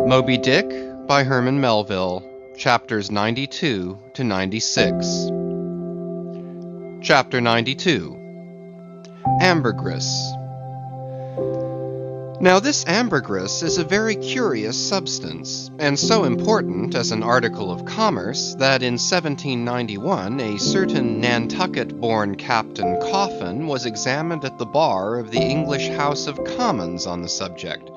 Moby Dick by Herman Melville, chapters 92 to 96. Chapter 92. Ambergris. Now this ambergris is a very curious substance, and so important as an article of commerce that in 1791 a certain Nantucket-born Captain Coffin was examined at the bar of the English House of Commons on the subject.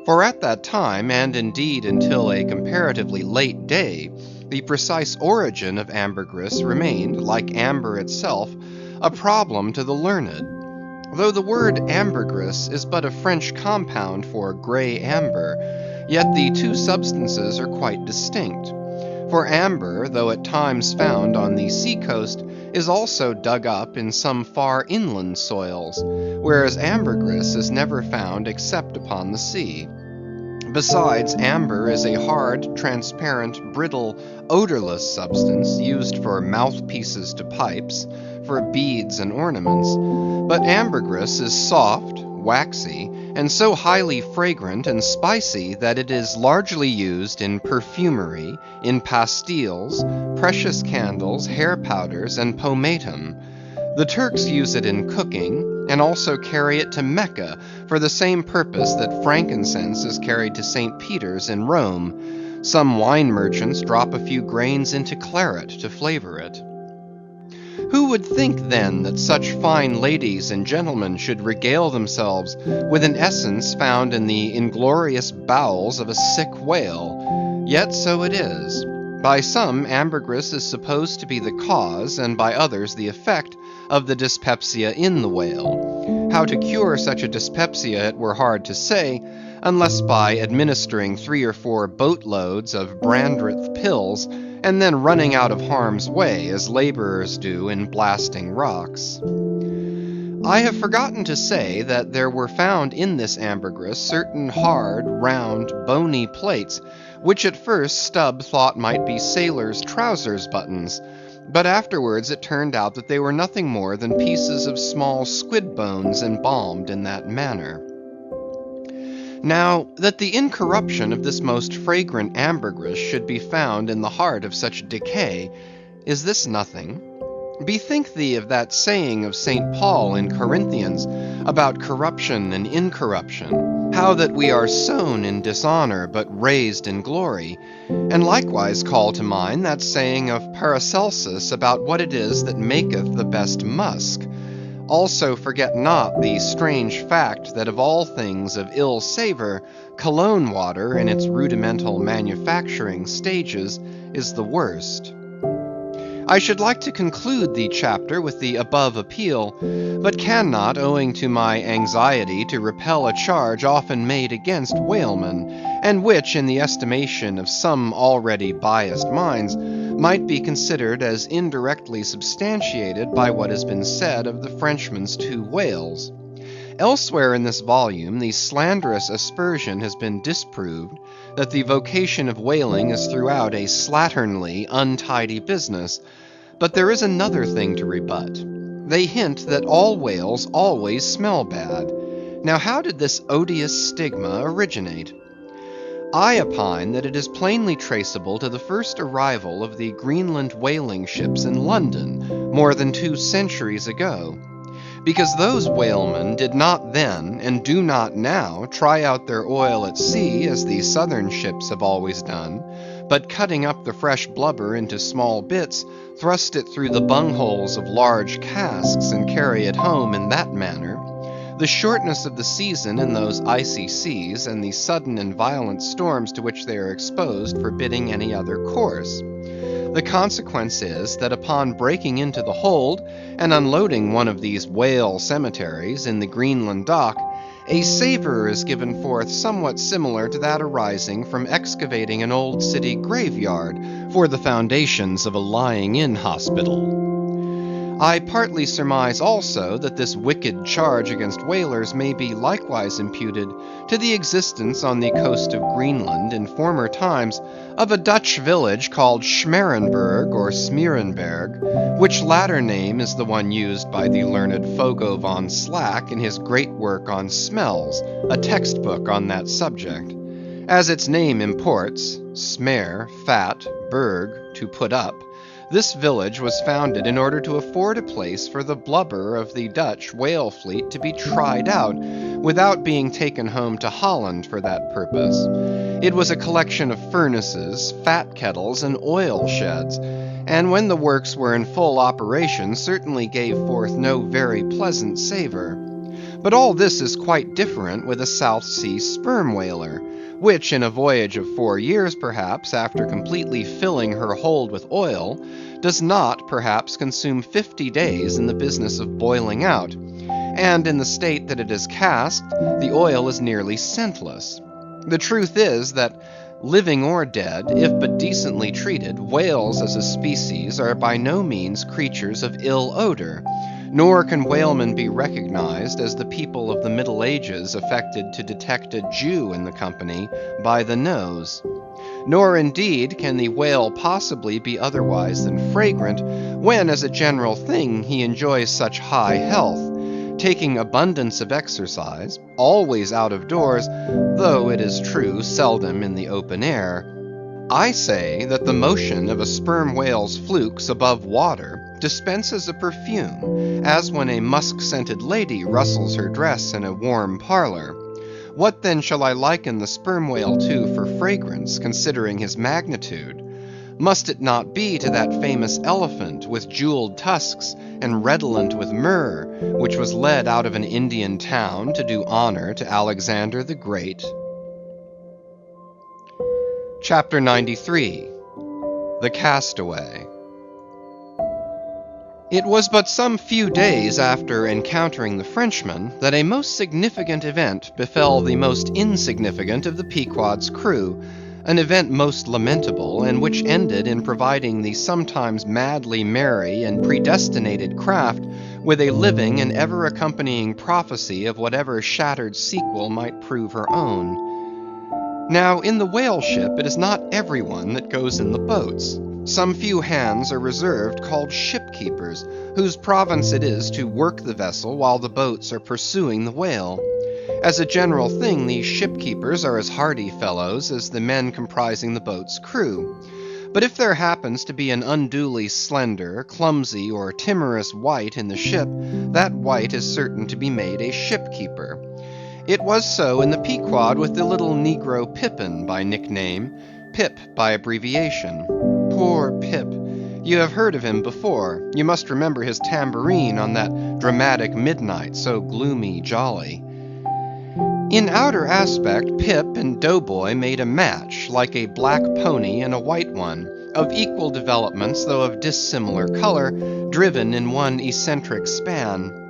For at that time, and indeed until a comparatively late day, the precise origin of ambergris remained, like amber itself, a problem to the learned. Though the word ambergris is but a French compound for grey amber, yet the two substances are quite distinct. For amber, though at times found on the sea-coast, is also dug up in some far inland soils, whereas ambergris is never found except upon the sea. Besides, amber is a hard, transparent, brittle, odorless substance used for mouthpieces to pipes, for beads and ornaments. But ambergris is soft, waxy, and so highly fragrant and spicy that it is largely used in perfumery, in pastilles, precious candles, hair powders, and pomatum. The Turks use it in cooking, and also carry it to Mecca for the same purpose that frankincense is carried to St. Peter's in Rome. Some wine merchants drop a few grains into claret to flavor it. Who would think then that such fine ladies and gentlemen should regale themselves with an essence found in the inglorious bowels of a sick whale? Yet so it is. By some, ambergris is supposed to be the cause, and by others the effect, of the dyspepsia in the whale. How to cure such a dyspepsia it were hard to say, unless by administering 3 or 4 boatloads of Brandreth pills, and then running out of harm's way, as laborers do in blasting rocks. I have forgotten to say that there were found in this ambergris certain hard, round, bony plates, which at first Stubb thought might be sailors' trousers buttons, but afterwards it turned out that they were nothing more than pieces of small squid bones embalmed in that manner. Now, that the incorruption of this most fragrant ambergris should be found in the heart of such decay, is this nothing? Bethink thee of that saying of St. Paul in Corinthians about corruption and incorruption, how that we are sown in dishonor but raised in glory, and likewise call to mind that saying of Paracelsus about what it is that maketh the best musk. Also forget not the strange fact that of all things of ill savor, cologne water in its rudimental manufacturing stages is the worst. I should like to conclude the chapter with the above appeal, but cannot, owing to my anxiety to repel a charge often made against whalemen, and which, in the estimation of some already biased minds, might be considered as indirectly substantiated by what has been said of the Frenchman's 2 whales. Elsewhere in this volume, the slanderous aspersion has been disproved that the vocation of whaling is throughout a slatternly, untidy business. But there is another thing to rebut. They hint that all whales always smell bad. Now how did this odious stigma originate? I opine that it is plainly traceable to the first arrival of the Greenland whaling ships in London, more than 2 centuries ago. Because those whalemen did not then, and do not now, try out their oil at sea as the southern ships have always done, but cutting up the fresh blubber into small bits, thrust it through the bungholes of large casks and carry it home in that manner. The shortness of the season in those icy seas, and the sudden and violent storms to which they are exposed, forbidding any other course. The consequence is, that upon breaking into the hold, and unloading one of these whale cemeteries in the Greenland dock, a savor is given forth somewhat similar to that arising from excavating an old city graveyard for the foundations of a lying-in hospital. I partly surmise also that this wicked charge against whalers may be likewise imputed to the existence on the coast of Greenland in former times of a Dutch village called Schmerenberg or Smeerenberg, which latter name is the one used by the learned Fogo von Slack in his great work on smells, a textbook on that subject. As its name imports, smere, fat, berg, to put up, this village was founded in order to afford a place for the blubber of the Dutch whale fleet to be tried out, without being taken home to Holland for that purpose. It was a collection of furnaces, fat kettles, and oil sheds, and when the works were in full operation certainly gave forth no very pleasant savor. But all this is quite different with a South Sea sperm whaler, which in a voyage of 4 years perhaps, after completely filling her hold with oil, does not perhaps consume 50 days in the business of boiling out, and in the state that it is casked, the oil is nearly scentless. The truth is that, living or dead, if but decently treated, whales as a species are by no means creatures of ill odor, nor can whalemen be recognized as the people of the Middle Ages affected to detect a Jew in the company by the nose. Nor indeed can the whale possibly be otherwise than fragrant, when as a general thing he enjoys such high health, taking abundance of exercise, always out of doors, though it is true seldom in the open air. I say that the motion of a sperm whale's flukes above water dispenses a perfume, as when a musk-scented lady rustles her dress in a warm parlor. What then shall I liken the sperm whale to for fragrance, considering his magnitude? Must it not be to that famous elephant with jeweled tusks and redolent with myrrh, which was led out of an Indian town to do honor to Alexander the Great? Chapter 93. The Castaway. It was but some few days after encountering the Frenchman that a most significant event befell the most insignificant of the Pequod's crew, an event most lamentable, and which ended in providing the sometimes madly merry and predestinated craft with a living and ever accompanying prophecy of whatever shattered sequel might prove her own. Now, in the whale ship it is not everyone that goes in the boats. Some few hands are reserved called shipkeepers, whose province it is to work the vessel while the boats are pursuing the whale. As a general thing, these shipkeepers are as hardy fellows as the men comprising the boat's crew. But if there happens to be an unduly slender, clumsy, or timorous wight in the ship, that wight is certain to be made a shipkeeper. It was so in the Pequod with the little negro Pippin by nickname, Pip by abbreviation. Poor Pip! You have heard of him before. You must remember his tambourine on that dramatic midnight, so gloomy jolly. In outer aspect, Pip and Doughboy made a match, like a black pony and a white one, of equal developments though of dissimilar color, driven in one eccentric span.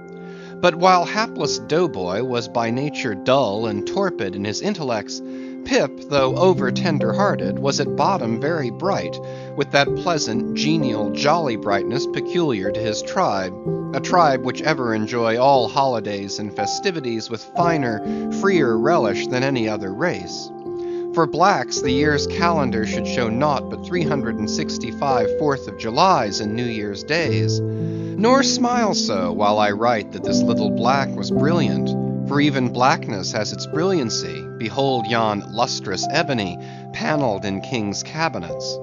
But while hapless Doughboy was by nature dull and torpid in his intellects, Pip, though over tender-hearted, was at bottom very bright, with that pleasant, genial, jolly brightness peculiar to his tribe, a tribe which ever enjoy all holidays and festivities with finer, freer relish than any other race. For blacks, the year's calendar should show naught but 365 4th of Julys and New Year's days. Nor smile so while I write that this little black was brilliant, for even blackness has its brilliancy. Behold yon lustrous ebony, panelled in kings' cabinets.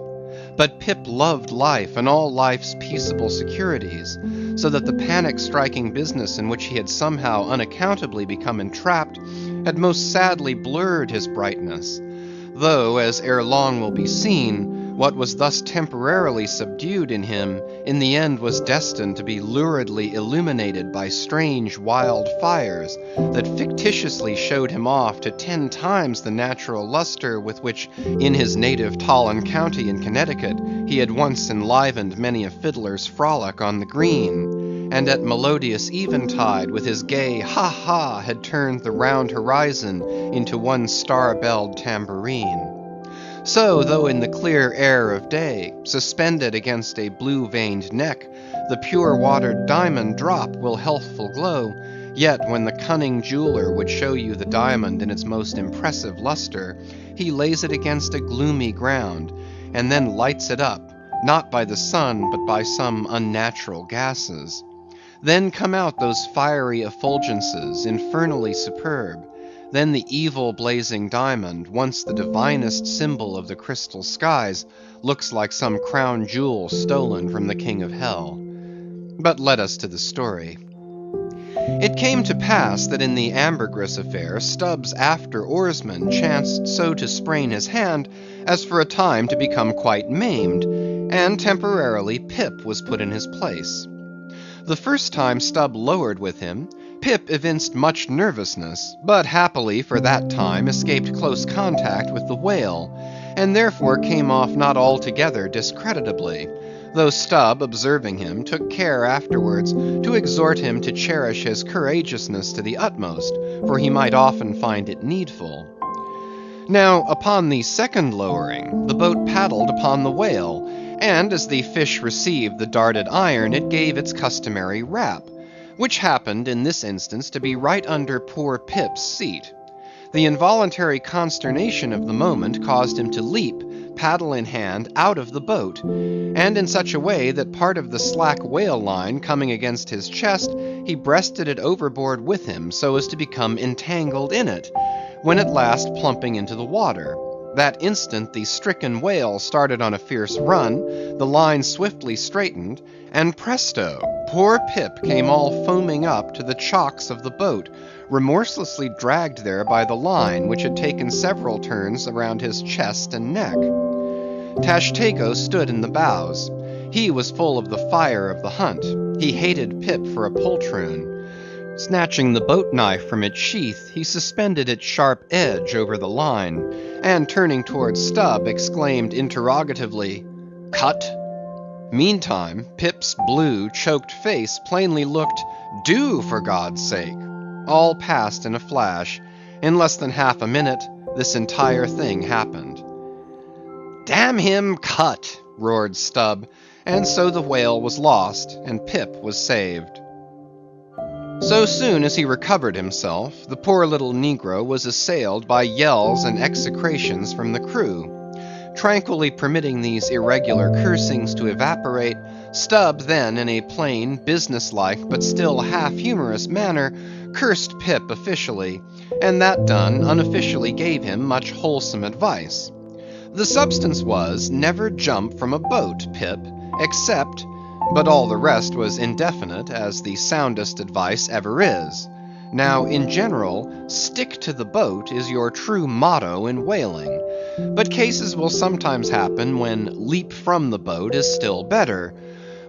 But Pip loved life and all life's peaceable securities, so that the panic-striking business in which he had somehow unaccountably become entrapped had most sadly blurred his brightness, though, as ere long will be seen, what was thus temporarily subdued in him, in the end was destined to be luridly illuminated by strange wild fires, that fictitiously showed him off to 10 times the natural luster with which, in his native Tolland County in Connecticut, he had once enlivened many a fiddler's frolic on the green, and at melodious eventide with his gay ha-ha had turned the round horizon into one star-belled tambourine. So, though in the clear air of day, suspended against a blue-veined neck, the pure-watered diamond drop will healthful glow, yet when the cunning jeweler would show you the diamond in its most impressive luster, he lays it against a gloomy ground, and then lights it up, not by the sun, but by some unnatural gases. Then come out those fiery effulgences, infernally superb. Then the evil blazing diamond, once the divinest symbol of the crystal skies, looks like some crown jewel stolen from the king of hell. But let us to the story. It came to pass that in the ambergris affair, Stubb's after oarsman chanced so to sprain his hand as for a time to become quite maimed, and temporarily Pip was put in his place. The first time Stubb lowered with him, Pip evinced much nervousness, but happily for that time escaped close contact with the whale, and therefore came off not altogether discreditably, though Stubb, observing him, took care afterwards to exhort him to cherish his courageousness to the utmost, for he might often find it needful. Now, upon the second lowering, the boat paddled upon the whale, and as the fish received the darted iron, it gave its customary rap, which happened in this instance to be right under poor Pip's seat. The involuntary consternation of the moment caused him to leap, paddle in hand, out of the boat, and in such a way that part of the slack whale line coming against his chest, he breasted it overboard with him so as to become entangled in it, when at last plumping into the water. That instant the stricken whale started on a fierce run, the line swiftly straightened, and presto, poor Pip came all foaming up to the chocks of the boat, remorselessly dragged there by the line, which had taken several turns around his chest and neck. Tashtego stood in the bows. He was full of the fire of the hunt. He hated Pip for a poltroon. Snatching the boat knife from its sheath, he suspended its sharp edge over the line, and turning towards Stubb, exclaimed interrogatively, "Cut?" Meantime, Pip's blue, choked face plainly looked, "Do, for God's sake!" All passed in a flash. In less than half a minute, this entire thing happened. "Damn him, cut!" roared Stubb, and so the whale was lost, and Pip was saved. So soon as he recovered himself, the poor little negro was assailed by yells and execrations from the crew. Tranquilly permitting these irregular cursings to evaporate, Stubb then, in a plain, businesslike, but still half-humorous manner, cursed Pip officially, and that done, unofficially gave him much wholesome advice. The substance was, never jump from a boat, Pip, except... but all the rest was indefinite, as the soundest advice ever is. Now, in general, stick to the boat is your true motto in whaling, but cases will sometimes happen when leap from the boat is still better.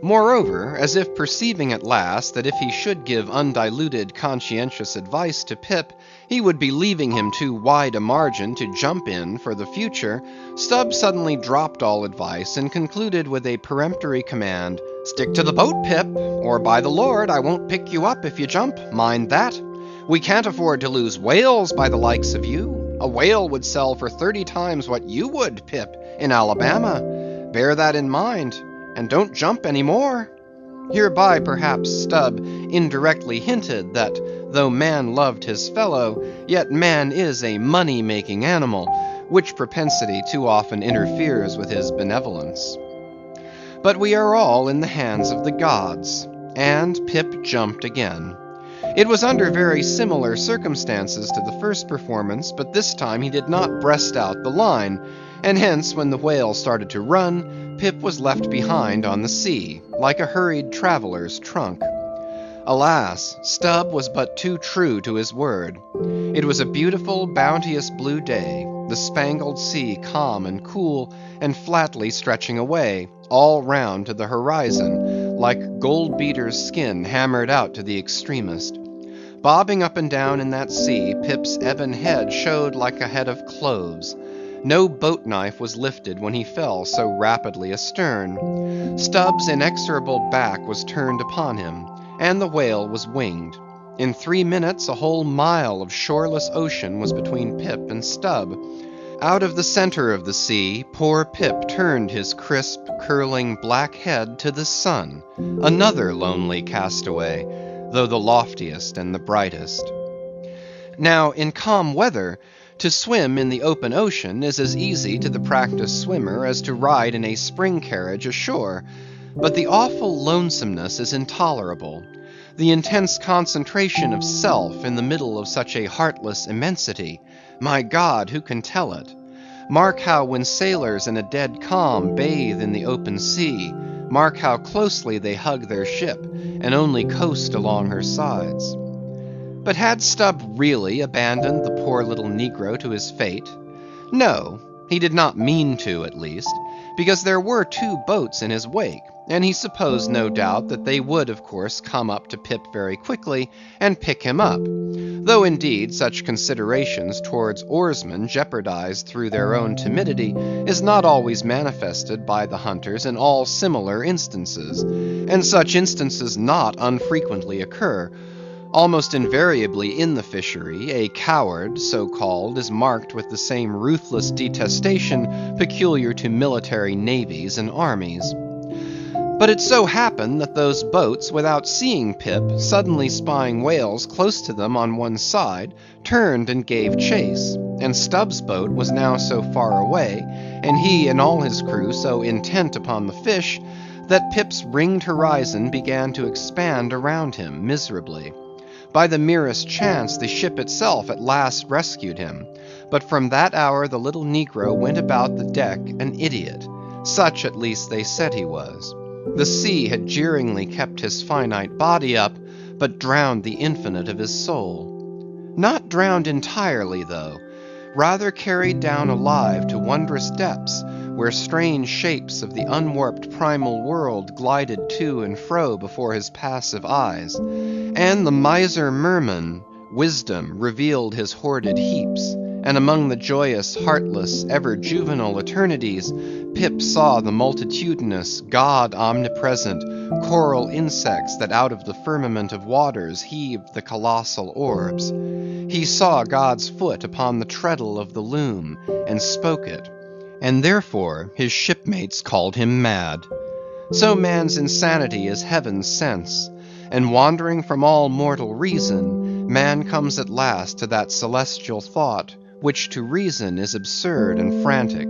Moreover, as if perceiving at last that if he should give undiluted conscientious advice to Pip, he would be leaving him too wide a margin to jump in for the future, Stubb suddenly dropped all advice and concluded with a peremptory command, "Stick to the boat, Pip, or by the Lord, I won't pick you up if you jump, mind that. We can't afford to lose whales by the likes of you. A whale would sell for 30 times what you would, Pip, in Alabama. Bear that in mind, and don't jump any more." Hereby perhaps Stubb indirectly hinted that though man loved his fellow, yet man is a money-making animal, which propensity too often interferes with his benevolence. But we are all in the hands of the gods, and Pip jumped again. It was under very similar circumstances to the first performance, but this time he did not breast out the line, and hence when the whale started to run, Pip was left behind on the sea, like a hurried traveller's trunk. Alas, Stubb was but too true to his word. It was a beautiful, bounteous blue day, the spangled sea calm and cool, and flatly stretching away, all round to the horizon, like gold beater's skin hammered out to the extremest. Bobbing up and down in that sea, Pip's ebon head showed like a head of cloves. No boat knife was lifted when he fell so rapidly astern. Stubb's inexorable back was turned upon him, and the whale was winged. In 3 minutes, a whole mile of shoreless ocean was between Pip and Stubb. Out of the center of the sea, poor Pip turned his crisp, curling black head to the sun, another lonely castaway, though the loftiest and the brightest. Now, in calm weather, to swim in the open ocean is as easy to the practiced swimmer as to ride in a spring carriage ashore, but the awful lonesomeness is intolerable. The intense concentration of self in the middle of such a heartless immensity. My God, who can tell it? Mark how when sailors in a dead calm bathe in the open sea, mark how closely they hug their ship, and only coast along her sides. But had Stubb really abandoned the poor little negro to his fate? No, he did not mean to at least, because there were 2 boats in his wake, and he supposed no doubt that they would of course come up to Pip very quickly and pick him up, though indeed such considerations towards oarsmen jeopardized through their own timidity is not always manifested by the hunters in all similar instances, and such instances not unfrequently occur. Almost invariably in the fishery, a coward, so called, is marked with the same ruthless detestation peculiar to military navies and armies. But it so happened that those boats, without seeing Pip, suddenly spying whales close to them on one side, turned and gave chase, and Stubb's boat was now so far away, and he and all his crew so intent upon the fish, that Pip's ringed horizon began to expand around him miserably. By the merest chance, the ship itself at last rescued him, but from that hour the little negro went about the deck an idiot. Such at least they said he was. The sea had jeeringly kept his finite body up, but drowned the infinite of his soul. Not drowned entirely, though, rather carried down alive to wondrous depths, where strange shapes of the unwarped primal world glided to and fro before his passive eyes, and the miser merman, wisdom, revealed his hoarded heaps, and among the joyous, heartless, ever juvenile eternities, Pip saw the multitudinous, God omnipresent, coral insects that out of the firmament of waters heaved the colossal orbs. He saw God's foot upon the treadle of the loom, and spoke it, and therefore his shipmates called him mad. So man's insanity is heaven's sense, and wandering from all mortal reason, man comes at last to that celestial thought, which to reason is absurd and frantic,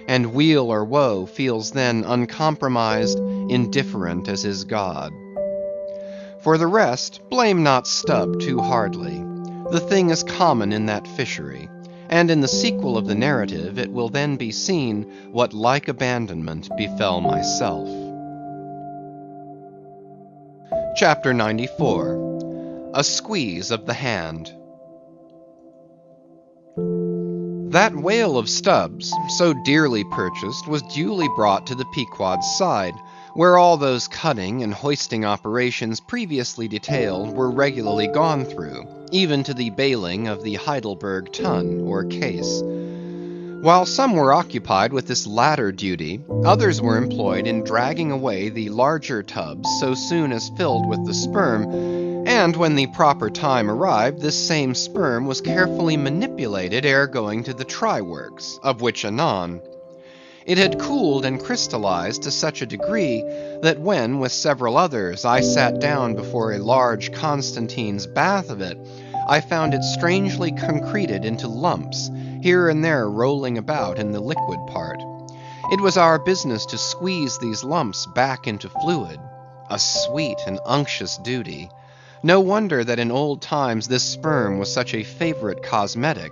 and weal or woe feels then uncompromised, indifferent as his God. For the rest, blame not Stubb too hardly. The thing is common in that fishery, and in the sequel of the narrative it will then be seen what like abandonment befell myself. Chapter 94. A Squeeze of the Hand. That whale of Stubb's, so dearly purchased, was duly brought to the Pequod's side, where all those cutting and hoisting operations previously detailed were regularly gone through, even to the bailing of the Heidelberg tun, or case. While some were occupied with this latter duty, others were employed in dragging away the larger tubs so soon as filled with the sperm, and when the proper time arrived, this same sperm was carefully manipulated ere going to the try-works, of which anon. It had cooled and crystallized to such a degree, that when, with several others, I sat down before a large Constantine's bath of it, I found it strangely concreted into lumps, here and there rolling about in the liquid part. It was our business to squeeze these lumps back into fluid. A sweet and unctuous duty. No wonder that in old times this sperm was such a favorite cosmetic.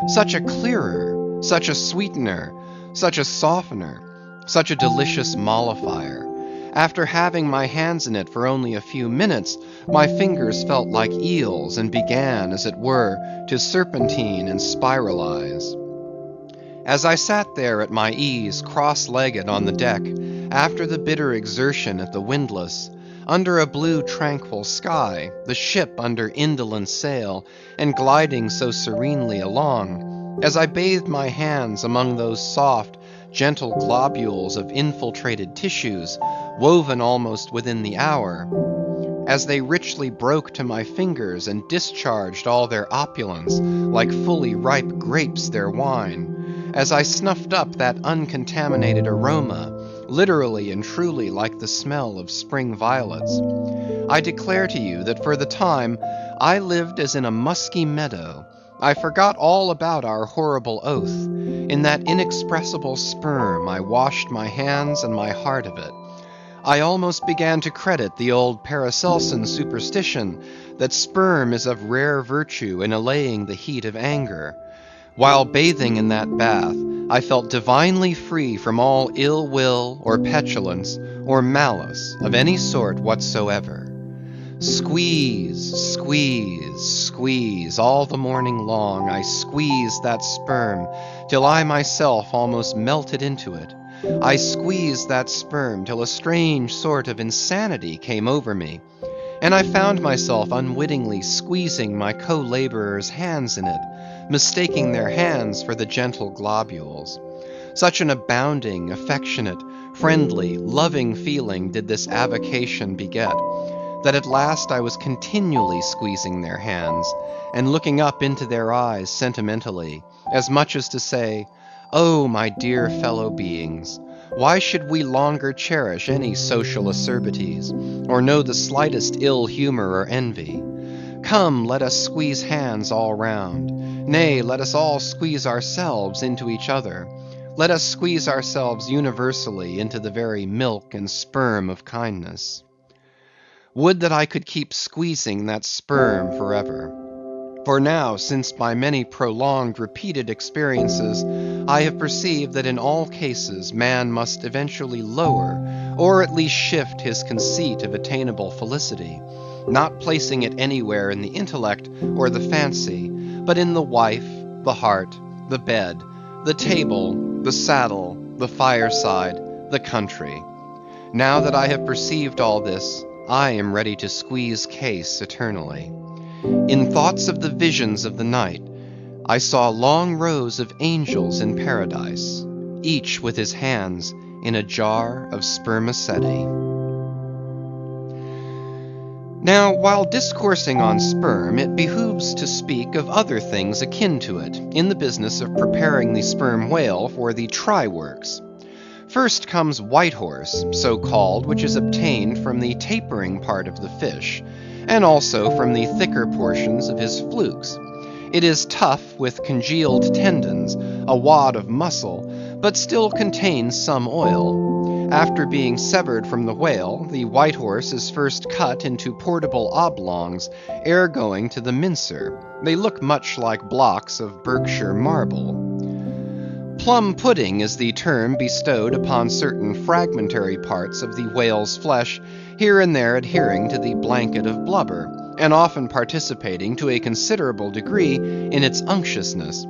Such a clearer, such a sweetener, such a softener, such a delicious mollifier. After having my hands in it for only a few minutes, my fingers felt like eels, and began, as it were, to serpentine and spiralize. As I sat there at my ease, cross-legged on the deck, after the bitter exertion at the windlass, under a blue tranquil sky, the ship under indolent sail, and gliding so serenely along, as I bathed my hands among those soft, gentle globules of infiltrated tissues, woven almost within the hour, as they richly broke to my fingers and discharged all their opulence, like fully ripe grapes their wine, as I snuffed up that uncontaminated aroma, literally and truly like the smell of spring violets, I declare to you that for the time I lived as in a musky meadow. I forgot all about our horrible oath. In that inexpressible sperm I washed my hands and my heart of it. I almost began to credit the old Paracelsan superstition that sperm is of rare virtue in allaying the heat of anger. While bathing in that bath, I felt divinely free from all ill will or petulance or malice of any sort whatsoever. Squeeze, squeeze, squeeze, all the morning long I squeezed that sperm till I myself almost melted into it. I squeezed that sperm till a strange sort of insanity came over me, and I found myself unwittingly squeezing my co-laborers' hands in it, mistaking their hands for the gentle globules. Such an abounding, affectionate, friendly, loving feeling did this avocation beget, that at last I was continually squeezing their hands, and looking up into their eyes sentimentally, as much as to say, "Oh, my dear fellow beings, why should we longer cherish any social acerbities, or know the slightest ill humor or envy? Come, let us squeeze hands all round; nay, let us all squeeze ourselves into each other. Let us squeeze ourselves universally into the very milk and sperm of kindness." Would that I could keep squeezing that sperm forever. For now, since by many prolonged, repeated experiences, I have perceived that in all cases man must eventually lower, or at least shift his conceit of attainable felicity, not placing it anywhere in the intellect or the fancy, but in the wife, the heart, the bed, the table, the saddle, the fireside, the country. Now that I have perceived all this, I am ready to squeeze case eternally. In thoughts of the visions of the night, I saw long rows of angels in paradise, each with his hands in a jar of spermaceti. Now, while discoursing on sperm, it behooves to speak of other things akin to it, in the business of preparing the sperm whale for the try works. First comes white horse, so called, which is obtained from the tapering part of the fish, and also from the thicker portions of his flukes. It is tough with congealed tendons, a wad of muscle, but still contains some oil. After being severed from the whale, the white horse is first cut into portable oblongs, ere going to the mincer. They look much like blocks of Berkshire marble. Plum pudding is the term bestowed upon certain fragmentary parts of the whale's flesh, here and there adhering to the blanket of blubber, and often participating to a considerable degree in its unctuousness.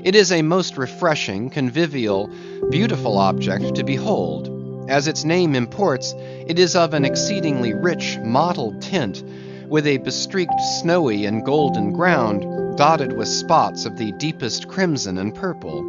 It is a most refreshing, convivial, beautiful object to behold. As its name imports, it is of an exceedingly rich mottled tint, with a bestreaked snowy and golden ground, dotted with spots of the deepest crimson and purple.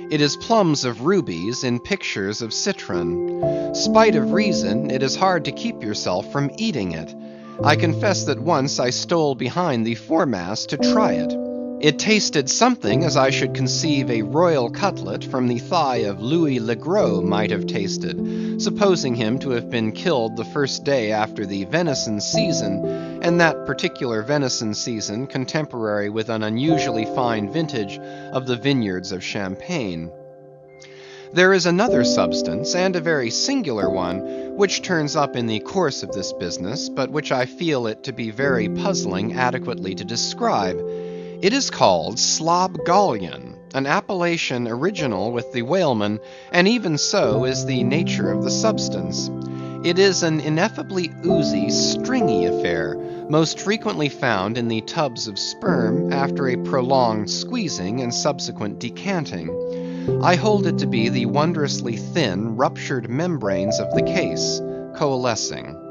It is plums of rubies in pictures of citron. Spite of reason, it is hard to keep yourself from eating it. I confess that once I stole behind the foremast to try it. It tasted something as I should conceive a royal cutlet from the thigh of Louis le Gros might have tasted, supposing him to have been killed the first day after the venison season, and that particular venison season contemporary with an unusually fine vintage of the vineyards of Champagne. There is another substance, and a very singular one, which turns up in the course of this business, but which I feel it to be very puzzling adequately to describe. It is called slobgollion, an appellation original with the whalemen, and even so is the nature of the substance. It is an ineffably oozy, stringy affair, most frequently found in the tubs of sperm after a prolonged squeezing and subsequent decanting. I hold it to be the wondrously thin, ruptured membranes of the case, coalescing.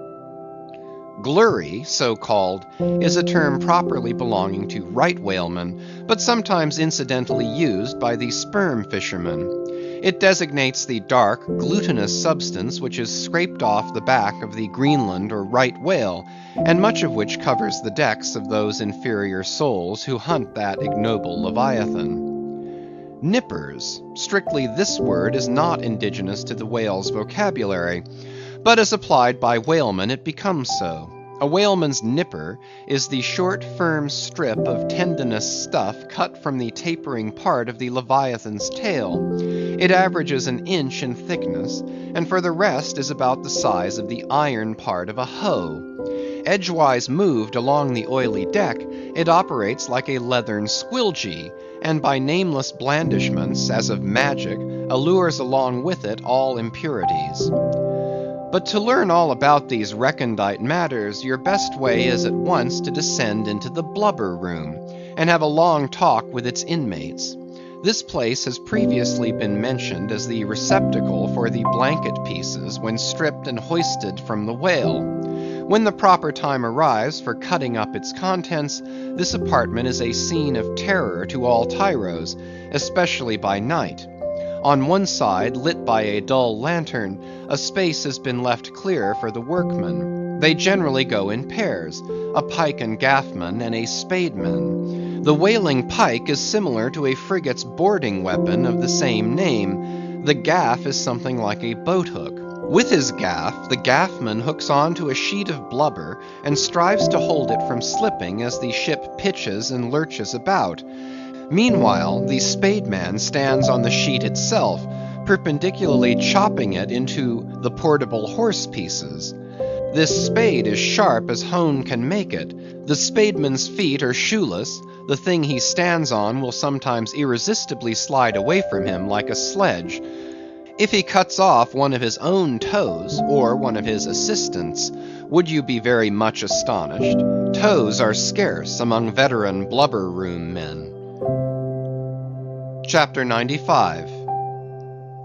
Glurry, so called, is a term properly belonging to right whalemen, but sometimes incidentally used by the sperm fishermen. It designates the dark, glutinous substance which is scraped off the back of the Greenland or right whale, and much of which covers the decks of those inferior souls who hunt that ignoble leviathan. Nippers. Strictly this word is not indigenous to the whale's vocabulary, but as applied by whalemen it becomes so. A whaleman's nipper is the short, firm strip of tendinous stuff cut from the tapering part of the leviathan's tail. It averages an inch in thickness, and for the rest is about the size of the iron part of a hoe. Edgewise moved along the oily deck, it operates like a leathern squilgee, and by nameless blandishments, as of magic, allures along with it all impurities. But to learn all about these recondite matters, your best way is at once to descend into the blubber room, and have a long talk with its inmates. This place has previously been mentioned as the receptacle for the blanket pieces when stripped and hoisted from the whale. When the proper time arrives for cutting up its contents, this apartment is a scene of terror to all tyros, especially by night. On one side, lit by a dull lantern, a space has been left clear for the workmen. They generally go in pairs, a pike and gaffman and a spademan. The whaling pike is similar to a frigate's boarding weapon of the same name. The gaff is something like a boat hook. With his gaff, the gaffman hooks on to a sheet of blubber and strives to hold it from slipping as the ship pitches and lurches about. Meanwhile, the spademan stands on the sheet itself, perpendicularly chopping it into the portable horse pieces. This spade is sharp as hone can make it. The spademan's feet are shoeless. The thing he stands on will sometimes irresistibly slide away from him like a sledge. If he cuts off one of his own toes, or one of his assistants', would you be very much astonished? Toes are scarce among veteran blubber room men. Chapter 95.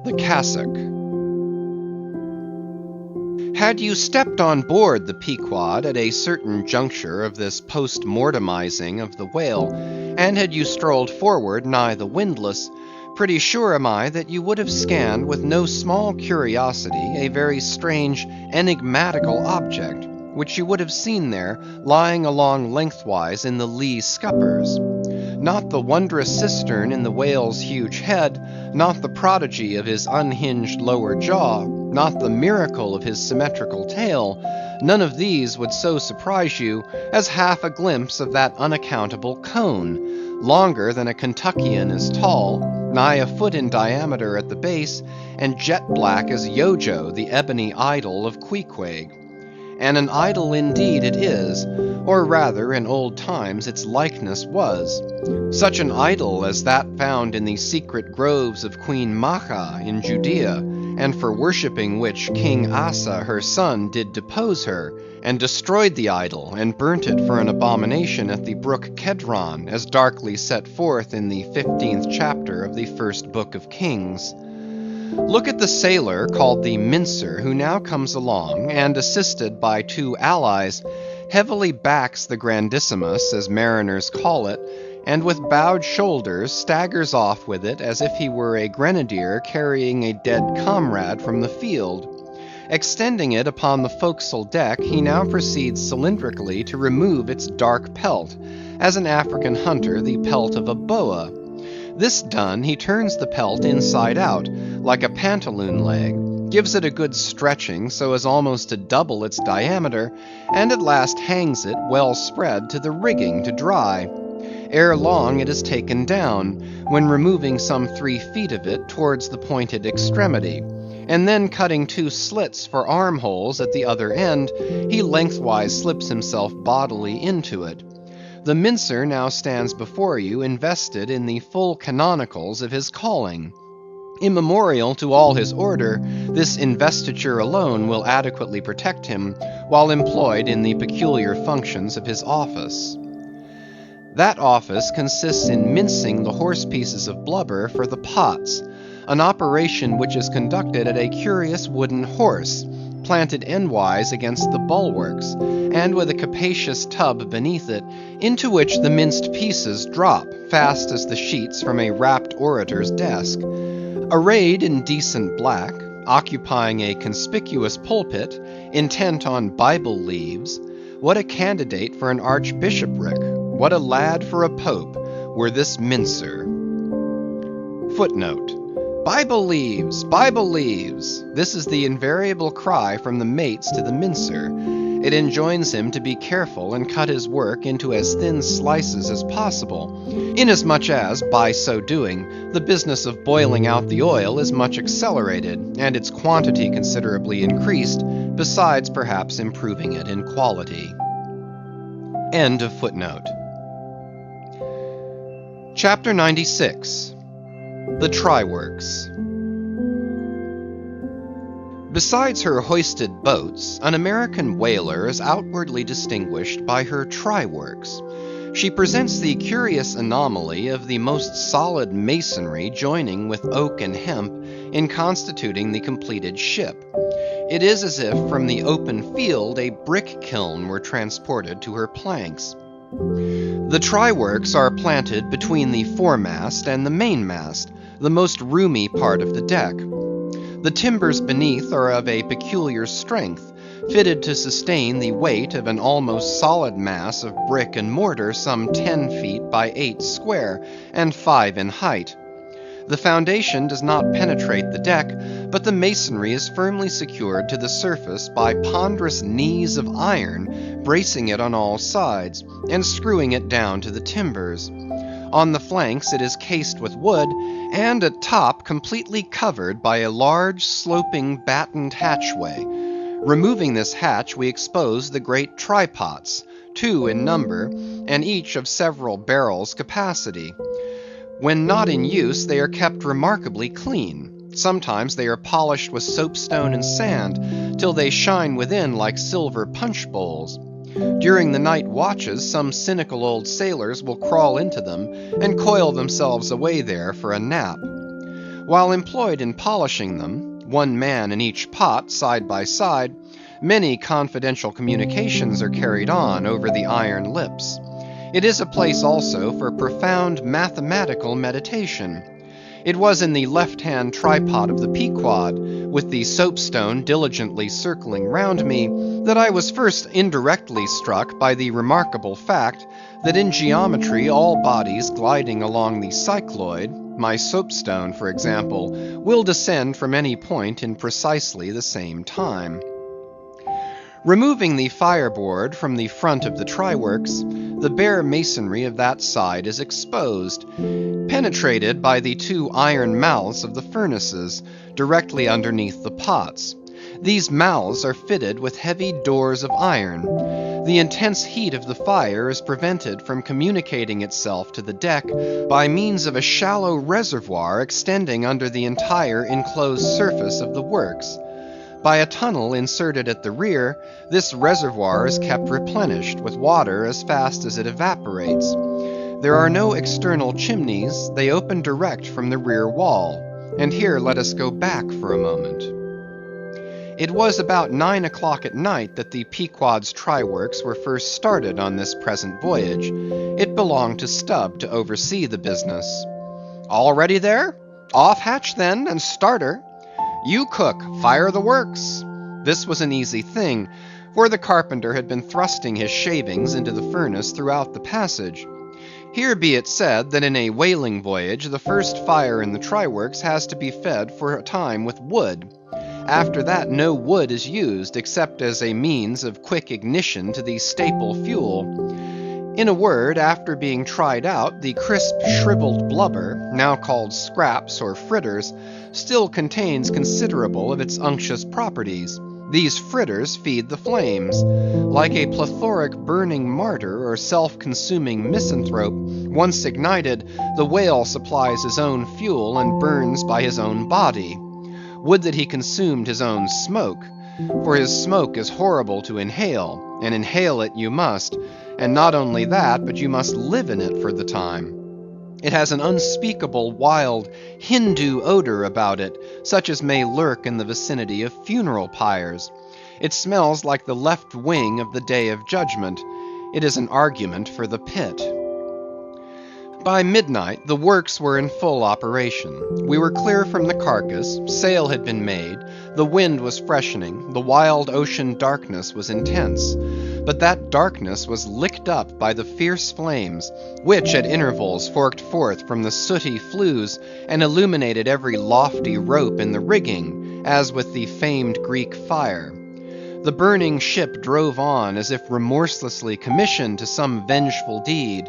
The Cassock. Had you stepped on board the Pequod at a certain juncture of this post-mortemizing of the whale, and had you strolled forward nigh the windlass, pretty sure am I that you would have scanned with no small curiosity a very strange enigmatical object, which you would have seen there lying along lengthwise in the lee scuppers. Not the wondrous cistern in the whale's huge head, not the prodigy of his unhinged lower jaw, not the miracle of his symmetrical tail, none of these would so surprise you as half a glimpse of that unaccountable cone, longer than a Kentuckian is tall, nigh a foot in diameter at the base, and jet black as Yojo, the ebony idol of Queequeg. And an idol indeed it is, or rather in old times its likeness was. Such an idol as that found in the secret groves of Queen Macha in Judea, and for worshipping which King Asa her son did depose her, and destroyed the idol, and burnt it for an abomination at the brook Kedron, as darkly set forth in the 15th chapter of the first book of Kings. Look at the sailor called the Mincer, who now comes along, and assisted by two allies, heavily backs the Grandissimus, as mariners call it, and with bowed shoulders staggers off with it as if he were a grenadier carrying a dead comrade from the field. Extending it upon the forecastle deck, he now proceeds cylindrically to remove its dark pelt, as an African hunter the pelt of a boa. This done, he turns the pelt inside out, like a pantaloon leg, gives it a good stretching so as almost to double its diameter, and at last hangs it, well spread, to the rigging to dry. Ere long it is taken down, when removing some 3 feet of it towards the pointed extremity, and then cutting 2 slits for armholes at the other end, he lengthwise slips himself bodily into it. The Mincer now stands before you invested in the full canonicals of his calling. Immemorial to all his order, this investiture alone will adequately protect him while employed in the peculiar functions of his office. That office consists in mincing the horse pieces of blubber for the pots, an operation which is conducted at a curious wooden horse, planted endwise against the bulwarks, and with a capacious tub beneath it, into which the minced pieces drop, fast as the sheets from a rapt orator's desk. Arrayed in decent black, occupying a conspicuous pulpit, intent on Bible leaves, what a candidate for an archbishopric, what a lad for a pope, were this Mincer. Footnote: Bible leaves, Bible leaves. This is the invariable cry from the mates to the Mincer, It enjoins him to be careful and cut his work into as thin slices as possible, inasmuch as, by so doing, the business of boiling out the oil is much accelerated, and its quantity considerably increased, besides perhaps improving it in quality. End of footnote. Chapter 96. The Try-Works. Besides her hoisted boats, an American whaler is outwardly distinguished by her try-works. She presents the curious anomaly of the most solid masonry joining with oak and hemp in constituting the completed ship. It is as if from the open field a brick kiln were transported to her planks. The try-works are planted between the foremast and the mainmast, the most roomy part of the deck. The timbers beneath are of a peculiar strength, fitted to sustain the weight of an almost solid mass of brick and mortar some 10 feet by 8 square, and 5 in height. The foundation does not penetrate the deck, but the masonry is firmly secured to the surface by ponderous knees of iron, bracing it on all sides, and screwing it down to the timbers. On the flanks it is cased with wood, and at top completely covered by a large sloping battened hatchway. Removing this hatch, we expose the great try-pots, 2 in number, and each of several barrels' capacity. When not in use, they are kept remarkably clean. Sometimes they are polished with soapstone and sand, till they shine within like silver punch bowls. During the night watches, some cynical old sailors will crawl into them, and coil themselves away there for a nap. While employed in polishing them, 1 man in each pot, side by side, many confidential communications are carried on over the iron lips. It is a place also for profound mathematical meditation. It was in the left-hand tripod of the Pequod, with the soapstone diligently circling round me, that I was first indirectly struck by the remarkable fact that in geometry all bodies gliding along the cycloid, my soapstone for example, will descend from any point in precisely the same time. Removing the fireboard from the front of the try-works, the bare masonry of that side is exposed, penetrated by the 2 iron mouths of the furnaces, directly underneath the pots. These mouths are fitted with heavy doors of iron. The intense heat of the fire is prevented from communicating itself to the deck by means of a shallow reservoir extending under the entire enclosed surface of the works. By a tunnel inserted at the rear, this reservoir is kept replenished with water as fast as it evaporates. There are no external chimneys, they open direct from the rear wall. And here let us go back for a moment. It was about 9 o'clock at night that the Pequod's try-works were first started on this present voyage. It belonged to Stubb to oversee the business. All ready there? Off hatch then, and start her. You cook, fire the works. This was an easy thing, for the carpenter had been thrusting his shavings into the furnace throughout the passage. Here be it said that in a whaling voyage the first fire in the try-works has to be fed for a time with wood. After that no wood is used except as a means of quick ignition to the staple fuel. In a word, after being tried out, the crisp shriveled blubber, now called scraps or fritters, still contains considerable of its unctuous properties. These fritters feed the flames. Like a plethoric burning martyr or self-consuming misanthrope, once ignited, the whale supplies his own fuel and burns by his own body. Would that he consumed his own smoke, for his smoke is horrible to inhale, and inhale it you must, and not only that, but you must live in it for the time. It has an unspeakable, wild, Hindoo odor about it, such as may lurk in the vicinity of funeral pyres. It smells like the left wing of the Day of Judgment. It is an argument for the pit. By midnight the works were in full operation. We were clear from the carcass, sail had been made, the wind was freshening, the wild ocean darkness was intense. But that darkness was licked up by the fierce flames, which at intervals forked forth from the sooty flues, and illuminated every lofty rope in the rigging, as with the famed Greek fire. The burning ship drove on as if remorselessly commissioned to some vengeful deed.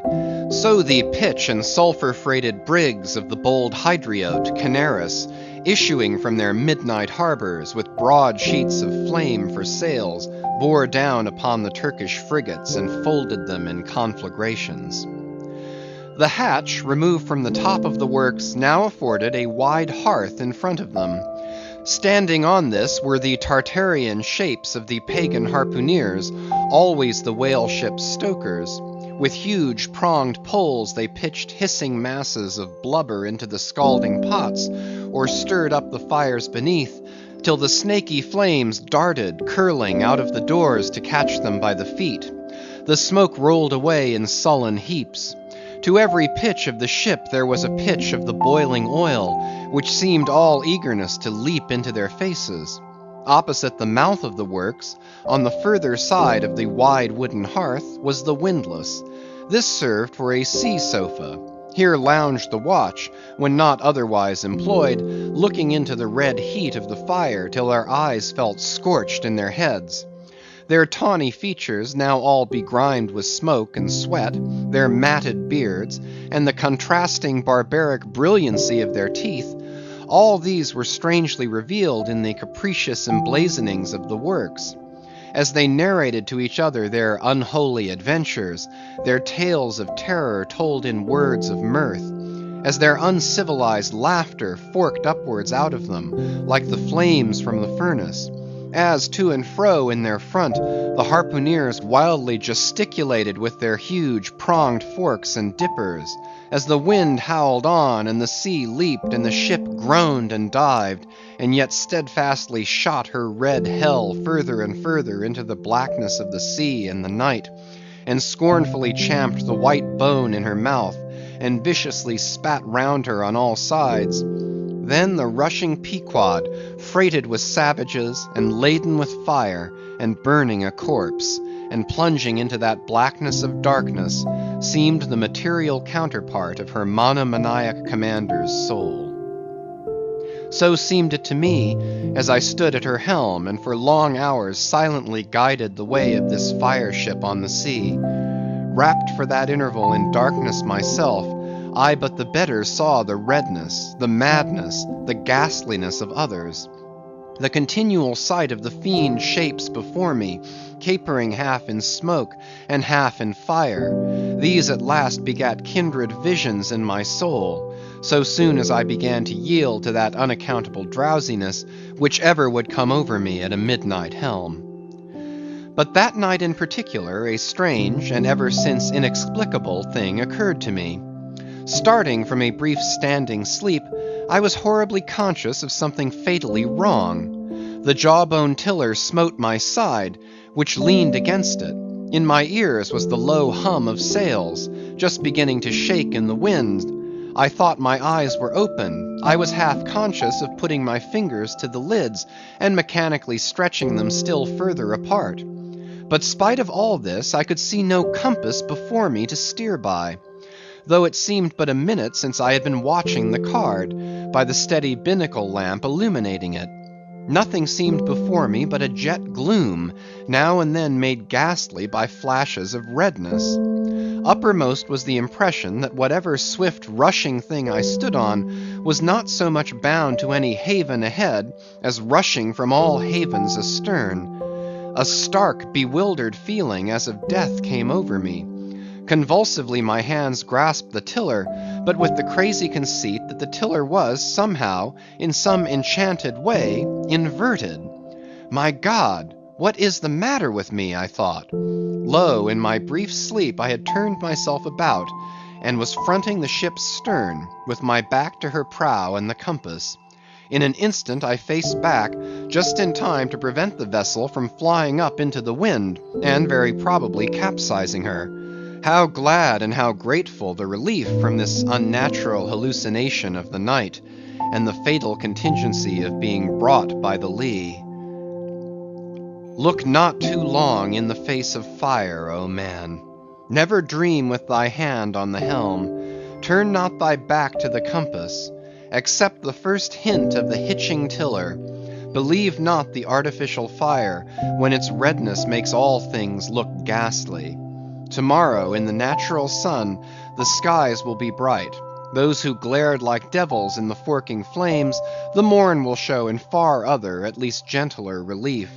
So the pitch and sulphur-freighted brigs of the bold Hydriote, Canaris, issuing from their midnight harbors with broad sheets of flame for sails, bore down upon the Turkish frigates and folded them in conflagrations. The hatch, removed from the top of the works, now afforded a wide hearth in front of them. Standing on this were the Tartarian shapes of the pagan harpooneers, always the whale ship's stokers. With huge pronged poles they pitched hissing masses of blubber into the scalding pots, or stirred up the fires beneath, till the snaky flames darted, curling, out of the doors to catch them by the feet. The smoke rolled away in sullen heaps. To every pitch of the ship there was a pitch of the boiling oil, which seemed all eagerness to leap into their faces. Opposite the mouth of the works, on the further side of the wide wooden hearth, was the windlass. This served for a sea sofa. Here lounged the watch, when not otherwise employed, looking into the red heat of the fire till their eyes felt scorched in their heads. Their tawny features, now all begrimed with smoke and sweat, their matted beards, and the contrasting barbaric brilliancy of their teeth, all these were strangely revealed in the capricious emblazonings of the works. As they narrated to each other their unholy adventures, their tales of terror told in words of mirth, as their uncivilized laughter forked upwards out of them, like the flames from the furnace, as to and fro in their front the harpooneers wildly gesticulated with their huge pronged forks and dippers, as the wind howled on, and the sea leaped, and the ship groaned and dived, and yet steadfastly shot her red hell further and further into the blackness of the sea and the night, and scornfully champed the white bone in her mouth, and viciously spat round her on all sides. Then the rushing Pequod, freighted with savages, and laden with fire, and burning a corpse, and plunging into that blackness of darkness, seemed the material counterpart of her monomaniac commander's soul. So seemed it to me, as I stood at her helm, and for long hours silently guided the way of this fire ship on the sea. Wrapped for that interval in darkness myself, I but the better saw the redness, the madness, the ghastliness of others. The continual sight of the fiend shapes before me, capering half in smoke and half in fire, these at last begat kindred visions in my soul, so soon as I began to yield to that unaccountable drowsiness which ever would come over me at a midnight helm. But that night in particular, a strange, and ever since inexplicable thing occurred to me. Starting from a brief standing sleep, I was horribly conscious of something fatally wrong. The jawbone tiller smote my side, which leaned against it. In my ears was the low hum of sails, just beginning to shake in the wind. I thought my eyes were open. I was half conscious of putting my fingers to the lids, and mechanically stretching them still further apart. But spite of all this, I could see no compass before me to steer by, though it seemed but a minute since I had been watching the card, by the steady binnacle lamp illuminating it. Nothing seemed before me but a jet gloom, now and then made ghastly by flashes of redness. Uppermost was the impression that whatever swift rushing thing I stood on was not so much bound to any haven ahead as rushing from all havens astern. A stark, bewildered feeling as of death came over me. Convulsively my hands grasped the tiller, but with the crazy conceit that the tiller was, somehow, in some enchanted way, inverted. My God, what is the matter with me, I thought. Lo, in my brief sleep I had turned myself about, and was fronting the ship's stern, with my back to her prow and the compass. In an instant I faced back, just in time to prevent the vessel from flying up into the wind, and very probably capsizing her. How glad and how grateful the relief from this unnatural hallucination of the night, and the fatal contingency of being brought by the lee. Look not too long in the face of fire, O man. Never dream with thy hand on the helm. Turn not thy back to the compass. Accept the first hint of the hitching tiller. Believe not the artificial fire, when its redness makes all things look ghastly. Tomorrow, in the natural sun, the skies will be bright. Those who glared like devils in the forking flames, the morn will show in far other, at least gentler relief.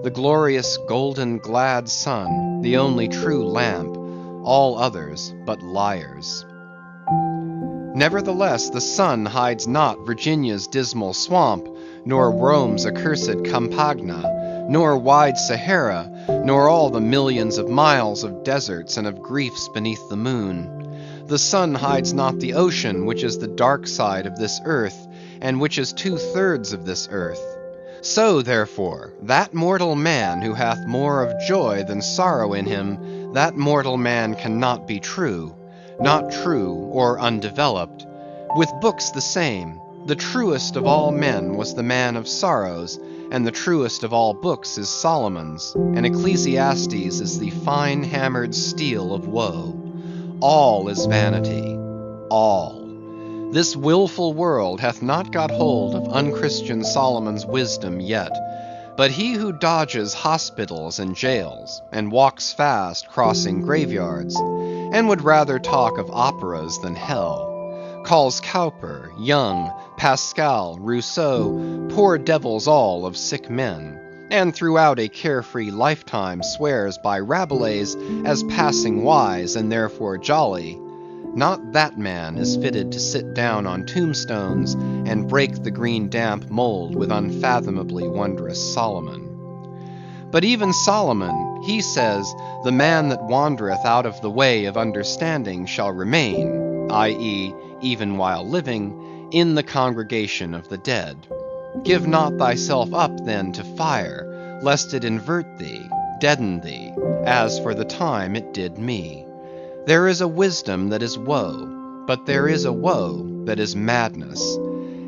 The glorious golden glad sun, the only true lamp, all others but liars. Nevertheless, the sun hides not Virginia's dismal swamp, nor Rome's accursed Campagna, nor wide Sahara, nor all the millions of miles of deserts and of griefs beneath the moon. The sun hides not the ocean, which is the dark side of this earth, and which is 2/3 of this earth. So, therefore, that mortal man who hath more of joy than sorrow in him, that mortal man cannot be true, not true or undeveloped. With books the same. The truest of all men was the man of sorrows, and the truest of all books is Solomon's, and Ecclesiastes is the fine hammered steel of woe. All is vanity, all. This wilful world hath not got hold of unchristian Solomon's wisdom yet. But he who dodges hospitals and jails, and walks fast crossing graveyards, and would rather talk of operas than hell, calls Cowper, Young, Pascal, Rousseau, poor devils all of sick men, and throughout a carefree lifetime swears by Rabelais as passing wise and therefore jolly, not that man is fitted to sit down on tombstones and break the green damp mold with unfathomably wondrous Solomon. But even Solomon, he says, the man that wandereth out of the way of understanding shall remain, i.e., even while living, in the congregation of the dead. Give not thyself up then to fire, lest it invert thee, deaden thee, as for the time it did me. There is a wisdom that is woe, but there is a woe that is madness.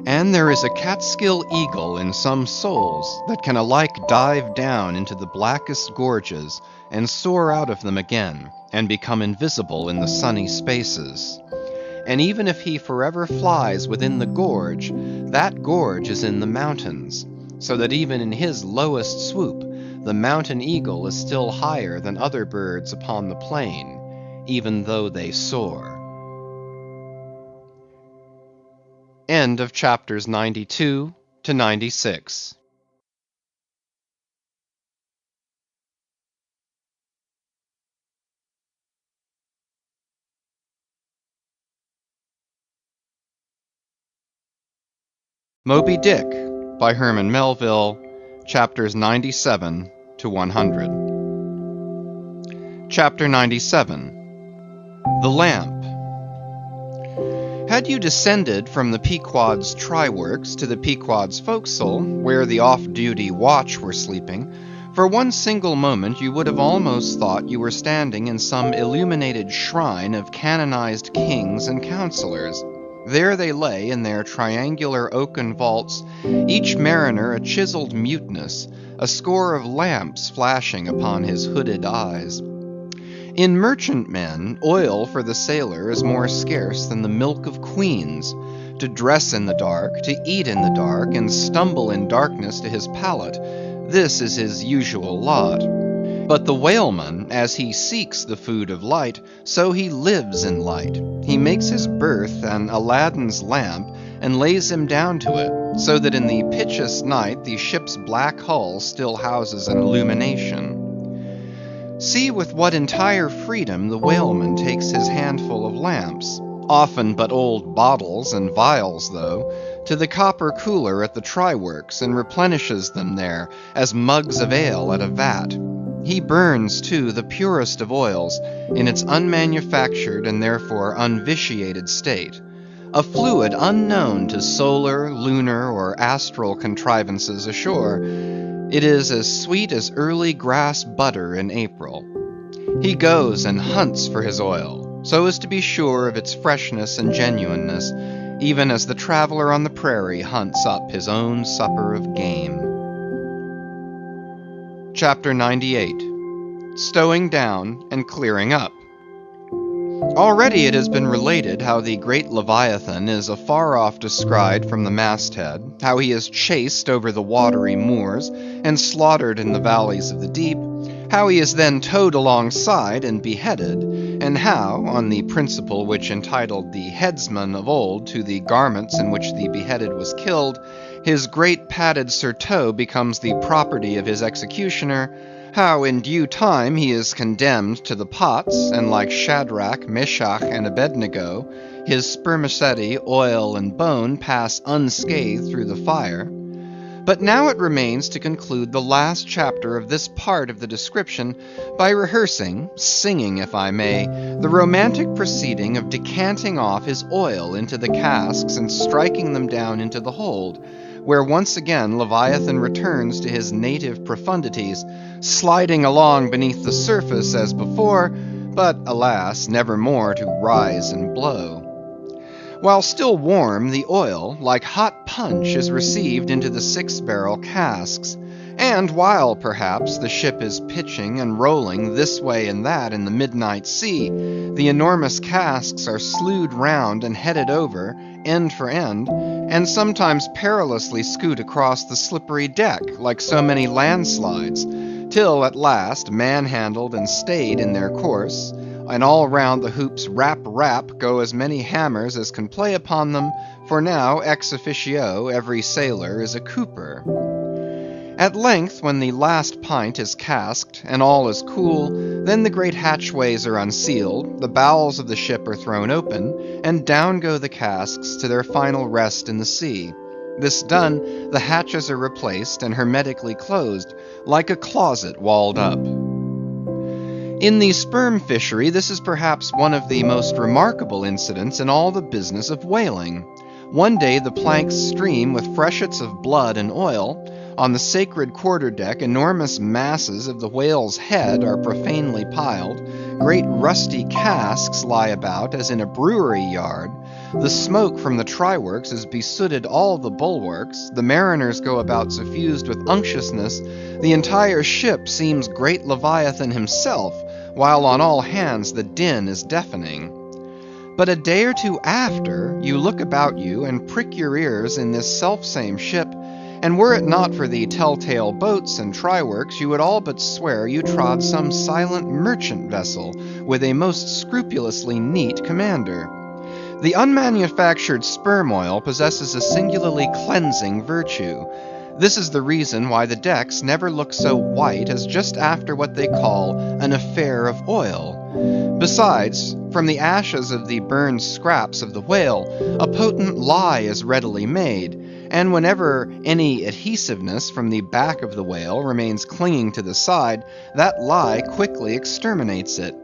And there is a Catskill eagle in some souls that can alike dive down into the blackest gorges and soar out of them again, and become invisible in the sunny spaces. And even if he forever flies within the gorge, that gorge is in the mountains, so that even in his lowest swoop, the mountain eagle is still higher than other birds upon the plain, even though they soar. End of chapters 92 to 96. Moby Dick by Herman Melville, chapters 97 to 100. Chapter 97. The Lamp. Had you descended from the Pequod's try-works to the Pequod's forecastle, where the off-duty watch were sleeping, for one single moment you would have almost thought you were standing in some illuminated shrine of canonized kings and counselors. There they lay in their triangular oaken vaults, each mariner a chiseled muteness, a score of lamps flashing upon his hooded eyes. In merchantmen, oil for the sailor is more scarce than the milk of queens. To dress in the dark, to eat in the dark, and stumble in darkness to his pallet, this is his usual lot. But the whaleman, as he seeks the food of light, so he lives in light. He makes his berth an Aladdin's lamp, and lays him down to it, so that in the pitchiest night the ship's black hull still houses an illumination. See with what entire freedom the whaleman takes his handful of lamps, often but old bottles and vials though, to the copper cooler at the try-works, and replenishes them there, as mugs of ale at a vat. He burns, too, the purest of oils, in its unmanufactured and therefore unvitiated state. A fluid unknown to solar, lunar, or astral contrivances ashore. It is as sweet as early grass butter in April. He goes and hunts for his oil, so as to be sure of its freshness and genuineness, even as the traveler on the prairie hunts up his own supper of game. Chapter 98. Stowing down and clearing up. Already it has been related how the great Leviathan is afar off descried from the masthead, how he is chased over the watery moors, and slaughtered in the valleys of the deep, how he is then towed alongside and beheaded, and how, on the principle which entitled the headsman of old to the garments in which the beheaded was killed, his great padded surtout becomes the property of his executioner, how in due time he is condemned to the pots, and like Shadrach, Meshach, and Abednego, his spermaceti, oil, and bone pass unscathed through the fire. But now it remains to conclude the last chapter of this part of the description by rehearsing, singing if I may, the romantic proceeding of decanting off his oil into the casks and striking them down into the hold, where once again Leviathan returns to his native profundities, sliding along beneath the surface as before, but alas, never more to rise and blow. While still warm, the oil, like hot punch, is received into the 6-barrel casks, and while, perhaps, the ship is pitching and rolling this way and that in the midnight sea, the enormous casks are slewed round and headed over, end for end, and sometimes perilously scoot across the slippery deck like so many landslides, till at last, manhandled and stayed in their course, and all round the hoops rap go as many hammers as can play upon them, for now ex officio every sailor is a cooper. At length, when the last pint is casked, and all is cool, then the great hatchways are unsealed, the bowels of the ship are thrown open, and down go the casks to their final rest in the sea. This done, the hatches are replaced and hermetically closed, like a closet walled up. In the sperm fishery, this is perhaps one of the most remarkable incidents in all the business of whaling. One day the planks stream with freshets of blood and oil. On the sacred quarter-deck, enormous masses of the whale's head are profanely piled. Great rusty casks lie about as in a brewery yard. The smoke from the try-works has besooted all the bulwarks. The mariners go about suffused with unctuousness. The entire ship seems great Leviathan himself, while on all hands the din is deafening. But a day or two after, you look about you and prick your ears in this selfsame ship, and were it not for the telltale boats and try-works, you would all but swear you trod some silent merchant vessel with a most scrupulously neat commander. The unmanufactured sperm oil possesses a singularly cleansing virtue. This is the reason why the decks never look so white as just after what they call an affair of oil. Besides, from the ashes of the burned scraps of the whale, a potent lye is readily made, and whenever any adhesiveness from the back of the whale remains clinging to the side, that lye quickly exterminates it.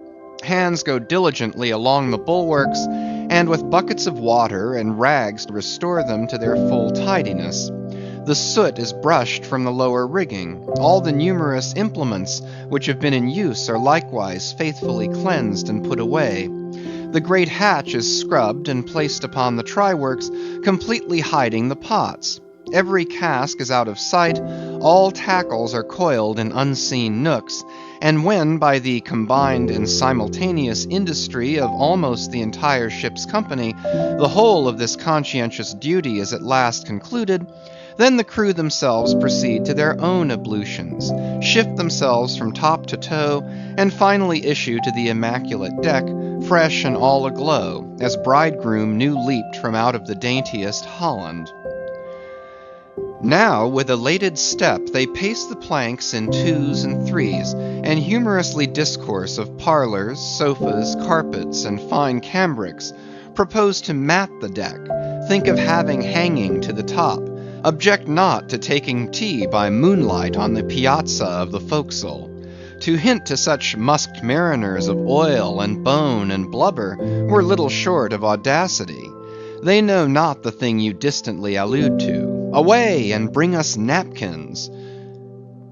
Hands go diligently along the bulwarks, and with buckets of water and rags to restore them to their full tidiness. The soot is brushed from the lower rigging. All the numerous implements which have been in use are likewise faithfully cleansed and put away. The great hatch is scrubbed and placed upon the try-works, completely hiding the pots. Every cask is out of sight, all tackles are coiled in unseen nooks, and when by the combined and simultaneous industry of almost the entire ship's company, the whole of this conscientious duty is at last concluded, then the crew themselves proceed to their own ablutions, shift themselves from top to toe, and finally issue to the immaculate deck, fresh and all aglow, as bridegroom new leaped from out of the daintiest Holland. Now, with elated step, they pace the planks in 2s and 3s, and humorously discourse of parlors, sofas, carpets, and fine cambrics, propose to mat the deck, think of having hanging to the top, object not to taking tea by moonlight on the piazza of the forecastle. To hint to such musked mariners of oil and bone and blubber were little short of audacity. They know not the thing you distantly allude to. Away, and bring us napkins.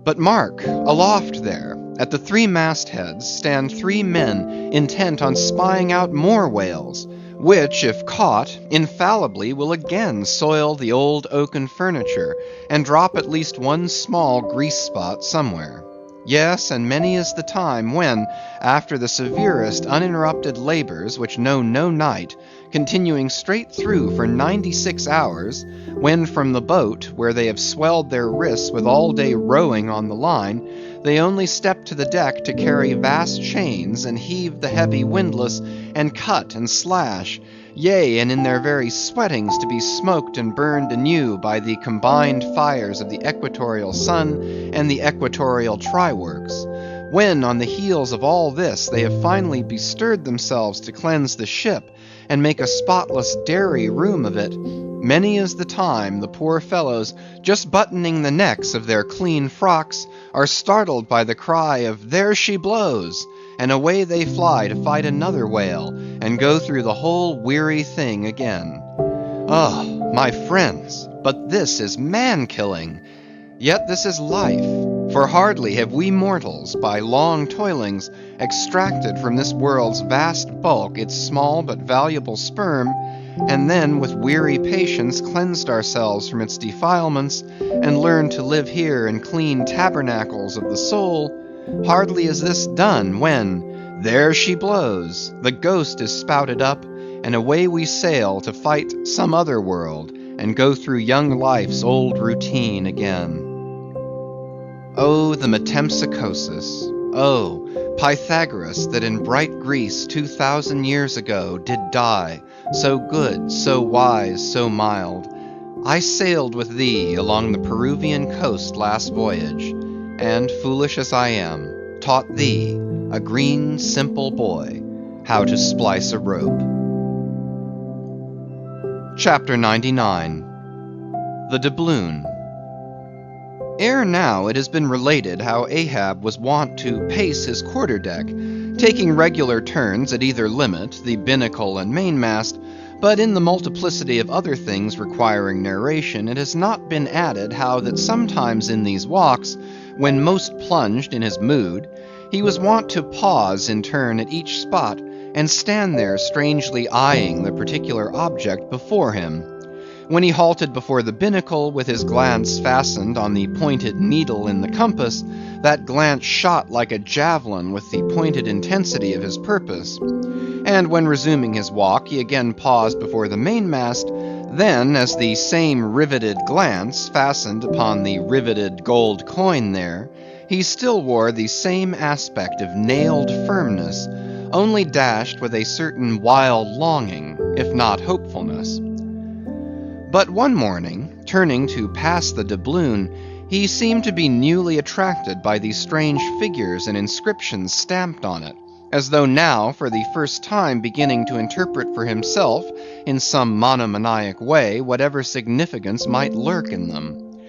But mark, aloft there, at the 3 mastheads, stand 3 men intent on spying out more whales, which, if caught, infallibly will again soil the old oaken furniture, and drop at least one small grease spot somewhere. Yes, and many is the time when, after the severest uninterrupted labors which know no night, continuing straight through for 96 hours, when from the boat, where they have swelled their wrists with all day rowing on the line, they only step to the deck to carry vast chains and heave the heavy windlass and cut and slash, yea, and in their very sweatings to be smoked and burned anew by the combined fires of the equatorial sun and the equatorial try-works. When, on the heels of all this, they have finally bestirred themselves to cleanse the ship, and make a spotless dairy room of it, many is the time the poor fellows, just buttoning the necks of their clean frocks, are startled by the cry of "There she blows!" and away they fly to fight another whale, and go through the whole weary thing again. Oh, my friends, but this is man-killing! Yet this is life, for hardly have we mortals, by long toilings, extracted from this world's vast bulk its small but valuable sperm, and then with weary patience cleansed ourselves from its defilements, and learned to live here in clean tabernacles of the soul. Hardly is this done, when, there she blows, the ghost is spouted up, and away we sail to fight some other world, and go through young life's old routine again. Oh, the metempsychosis! Oh, Pythagoras, that in bright Greece 2,000 years ago did die, so good, so wise, so mild. I sailed with thee along the Peruvian coast last voyage, and, foolish as I am, taught thee, a green, simple boy, how to splice a rope. Chapter 99. The Doubloon. Ere now it has been related how Ahab was wont to pace his quarter-deck, taking regular turns at either limit, the binnacle and mainmast, but in the multiplicity of other things requiring narration, it has not been added how that sometimes in these walks, when most plunged in his mood, he was wont to pause in turn at each spot, and stand there strangely eyeing the particular object before him. When he halted before the binnacle with his glance fastened on the pointed needle in the compass, that glance shot like a javelin with the pointed intensity of his purpose. And when resuming his walk, he again paused before the mainmast, then, as the same riveted glance fastened upon the riveted gold coin there, he still wore the same aspect of nailed firmness, only dashed with a certain wild longing, if not hopefulness. But one morning, turning to pass the doubloon, he seemed to be newly attracted by the strange figures and inscriptions stamped on it, as though now for the first time beginning to interpret for himself, in some monomaniac way, whatever significance might lurk in them.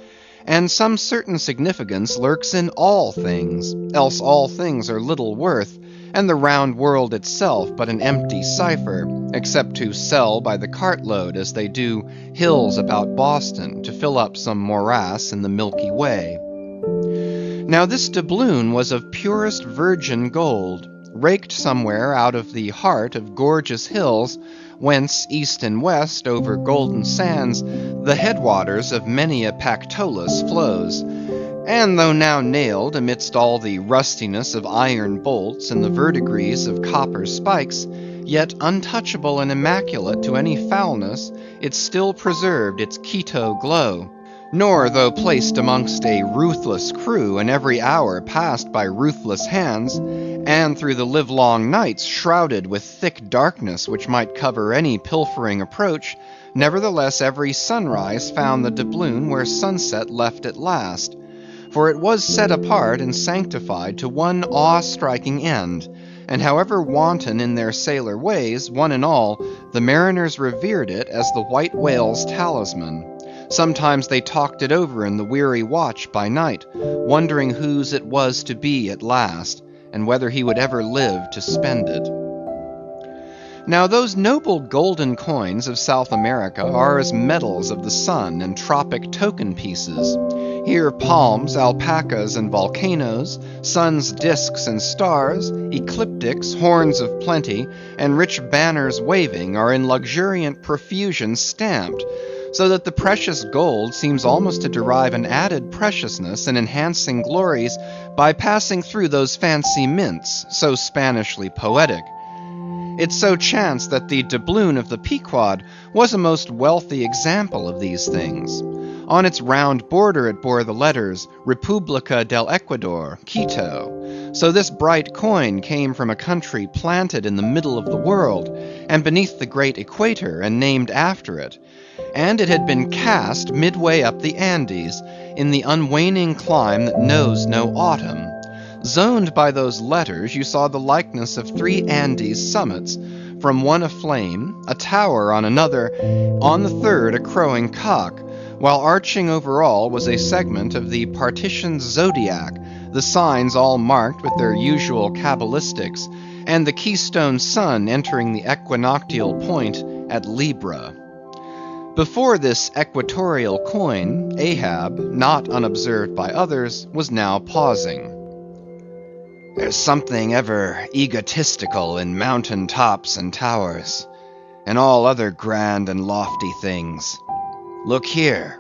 And some certain significance lurks in all things, else all things are little worth, and the round world itself but an empty cipher, except to sell by the cartload as they do hills about Boston to fill up some morass in the Milky Way. Now this doubloon was of purest virgin gold, raked somewhere out of the heart of gorgeous hills, whence east and west over golden sands the headwaters of many a Pactolus flows. And though now nailed amidst all the rustiness of iron bolts and the verdigris of copper spikes, yet untouchable and immaculate to any foulness, it still preserved its Quito glow. Nor, though placed amongst a ruthless crew, and every hour passed by ruthless hands, and through the livelong nights shrouded with thick darkness which might cover any pilfering approach, nevertheless every sunrise found the doubloon where sunset left it last. For it was set apart and sanctified to one awe-striking end, and however wanton in their sailor ways, one and all, the mariners revered it as the white whale's talisman. Sometimes they talked it over in the weary watch by night, wondering whose it was to be at last, and whether he would ever live to spend it. Now those noble golden coins of South America are as medals of the sun and tropic token pieces. Here palms, alpacas, and volcanoes, sun's discs and stars, ecliptics, horns of plenty, and rich banners waving are in luxuriant profusion stamped, so that the precious gold seems almost to derive an added preciousness and enhancing glories by passing through those fancy mints, so Spanishly poetic. It so chanced that the doubloon of the Pequod was a most wealthy example of these things. On its round border it bore the letters República del Ecuador, Quito. So this bright coin came from a country planted in the middle of the world, and beneath the great equator, and named after it. And it had been cast midway up the Andes, in the unwaning clime that knows no autumn. Zoned by those letters, you saw the likeness of 3 Andes summits, from one aflame, a tower on another, on the third a crowing cock, while arching over all was a segment of the partitioned zodiac, the signs all marked with their usual cabalistics, and the keystone sun entering the equinoctial point at Libra. Before this equatorial coin, Ahab, not unobserved by others, was now pausing. There's something ever egotistical in mountain tops and towers, and all other grand and lofty things. Look here,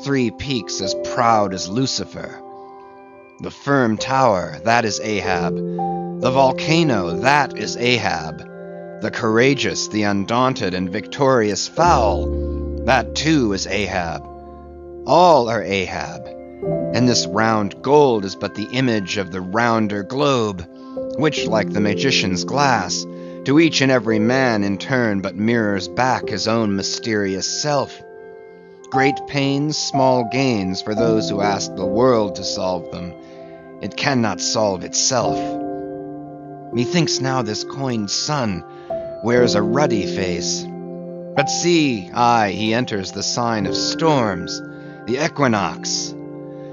3 peaks as proud as Lucifer. The firm tower, that is Ahab. The volcano, that is Ahab. The courageous, the undaunted, and victorious fowl, that too is Ahab. All are Ahab. And this round gold is but the image of the rounder globe, which, like the magician's glass, to each and every man in turn but mirrors back his own mysterious self. Great pains, small gains for those who ask the world to solve them. It cannot solve itself. Methinks now this coined sun wears a ruddy face. But see, aye, he enters the sign of storms, the equinox.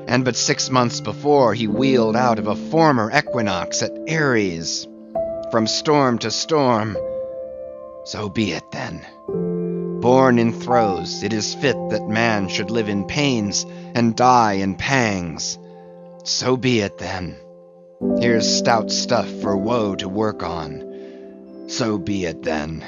And but 6 months before he wheeled out of a former equinox at Aries. From storm to storm. So be it then. Born in throes, it is fit that man should live in pains and die in pangs. So be it then. Here's stout stuff for woe to work on. So be it then.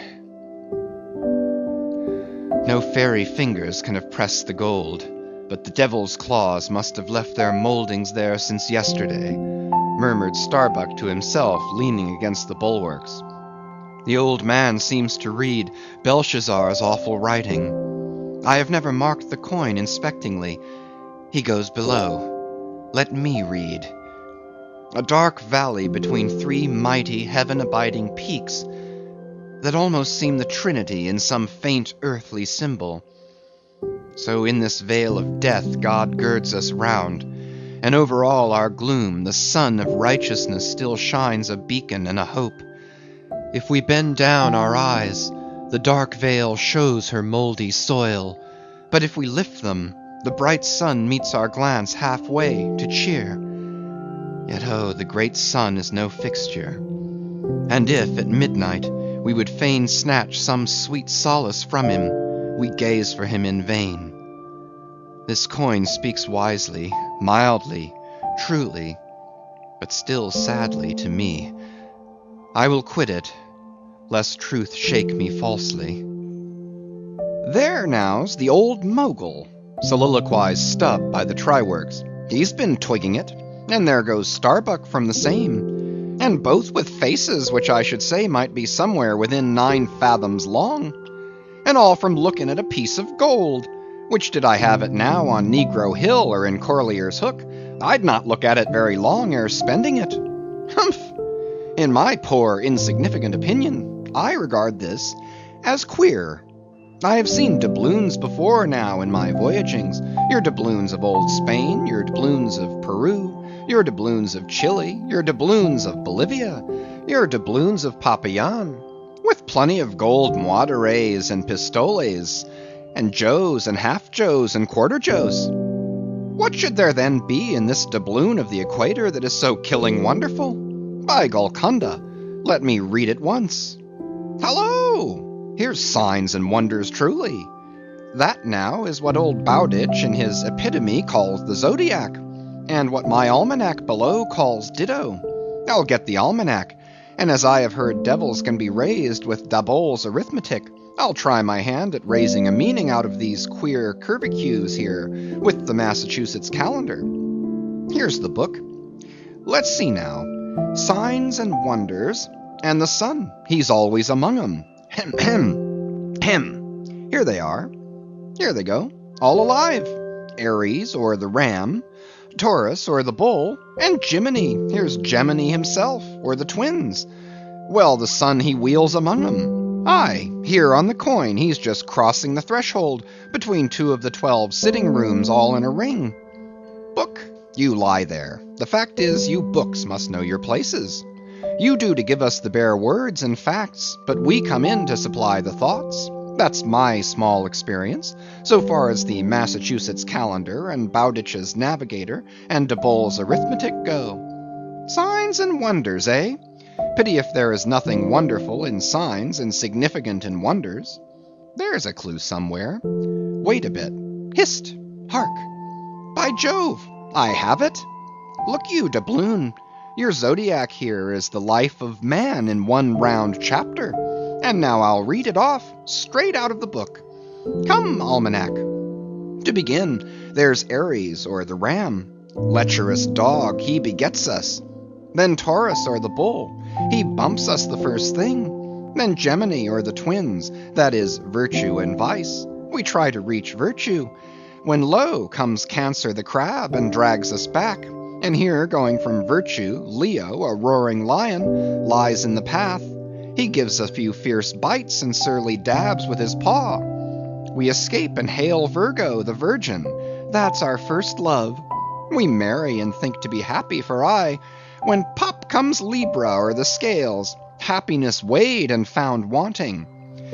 No fairy fingers can have pressed the gold, but the devil's claws must have left their moldings there since yesterday, murmured Starbuck to himself, leaning against the bulwarks. The old man seems to read Belshazzar's awful writing. I have never marked the coin inspectingly. He goes below. Let me read. A dark valley between 3 mighty heaven-abiding peaks that almost seem the Trinity in some faint earthly symbol. So in this vale of death God girds us round, and over all our gloom the sun of righteousness still shines a beacon and a hope. If we bend down our eyes, the dark veil shows her mouldy soil, but if we lift them, the bright sun meets our glance halfway to cheer. Yet oh, the great sun is no fixture, and if at midnight we would fain snatch some sweet solace from him, we gaze for him in vain. This coin speaks wisely, mildly, truly, but still sadly to me. I will quit it, lest truth shake me falsely. There now's the old mogul, soliloquized Stubb by the try-works. He's been twigging it, and there goes Starbuck from the same, and both with faces which I should say might be somewhere within 9 fathoms long, and all from looking at a piece of gold, which did I have it now on Negro Hill or in Corlier's Hook, I'd not look at it very long ere spending it. Humph! In my poor insignificant opinion, I regard this as queer. I have seen doubloons before now in my voyagings, your doubloons of old Spain, your doubloons of Peru, your doubloons of Chile, your doubloons of Bolivia, your doubloons of Popayan, with plenty of gold moideres and pistoles, and joes and half-joes and quarter-joes. What should there then be in this doubloon of the equator that is so killing wonderful? By Golconda, let me read it once. Hallo! Here's signs and wonders truly. That now is what old Bowditch in his epitome calls the zodiac, and what my almanac below calls ditto. I'll get the almanac, and as I have heard devils can be raised with Daboll's arithmetic, I'll try my hand at raising a meaning out of these queer curvicues here with the Massachusetts calendar. Here's the book. Let's see now. Signs and wonders, and the sun, he's always among 'em. Hem, hem, hem. Here they are. Here they go, all alive. Aries, or the ram, Taurus, or the bull, and Jiminy. Here's Gemini himself, or the twins. Well, the sun he wheels among 'em. Aye, here on the coin he's just crossing the threshold between 2 of the 12 sitting rooms all in a ring. Book, you lie there. The fact is, you books must know your places. You do to give us the bare words and facts, but we come in to supply the thoughts. That's my small experience, so far as the Massachusetts calendar and Bowditch's navigator and De Boll's arithmetic go. Signs and wonders, eh? Pity if there is nothing wonderful in signs and significant in wonders. There's a clue somewhere. Wait a bit. Hist! Hark! By Jove! I have it! Look you, doubloon. Your zodiac here is the life of man in one round chapter. And now I'll read it off, straight out of the book. Come, almanac. To begin, there's Aries, or the ram. Lecherous dog, he begets us. Then Taurus, or the bull. He bumps us the first thing. Then Gemini, or the twins, that is virtue and vice. We try to reach virtue, when lo, comes Cancer the crab and drags us back. And here, going from virtue, Leo, a roaring lion, lies in the path. He gives a few fierce bites and surly dabs with his paw. We escape and hail Virgo, the virgin. That's our first love. We marry and think to be happy, for aye, when pop comes Libra, or the scales, happiness weighed and found wanting.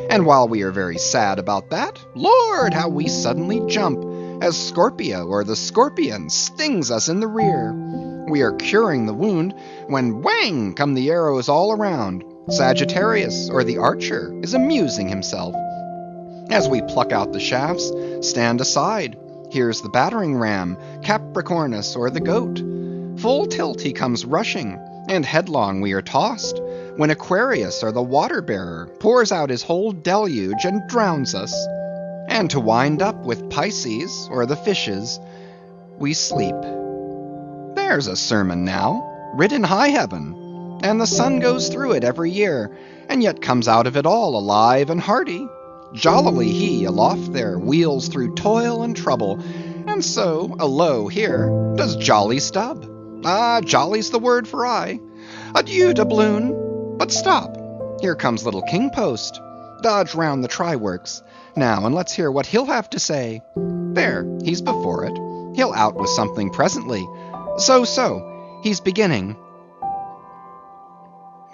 And while we are very sad about that, Lord, how we suddenly jump, as Scorpio, or the scorpion, stings us in the rear. We are curing the wound, when whang come the arrows all around. Sagittarius, or the archer, is amusing himself. As we pluck out the shafts, stand aside. Here's the battering ram, Capricornus, or the goat. Full tilt he comes rushing, and headlong we are tossed, when Aquarius, or the water-bearer, pours out his whole deluge and drowns us. And to wind up with Pisces, or the fishes, we sleep. There's a sermon now, writ in high heaven. And the sun goes through it every year, and yet comes out of it all alive and hearty. Jollily he, aloft there, wheels through toil and trouble, and so, alow here, does Jolly Stub. Ah, jolly's the word for aye. Adieu, doubloon. But stop, here comes little King Post. Dodge round the try-works. Now, and let's hear what he'll have to say. There, he's before it. He'll out with something presently. So, he's beginning.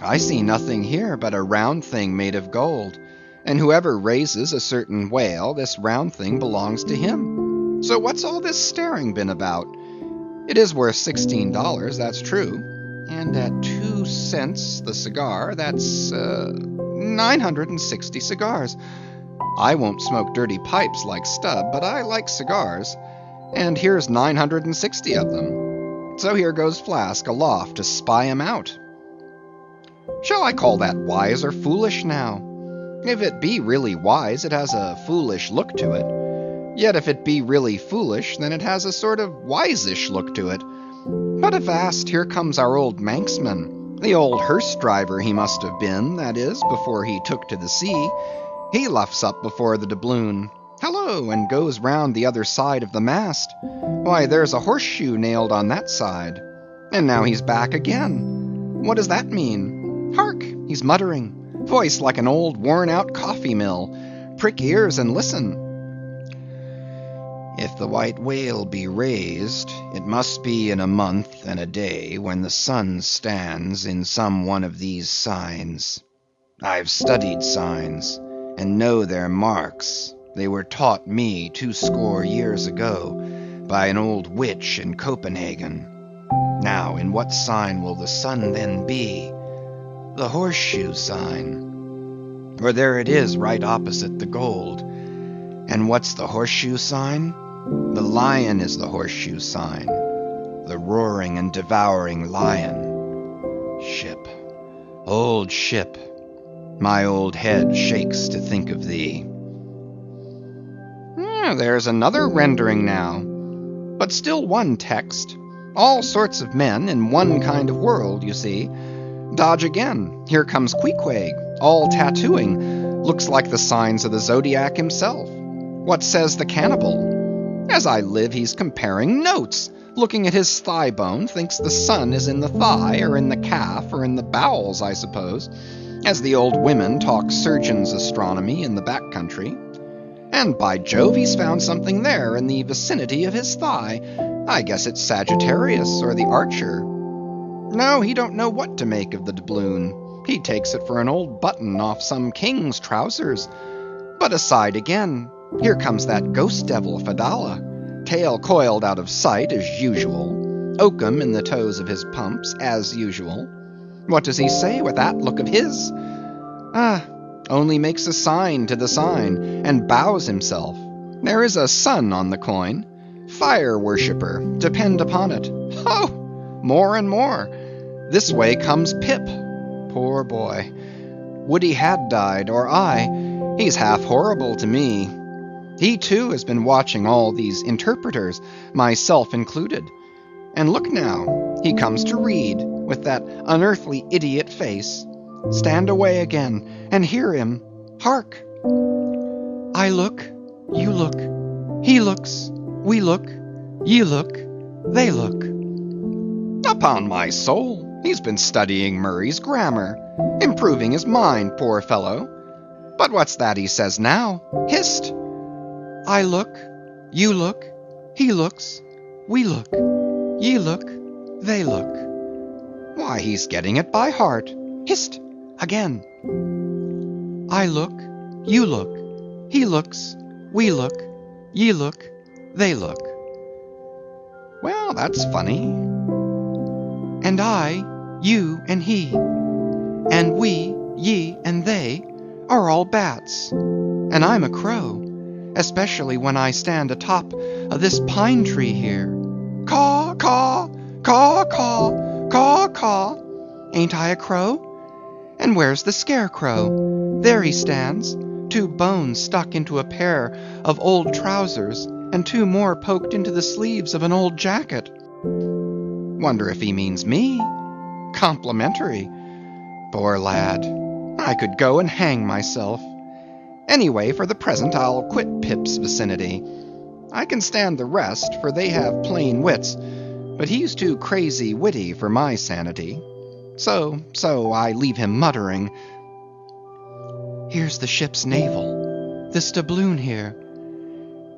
I see nothing here but a round thing made of gold, and whoever raises a certain whale, this round thing belongs to him. So what's all this staring been about? It is worth $16, that's true, and at 2 cents the cigar, that's 960 cigars. I won't smoke dirty pipes like Stubb, but I like cigars, and here's 960 of them. So here goes Flask aloft to spy 'em out. Shall I call that wise or foolish now? If it be really wise, it has a foolish look to it. Yet if it be really foolish, then it has a sort of wise-ish look to it. But avast, here comes our old Manxman, the old hearse driver he must have been, that is, before he took to the sea. He luffs up before the doubloon. Hello, and goes round the other side of the mast. Why, there's a horseshoe nailed on that side. And now he's back again. What does that mean? Hark, he's muttering, voice like an old worn-out coffee mill. Prick ears and listen. If the white whale be raised, it must be in a month and a day when the sun stands in some one of these signs. I've studied signs, and know their marks. They were taught me 20 years ago by an old witch in Copenhagen. Now, in what sign will the sun then be? The horseshoe sign. For there it is right opposite the gold. And what's the horseshoe sign? The lion is the horseshoe sign. The roaring and devouring lion. Ship. Old ship. My old head shakes to think of thee. There's another rendering now, but still one text. All sorts of men in one kind of world, you see. Dodge again. Here comes Queequeg, all tattooing. Looks like the signs of the Zodiac himself. What says the cannibal? As I live, he's comparing notes. Looking at his thigh bone, thinks the sun is in the thigh, or in the calf, or in the bowels, I suppose. As the old women talk surgeon's astronomy in the back country. And by Jove, he's found something there in the vicinity of his thigh. I guess it's Sagittarius or the Archer. No, he don't know what to make of the doubloon. He takes it for an old button off some king's trousers. But aside again, here comes that ghost devil Fedallah, tail coiled out of sight as usual, oakum in the toes of his pumps as usual. What does he say with that look of his? Only makes a sign to the sign, and bows himself. There is a sun on the coin. Fire worshipper, depend upon it. Oh, more and more. This way comes Pip. Poor boy. Would he had died, or I. He's half horrible to me. He too has been watching all these interpreters, myself included. And look now, he comes to read, with that unearthly idiot face. Stand away again, and hear him. Hark! I look, you look, he looks, we look, ye look, they look. Upon my soul, he's been studying Murray's grammar, improving his mind, poor fellow. But what's that he says now? Hist! I look, you look, he looks, we look, ye look, they look. Why, he's getting it by heart. Hist! Again. I look, you look, he looks, we look, ye look, they look. Well, that's funny. And I, you and he, and we, ye and they, are all bats. And I'm a crow, especially when I stand atop of this pine tree here. Caw, caw, caw, caw, caw, caw. Ain't I a crow? And where's the scarecrow? There he stands, 2 bones stuck into a pair of old trousers, and 2 more poked into the sleeves of an old jacket. Wonder if he means me? Complimentary. Poor lad. I could go and hang myself. Anyway, for the present, I'll quit Pip's vicinity. I can stand the rest, for they have plain wits, but he's too crazy witty for my sanity. So I leave him muttering. Here's the ship's navel, this doubloon here,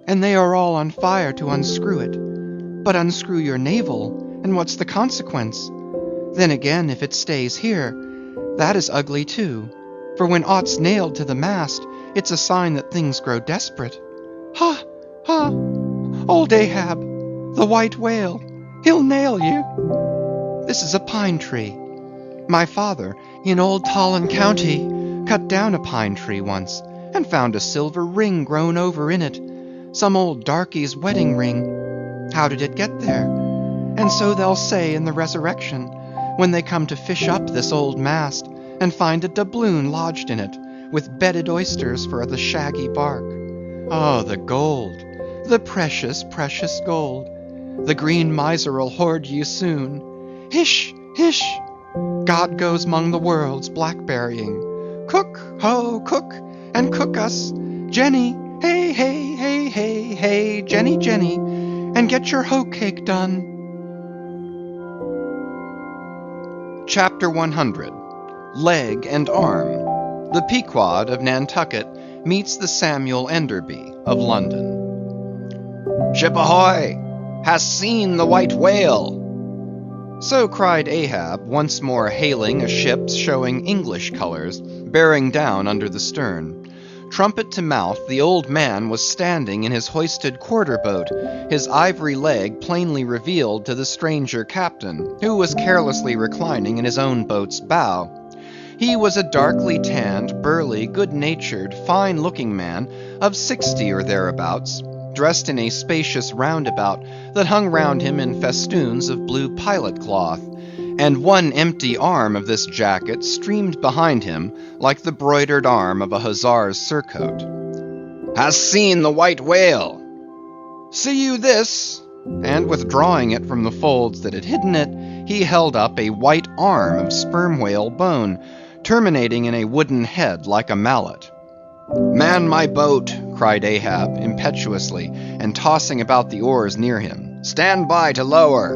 and they are all on fire to unscrew it. But unscrew your navel, and what's the consequence? Then again, if it stays here, that is ugly too, for when aught's nailed to the mast, it's a sign that things grow desperate. Ha! Ha! Old Ahab, the white whale, he'll nail you. This is a pine tree. My father, in old Tolland County, cut down a pine tree once, and found a silver ring grown over in it, some old darky's wedding ring. How did it get there? And so they'll say in the resurrection, when they come to fish up this old mast, and find a doubloon lodged in it, with bedded oysters for the shaggy bark. Oh, the gold, the precious, precious gold. The green miser'll hoard you soon. Hish, hish! God goes 'mong the worlds blackberrying. Cook, ho, cook, and cook us. Jenny, hey, hey, hey, hey, hey, Jenny, Jenny, and get your hoe cake done. Chapter 100. Leg and Arm. The Pequod of Nantucket meets the Samuel Enderby of London. Ship ahoy! Hast seen the white whale? So cried Ahab, once more hailing a ship showing English colors, bearing down under the stern. Trumpet to mouth, the old man was standing in his hoisted quarter-boat, his ivory leg plainly revealed to the stranger captain, who was carelessly reclining in his own boat's bow. He was a darkly tanned, burly, good-natured, fine-looking man of 60 or thereabouts, dressed in a spacious roundabout that hung round him in festoons of blue pilot cloth, and one empty arm of this jacket streamed behind him like the broidered arm of a hussar's surcoat. "Hast seen the white whale?" "See you this?" And withdrawing it from the folds that had hidden it, he held up a white arm of sperm whale bone, terminating in a wooden head like a mallet. "Man my boat!" cried Ahab impetuously, and tossing about the oars near him. "Stand by to lower!"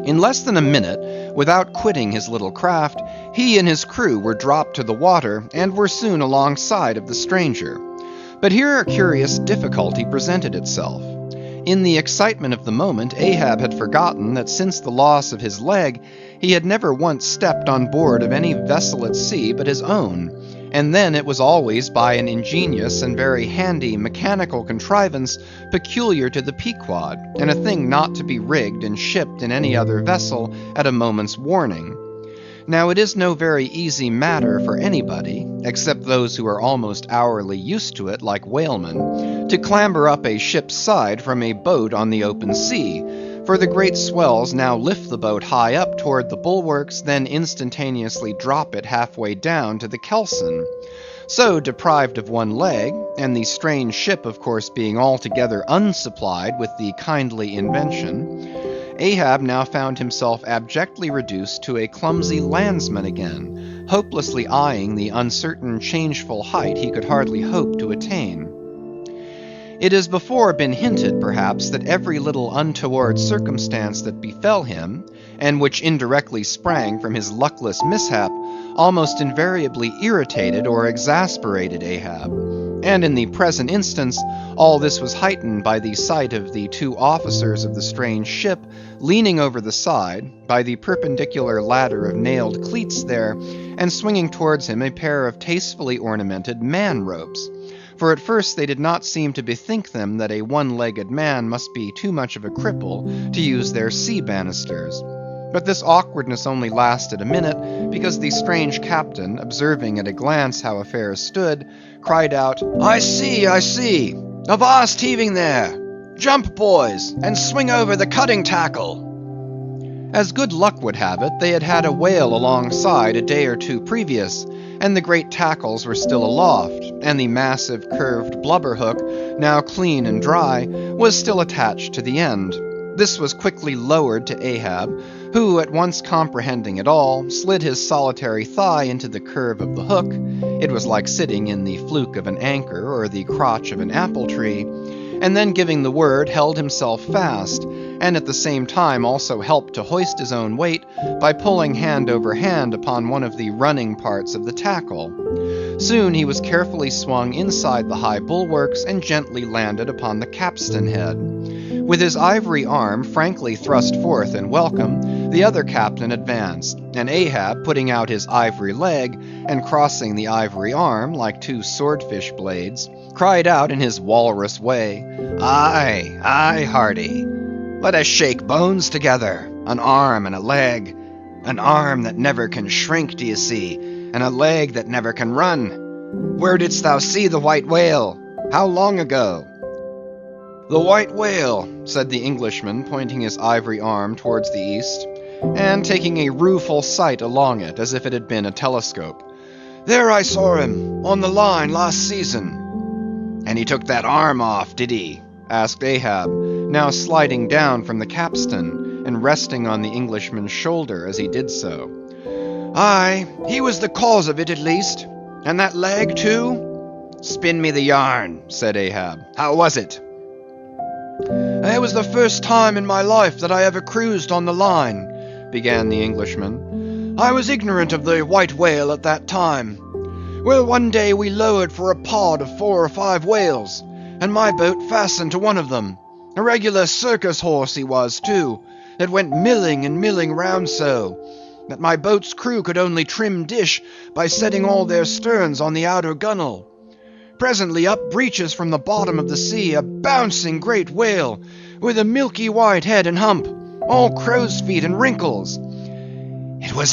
In less than a minute, without quitting his little craft, he and his crew were dropped to the water, and were soon alongside of the stranger. But here a curious difficulty presented itself. In the excitement of the moment, Ahab had forgotten that since the loss of his leg, he had never once stepped on board of any vessel at sea but his own, and then it was always by an ingenious and very handy mechanical contrivance peculiar to the Pequod, and a thing not to be rigged and shipped in any other vessel at a moment's warning. Now it is no very easy matter for anybody, except those who are almost hourly used to it like whalemen, to clamber up a ship's side from a boat on the open sea, for the great swells now lift the boat high up toward the bulwarks, then instantaneously drop it halfway down to the kelson. So, deprived of one leg, and the strange ship of course being altogether unsupplied with the kindly invention, Ahab now found himself abjectly reduced to a clumsy landsman again, hopelessly eyeing the uncertain changeful height he could hardly hope to attain. It has before been hinted, perhaps, that every little untoward circumstance that befell him, and which indirectly sprang from his luckless mishap, almost invariably irritated or exasperated Ahab. And in the present instance, all this was heightened by the sight of the two officers of the strange ship leaning over the side, by the perpendicular ladder of nailed cleats there, and swinging towards him a pair of tastefully ornamented man-ropes. For at first they did not seem to bethink them that a one-legged man must be too much of a cripple to use their sea banisters. But this awkwardness only lasted a minute, because the strange captain, observing at a glance how affairs stood, cried out, I see! Avast heaving there! Jump, boys, and swing over the cutting tackle!" As good luck would have it, they had had a whale alongside a day or two previous, and the great tackles were still aloft, and the massive curved blubber hook, now clean and dry, was still attached to the end. This was quickly lowered to Ahab, who, at once comprehending it all, slid his solitary thigh into the curve of the hook. It was like sitting in the fluke of an anchor or the crotch of an apple tree, and then giving the word, held himself fast, and at the same time also helped to hoist his own weight by pulling hand over hand upon one of the running parts of the tackle. Soon he was carefully swung inside the high bulwarks and gently landed upon the capstan head. With his ivory arm frankly thrust forth in welcome, the other captain advanced, and Ahab, putting out his ivory leg and crossing the ivory arm like two swordfish blades, cried out in his walrus way, Aye, hearty. Let us shake bones together, an arm and a leg, an arm that never can shrink, d'ye see, and a leg that never can run. Where didst thou see the white whale? How long ago? The white whale, said the Englishman, pointing his ivory arm towards the east, and taking a rueful sight along it, as if it had been a telescope. There I saw him, on the line last season. And he took that arm off, did he? Asked Ahab, now sliding down from the capstan, and resting on the Englishman's shoulder as he did so. Aye, he was the cause of it at least. And that leg too? Spin me the yarn, said Ahab. How was it? It was the first time in my life that I ever cruised on the line, began the Englishman. I was ignorant of the white whale at that time. Well, one day we lowered for a pod of 4 or 5 whales, and my boat fastened to one of them. A regular circus horse he was, too, that went milling and milling round so, that my boat's crew could only trim dish by setting all their sterns on the outer gunwale. Presently up breaches from the bottom of the sea a bouncing great whale, with a milky white head and hump, all crow's feet and wrinkles. It was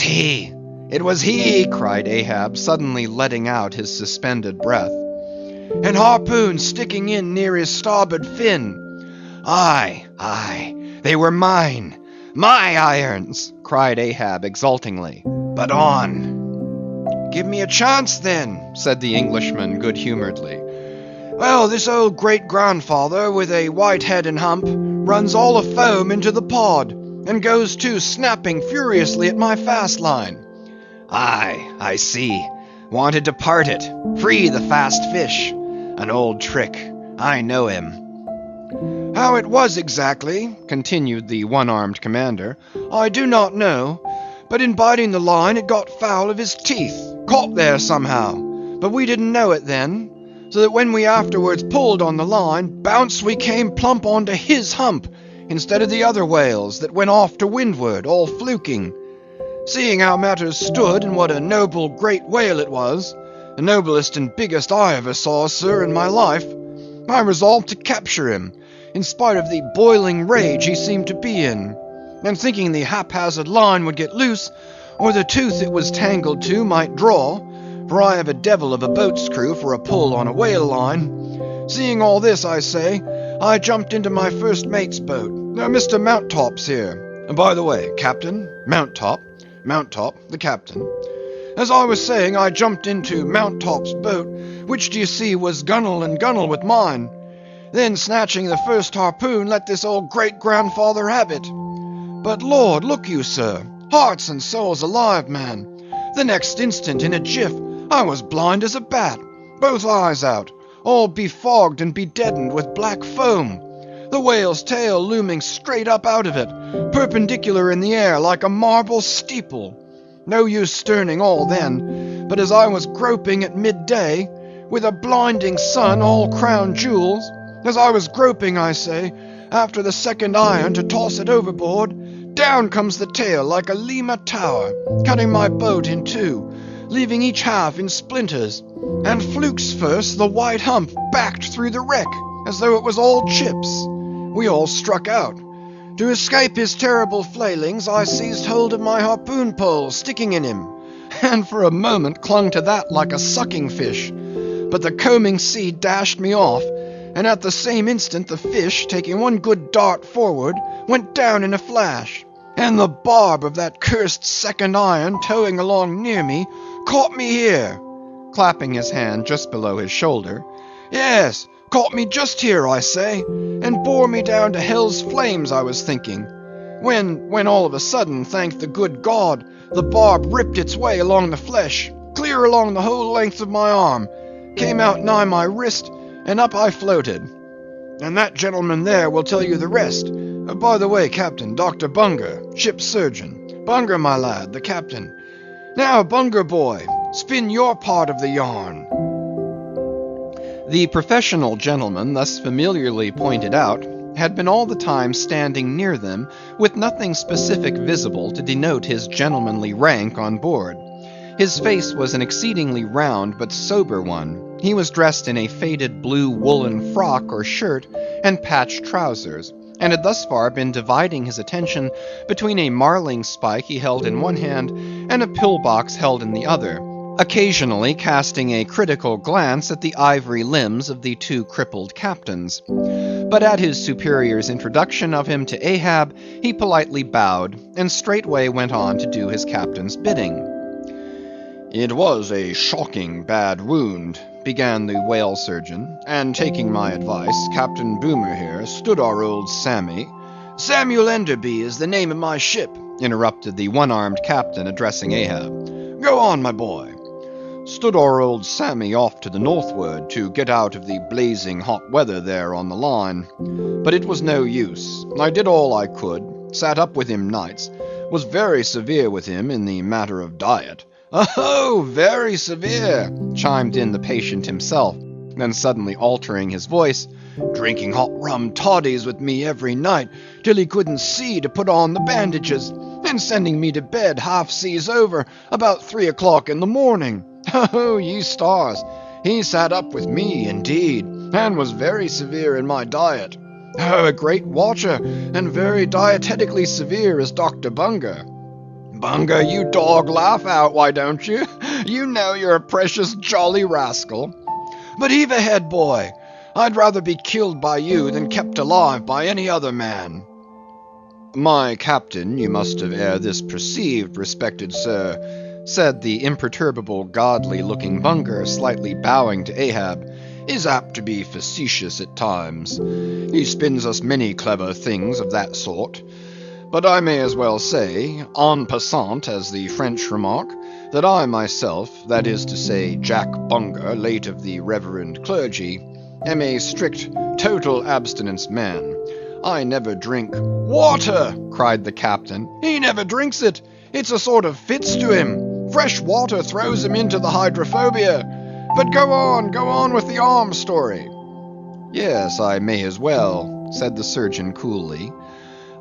he, cried Ahab, suddenly letting out his suspended breath. And harpoons sticking in near his starboard fin. Aye, they were mine, My irons, cried Ahab exultingly. But on. Give me a chance then, said the Englishman good-humouredly. Well, this old great-grandfather with a white head and hump runs all afoam into the pod, and goes to snapping furiously at my fast line. Aye, I see. Wanted to part it, free the fast fish. An old trick. I know him. How it was exactly, continued the one-armed commander, I do not know, but in biting the line it got foul of his teeth, caught there somehow, but we didn't know it then, so that when we afterwards pulled on the line, bounce we came plump onto his hump, instead of the other whales that went off to windward, all fluking. Seeing how matters stood, and what a noble great whale it was, the noblest and biggest I ever saw, sir, in my life, I resolved to capture him, in spite of the boiling rage he seemed to be in, and thinking the haphazard line would get loose, or the tooth it was tangled to might draw, for I have a devil of a boat's crew for a pull on a whale line. Seeing all this, I say, I jumped into my first mate's boat, Mr. Mounttop's here. By the way, Captain, Mounttop, the captain. As I was saying, I jumped into Mounttop's boat, which do you see was gunwale and gunwale with mine. Then, snatching the first harpoon, let this old great-grandfather have it. But Lord, look you, sir, hearts and souls alive, man. The next instant, in a jiff, I was blind as a bat, both eyes out, all befogged and bedeadened with black foam, the whale's tail looming straight up out of it, perpendicular in the air like a marble steeple. No use sterning all then, but as I was groping at midday, with a blinding sun all crown jewels, as I was groping, I say, after the second iron to toss it overboard, down comes the tail like a Lima tower, cutting my boat in two, leaving each half in splinters, and flukes first the white hump backed through the wreck, as though it was all chips. We all struck out. To escape his terrible flailings, I seized hold of my harpoon pole sticking in him, and for a moment clung to that like a sucking fish. But the combing sea dashed me off, and at the same instant the fish, taking one good dart forward, went down in a flash, and the barb of that cursed second iron towing along near me caught me here, clapping his hand just below his shoulder. Yes, caught me just here, I say, and bore me down to hell's flames, I was thinking, when all of a sudden, thank the good God, the barb ripped its way along the flesh, clear along the whole length of my arm, came out nigh my wrist, and up I floated. And that gentleman there will tell you the rest. By the way, Captain, Dr. Bunger, ship's surgeon. Bunger, my lad, the captain. Now, Bunger boy, spin your part of the yarn. The professional gentleman thus familiarly pointed out had been all the time standing near them with nothing specific visible to denote his gentlemanly rank on board. His face was an exceedingly round but sober one. He was dressed in a faded blue woolen frock or shirt and patched trousers, and had thus far been dividing his attention between a marling spike he held in one hand and a pillbox held in the other, occasionally casting a critical glance at the ivory limbs of the two crippled captains. But at his superior's introduction of him to Ahab, he politely bowed, and straightway went on to do his captain's bidding. It was a shocking bad wound, began the whale surgeon, and taking my advice, Captain Boomer here stood our old Sammy. Samuel Enderby is the name of my ship, interrupted the one-armed captain, addressing Ahab. Go on, my boy. Stood our old Sammy off to the northward to get out of the blazing hot weather there on the line. But it was no use. I did all I could, sat up with him nights, was very severe with him in the matter of diet. Oh, very severe, chimed in the patient himself, then suddenly altering his voice, drinking hot rum toddies with me every night till he couldn't see to put on the bandages, and sending me to bed half seas over about 3 o'clock in the morning. Oh, ye stars, he sat up with me, indeed, and was very severe in my diet. Oh, a great watcher, and very dietetically severe is Dr. Bunger. Bunger, you dog, laugh out, why don't you? You know you're a precious jolly rascal. But heave ahead, boy. I'd rather be killed by you than kept alive by any other man. My captain, you must have ere this perceived, respected sir, said the imperturbable, godly-looking Bunger, slightly bowing to Ahab, is apt to be facetious at times. He spins us many clever things of that sort. But I may as well say, en passant, as the French remark, that I myself, that is to say, Jack Bunger, late of the reverend clergy, am a strict, total abstinence man. I never drink. Water! Cried the captain. He never drinks it. It's a sort of fits to him. Fresh water throws him into the hydrophobia. But go on with the arm story. Yes, I may as well, said the surgeon coolly.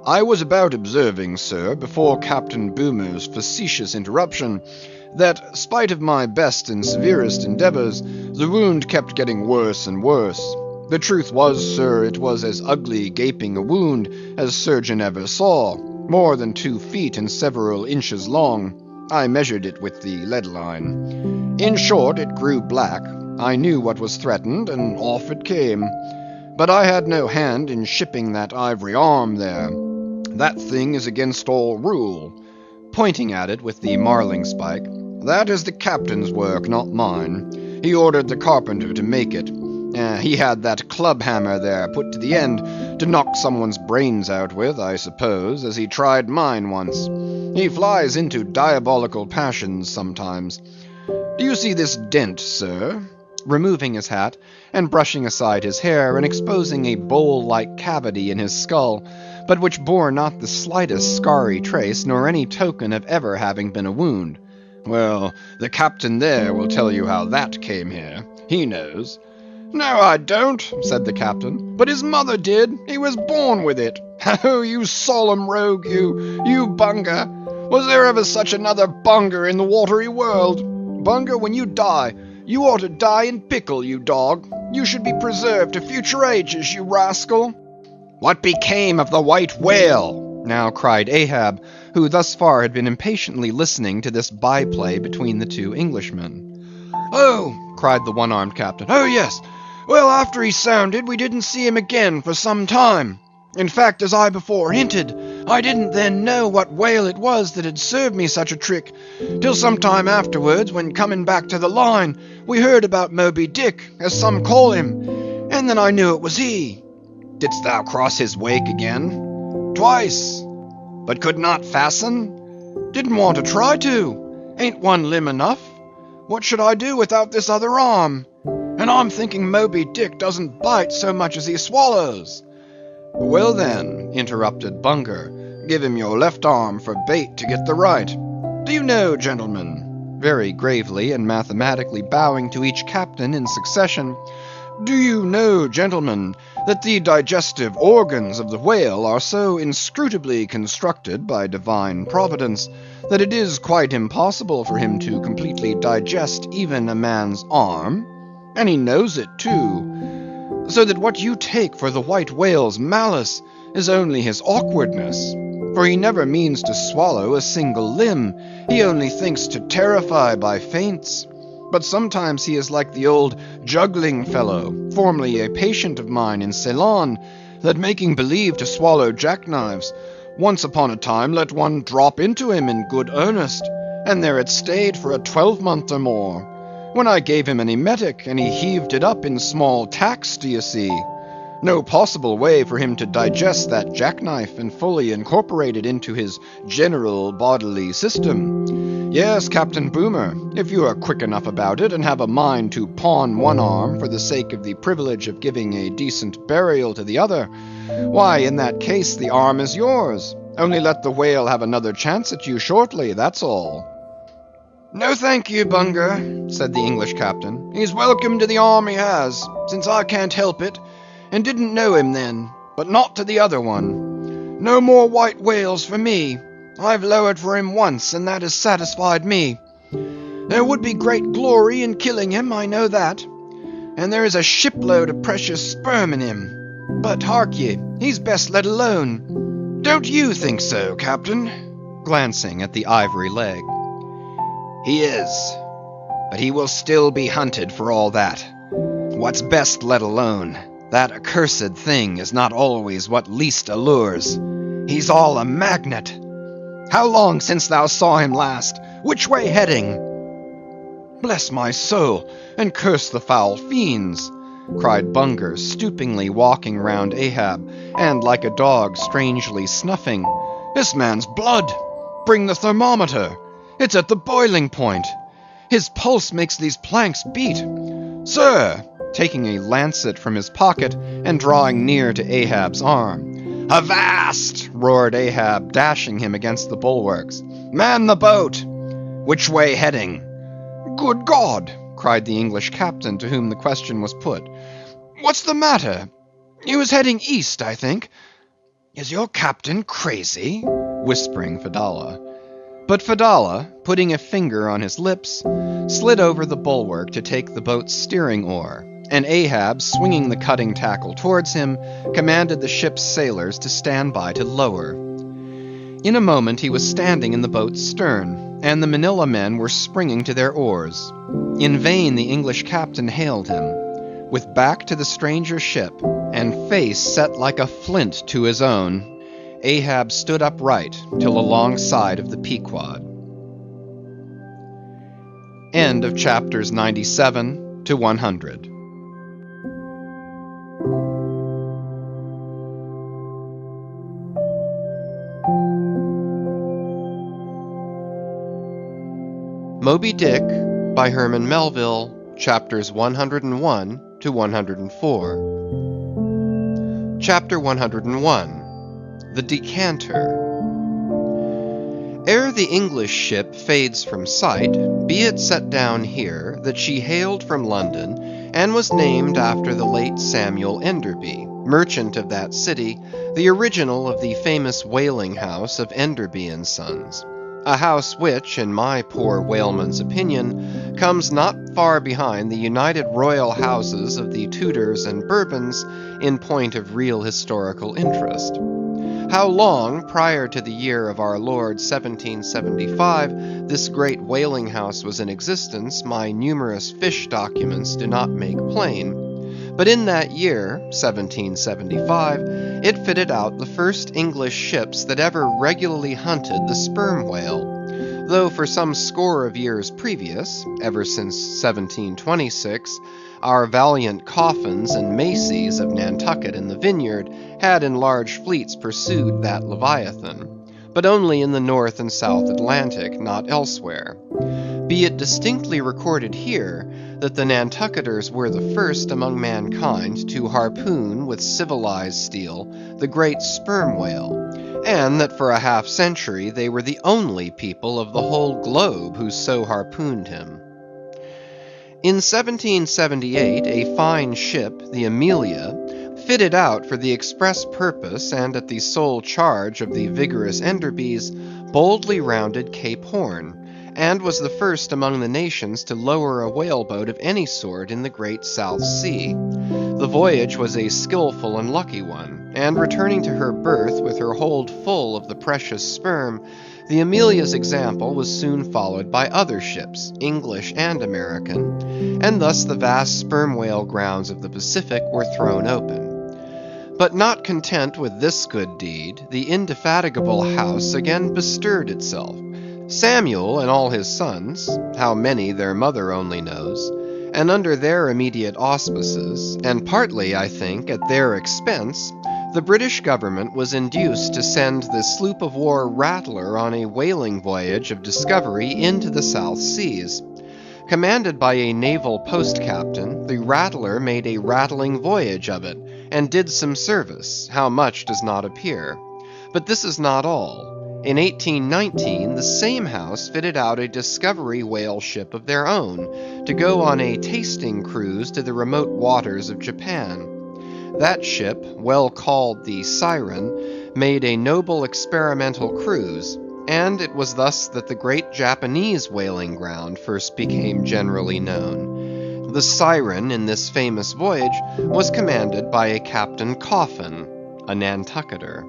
I was about observing, sir, before Captain Boomer's facetious interruption, that, spite of my best and severest endeavours, the wound kept getting worse and worse. The truth was, sir, it was as ugly gaping a wound as surgeon ever saw, more than 2 feet and several inches long. I measured it with the lead line. In short, it grew black. I knew what was threatened, and off it came. But I had no hand in shipping that ivory arm there. That thing is against all rule. Pointing at it with the marling spike. That is the captain's work, not mine. He ordered the carpenter to make it. He had that club hammer there put to the end to knock someone's brains out with, I suppose, as he tried mine once. He flies into diabolical passions sometimes. Do you see this dent, sir? Removing his hat and brushing aside his hair and exposing a bowl-like cavity in his skull, but which bore not the slightest scarry trace nor any token of ever having been a wound. Well, the captain there will tell you how that came here. He knows. No, I don't, said the captain, but his mother did. He was born with it. Oh, you solemn rogue, you Bunger. Was there ever such another Bunger in the watery world? Bunger, when you die, you ought to die in pickle, you dog. You should be preserved to future ages, you rascal. What became of the white whale? Now cried Ahab, who thus far had been impatiently listening to this byplay between the 2 Englishmen. Oh, cried the one-armed captain. Oh, yes. Well, after he sounded, we didn't see him again for some time. In fact, as I before hinted, I didn't then know what whale it was that had served me such a trick, till some time afterwards, when coming back to the line, we heard about Moby Dick, as some call him, and then I knew it was he. Didst thou cross his wake again? Twice. But could not fasten? Didn't want to try to. Ain't one limb enough? What should I do without this other arm? And I'm thinking Moby Dick doesn't bite so much as he swallows. Well then, interrupted Bunger, give him your left arm for bait to get the right. Do you know, gentlemen, very gravely and mathematically bowing to each captain in succession, do you know, gentlemen, that the digestive organs of the whale are so inscrutably constructed by divine providence that it is quite impossible for him to completely digest even a man's arm? And he knows it too. So that what you take for the white whale's malice is only his awkwardness. For he never means to swallow a single limb. He only thinks to terrify by feints. But sometimes he is like the old juggling fellow, formerly a patient of mine in Ceylon, that making believe to swallow jackknives, once upon a time let one drop into him in good earnest, and there it stayed for a 12-month or more. When I gave him an emetic, and he heaved it up in small tacks, do you see? No possible way for him to digest that jackknife and fully incorporate it into his general bodily system. Yes, Captain Boomer, if you are quick enough about it and have a mind to pawn one arm for the sake of the privilege of giving a decent burial to the other, why, in that case, the arm is yours. Only let the whale have another chance at you shortly, that's all. No thank you, Bunger, said the English captain. He's welcome to the arm he has, since I can't help it, and didn't know him then, but not to the other one. No more white whales for me. I've lowered for him once, and that has satisfied me. There would be great glory in killing him, I know that, and there is a shipload of precious sperm in him. But hark ye, he's best let alone. Don't you think so, Captain? Glancing at the ivory leg. He is, but he will still be hunted for all that. What's best let alone? That accursed thing is not always what least allures. He's all a magnet. How long since thou saw him last? Which way heading? Bless my soul, and curse the foul fiends, cried Bunger, stoopingly walking round Ahab, and like a dog strangely snuffing. This man's blood! Bring the thermometer! It's at the boiling point! His pulse makes these planks beat! Sir! Taking a lancet from his pocket and drawing near to Ahab's arm. Avast! Roared Ahab, dashing him against the bulwarks. Man the boat! Which way heading? Good God! Cried the English captain to whom the question was put. What's the matter? He was heading east, I think. Is your captain crazy? Whispering Fedallah. But Fedallah, putting a finger on his lips, slid over the bulwark to take the boat's steering oar, and Ahab, swinging the cutting tackle towards him, commanded the ship's sailors to stand by to lower. In a moment he was standing in the boat's stern, and the Manila men were springing to their oars. In vain the English captain hailed him. With back to the stranger ship, and face set like a flint to his own, Ahab stood upright till alongside of the Pequod. End of chapters 97 to 100. Moby Dick by Herman Melville, chapters 101 to 104. Chapter 101. The Decanter. Ere the English ship fades from sight, be it set down here that she hailed from London, and was named after the late Samuel Enderby, merchant of that city, the original of the famous whaling house of Enderby and Sons. A house which, in my poor whaleman's opinion, comes not far behind the united royal houses of the Tudors and Bourbons in point of real historical interest. How long prior to the year of our Lord 1775 this great whaling house was in existence, my numerous fish documents do not make plain. But in that year, 1775, it fitted out the first English ships that ever regularly hunted the sperm whale, though for some score of years previous, ever since 1726, our valiant Coffins and Maceys of Nantucket and the Vineyard had in large fleets pursued that Leviathan, but only in the North and South Atlantic, not elsewhere. Be it distinctly recorded here that the Nantucketers were the first among mankind to harpoon with civilized steel the great sperm whale, and that for a half century they were the only people of the whole globe who so harpooned him. In 1778, a fine ship, the Amelia, fitted out for the express purpose and at the sole charge of the vigorous Enderbys, boldly rounded Cape Horn, and was the first among the nations to lower a whaleboat of any sort in the great South Sea. The voyage was a skillful and lucky one, and returning to her berth with her hold full of the precious sperm, the Amelia's example was soon followed by other ships, English and American, and thus the vast sperm whale grounds of the Pacific were thrown open. But not content with this good deed, the indefatigable house again bestirred itself. Samuel and all his sons, how many their mother only knows, and under their immediate auspices, and partly, I think, at their expense, the British government was induced to send the sloop of war Rattler on a whaling voyage of discovery into the South Seas. Commanded by a naval post captain, the Rattler made a rattling voyage of it, and did some service, how much does not appear. But this is not all. In 1819, the same house fitted out a discovery whale ship of their own, to go on a tasting cruise to the remote waters of Japan. That ship, well called the Siren, made a noble experimental cruise, and it was thus that the great Japanese whaling ground first became generally known. The Siren in this famous voyage was commanded by a Captain Coffin, a Nantucketer.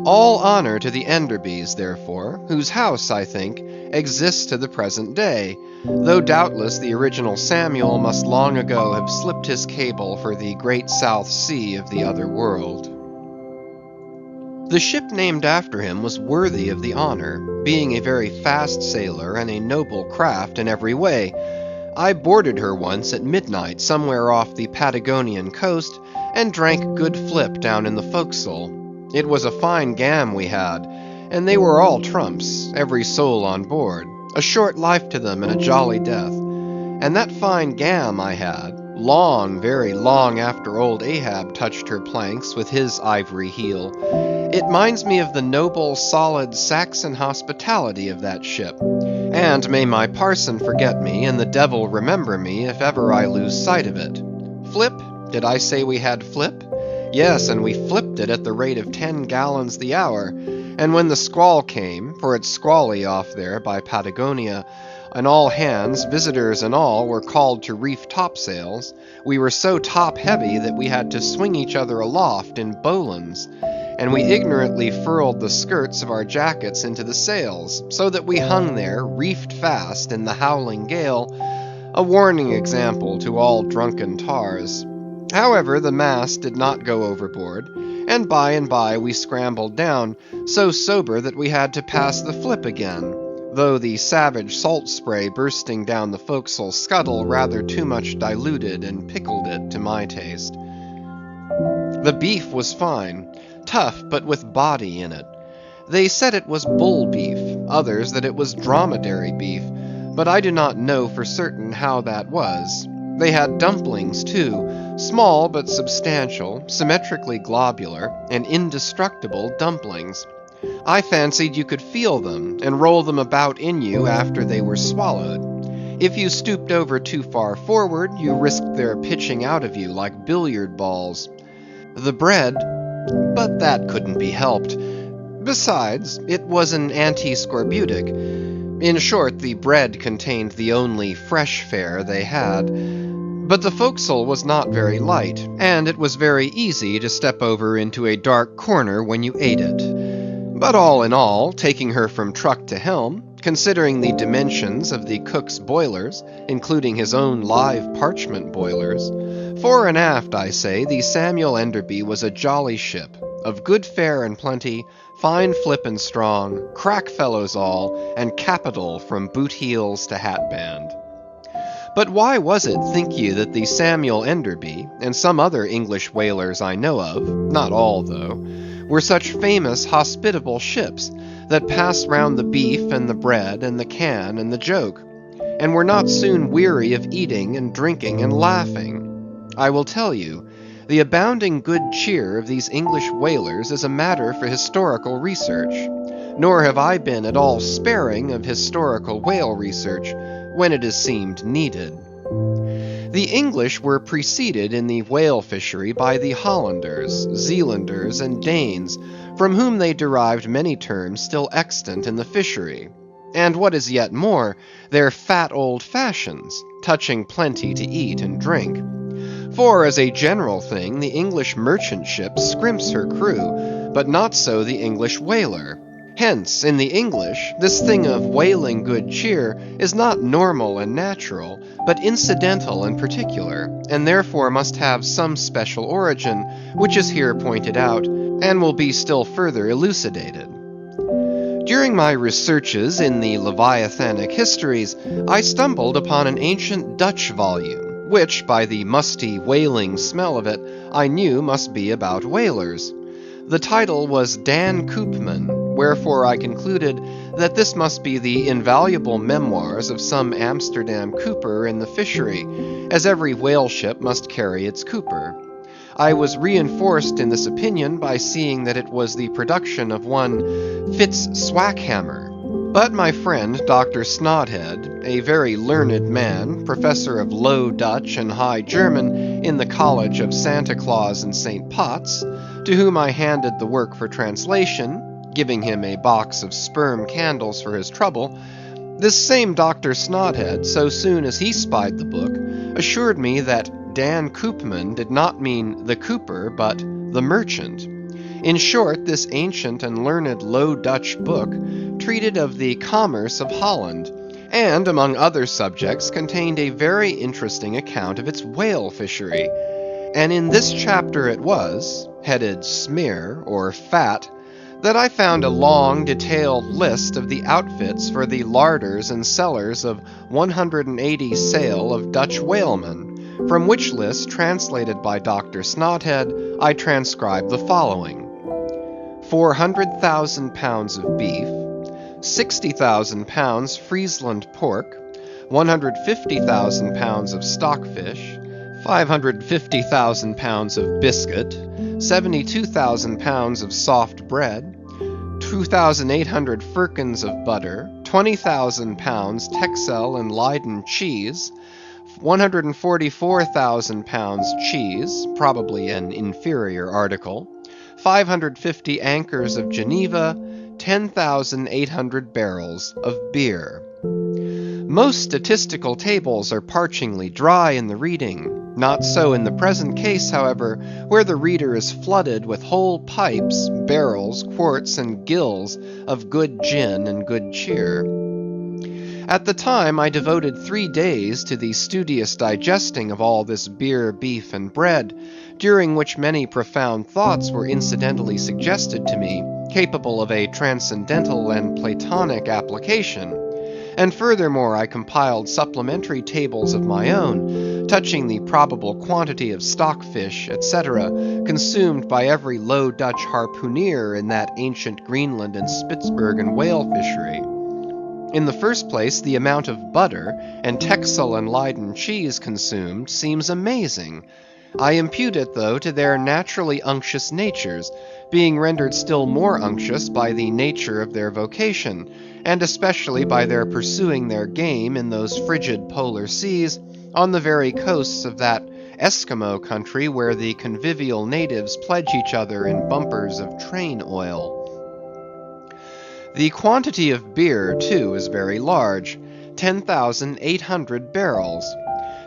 All honor to the Enderbys, therefore, whose house, I think, exists to the present day, though doubtless the original Samuel must long ago have slipped his cable for the great South Sea of the other world. The ship named after him was worthy of the honor, being a very fast sailor and a noble craft in every way. I boarded her once at midnight somewhere off the Patagonian coast, and drank good flip down in the forecastle. It was a fine gam we had, and they were all trumps, every soul on board, a short life to them and a jolly death. And that fine gam I had, long, very long after old Ahab touched her planks with his ivory heel, it minds me of the noble, solid Saxon hospitality of that ship. And may my parson forget me, and the devil remember me, if ever I lose sight of it. Flip? Did I say we had flip? Yes, and we flipped it at the rate of 10 gallons the hour. And when the squall came, for it's squally off there by Patagonia, and all hands, visitors and all, were called to reef topsails, we were so top-heavy that we had to swing each other aloft in bowlines, and we ignorantly furled the skirts of our jackets into the sails, so that we hung there, reefed fast in the howling gale, a warning example to all drunken tars. However, the mast did not go overboard, and by we scrambled down, so sober that we had to pass the flip again, though the savage salt spray bursting down the forecastle scuttle rather too much diluted and pickled it to my taste. The beef was fine, tough but with body in it. They said it was bull beef, others that it was dromedary beef, but I do not know for certain how that was. They had dumplings too, small but substantial, symmetrically globular, and indestructible dumplings. I fancied you could feel them, and roll them about in you after they were swallowed. If you stooped over too far forward, you risked their pitching out of you like billiard balls. The bread, but that couldn't be helped. Besides, it was an anti-scorbutic. In short, the bread contained the only fresh fare they had. But the forecastle was not very light, and it was very easy to step over into a dark corner when you ate it. But all in all, taking her from truck to helm, considering the dimensions of the cook's boilers, including his own live parchment boilers, fore and aft, I say, the Samuel Enderby was a jolly ship, of good fare and plenty, fine flip and strong, crack fellows all, and capital from boot heels to hatband. But why was it, think ye, that the Samuel Enderby, and some other English whalers I know of, not all though, were such famous hospitable ships, that passed round the beef and the bread and the can and the joke, and were not soon weary of eating and drinking and laughing? I will tell you, the abounding good cheer of these English whalers is a matter for historical research, nor have I been at all sparing of historical whale research when it has seemed needed. The English were preceded in the whale fishery by the Hollanders, Zealanders, and Danes, from whom they derived many terms still extant in the fishery, and what is yet more, their fat old fashions, touching plenty to eat and drink. For, as a general thing, the English merchant ship scrimps her crew, but not so the English whaler. Hence, in the English, this thing of whaling good cheer is not normal and natural, but incidental and particular, and therefore must have some special origin, which is here pointed out, and will be still further elucidated. During my researches in the Leviathanic histories, I stumbled upon an ancient Dutch volume, which, by the musty whaling smell of it, I knew must be about whalers. The title was Dan Koopman, wherefore I concluded that this must be the invaluable memoirs of some Amsterdam cooper in the fishery, as every whale ship must carry its cooper. I was reinforced in this opinion by seeing that it was the production of one Fitz Swackhammer. But my friend Dr. Snodhead, a very learned man, professor of Low Dutch and High German in the College of Santa Claus and St. Potts, to whom I handed the work for translation, giving him a box of sperm candles for his trouble, this same Dr. Snodhead, so soon as he spied the book, assured me that Dan Koopman did not mean the cooper, but the merchant. In short, this ancient and learned Low Dutch book treated of the commerce of Holland, and among other subjects contained a very interesting account of its whale fishery. And in this chapter it was, headed Smear or Fat, that I found a long detailed list of the outfits for the larders and cellars of 180 sail of Dutch whalemen, from which list, translated by Dr. Snodhead, I transcribe the following: 400,000 pounds of beef, 60,000 pounds Friesland pork, 150,000 pounds of stockfish, 550,000 pounds of biscuit, 72,000 pounds of soft bread, 2,800 firkins of butter, 20,000 pounds Texel and Leyden cheese, 144,000 pounds cheese, probably an inferior article, 550 anchors of Geneva, 10,800 barrels of beer. Most statistical tables are parchingly dry in the reading. Not so in the present case, however, where the reader is flooded with whole pipes, barrels, quarts, and gills of good gin and good cheer. At the time, I devoted 3 days to the studious digesting of all this beer, beef, and bread, during which many profound thoughts were incidentally suggested to me, capable of a transcendental and Platonic application. And furthermore, I compiled supplementary tables of my own, touching the probable quantity of stockfish, etc., consumed by every Low Dutch harpooneer in that ancient Greenland and Spitzbergen whale fishery. In the first place, the amount of butter and Texel and Leyden cheese consumed seems amazing. I impute it, though, to their naturally unctuous natures, being rendered still more unctuous by the nature of their vocation, and especially by their pursuing their game in those frigid polar seas, on the very coasts of that Eskimo country where the convivial natives pledge each other in bumpers of train oil. The quantity of beer, too, is very large, 10,800 barrels.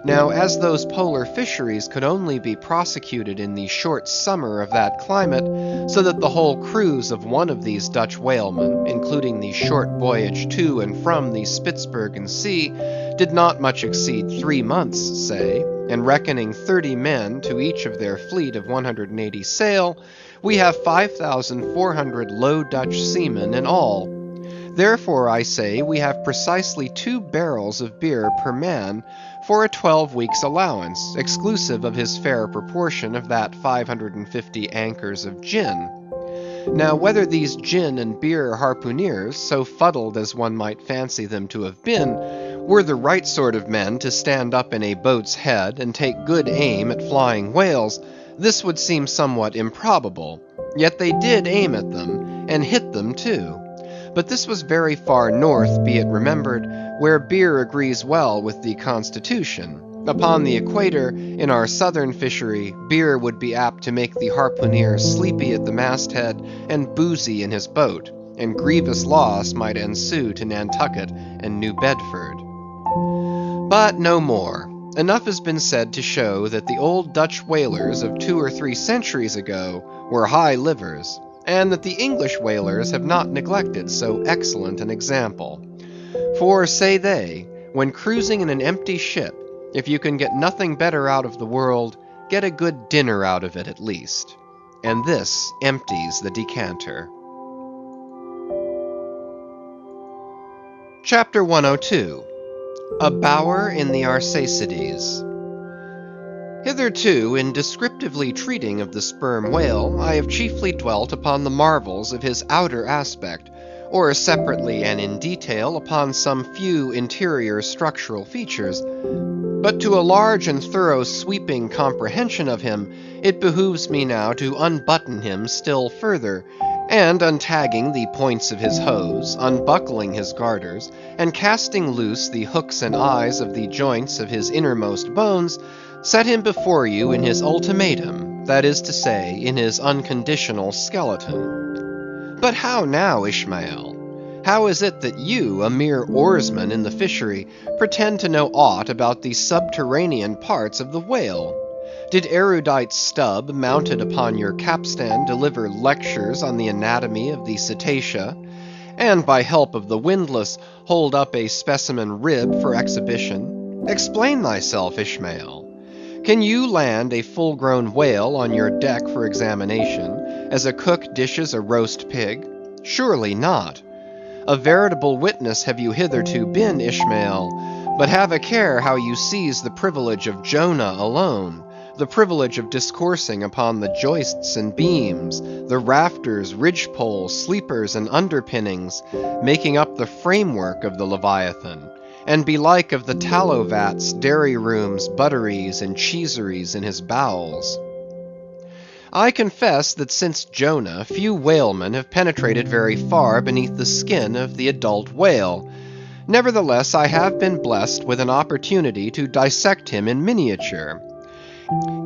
Now, as those polar fisheries could only be prosecuted in the short summer of that climate, so that the whole cruise of one of these Dutch whalemen, including the short voyage to and from the Spitzbergen Sea, did not much exceed 3 months, say, and reckoning 30 men to each of their fleet of 180 sail, we have 5,400 Low Dutch seamen in all. Therefore, I say, we have precisely 2 barrels of beer per man for a 12 weeks' allowance, exclusive of his fair proportion of that 550 anchors of gin. Now, whether these gin and beer harpooneers, so fuddled as one might fancy them to have been, were the right sort of men to stand up in a boat's head and take good aim at flying whales, this would seem somewhat improbable. Yet they did aim at them, and hit them too. But this was very far north, be it remembered, where beer agrees well with the constitution. Upon the equator, in our southern fishery, beer would be apt to make the harpooneer sleepy at the masthead and boozy in his boat, and grievous loss might ensue to Nantucket and New Bedford. But no more. Enough has been said to show that the old Dutch whalers of 2 or 3 centuries ago were high livers, and that the English whalers have not neglected so excellent an example. For, say they, when cruising in an empty ship, if you can get nothing better out of the world, get a good dinner out of it at least. And this empties the decanter. Chapter 102. A Bower in the Arsacides. Hitherto, in descriptively treating of the sperm whale, I have chiefly dwelt upon the marvels of his outer aspect, or separately and in detail upon some few interior structural features. But to a large and thorough sweeping comprehension of him, it behooves me now to unbutton him still further, and untagging the points of his hose, unbuckling his garters, and casting loose the hooks and eyes of the joints of his innermost bones, set him before you in his ultimatum, that is to say, in his unconditional skeleton. But how now, Ishmael? How is it that you, a mere oarsman in the fishery, pretend to know aught about the subterranean parts of the whale? Did erudite Stubb, mounted upon your capstan, deliver lectures on the anatomy of the cetacea, and by help of the windlass hold up a specimen rib for exhibition? Explain thyself, Ishmael. Can you land a full-grown whale on your deck for examination, as a cook dishes a roast pig? Surely not. A veritable witness have you hitherto been, Ishmael, but have a care how you seize the privilege of Jonah alone, the privilege of discoursing upon the joists and beams, the rafters, ridgepoles, sleepers, and underpinnings, making up the framework of the Leviathan, and belike of the tallow vats, dairy rooms, butteries, and cheeseries in his bowels. I confess that since Jonah, few whalemen have penetrated very far beneath the skin of the adult whale. Nevertheless, I have been blessed with an opportunity to dissect him in miniature.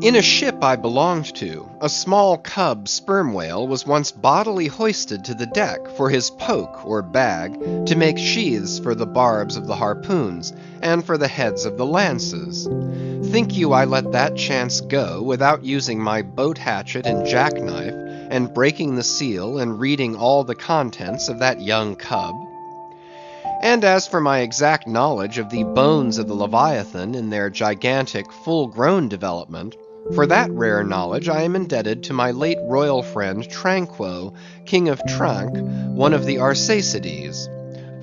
In a ship I belonged to, a small cub sperm whale was once bodily hoisted to the deck for his poke or bag to make sheaths for the barbs of the harpoons and for the heads of the lances. Think you I let that chance go without using my boat hatchet and jackknife and breaking the seal and reading all the contents of that young cub? And as for my exact knowledge of the bones of the Leviathan in their gigantic, full-grown development, for that rare knowledge I am indebted to my late royal friend Tranquo, King of Tranque, one of the Arsacides.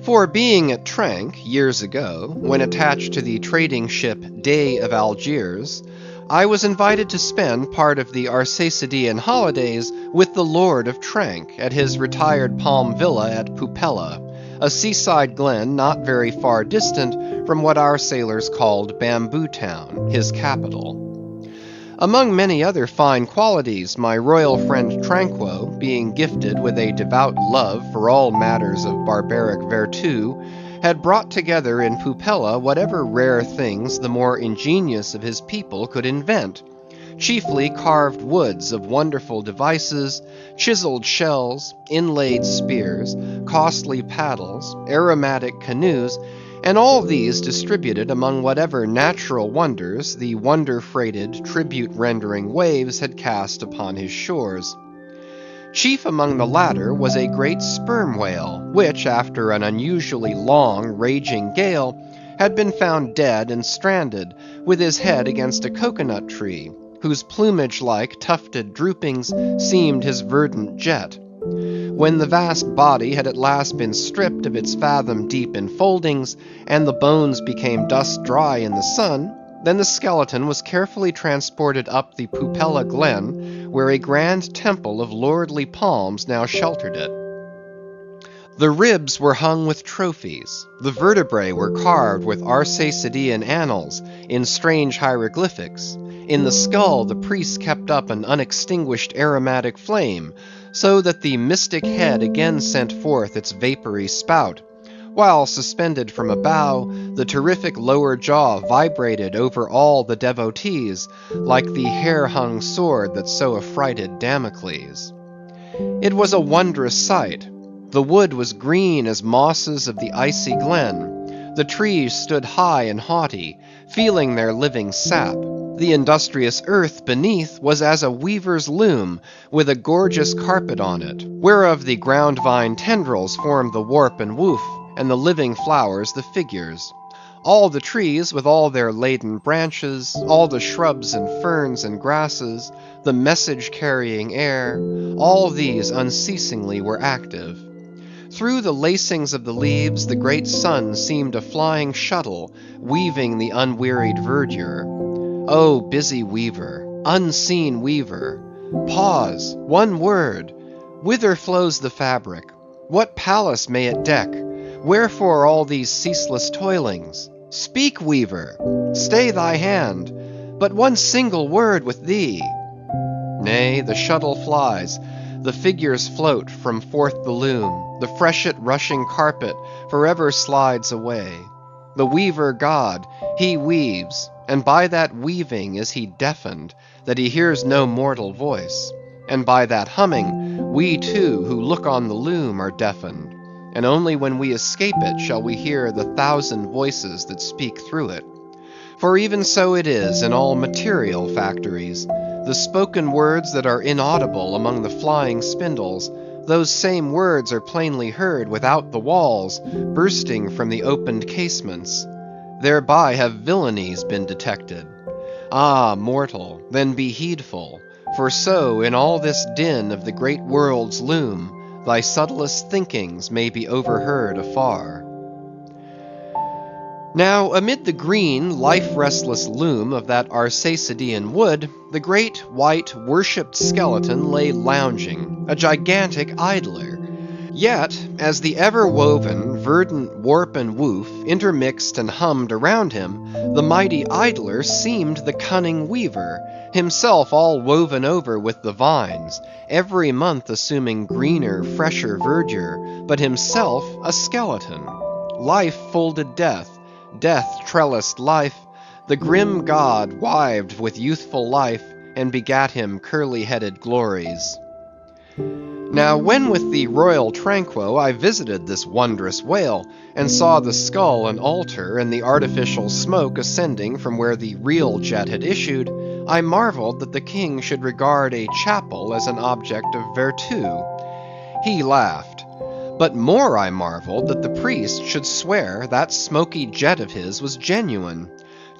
For being at Tranque, years ago, when attached to the trading ship Dey of Algiers, I was invited to spend part of the Arsacidean holidays with the Lord of Tranque at his retired palm villa at Pupella, a seaside glen not very far distant from what our sailors called Bamboo Town, his capital. Among many other fine qualities, my royal friend Tranquo, being gifted with a devout love for all matters of barbaric virtu, had brought together in Pupella whatever rare things the more ingenious of his people could invent, chiefly carved woods of wonderful devices, chiseled shells, inlaid spears, costly paddles, aromatic canoes, and all these distributed among whatever natural wonders the wonder-freighted, tribute-rendering waves had cast upon his shores. Chief among the latter was a great sperm whale, which, after an unusually long, raging gale, had been found dead and stranded, with his head against a cocoanut tree, whose plumage-like tufted droopings seemed his verdant jet. When the vast body had at last been stripped of its fathom-deep enfoldings, and the bones became dust-dry in the sun, then the skeleton was carefully transported up the Pupella Glen, where a grand temple of lordly palms now sheltered it. The ribs were hung with trophies, the vertebrae were carved with Arsacidean annals in strange hieroglyphics. In the skull the priests kept up an unextinguished aromatic flame, so that the mystic head again sent forth its vapory spout, while suspended from a bough, the terrific lower jaw vibrated over all the devotees, like the hair-hung sword that so affrighted Damocles. It was a wondrous sight. The wood was green as mosses of the icy glen. The trees stood high and haughty, feeling their living sap. The industrious earth beneath was as a weaver's loom, with a gorgeous carpet on it, whereof the ground vine tendrils formed the warp and woof, and the living flowers the figures. All the trees with all their laden branches, all the shrubs and ferns and grasses, the message-carrying air, all these unceasingly were active. Through the lacings of the leaves the great sun seemed a flying shuttle, weaving the unwearied verdure. O busy weaver, unseen weaver, pause, one word. Whither flows the fabric? What palace may it deck? Wherefore all these ceaseless toilings? Speak, weaver! Stay thy hand! But one single word with thee! Nay, the shuttle flies, the figures float from forth the loom, the freshet rushing carpet forever slides away. The weaver god, he weaves, and by that weaving is he deafened, that he hears no mortal voice. And by that humming, we too, who look on the loom, are deafened, and only when we escape it shall we hear the thousand voices that speak through it. For even so it is in all material factories. The spoken words that are inaudible among the flying spindles, those same words are plainly heard without the walls, bursting from the opened casements. Thereby have villainies been detected. Ah, mortal, then be heedful, for so in all this din of the great world's loom, thy subtlest thinkings may be overheard afar. Now, amid the green, life-restless loom of that Arsacidean wood, the great, white, worshipped skeleton lay lounging, a gigantic idler. Yet, as the ever-woven, verdant warp and woof intermixed and hummed around him, the mighty idler seemed the cunning weaver, himself all woven over with the vines, every month assuming greener, fresher verdure, but himself a skeleton. Life folded death, death trellised life, the grim god wived with youthful life, and begat him curly-headed glories. Now when with the royal Tranquo I visited this wondrous whale, and saw the skull an altar and the artificial smoke ascending from where the real jet had issued, I marveled that the king should regard a chapel as an object of vertu. He laughed. But more I marveled that the priest should swear that smoky jet of his was genuine.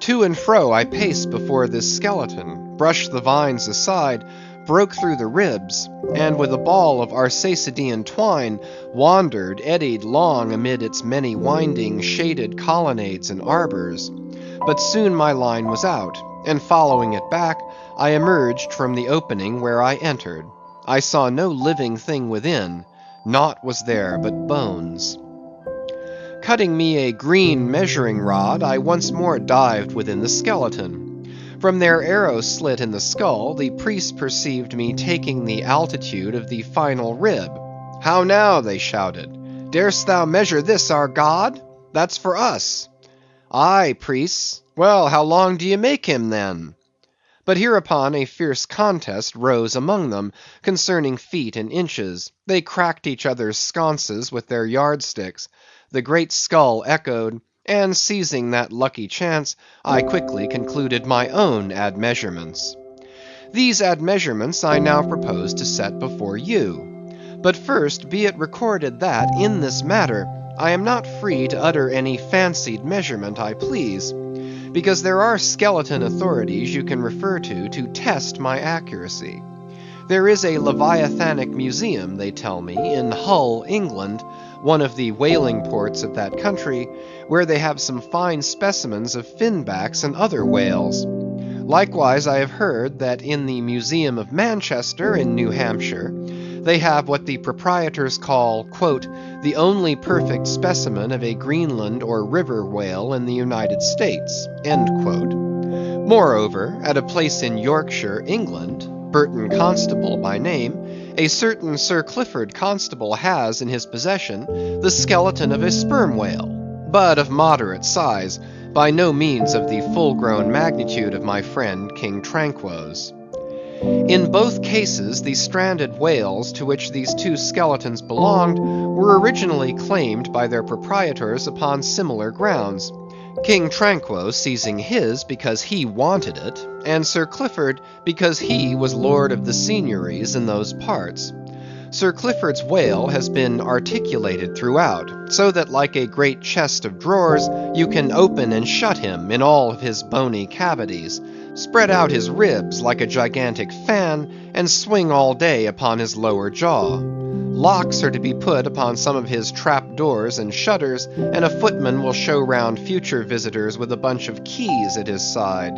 To and fro I paced before this skeleton, brushed the vines aside, broke through the ribs, and with a ball of Arsacidean twine, wandered, eddied long amid its many winding, shaded colonnades and arbors. But soon my line was out, and following it back, I emerged from the opening where I entered. I saw no living thing within. Naught was there but bones. Cutting me a green measuring rod, I once more dived within the skeleton. From their arrow slit in the skull, the priests perceived me taking the altitude of the final rib. How now, they shouted. Darest thou measure this, our god? That's for us. Aye, priests. Well, how long do ye make him then? But hereupon a fierce contest rose among them, concerning feet and inches. They cracked each other's sconces with their yardsticks. The great skull echoed, and seizing that lucky chance, I quickly concluded my own admeasurements. These admeasurements I now propose to set before you. But first be it recorded that, in this matter, I am not free to utter any fancied measurement I please, because there are skeleton authorities you can refer to test my accuracy. There is a Leviathanic museum, they tell me, in Hull, England, one of the whaling ports of that country, where they have some fine specimens of finbacks and other whales. Likewise, I have heard that in the Museum of Manchester, in New Hampshire, they have what the proprietors call, quote, the only perfect specimen of a Greenland or river whale in the United States, end quote. Moreover, at a place in Yorkshire, England, Burton Constable by name, a certain Sir Clifford Constable has in his possession the skeleton of a sperm whale, but of moderate size, by no means of the full-grown magnitude of my friend King Tranquo's. In both cases, the stranded whales to which these two skeletons belonged were originally claimed by their proprietors upon similar grounds, King Tranquo seizing his because he wanted it, and Sir Clifford because he was lord of the seigneuries in those parts. Sir Clifford's whale has been articulated throughout, so that like a great chest of drawers, you can open and shut him in all of his bony cavities, spread out his ribs like a gigantic fan, and swing all day upon his lower jaw. Locks are to be put upon some of his trap doors and shutters, and a footman will show round future visitors with a bunch of keys at his side.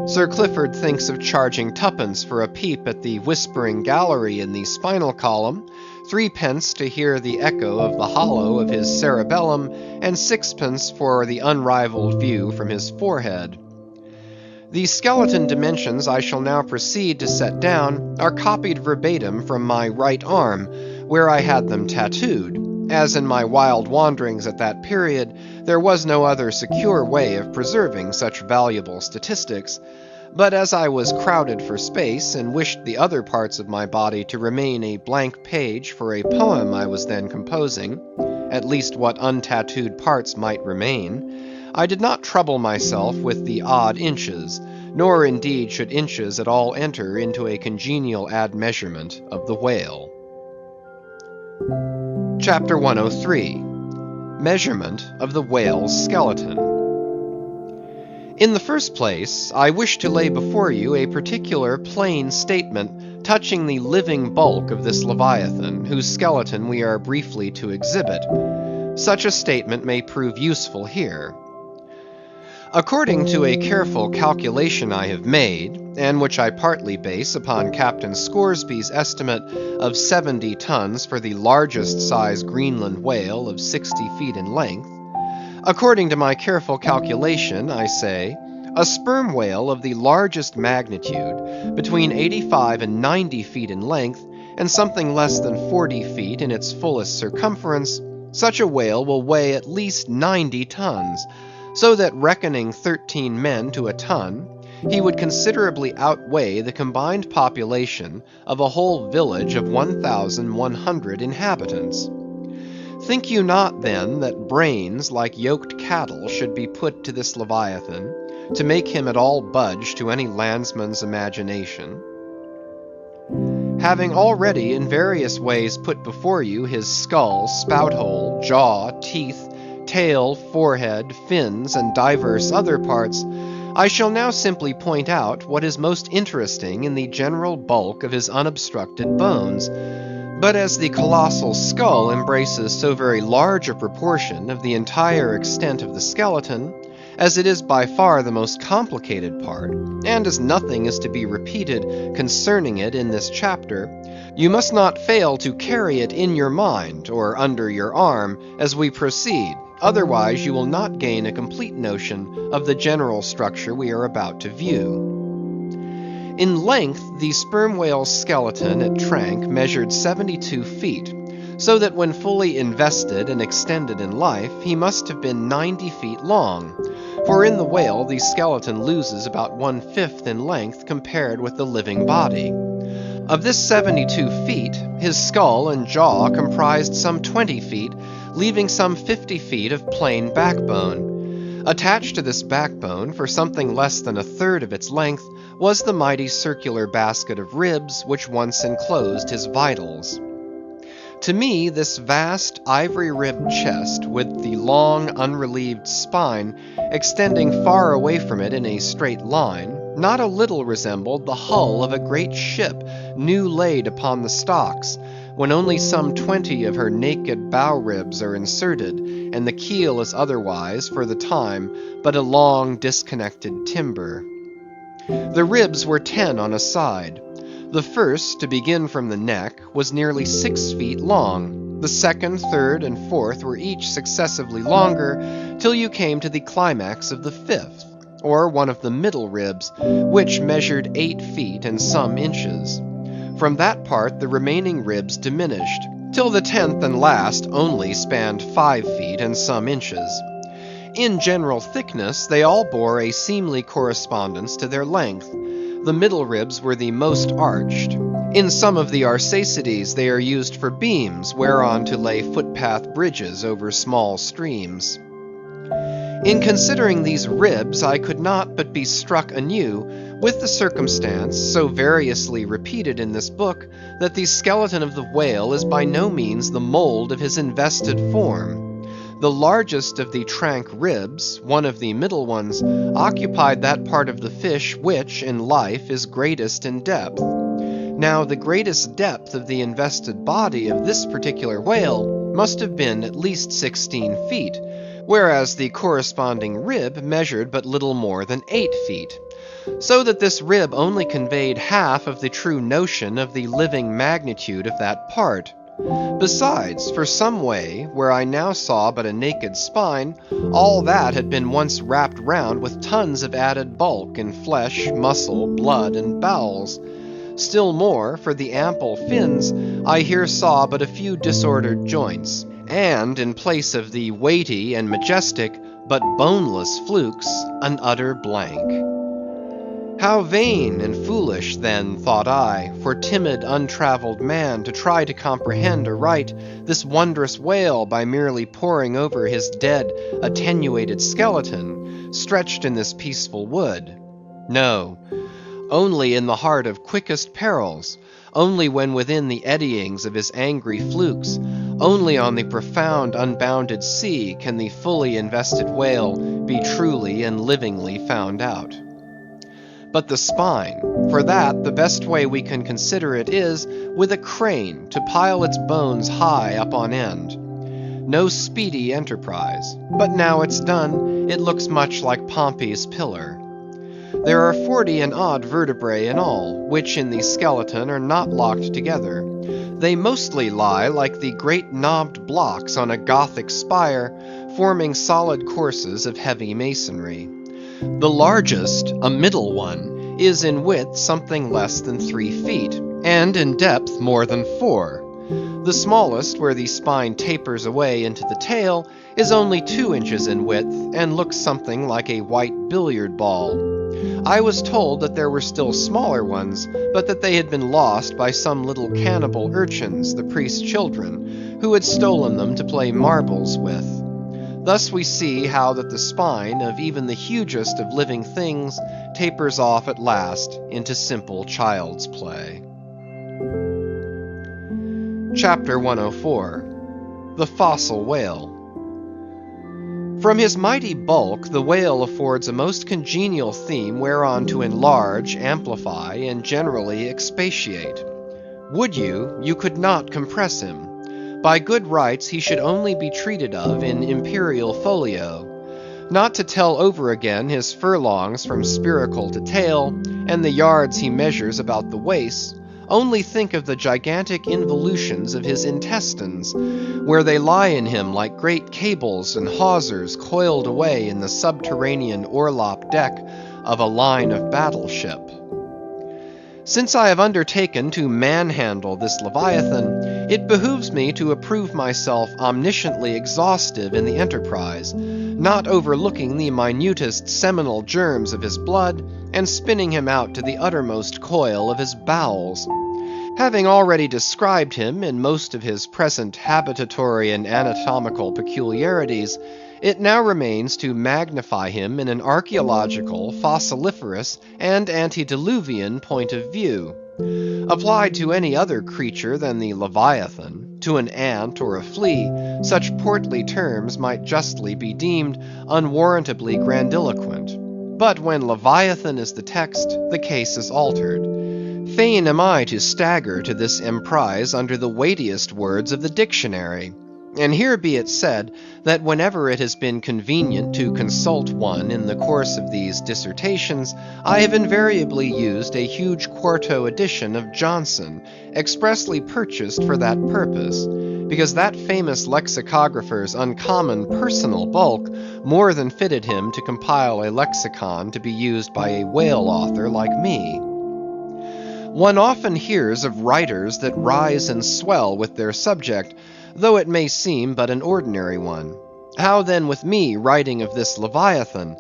Sir Clifford thinks of charging twopence for a peep at the whispering gallery in the spinal column, 3d to hear the echo of the hollow of his cerebellum, and 6d for the unrivaled view from his forehead. The skeleton dimensions I shall now proceed to set down are copied verbatim from my right arm, where I had them tattooed, as in my wild wanderings at that period there was no other secure way of preserving such valuable statistics. But as I was crowded for space, and wished the other parts of my body to remain a blank page for a poem I was then composing, at least what untattooed parts might remain, I did not trouble myself with the odd inches, nor indeed should inches at all enter into a congenial admeasurement of the whale. Chapter 103. Measurement of the whale's skeleton. In the first place, I wish to lay before you a particular plain statement touching the living bulk of this Leviathan, whose skeleton we are briefly to exhibit. Such a statement may prove useful here. According to a careful calculation I have made, and which I partly base upon Captain Scoresby's estimate of 70 tons for the largest size Greenland whale of 60 feet in length, according to my careful calculation, I say, a sperm whale of the largest magnitude, between 85 and 90 feet in length, and something less than 40 feet in its fullest circumference, such a whale will weigh at least 90 tons, so that reckoning 13 men to a ton, he would considerably outweigh the combined population of a whole village of 1,100 inhabitants. Think you not then that brains like yoked cattle should be put to this Leviathan, to make him at all budge to any landsman's imagination? Having already in various ways put before you his skull, spout hole, jaw, teeth, tail, forehead, fins, and divers other parts, I shall now simply point out what is most interesting in the general bulk of his unobstructed bones. But as the colossal skull embraces so very large a proportion of the entire extent of the skeleton, as it is by far the most complicated part, and as nothing is to be repeated concerning it in this chapter, you must not fail to carry it in your mind, or under your arm, as we proceed, otherwise you will not gain a complete notion of the general structure we are about to view. In length, the sperm whale's skeleton at Trank measured 72 feet, so that when fully invested and extended in life, he must have been 90 feet long, for in the whale the skeleton loses about 1/5 in length compared with the living body. Of this 72 feet, his skull and jaw comprised some 20 feet, leaving some 50 feet of plain backbone. Attached to this backbone, for something less than 1/3 of its length, was the mighty circular basket of ribs which once enclosed his vitals. To me, this vast ivory-ribbed chest, with the long unrelieved spine extending far away from it in a straight line, not a little resembled the hull of a great ship new laid upon the stocks, when only some 20 of her naked bow ribs are inserted, and the keel is otherwise, for the time, but a long disconnected timber. The ribs were 10 on a side. The first, to begin from the neck, was nearly 6 feet long. The second, third, and fourth were each successively longer, till you came to the climax of the fifth, or one of the middle ribs, which measured 8 feet and some inches. From that part the remaining ribs diminished, till the 10th and last only spanned 5 feet and some inches. In general thickness they all bore a seemly correspondence to their length. The middle ribs were the most arched. In some of the Arsacides they are used for beams, whereon to lay footpath bridges over small streams. In considering these ribs, I could not but be struck anew with the circumstance, so variously repeated in this book, that the skeleton of the whale is by no means the mould of his invested form. The largest of the Trank ribs, one of the middle ones, occupied that part of the fish which, in life, is greatest in depth. Now, the greatest depth of the invested body of this particular whale must have been at least 16 feet, whereas the corresponding rib measured but little more than 8 feet. So that this rib only conveyed half of the true notion of the living magnitude of that part. Besides, for some way, where I now saw but a naked spine, all that had been once wrapped round with tons of added bulk in flesh, muscle, blood, and bowels. Still more, for the ample fins, I here saw but a few disordered joints, and in place of the weighty and majestic, but boneless flukes, an utter blank. How vain and foolish, then, thought I, for timid, untraveled man to try to comprehend aright this wondrous whale by merely poring over his dead, attenuated skeleton, stretched in this peaceful wood. No, only in the heart of quickest perils, only when within the eddyings of his angry flukes, only on the profound unbounded sea can the fully invested whale be truly and livingly found out. But the spine, for that the best way we can consider it is, with a crane to pile its bones high up on end. No speedy enterprise, but now it's done, it looks much like Pompey's Pillar. There are 40 and odd vertebrae in all, which in the skeleton are not locked together. They mostly lie like the great knobbed blocks on a Gothic spire, forming solid courses of heavy masonry. The largest, a middle one, is in width something less than 3 feet, and in depth more than 4. The smallest, where the spine tapers away into the tail, is only 2 inches in width, and looks something like a white billiard ball. I was told that there were still smaller ones, but that they had been lost by some little cannibal urchins, the priest's children, who had stolen them to play marbles with. Thus we see how that the spine of even the hugest of living things tapers off at last into simple child's play. Chapter 104. The Fossil Whale. From his mighty bulk, the whale affords a most congenial theme whereon to enlarge, amplify, and generally expatiate. Would you could not compress him. By good rights he should only be treated of in imperial folio. Not to tell over again his furlongs from spiracle to tail, and the yards he measures about the waist, only think of the gigantic involutions of his intestines, where they lie in him like great cables and hawsers coiled away in the subterranean orlop deck of a line of battleship. Since I have undertaken to manhandle this Leviathan, it behooves me to approve myself omnisciently exhaustive in the enterprise, not overlooking the minutest seminal germs of his blood, and spinning him out to the uttermost coil of his bowels. Having already described him in most of his present habitatory and anatomical peculiarities, it now remains to magnify him in an archaeological, fossiliferous, and antediluvian point of view. Applied to any other creature than the Leviathan, to an ant or a flea, such portly terms might justly be deemed unwarrantably grandiloquent. But when Leviathan is the text, the case is altered. Fain am I to stagger to this emprise under the weightiest words of the dictionary. And here be it said, that whenever it has been convenient to consult one in the course of these dissertations, I have invariably used a huge quarto edition of Johnson, expressly purchased for that purpose, because that famous lexicographer's uncommon personal bulk more than fitted him to compile a lexicon to be used by a whale author like me. One often hears of writers that rise and swell with their subject, though it may seem but an ordinary one. How then with me writing of this Leviathan?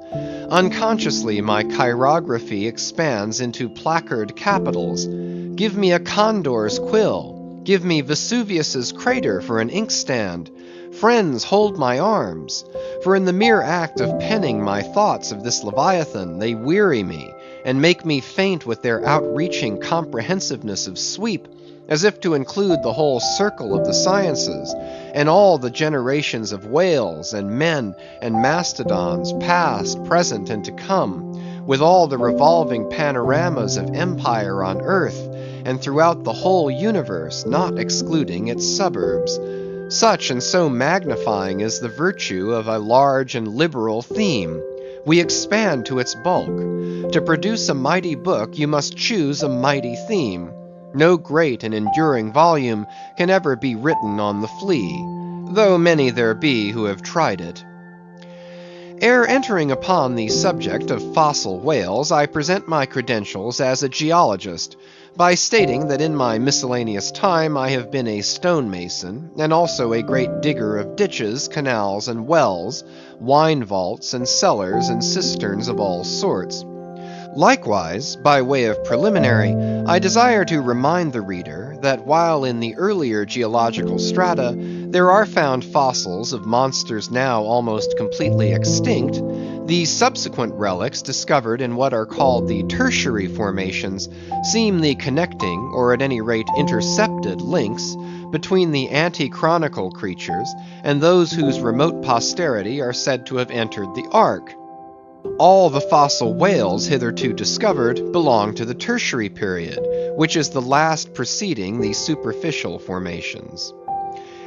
Unconsciously my chirography expands into placard capitals. Give me a condor's quill. Give me Vesuvius's crater for an inkstand. Friends, hold my arms. For in the mere act of penning my thoughts of this Leviathan, they weary me, and make me faint with their outreaching comprehensiveness of sweep, as if to include the whole circle of the sciences, and all the generations of whales, and men, and mastodons, past, present, and to come, with all the revolving panoramas of empire on earth, and throughout the whole universe, not excluding its suburbs. Such and so magnifying is the virtue of a large and liberal theme. We expand to its bulk. To produce a mighty book, you must choose a mighty theme. No great and enduring volume can ever be written on the flea, though many there be who have tried it. Ere entering upon the subject of fossil whales, I present my credentials as a geologist, by stating that in my miscellaneous time I have been a stonemason, and also a great digger of ditches, canals, and wells, wine vaults, and cellars, and cisterns of all sorts. Likewise, by way of preliminary, I desire to remind the reader that while in the earlier geological strata there are found fossils of monsters now almost completely extinct, the subsequent relics discovered in what are called the tertiary formations seem the connecting, or at any rate intercepted, links between the ante-chronicle creatures and those whose remote posterity are said to have entered the ark. All the fossil whales hitherto discovered belong to the tertiary period, which is the last preceding the superficial formations.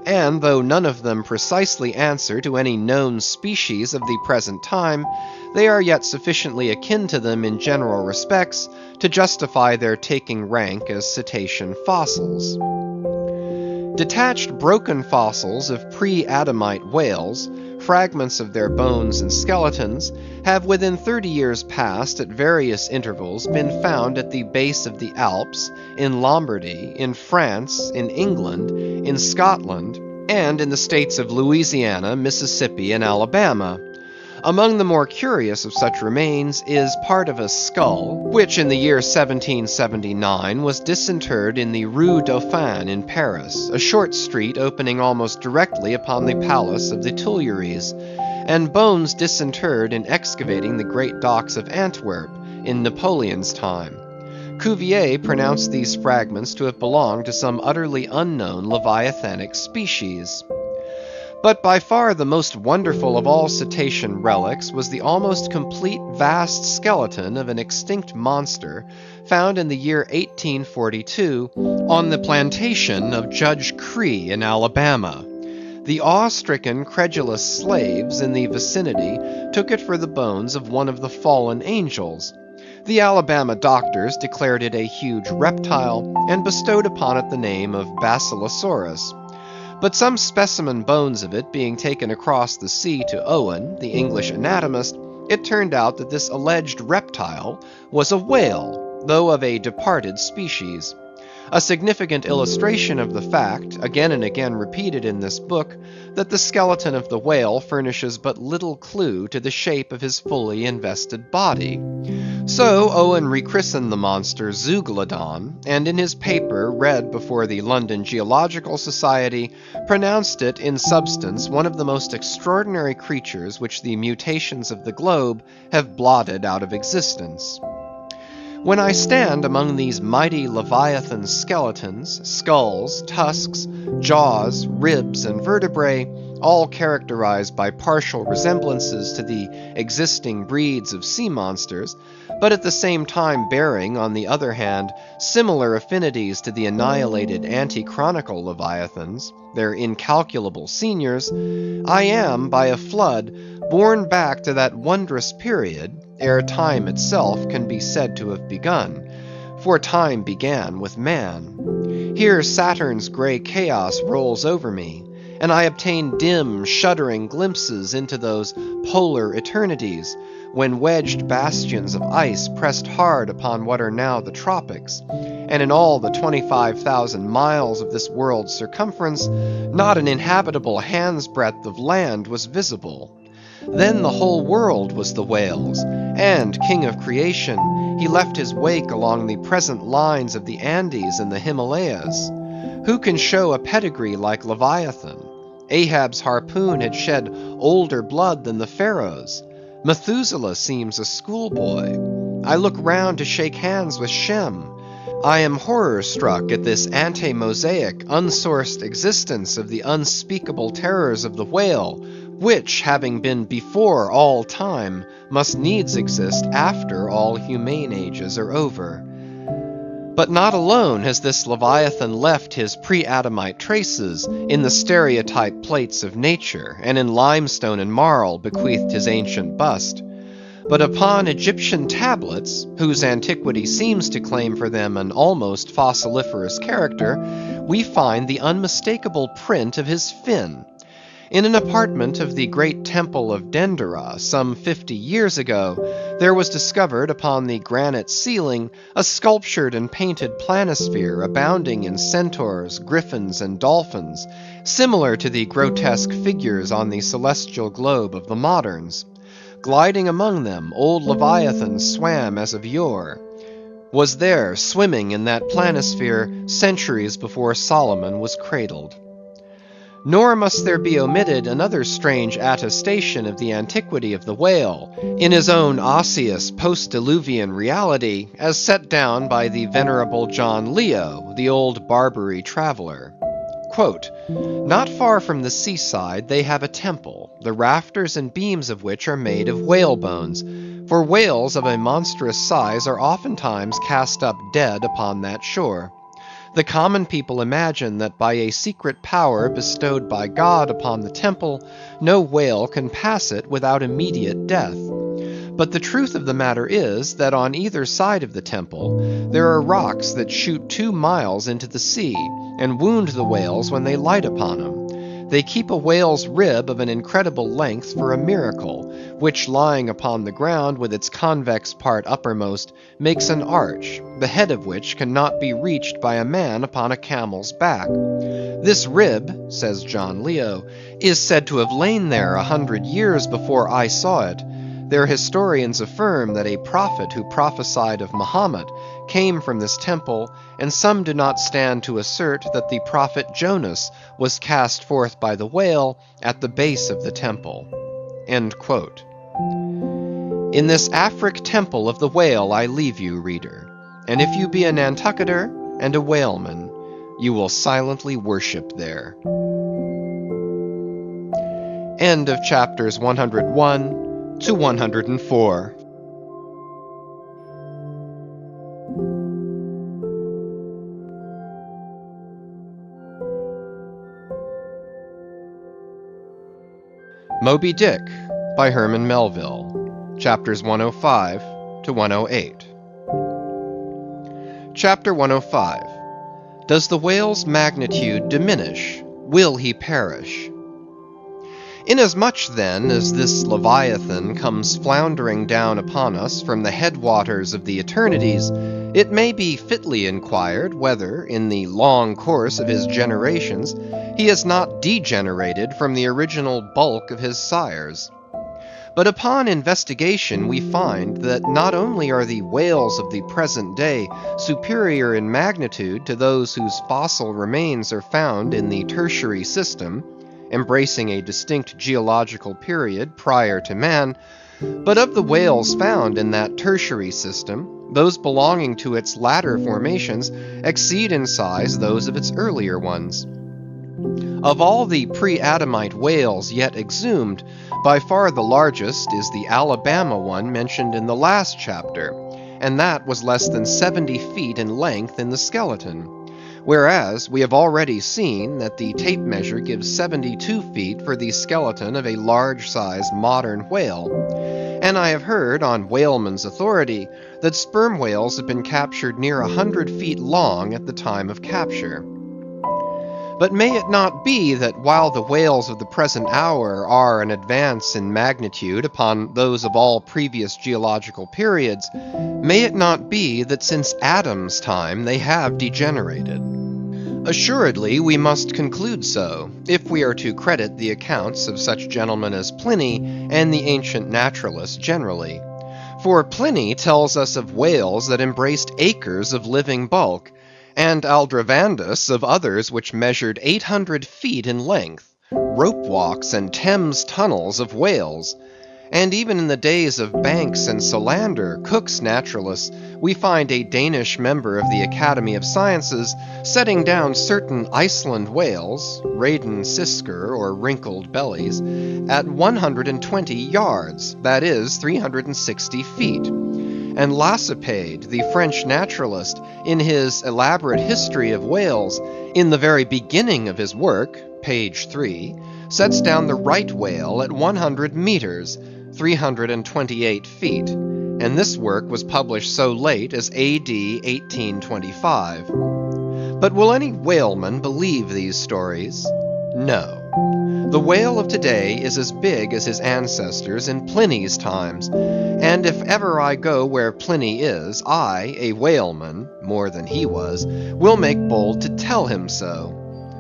And though none of them precisely answer to any known species of the present time, they are yet sufficiently akin to them in general respects to justify their taking rank as cetacean fossils. Detached broken fossils of pre-Adamite whales, fragments of their bones and skeletons, have within 30 years past at various intervals been found at the base of the Alps, in Lombardy, in France, in England, in Scotland, and in the states of Louisiana, Mississippi, and Alabama. Among the more curious of such remains is part of a skull, which in the year 1779 was disinterred in the Rue Dauphine in Paris, a short street opening almost directly upon the palace of the Tuileries, and bones disinterred in excavating the great docks of Antwerp in Napoleon's time. Cuvier pronounced these fragments to have belonged to some utterly unknown leviathanic species. But by far the most wonderful of all cetacean relics was the almost complete vast skeleton of an extinct monster found in the year 1842 on the plantation of Judge Cree in Alabama. The awe-stricken, credulous slaves in the vicinity took it for the bones of one of the fallen angels. The Alabama doctors declared it a huge reptile and bestowed upon it the name of Basilosaurus. But some specimen bones of it being taken across the sea to Owen, the English anatomist, it turned out that this alleged reptile was a whale, though of a departed species. A significant illustration of the fact, again and again repeated in this book, that the skeleton of the whale furnishes but little clue to the shape of his fully invested body. So Owen rechristened the monster Zeuglodon, and in his paper read before the London Geological Society, pronounced it in substance one of the most extraordinary creatures which the mutations of the globe have blotted out of existence. When I stand among these mighty leviathan skeletons, skulls, tusks, jaws, ribs, and vertebrae, all characterized by partial resemblances to the existing breeds of sea monsters, but at the same time bearing, on the other hand, similar affinities to the annihilated ante-chronicle leviathans, their incalculable seniors, I am, by a flood, borne back to that wondrous period, ere time itself can be said to have begun, for time began with man. Here Saturn's grey chaos rolls over me, and I obtain dim, shuddering glimpses into those polar eternities, when wedged bastions of ice pressed hard upon what are now the tropics, and in all the 25,000 miles of this world's circumference, not an inhabitable hand's breadth of land was visible. Then the whole world was the whale's, and, king of creation, he left his wake along the present lines of the Andes and the Himalayas. Who can show a pedigree like Leviathan? Ahab's harpoon had shed older blood than the Pharaoh's. Methuselah seems a schoolboy. I look round to shake hands with Shem. I am horror-struck at this ante-Mosaic, unsourced existence of the unspeakable terrors of the whale, which, having been before all time, must needs exist after all humane ages are over. But not alone has this Leviathan left his pre-Adamite traces in the stereotype plates of nature, and in limestone and marl bequeathed his ancient bust. But upon Egyptian tablets, whose antiquity seems to claim for them an almost fossiliferous character, we find the unmistakable print of his fin. In an apartment of the great temple of Dendera, some 50 years ago, there was discovered upon the granite ceiling a sculptured and painted planisphere abounding in centaurs, griffins, and dolphins, similar to the grotesque figures on the celestial globe of the moderns. Gliding among them, old Leviathan swam as of yore. Was there, swimming in that planisphere, centuries before Solomon was cradled. Nor must there be omitted another strange attestation of the antiquity of the whale, in his own osseous post-diluvian reality, as set down by the venerable John Leo, the old Barbary traveller. Quote, "Not far from the seaside they have a temple, the rafters and beams of which are made of whale bones, for whales of a monstrous size are oftentimes cast up dead upon that shore. The common people imagine that by a secret power bestowed by God upon the temple, no whale can pass it without immediate death. But the truth of the matter is, that on either side of the temple, there are rocks that shoot 2 miles into the sea, and wound the whales when they light upon them. They keep a whale's rib of an incredible length for a miracle, which lying upon the ground with its convex part uppermost, makes an arch, the head of which cannot be reached by a man upon a camel's back. This rib, says John Leo, is said to have lain there 100 years before I saw it. Their historians affirm that a prophet who prophesied of Mahomet came from this temple, and some do not stand to assert that the prophet Jonas was cast forth by the whale at the base of the temple." End quote. In this Afric temple of the whale I leave you, reader, and if you be a Nantucketer and a whaleman, you will silently worship there. End of chapters 101 to 104. Moby Dick by Herman Melville, chapters 105 to 108. Chapter 105. Does the whale's magnitude diminish? Will he perish? Inasmuch then as this Leviathan comes floundering down upon us from the headwaters of the eternities, it may be fitly inquired whether, in the long course of his generations, he has not degenerated from the original bulk of his sires. But upon investigation we find that not only are the whales of the present day superior in magnitude to those whose fossil remains are found in the tertiary system, embracing a distinct geological period prior to man, but of the whales found in that tertiary system, those belonging to its latter formations exceed in size those of its earlier ones. Of all the pre-Adamite whales yet exhumed, by far the largest is the Alabama one mentioned in the last chapter, and that was less than 70 feet in length in the skeleton. Whereas we have already seen that the tape measure gives 72 feet for the skeleton of a large-sized modern whale. And I have heard, on whaleman's authority, that sperm whales have been captured near 100 feet long at the time of capture. But may it not be that while the whales of the present hour are an advance in magnitude upon those of all previous geological periods, may it not be that since Adam's time they have degenerated? Assuredly we must conclude so, if we are to credit the accounts of such gentlemen as Pliny and the ancient naturalists generally. For Pliny tells us of whales that embraced acres of living bulk, and Aldrovandus of others which measured 800 feet in length, rope walks and Thames tunnels of whales. And even in the days of Banks and Solander, Cook's naturalists, we find a Danish member of the Academy of Sciences setting down certain Iceland whales, Raden sisker or wrinkled bellies, at 120 yards, that is 360 feet. And Lacepede, the French naturalist, in his elaborate history of whales, in the very beginning of his work, page 3, sets down the right whale at 100 meters, 328 feet, and this work was published so late as A.D. 1825. But will any whaleman believe these stories? No. The whale of today is as big as his ancestors in Pliny's times, and if ever I go where Pliny is, I, a whaleman, more than he was, will make bold to tell him so.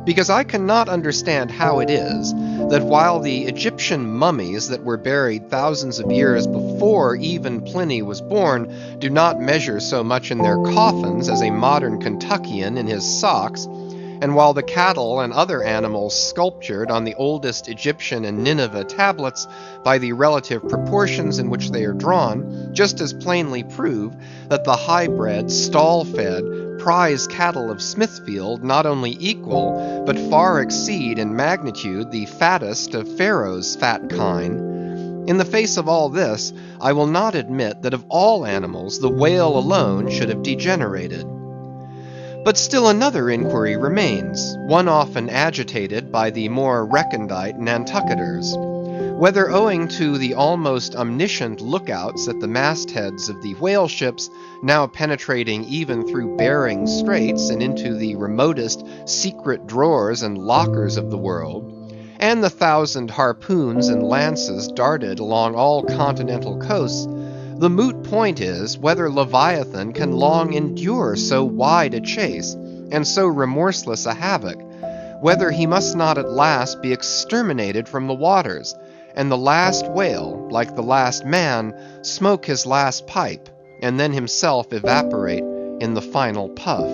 because I cannot understand how it is that while the Egyptian mummies that were buried thousands of years before even Pliny was born do not measure so much in their coffins as a modern Kentuckian in his socks, and while the cattle and other animals sculptured on the oldest Egyptian and Nineveh tablets by the relative proportions in which they are drawn, just as plainly prove that the high-bred, stall-fed, prize cattle of Smithfield not only equal, but far exceed in magnitude the fattest of Pharaoh's fat kine. In the face of all this, I will not admit that of all animals the whale alone should have degenerated. But still another inquiry remains, one often agitated by the more recondite Nantucketers. Whether owing to the almost omniscient lookouts at the mastheads of the whale ships, now penetrating even through Bering Straits and into the remotest secret drawers and lockers of the world, and the 1,000 harpoons and lances darted along all continental coasts, the moot point is whether Leviathan can long endure so wide a chase and so remorseless a havoc, whether he must not at last be exterminated from the waters, and the last whale, like the last man, smoke his last pipe, and then himself evaporate in the final puff.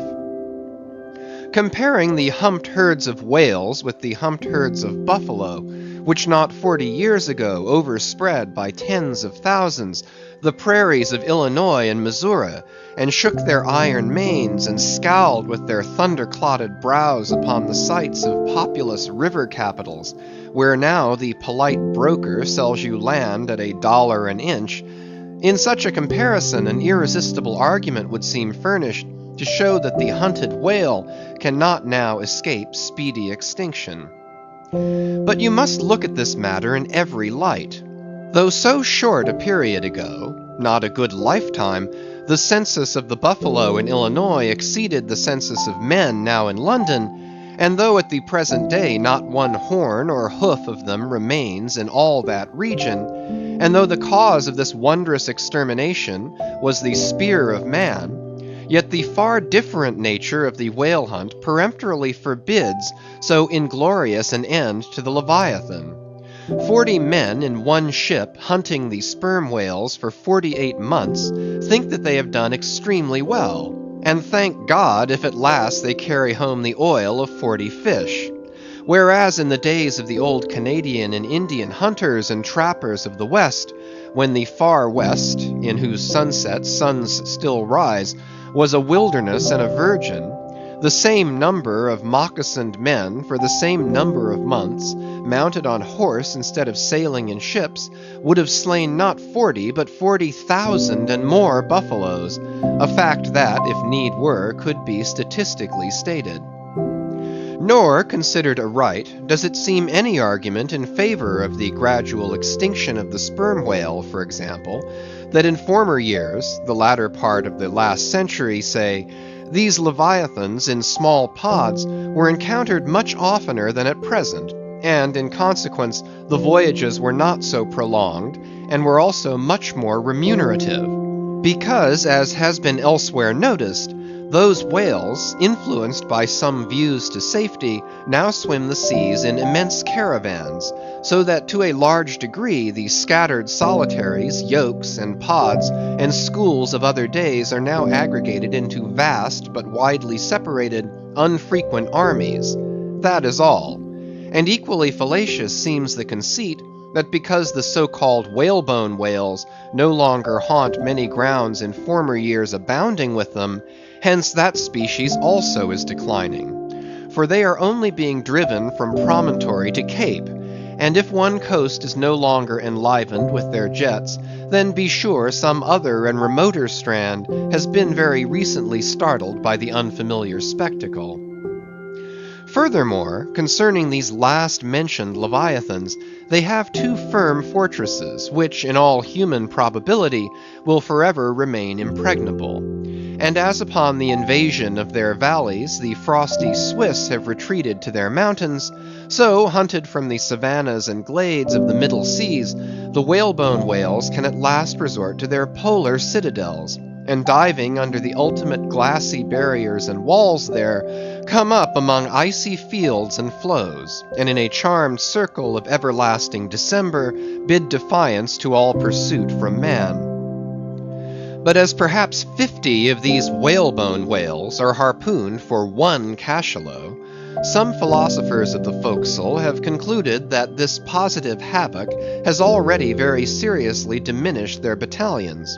Comparing the humped herds of whales with the humped herds of buffalo, which not 40 years ago overspread by tens of thousands the prairies of Illinois and Missouri, and shook their iron manes, and scowled with their thunder-clotted brows upon the sites of populous river capitals, where now the polite broker sells you land at $1 an inch, in such a comparison an irresistible argument would seem furnished to show that the hunted whale cannot now escape speedy extinction. But you must look at this matter in every light. Though so short a period ago, not a good lifetime, the census of the buffalo in Illinois exceeded the census of men now in London, and though at the present day not one horn or hoof of them remains in all that region, and though the cause of this wondrous extermination was the spear of man, yet the far different nature of the whale hunt peremptorily forbids so inglorious an end to the Leviathan. 40 men in one ship hunting the sperm whales for 48 months think that they have done extremely well, and thank God if at last they carry home the oil of 40 fish. Whereas in the days of the old Canadian and Indian hunters and trappers of the West, when the far West, in whose sunsets suns still rise, was a wilderness and a virgin, the same number of moccasined men for the same number of months, mounted on horse instead of sailing in ships, would have slain not 40 but 40,000 and more buffaloes, a fact that, if need were, could be statistically stated. Nor, considered aright, does it seem any argument in favor of the gradual extinction of the sperm whale, for example, that in former years, the latter part of the last century, say, these leviathans in small pods were encountered much oftener than at present, and in consequence the voyages were not so prolonged, and were also much more remunerative, because, as has been elsewhere noticed, those whales, influenced by some views to safety, now swim the seas in immense caravans, so that to a large degree the scattered solitaries, yolks, and pods, and schools of other days are now aggregated into vast, but widely separated, unfrequent armies. That is all. And equally fallacious seems the conceit, that because the so-called whalebone whales no longer haunt many grounds in former years abounding with them, hence that species also is declining. For they are only being driven from promontory to cape, and if one coast is no longer enlivened with their jets, then be sure some other and remoter strand has been very recently startled by the unfamiliar spectacle. Furthermore, concerning these last mentioned leviathans, they have 2 firm fortresses, which in all human probability will forever remain impregnable. And as upon the invasion of their valleys the frosty Swiss have retreated to their mountains, so, hunted from the savannas and glades of the middle seas, the whalebone whales can at last resort to their polar citadels, and diving under the ultimate glassy barriers and walls there, come up among icy fields and floes, and in a charmed circle of everlasting December, bid defiance to all pursuit from man. But as perhaps 50 of these whalebone whales are harpooned for one cachalot, some philosophers of the forecastle have concluded that this positive havoc has already very seriously diminished their battalions.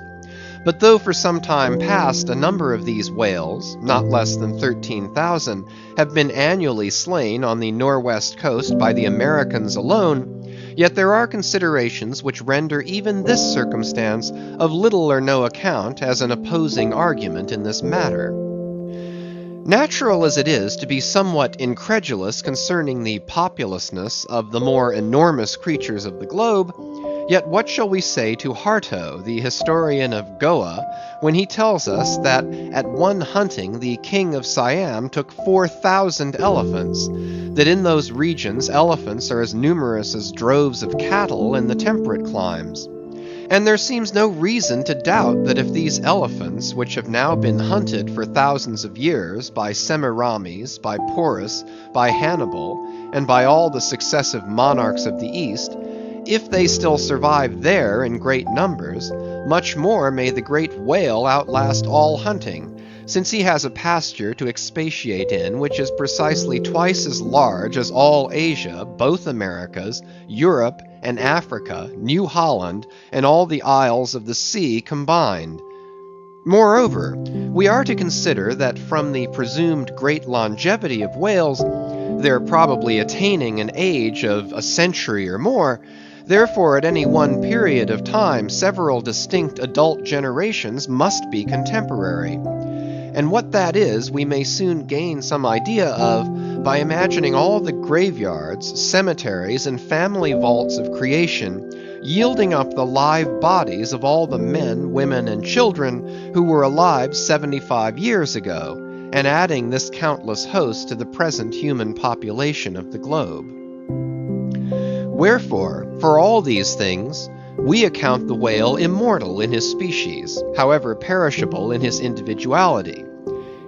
But though for some time past a number of these whales, not less than 13,000, have been annually slain on the northwest coast by the Americans alone, yet there are considerations which render even this circumstance of little or no account as an opposing argument in this matter. Natural as it is to be somewhat incredulous concerning the populousness of the more enormous creatures of the globe, yet what shall we say to Harto, the historian of Goa, when he tells us that at one hunting the king of Siam took 4,000 elephants, that in those regions elephants are as numerous as droves of cattle in the temperate climes. And there seems no reason to doubt that if these elephants, which have now been hunted for thousands of years by Semiramis, by Porus, by Hannibal, and by all the successive monarchs of the East, if they still survive there in great numbers, much more may the great whale outlast all hunting, since he has a pasture to expatiate in which is precisely twice as large as all Asia, both Americas, Europe, and Africa, New Holland, and all the isles of the sea combined. Moreover, we are to consider that from the presumed great longevity of whales, their probably attaining an age of a century or more, therefore at any one period of time several distinct adult generations must be contemporary. And what that is, we may soon gain some idea of by imagining all the graveyards, cemeteries, and family vaults of creation yielding up the live bodies of all the men, women, and children who were alive 75 years ago, and adding this countless host to the present human population of the globe. Wherefore, for all these things, we account the whale immortal in his species, however perishable in his individuality.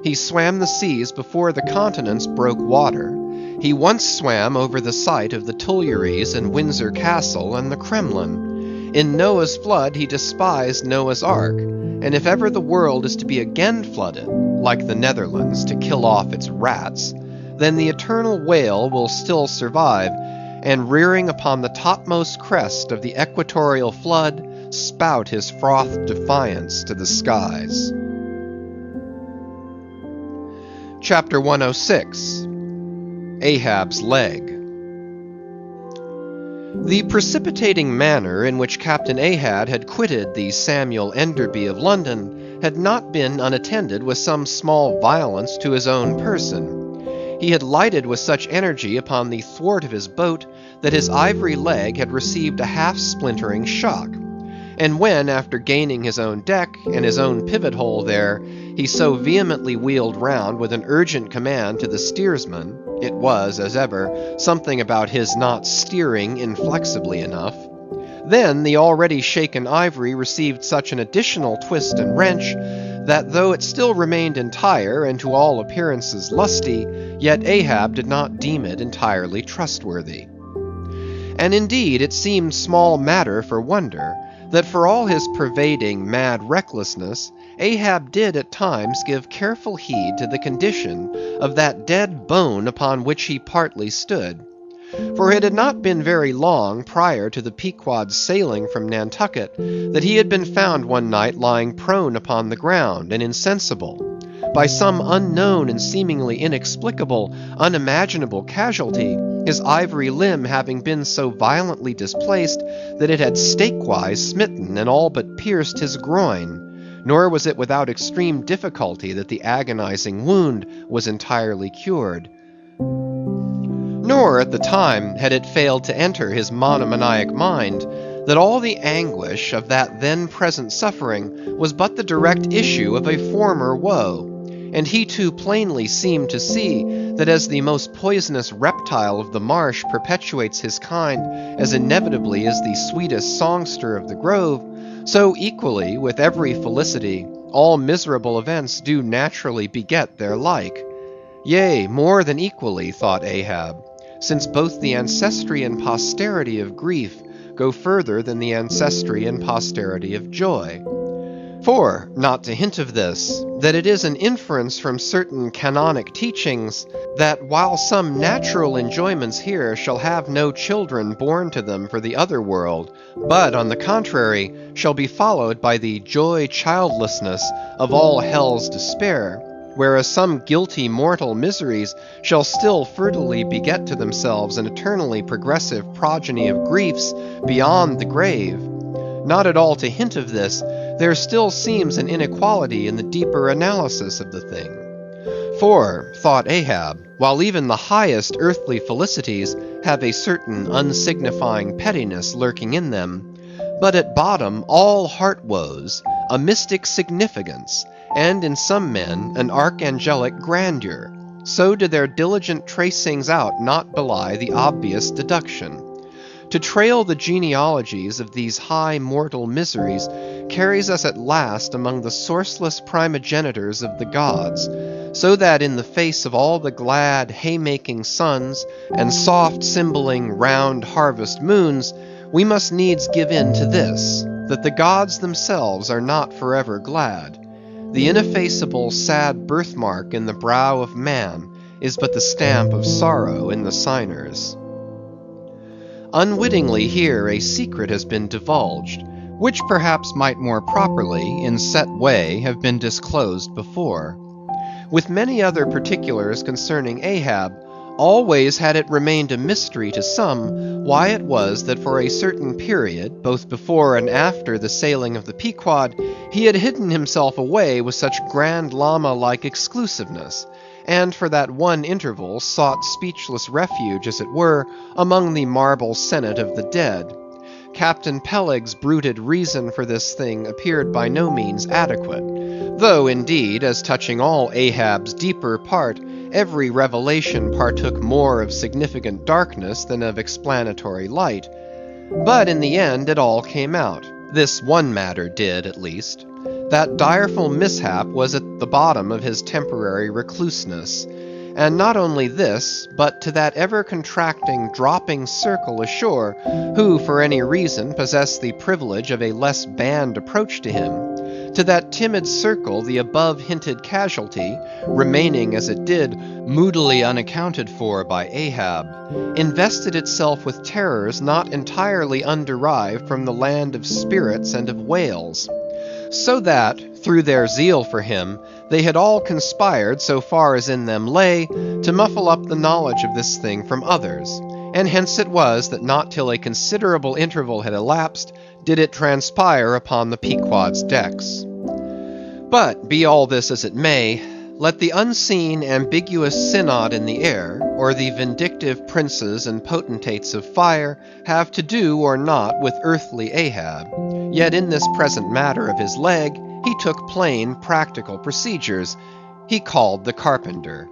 He swam the seas before the continents broke water. He once swam over the site of the Tuileries and Windsor Castle and the Kremlin. In Noah's flood he despised Noah's Ark, and if ever the world is to be again flooded, like the Netherlands, to kill off its rats, then the eternal whale will still survive, and rearing upon the topmost crest of the equatorial flood, spout his froth defiance to the skies. Chapter 106. Ahab's Leg. The precipitating manner in which Captain Ahab had quitted the Samuel Enderby of London had not been unattended with some small violence to his own person. He had lighted with such energy upon the thwart of his boat that his ivory leg had received a half-splintering shock. And when, after gaining his own deck and his own pivot-hole there, he so vehemently wheeled round with an urgent command to the steersman, it was, as ever, something about his not steering inflexibly enough. Then the already shaken ivory received such an additional twist and wrench, that though it still remained entire and to all appearances lusty, yet Ahab did not deem it entirely trustworthy. And indeed it seemed small matter for wonder, that for all his pervading mad recklessness, Ahab did at times give careful heed to the condition of that dead bone upon which he partly stood. For it had not been very long prior to the Pequod's sailing from Nantucket that he had been found one night lying prone upon the ground and insensible. By some unknown and seemingly inexplicable, unimaginable casualty, his ivory limb having been so violently displaced that it had stakewise smitten and all but pierced his groin, nor was it without extreme difficulty that the agonizing wound was entirely cured. Nor at the time had it failed to enter his monomaniac mind that all the anguish of that then present suffering was but the direct issue of a former woe, and he too plainly seemed to see that as the most poisonous reptile of the marsh perpetuates his kind as inevitably as the sweetest songster of the grove, so equally with every felicity all miserable events do naturally beget their like. Yea, more than equally, thought Ahab, since both the ancestry and posterity of grief go further than the ancestry and posterity of joy. For, not to hint of this, that it is an inference from certain canonic teachings, that while some natural enjoyments here shall have no children born to them for the other world, but, on the contrary, shall be followed by the joy childlessness of all hell's despair, whereas some guilty mortal miseries shall still fertilely beget to themselves an eternally progressive progeny of griefs beyond the grave. Not at all to hint of this, there still seems an inequality in the deeper analysis of the thing. For, thought Ahab, while even the highest earthly felicities have a certain unsignifying pettiness lurking in them, but at bottom all heart woes, a mystic significance, and in some men an archangelic grandeur, so do their diligent tracings out not belie the obvious deduction. To trail the genealogies of these high mortal miseries carries us at last among the sourceless primogenitors of the gods, so that in the face of all the glad haymaking suns and soft symboling round harvest moons, we must needs give in to this, that the gods themselves are not forever glad. The ineffaceable sad birthmark in the brow of man is but the stamp of sorrow in the signers. Unwittingly here a secret has been divulged, which perhaps might more properly, in set way, have been disclosed before. With many other particulars concerning Ahab, always had it remained a mystery to some why it was that for a certain period, both before and after the sailing of the Pequod, he had hidden himself away with such grand llama-like exclusiveness, and for that one interval sought speechless refuge, as it were, among the marble senate of the dead. Captain Peleg's bruited reason for this thing appeared by no means adequate, though indeed, as touching all Ahab's deeper part, every revelation partook more of significant darkness than of explanatory light. But in the end it all came out. This one matter did, at least. That direful mishap was at the bottom of his temporary recluseness. And not only this, but to that ever-contracting, dropping circle ashore, who for any reason possessed the privilege of a less banned approach to him, to that timid circle the above-hinted casualty, remaining as it did, moodily unaccounted for by Ahab, invested itself with terrors not entirely underived from the land of spirits and of whales. So that, through their zeal for him, they had all conspired, so far as in them lay, to muffle up the knowledge of this thing from others, and hence it was that not till a considerable interval had elapsed, did it transpire upon the Pequod's decks. But, be all this as it may, let the unseen ambiguous synod in the air, or the vindictive princes and potentates of fire, have to do or not with earthly Ahab, yet in this present matter of his leg, he took plain practical procedures. He called the carpenter.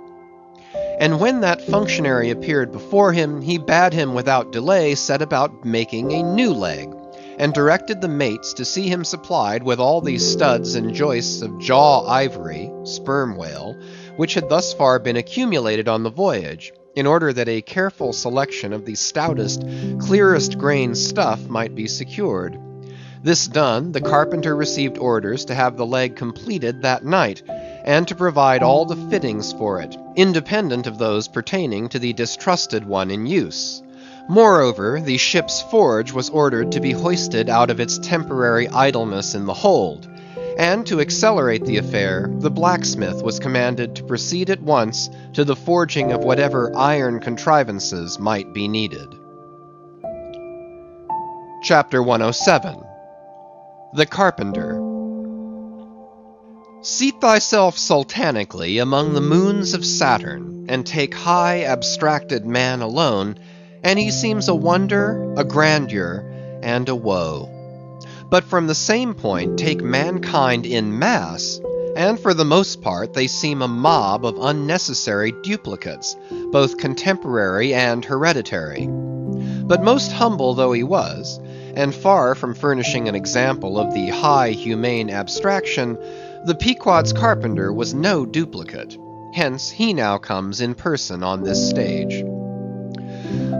And when that functionary appeared before him, he bade him without delay set about making a new leg, and directed the mates to see him supplied with all these studs and joists of jaw ivory, sperm whale, which had thus far been accumulated on the voyage, in order that a careful selection of the stoutest, clearest grained stuff might be secured. This done, the carpenter received orders to have the leg completed that night, and to provide all the fittings for it, independent of those pertaining to the distrusted one in use. Moreover, the ship's forge was ordered to be hoisted out of its temporary idleness in the hold, and to accelerate the affair, the blacksmith was commanded to proceed at once to the forging of whatever iron contrivances might be needed. Chapter 107. The Carpenter. Seat thyself sultanically among the moons of Saturn, and take high abstracted man alone, and he seems a wonder, a grandeur, and a woe. But from the same point take mankind in mass, and for the most part they seem a mob of unnecessary duplicates, both contemporary and hereditary. But most humble though he was, and far from furnishing an example of the high humane abstraction, The Pequod's carpenter was no duplicate. Hence, he now comes in person on this stage.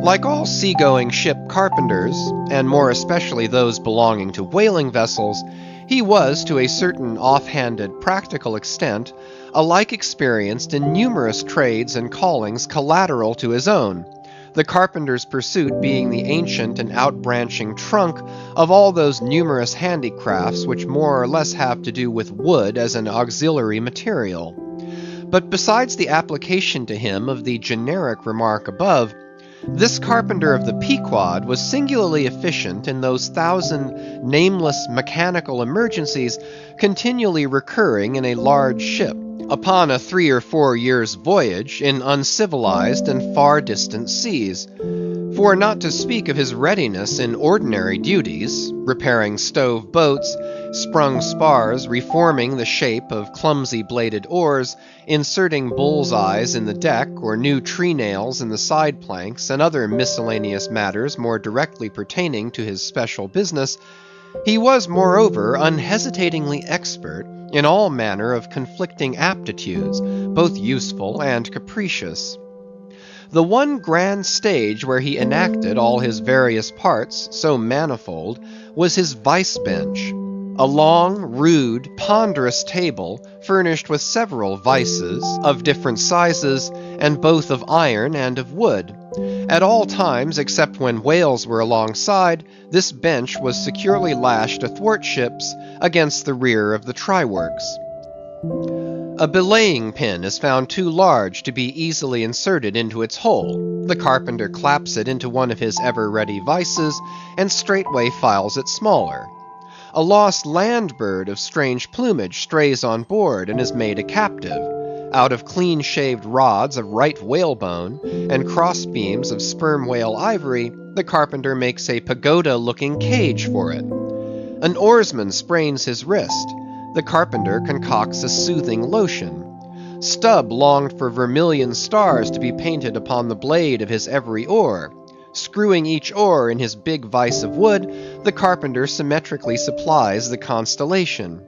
Like all seagoing ship carpenters, and more especially those belonging to whaling vessels, he was, to a certain off-handed practical extent, alike experienced in numerous trades and callings collateral to his own, the carpenter's pursuit being the ancient and outbranching trunk of all those numerous handicrafts which more or less have to do with wood as an auxiliary material. But besides the application to him of the generic remark above, this carpenter of the Pequod was singularly efficient in those thousand nameless mechanical emergencies continually recurring in a large ship, upon a 3 or 4 years' voyage in uncivilized and far distant seas. For not to speak of his readiness in ordinary duties, repairing stove boats, sprung spars, reforming the shape of clumsy bladed oars, inserting bull's eyes in the deck, or new tree nails in the side planks, and other miscellaneous matters more directly pertaining to his special business, he was moreover unhesitatingly expert in all manner of conflicting aptitudes, both useful and capricious. The one grand stage where he enacted all his various parts, so manifold, was his vice bench, a long, rude, ponderous table, furnished with several vices, of different sizes, and both of iron and of wood. At all times, except when whales were alongside, this bench was securely lashed athwartships against the rear of the tryworks. A belaying pin is found too large to be easily inserted into its hole. The carpenter claps it into one of his ever-ready vices, and straightway files it smaller. A lost land bird of strange plumage strays on board and is made a captive. Out of clean-shaved rods of right whalebone and cross-beams of sperm whale ivory, the carpenter makes a pagoda-looking cage for it. An oarsman sprains his wrist. The carpenter concocts a soothing lotion. Stubb longed for vermilion stars to be painted upon the blade of his every oar. Screwing each oar in his big vise of wood, the carpenter symmetrically supplies the constellation.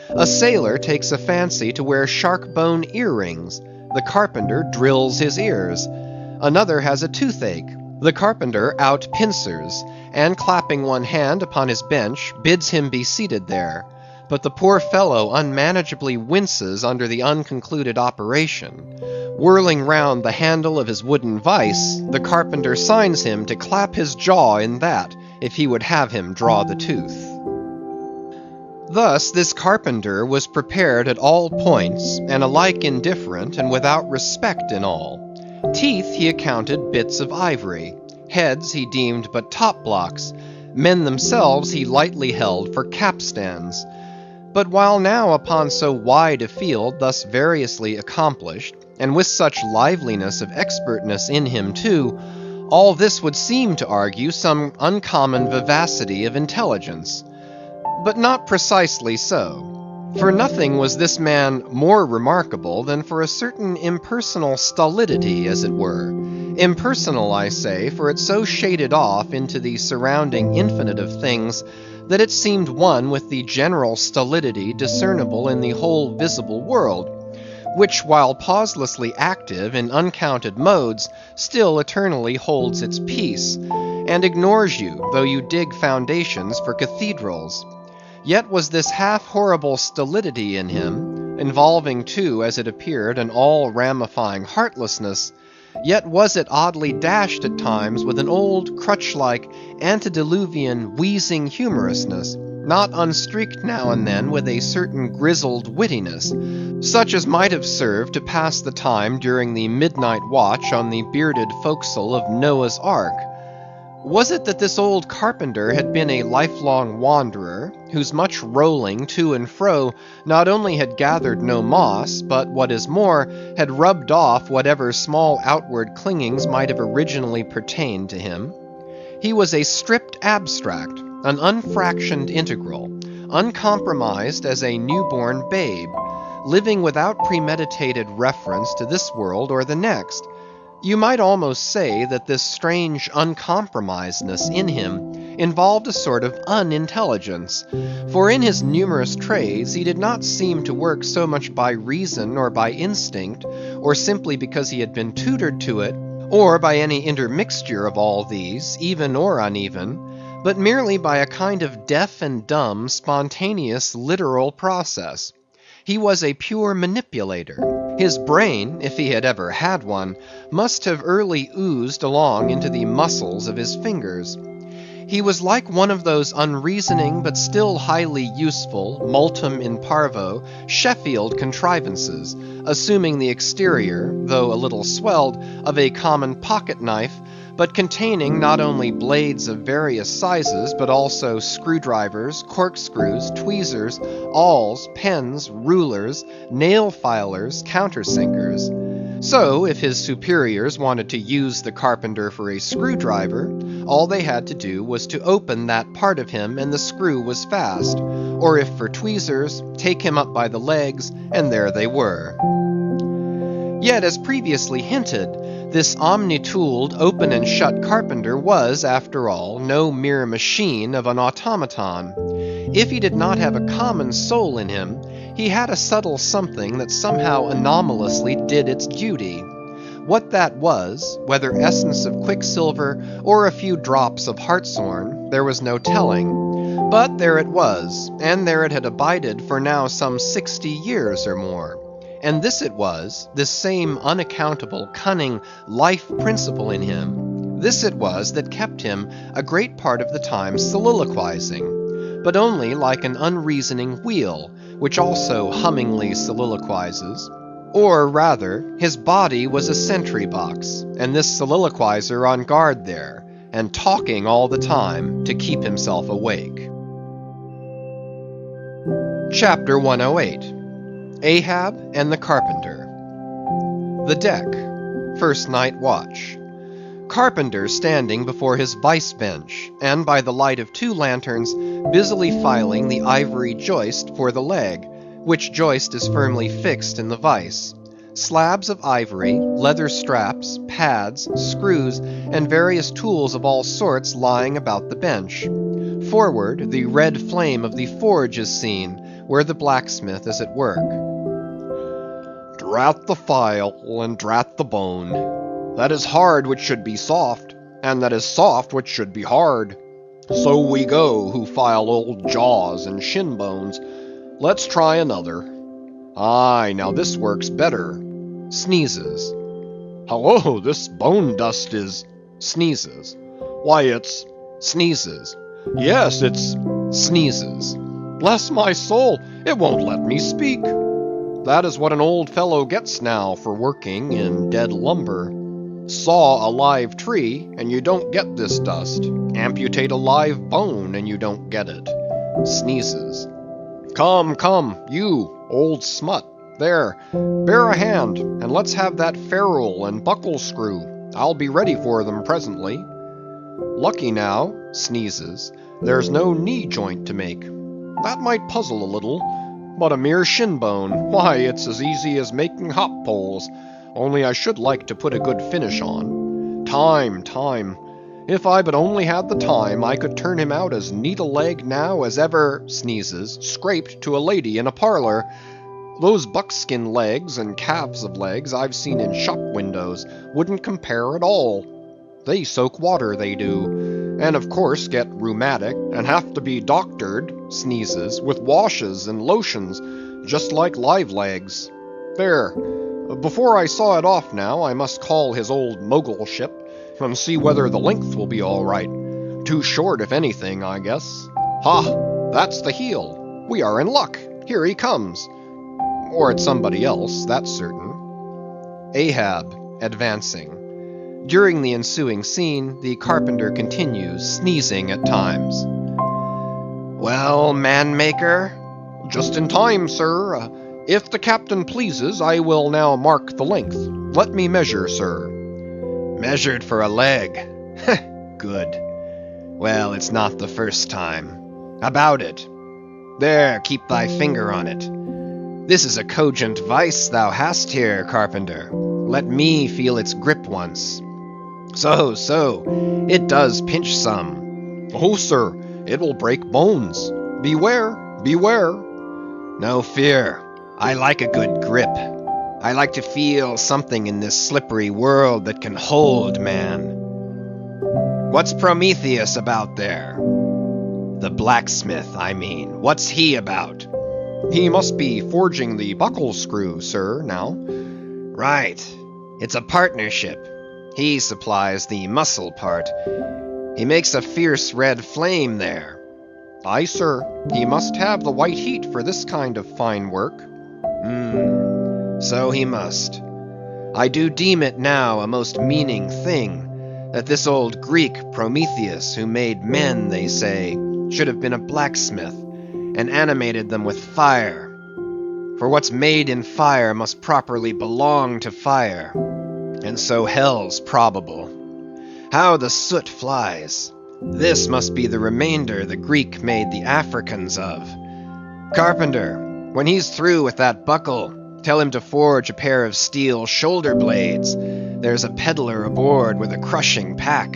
A sailor takes a fancy to wear shark bone earrings. The carpenter drills his ears. Another has a toothache. The carpenter out pincers, and clapping one hand upon his bench, bids him be seated there. But the poor fellow unmanageably winces under the unconcluded operation. Whirling round the handle of his wooden vice, the carpenter signs him to clap his jaw in that, if he would have him draw the tooth. Thus this carpenter was prepared at all points, and alike indifferent and without respect in all. Teeth he accounted bits of ivory. Heads he deemed but top blocks. Men themselves he lightly held for capstans. But while now upon so wide a field thus variously accomplished, and with such liveliness of expertness in him too, all this would seem to argue some uncommon vivacity of intelligence. But not precisely so. For nothing was this man more remarkable than for a certain impersonal stolidity, as it were. Impersonal, I say, for it so shaded off into the surrounding infinite of things that it seemed one with the general stolidity discernible in the whole visible world, which while pauselessly active in uncounted modes, still eternally holds its peace, and ignores you, though you dig foundations for cathedrals. Yet was this half-horrible stolidity in him, involving too, as it appeared, an all-ramifying heartlessness, yet was it oddly dashed at times with an old, crutch-like, antediluvian, wheezing humorousness, not unstreaked now and then with a certain grizzled wittiness, such as might have served to pass the time during the midnight watch on the bearded forecastle of Noah's Ark. Was it that this old carpenter had been a lifelong wanderer, whose much rolling to and fro not only had gathered no moss, but what is more, had rubbed off whatever small outward clingings might have originally pertained to him? He was a stripped abstract, an unfractioned integral, uncompromised as a newborn babe, living without premeditated reference to this world or the next. You might almost say that this strange uncompromisedness in him involved a sort of unintelligence, for in his numerous trades he did not seem to work so much by reason or by instinct, or simply because he had been tutored to it, or by any intermixture of all these, even or uneven, but merely by a kind of deaf and dumb, spontaneous, literal process. He was a pure manipulator. His brain, if he had ever had one, must have early oozed along into the muscles of his fingers. He was like one of those unreasoning but still highly useful, multum in parvo, Sheffield contrivances, assuming the exterior, though a little swelled, of a common pocket knife, but containing not only blades of various sizes, but also screwdrivers, corkscrews, tweezers, awls, pens, rulers, nail filers, countersinkers. So, if his superiors wanted to use the carpenter for a screwdriver, all they had to do was to open that part of him and the screw was fast, or if for tweezers, take him up by the legs, and there they were. Yet, as previously hinted, this omni-tooled, open and shut carpenter was, after all, no mere machine of an automaton. If he did not have a common soul in him, he had a subtle something that somehow anomalously did its duty. What that was, whether essence of quicksilver or a few drops of hartshorn, there was no telling. But there it was, and there it had abided for now some 60 years or more. And this it was, this same unaccountable, cunning, life principle in him, this it was that kept him a great part of the time soliloquizing, but only like an unreasoning wheel, which also hummingly soliloquizes. Or rather, his body was a sentry box, and this soliloquizer on guard there, and talking all the time to keep himself awake. Chapter 108. Ahab and the Carpenter. The deck. First night watch. Carpenter standing before his vice bench, and by the light of 2 lanterns, busily filing the ivory joist for the leg, which joist is firmly fixed in the vice. Slabs of ivory, leather straps, pads, screws, and various tools of all sorts lying about the bench. Forward, the red flame of the forge is seen, where the blacksmith is at work. Drat the file, and drat the bone. That is hard which should be soft, and that is soft which should be hard. So we go, who file old jaws and shin bones. Let's try another. Aye, now this works better. Sneezes. Hello, this bone dust is... Sneezes. Why, it's... Sneezes. Yes, it's... Sneezes. Bless my soul, it won't let me speak. That is what an old fellow gets now for working in dead lumber. Saw a live tree, and you don't get this dust. Amputate a live bone, and you don't get it. Sneezes. Come, come, you, old smut. There, bear a hand, and let's have that ferrule and buckle screw. I'll be ready for them presently. Lucky now, sneezes, there's no knee joint to make. That might puzzle a little, but a mere shin bone, why, it's as easy as making hop poles, only I should like to put a good finish on. Time. If I but only had the time, I could turn him out as neat a leg now as ever, sneezes, scraped to a lady in a parlor. Those buckskin legs and calves of legs I've seen in shop windows wouldn't compare at all. They soak water, they do, and of course get rheumatic and have to be doctored, sneezes, with washes and lotions, just like live legs. There, before I saw it off now, I must call his old mogulship and see whether the length will be all right. Too short, if anything, I guess. Ha! That's the heel. We are in luck. Here he comes. Or it's somebody else, that's certain. Ahab, advancing. During the ensuing scene, the carpenter continues, sneezing at times. Well, man-maker? Just in time, sir. If the captain pleases, I will now mark the length. Let me measure, sir. Measured for a leg. Good. Well, it's not the first time. About it. There, keep thy finger on it. This is a cogent vice thou hast here, carpenter. Let me feel its grip once. So, it does pinch some. Oh, sir, it will break bones. Beware, beware. No fear. I like a good grip. I like to feel something in this slippery world that can hold man. What's Prometheus about there? The blacksmith, I mean. What's he about? He must be forging the buckle screw, sir, now. Right. It's a partnership. He supplies the muscle part. He makes a fierce red flame there. Aye, sir. He must have the white heat for this kind of fine work. So he must. I do deem it now a most meaning thing, that this old Greek Prometheus, who made men, they say, should have been a blacksmith, and animated them with fire. For what's made in fire must properly belong to fire, and so hell's probable. How the soot flies! This must be the remainder the Greek made the Africans of. Carpenter, when he's through with that buckle, tell him to forge a pair of steel shoulder blades. There's a peddler aboard with a crushing pack.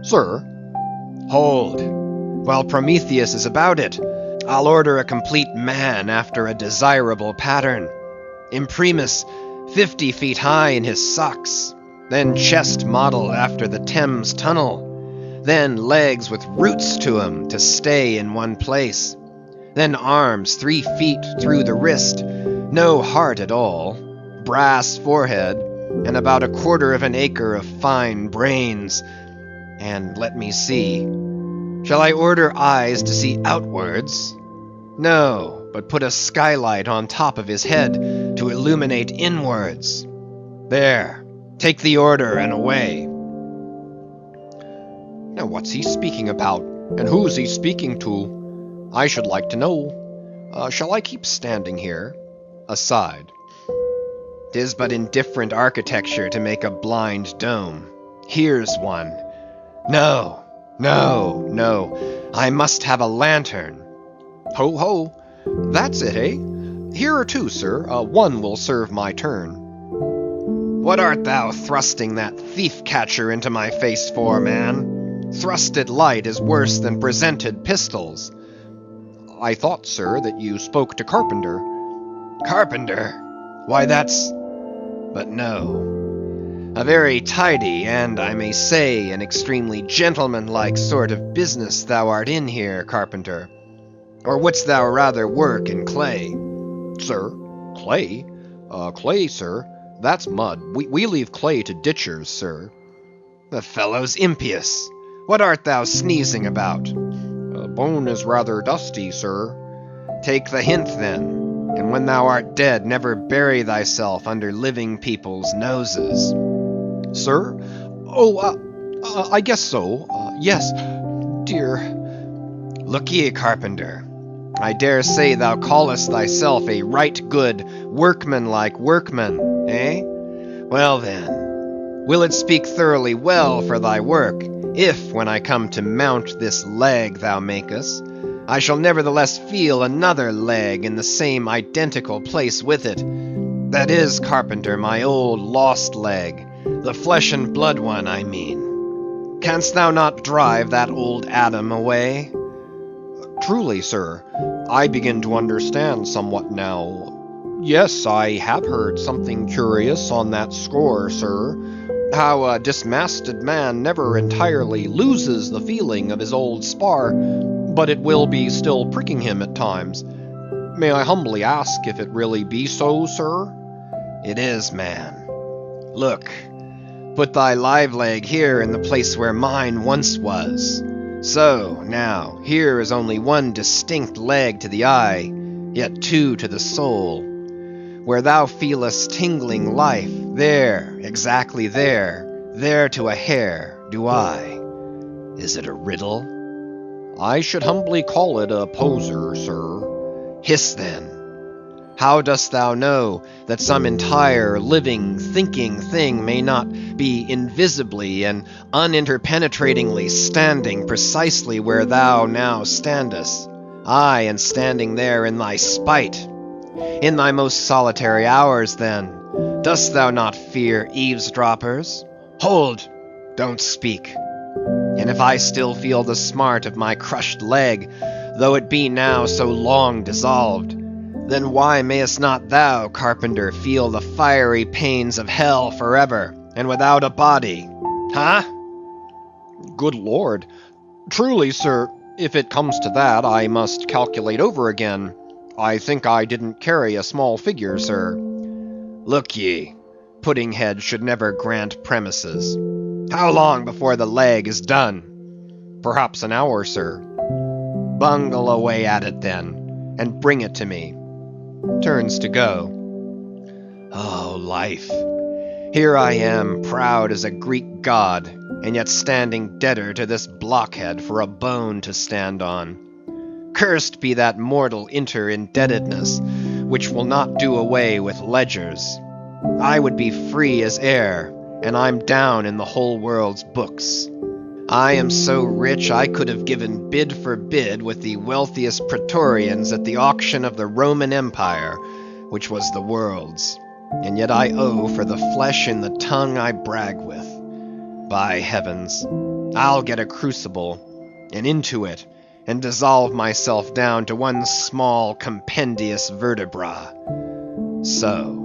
Sir? Hold. While Prometheus is about it, I'll order a complete man after a desirable pattern. Imprimis, 50 feet high in his socks. Then chest model after the Thames Tunnel. Then legs with roots to 'em to stay in one place. Then arms 3 feet through the wrist, no heart at all, brass forehead, and about 1/4 of an acre of fine brains. And let me see. Shall I order eyes to see outwards? No, but put a skylight on top of his head to illuminate inwards. There, take the order and away. Now what's he speaking about, and who's he speaking to? I should like to know. Shall I keep standing here? Aside. 'Tis but indifferent architecture to make a blind dome. Here's one. No, no, no. I must have a lantern. Ho, ho. That's it, eh? Here are two, sir. One will serve my turn. What art thou thrusting that thief-catcher into my face for, man? Thrusted light is worse than presented pistols. I thought, sir, that you spoke to Carpenter. Carpenter? Why, that's... But no. A very tidy, and I may say, an extremely gentlemanlike sort of business thou art in here, Carpenter. Or wouldst thou rather work in clay? Sir? Clay? Clay, sir? That's mud. We leave clay to ditchers, sir. The fellow's impious. What art thou sneezing about? Bone is rather dusty, sir. Take the hint, then. And when thou art dead, never bury thyself under living people's noses. Sir? Oh, I guess so. Yes. Dear. Look ye, Carpenter. I dare say thou callest thyself a right good, workmanlike workman, eh? Well then, will it speak thoroughly well for thy work, if, when I come to mount this leg thou makest, I shall nevertheless feel another leg in the same identical place with it? That is, Carpenter, my old lost leg, the flesh and blood one, I mean. Canst thou not drive that old Adam away? Truly, sir, I begin to understand somewhat now. Yes, I have heard something curious on that score, sir. How a dismasted man never entirely loses the feeling of his old spar, but it will be still pricking him at times. May I humbly ask if it really be so, sir? It is, man. Look, put thy live leg here in the place where mine once was. So, now, here is only one distinct leg to the eye, yet two to the soul. Where thou feelest tingling life, there, exactly there to a hair, do I. Is it a riddle? I should humbly call it a poser, sir. Hiss then. How dost thou know that some entire, living, thinking thing may not be invisibly and uninterpenetratingly standing precisely where thou now standest? Aye, and standing there in thy spite. In thy most solitary hours, then, dost thou not fear eavesdroppers? Hold! Don't speak. And if I still feel the smart of my crushed leg, though it be now so long dissolved, then why mayest not thou, carpenter, feel the fiery pains of hell forever, and without a body? Huh? Good Lord! Truly, sir, if it comes to that, I must calculate over again. I think I didn't carry a small figure, sir. Look ye, Puddinghead should never grant premises. How long before the leg is done? Perhaps an hour, sir. Bungle away at it then, and bring it to me. Turns to go. Oh, life! Here I am, proud as a Greek god, and yet standing deader to this blockhead for a bone to stand on. Cursed be that mortal inter-indebtedness, which will not do away with ledgers. I would be free as air, and I'm down in the whole world's books. I am so rich I could have given bid for bid with the wealthiest praetorians at the auction of the Roman Empire, which was the world's. And yet I owe for the flesh in the tongue I brag with. By heavens, I'll get a crucible, and into it, and dissolve myself down to one small compendious vertebra. So.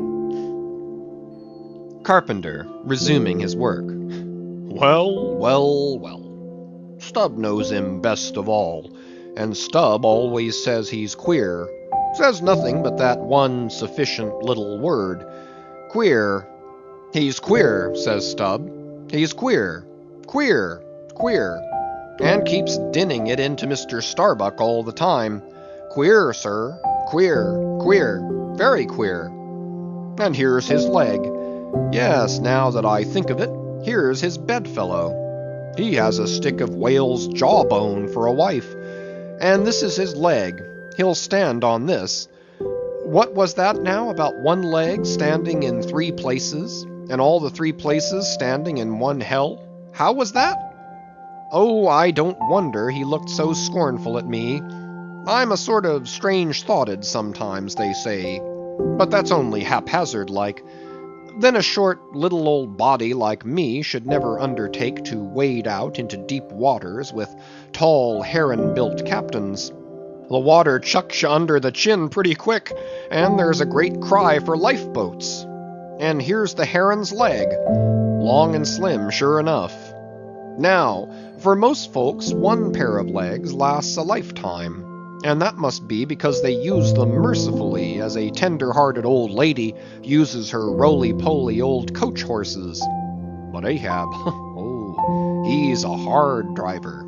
Carpenter, resuming his work. Well, well, well. Stubb knows him best of all, and Stubb always says he's queer. Says nothing but that one sufficient little word. Queer. He's queer, says Stubb. He's queer. Queer. Queer. And keeps dinning it into Mr. Starbuck all the time. Queer, sir. Queer. Queer. Very queer. And here's his leg. Yes, now that I think of it, here's his bedfellow. He has a stick of whale's jawbone for a wife. And this is his leg. He'll stand on this. What was that now about one leg standing in 3 places, and all the 3 places standing in one hell? How was that? Oh, I don't wonder he looked so scornful at me. I'm a sort of strange-thoughted sometimes, they say, but that's only haphazard like. Then a short, little old body like me should never undertake to wade out into deep waters with tall, heron-built captains. The water chucks you under the chin pretty quick, and there's a great cry for lifeboats. And here's the heron's leg, long and slim, sure enough. Now, for most folks, one pair of legs lasts a lifetime, and that must be because they use them mercifully, as a tender-hearted old lady uses her roly-poly old coach horses. But Ahab, oh, he's a hard driver.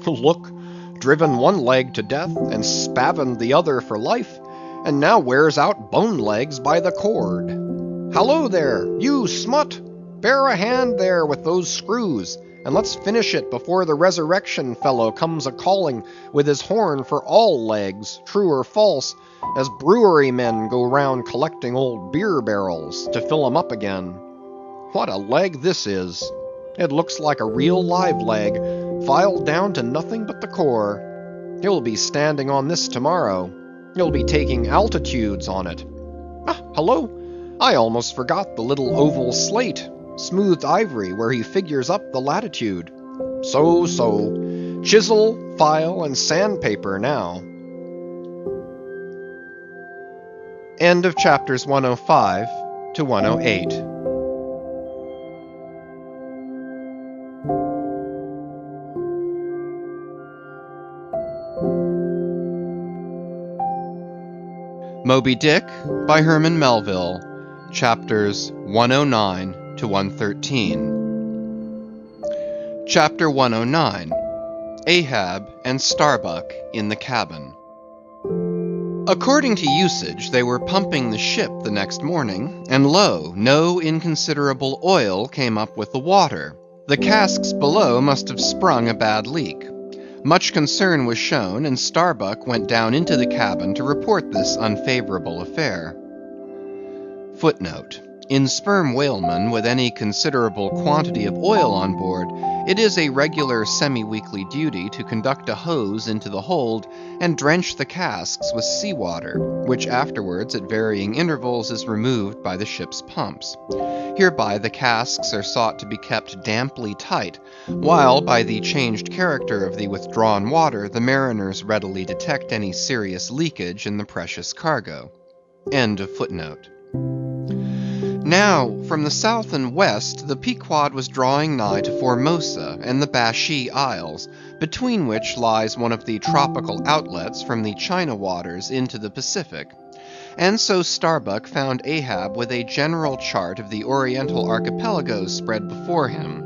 Look, driven one leg to death and spavined the other for life, and now wears out bone legs by the cord. Hallo there, you smut! Bear a hand there with those screws, and let's finish it before the resurrection fellow comes a-calling with his horn for all legs, true or false, as brewery men go round collecting old beer barrels to fill 'em up again. What a leg this is! It looks like a real live leg, filed down to nothing but the core. He'll be standing on this tomorrow. He'll be taking altitudes on it. Ah, hello! I almost forgot the little oval slate, smoothed ivory, where he figures up the latitude. So. Chisel, file, and sandpaper now. End of chapters 105 to 108. Moby Dick by Herman Melville, chapters 109 to 113. Chapter 109, Ahab and Starbuck in the cabin. According to usage, they were pumping the ship the next morning, and lo, no inconsiderable oil came up with the water. The casks below must have sprung a bad leak. Much concern was shown, and Starbuck went down into the cabin to report this unfavorable affair. Footnote: in sperm whalemen with any considerable quantity of oil on board, It is a regular semi-weekly duty to conduct a hose into the hold and drench the casks with seawater, which afterwards at varying intervals is removed by the ship's pumps. Hereby the casks are sought to be kept damply tight, while by the changed character of the withdrawn water the mariners readily detect any serious leakage in the precious cargo. End of footnote. Now, from the south and west, the Pequod was drawing nigh to Formosa and the Bashee Isles, between which lies one of the tropical outlets from the China waters into the Pacific. And so Starbuck found Ahab with a general chart of the Oriental archipelagos spread before him,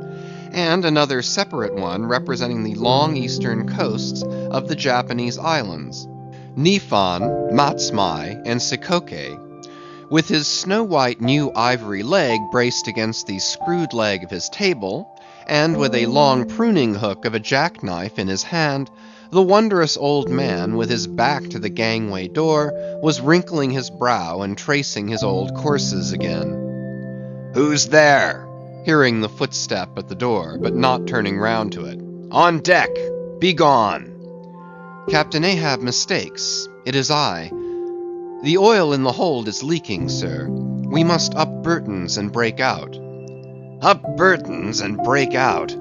and another separate one representing the long eastern coasts of the Japanese islands, Niphon, Matsumai, and Shikoke. With his snow-white new ivory leg braced against the screwed leg of his table, and with a long pruning hook of a jackknife in his hand, the wondrous old man, with his back to the gangway door, was wrinkling his brow and tracing his old courses again. "Who's there?" Hearing the footstep at the door, but not turning round to it. "On deck! Be gone!" Captain Ahab mistakes. It is I. The oil in the hold is leaking, sir. We must up Burton's and break out. Up Burton's and break out?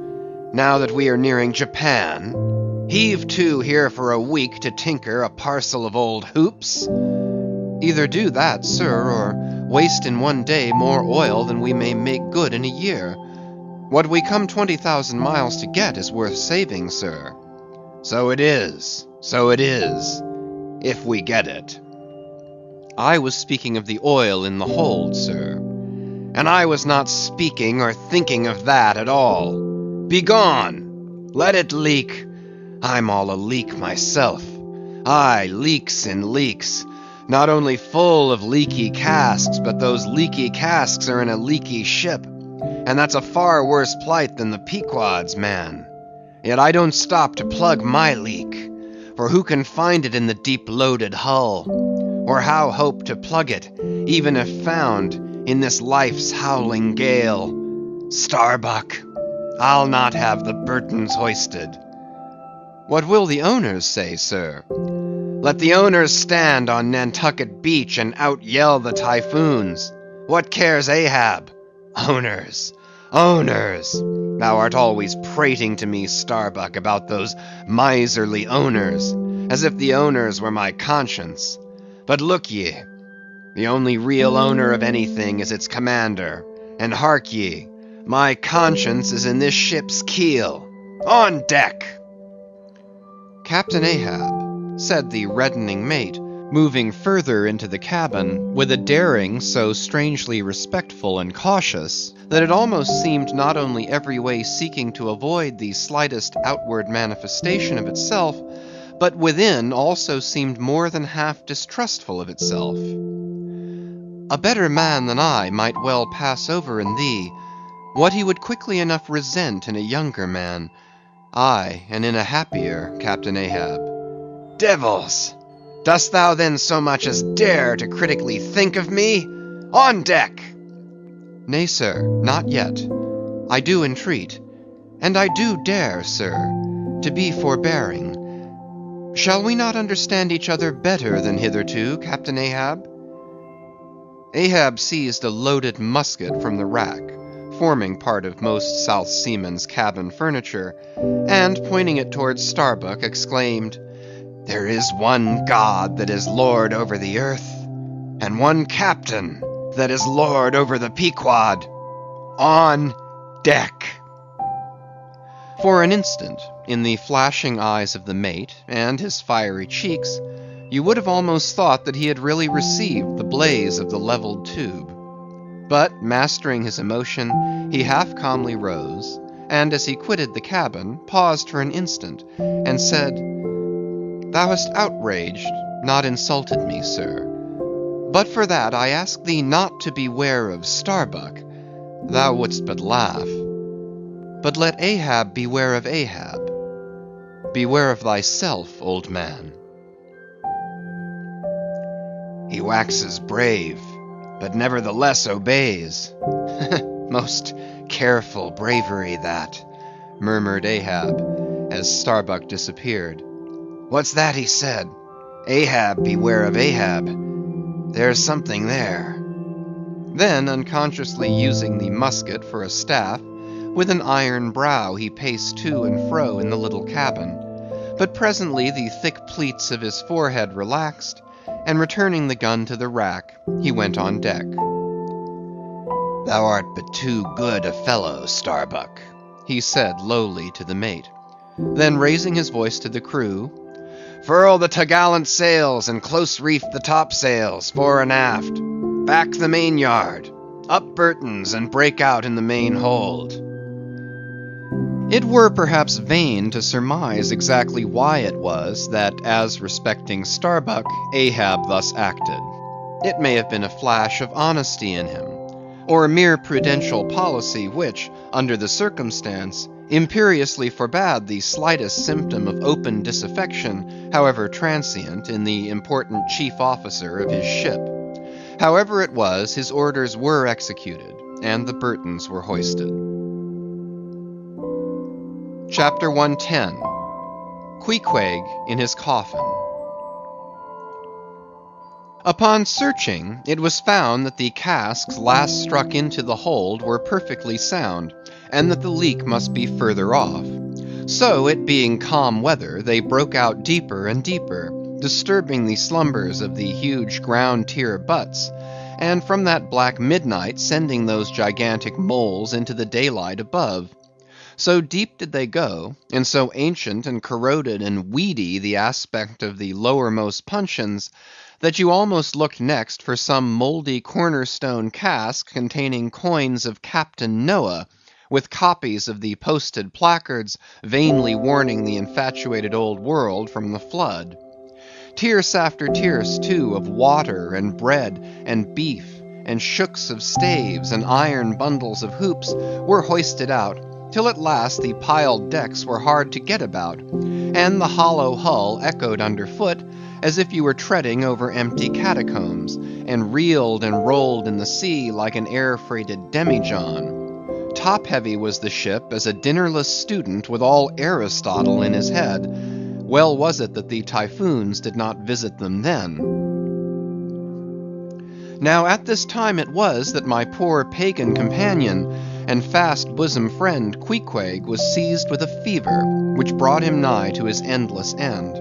Now that we are nearing Japan? Heave to here for a week to tinker a parcel of old hoops? Either do that, sir, or waste in one day more oil than we may make good in a year. What we come 20,000 miles to get is worth saving, sir. So it is, if we get it. I was speaking of the oil in the hold, sir. And I was not speaking or thinking of that at all. Begone! Let it leak. I'm all a leak myself. Aye, leaks in leaks. Not only full of leaky casks, but those leaky casks are in a leaky ship. And that's a far worse plight than the Pequod's, man. Yet I don't stop to plug my leak. For who can find it in the deep-loaded hull? Or how hope to plug it, even if found, in this life's howling gale? Starbuck, I'll not have the Burtons hoisted. What will the owners say, sir? Let the owners stand on Nantucket Beach and out-yell the typhoons. What cares Ahab? Owners, owners. Thou art always prating to me, Starbuck, about those miserly owners, as if the owners were my conscience. But look ye, the only real owner of anything is its commander, and hark ye, my conscience is in this ship's keel. On deck! Captain Ahab, said the reddening mate, moving further into the cabin, with a daring so strangely respectful and cautious, that it almost seemed not only every way seeking to avoid the slightest outward manifestation of itself, but within also seemed more than half distrustful of itself. A better man than I might well pass over in thee, what he would quickly enough resent in a younger man, aye, and in a happier, Captain Ahab. Devils! Dost thou then so much as dare to critically think of me? On deck! Nay, sir, not yet. I do entreat, and I do dare, sir, to be forbearing. Shall we not understand each other better than hitherto, Captain Ahab? Ahab seized a loaded musket from the rack, forming part of most South Seamen's cabin furniture, and pointing it towards Starbuck, exclaimed, "There is one God that is Lord over the earth, and one Captain that is Lord over the Pequod. On deck!" For an instant, in the flashing eyes of the mate, and his fiery cheeks, you would have almost thought that he had really received the blaze of the leveled tube. But, mastering his emotion, he half calmly rose, and as he quitted the cabin, paused for an instant, and said, "Thou hast outraged, not insulted me, sir. But for that I ask thee not to beware of Starbuck. Thou wouldst but laugh. But let Ahab beware of Ahab. Beware of thyself, old man." He waxes brave, but nevertheless obeys. Most careful bravery that, murmured Ahab, as Starbuck disappeared. What's that he said? Ahab, beware of Ahab. There's something there. Then, unconsciously using the musket for a staff, with an iron brow he paced to and fro in the little cabin, but presently the thick pleats of his forehead relaxed, and returning the gun to the rack, he went on deck. Thou art but too good a fellow, Starbuck, he said lowly to the mate. Then raising his voice to the crew, furl the t'gallant sails and close reef the topsails, fore and aft. Back the main yard. Up Burtons and break out in the main hold. It were perhaps vain to surmise exactly why it was that, as respecting Starbuck, Ahab thus acted. It may have been a flash of honesty in him, or a mere prudential policy which, under the circumstance, imperiously forbade the slightest symptom of open disaffection, however transient, in the important chief officer of his ship. However it was, his orders were executed, and the Burtons were hoisted. Chapter 110. Queequeg in his coffin. Upon searching, it was found that the casks last struck into the hold were perfectly sound, and that the leak must be further off. So, it being calm weather, they broke out deeper and deeper, disturbing the slumbers of the huge ground tier butts, and from that black midnight sending those gigantic moles into the daylight above. So deep did they go, and so ancient and corroded and weedy the aspect of the lowermost puncheons, that you almost looked next for some mouldy cornerstone cask containing coins of Captain Noah, with copies of the posted placards vainly warning the infatuated old world from the flood. Tierce after tierce, too, of water and bread and beef and shooks of staves and iron bundles of hoops were hoisted out, till at last the piled decks were hard to get about, and the hollow hull echoed underfoot as if you were treading over empty catacombs, and reeled and rolled in the sea like an air-freighted demijohn. Top-heavy was the ship as a dinnerless student with all Aristotle in his head. Well was it that the typhoons did not visit them then. Now at this time it was that my poor pagan companion and fast bosom friend Queequeg was seized with a fever, which brought him nigh to his endless end.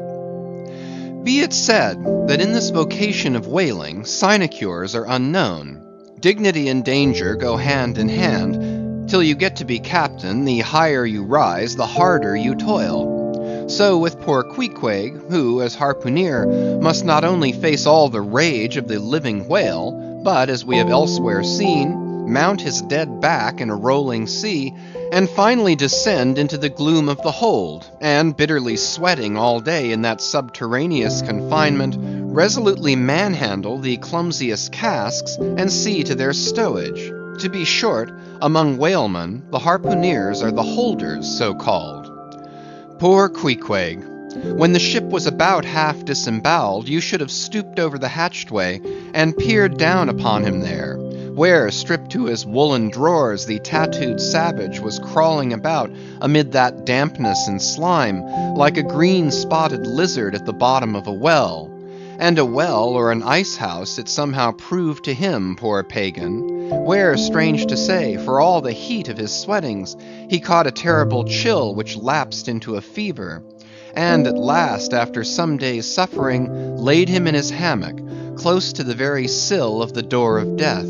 Be it said, that in this vocation of whaling, sinecures are unknown. Dignity and danger go hand in hand. Till you get to be captain, the higher you rise, the harder you toil. So with poor Queequeg, who, as harpooneer, must not only face all the rage of the living whale, but, as we have elsewhere seen, mount his dead back in a rolling sea, and finally descend into the gloom of the hold, and bitterly sweating all day in that subterraneous confinement, resolutely manhandle the clumsiest casks, and see to their stowage. To be short, among whalemen, the harpooneers are the holders, so called. Poor Queequeg! When the ship was about half disemboweled, you should have stooped over the hatchway, and peered down upon him there, where, stripped to his woolen drawers, the tattooed savage was crawling about amid that dampness and slime, like a green-spotted lizard at the bottom of a well. And a well or an ice-house it somehow proved to him, poor pagan, where, strange to say, for all the heat of his sweatings, he caught a terrible chill which lapsed into a fever, and at last, after some days' suffering, laid him in his hammock, close to the very sill of the door of death.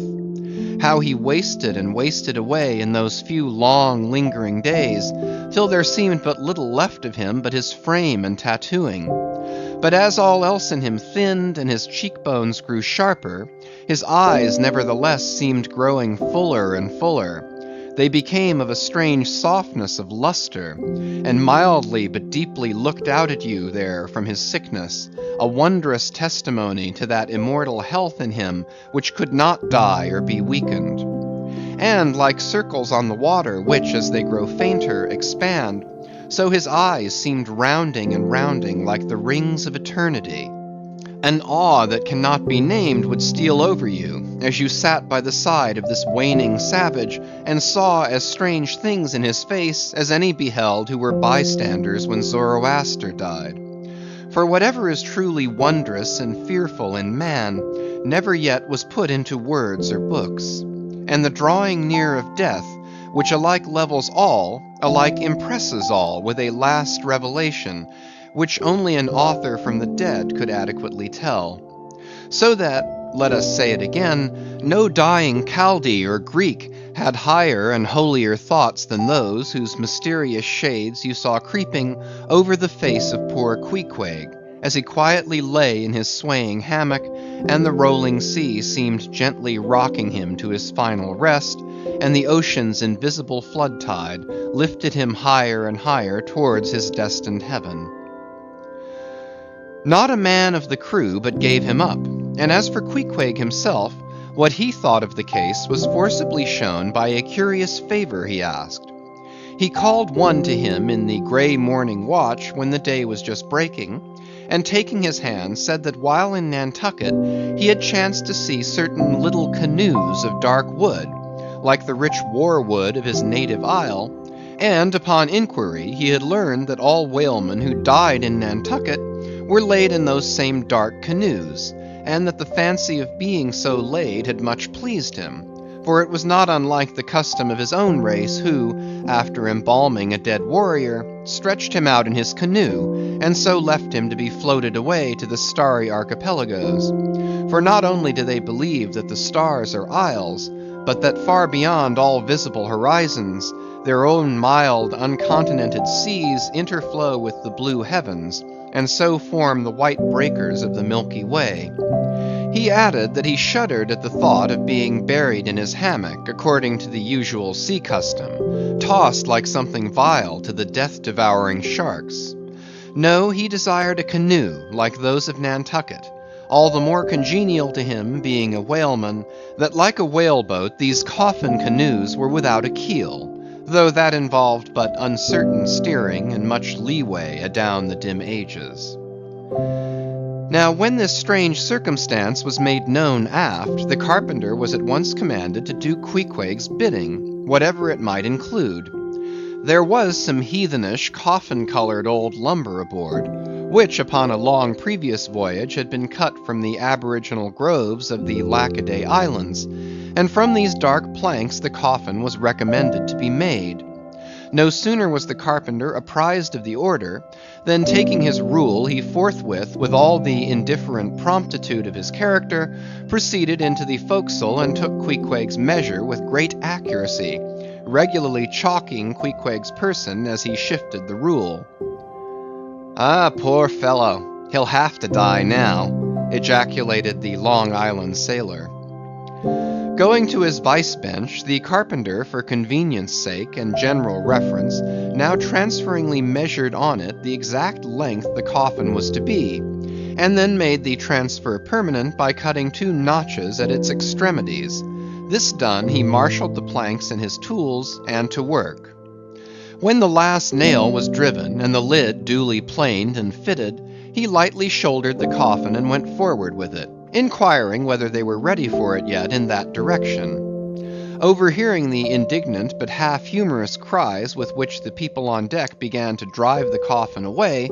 How he wasted and wasted away in those few long lingering days, till there seemed but little left of him but his frame and tattooing. But as all else in him thinned, and his cheekbones grew sharper, his eyes nevertheless seemed growing fuller and fuller. They became of a strange softness of luster, and mildly but deeply looked out at you there from his sickness, a wondrous testimony to that immortal health in him which could not die or be weakened. And like circles on the water, which, as they grow fainter, expand, so his eyes seemed rounding and rounding like the rings of eternity. An awe that cannot be named would steal over you, as you sat by the side of this waning savage, and saw as strange things in his face as any beheld who were bystanders when Zoroaster died. For whatever is truly wondrous and fearful in man, never yet was put into words or books. And the drawing near of death, which alike levels all, alike impresses all with a last revelation, which only an author from the dead could adequately tell. So that, let us say it again, no dying Chaldee or Greek had higher and holier thoughts than those whose mysterious shades you saw creeping over the face of poor Queequeg, as he quietly lay in his swaying hammock, and the rolling sea seemed gently rocking him to his final rest, and the ocean's invisible flood tide lifted him higher and higher towards his destined heaven. Not a man of the crew but gave him up, and as for Queequeg himself, what he thought of the case was forcibly shown by a curious favor he asked. He called one to him in the grey morning watch when the day was just breaking, and taking his hand said that while in Nantucket he had chanced to see certain little canoes of dark wood, like the rich war wood of his native isle, and upon inquiry he had learned that all whalemen who died in Nantucket were laid in those same dark canoes, and that the fancy of being so laid had much pleased him, for it was not unlike the custom of his own race who, after embalming a dead warrior, stretched him out in his canoe, and so left him to be floated away to the starry archipelagos. For not only do they believe that the stars are isles, but that far beyond all visible horizons, their own mild, uncontinented seas interflow with the blue heavens, and so form the white breakers of the Milky Way. He added that he shuddered at the thought of being buried in his hammock according to the usual sea custom, tossed like something vile to the death-devouring sharks. No, he desired a canoe like those of Nantucket, all the more congenial to him being a whaleman, that like a whaleboat these coffin canoes were without a keel, though that involved but uncertain steering and much leeway adown the dim ages. Now when this strange circumstance was made known aft, the carpenter was at once commanded to do Queequeg's bidding, whatever it might include. There was some heathenish, coffin-colored old lumber aboard, which upon a long previous voyage had been cut from the aboriginal groves of the Lackaday Islands, and from these dark planks the coffin was recommended to be made. No sooner was the carpenter apprised of the order, than taking his rule he forthwith, with all the indifferent promptitude of his character, proceeded into the forecastle and took Queequeg's measure with great accuracy, regularly chalking Queequeg's person as he shifted the rule. "Ah, poor fellow, he'll have to die now," ejaculated the Long Island sailor. Going to his vice bench, the carpenter, for convenience sake and general reference, now transferringly measured on it the exact length the coffin was to be, and then made the transfer permanent by cutting 2 notches at its extremities. This done, he marshalled the planks and his tools, and to work. When the last nail was driven, and the lid duly planed and fitted, he lightly shouldered the coffin and went forward with it, inquiring whether they were ready for it yet in that direction. Overhearing the indignant but half-humorous cries with which the people on deck began to drive the coffin away,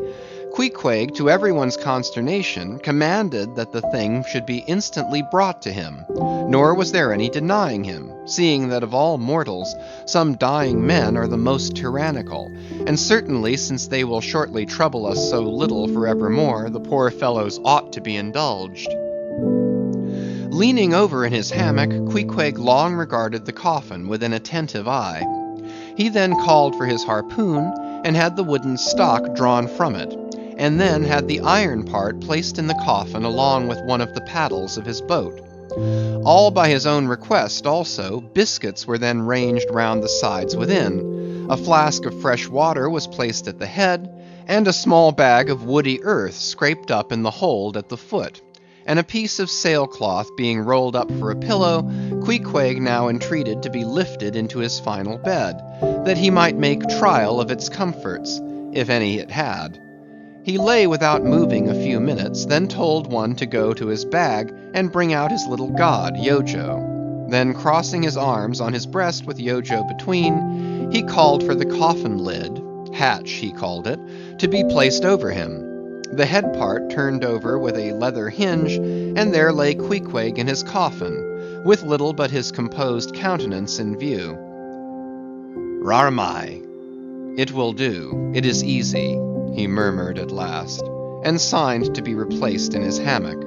Queequeg, to everyone's consternation, commanded that the thing should be instantly brought to him, nor was there any denying him, seeing that of all mortals, some dying men are the most tyrannical, and certainly since they will shortly trouble us so little for evermore, the poor fellows ought to be indulged. Leaning over in his hammock, Queequeg long regarded the coffin with an attentive eye. He then called for his harpoon, and had the wooden stock drawn from it, and then had the iron part placed in the coffin along with one of the paddles of his boat. All by his own request also, biscuits were then ranged round the sides within, a flask of fresh water was placed at the head, and a small bag of woody earth scraped up in the hold at the foot, and a piece of sailcloth being rolled up for a pillow, Queequeg now entreated to be lifted into his final bed, that he might make trial of its comforts, if any it had. He lay without moving a few minutes, then told one to go to his bag and bring out his little god, Yojo. Then crossing his arms on his breast with Yojo between, he called for the coffin lid, hatch he called it, to be placed over him. The head part turned over with a leather hinge, and there lay Queequeg in his coffin, with little but his composed countenance in view. "Rarmai, it will do, it is easy," he murmured at last, and signed to be replaced in his hammock.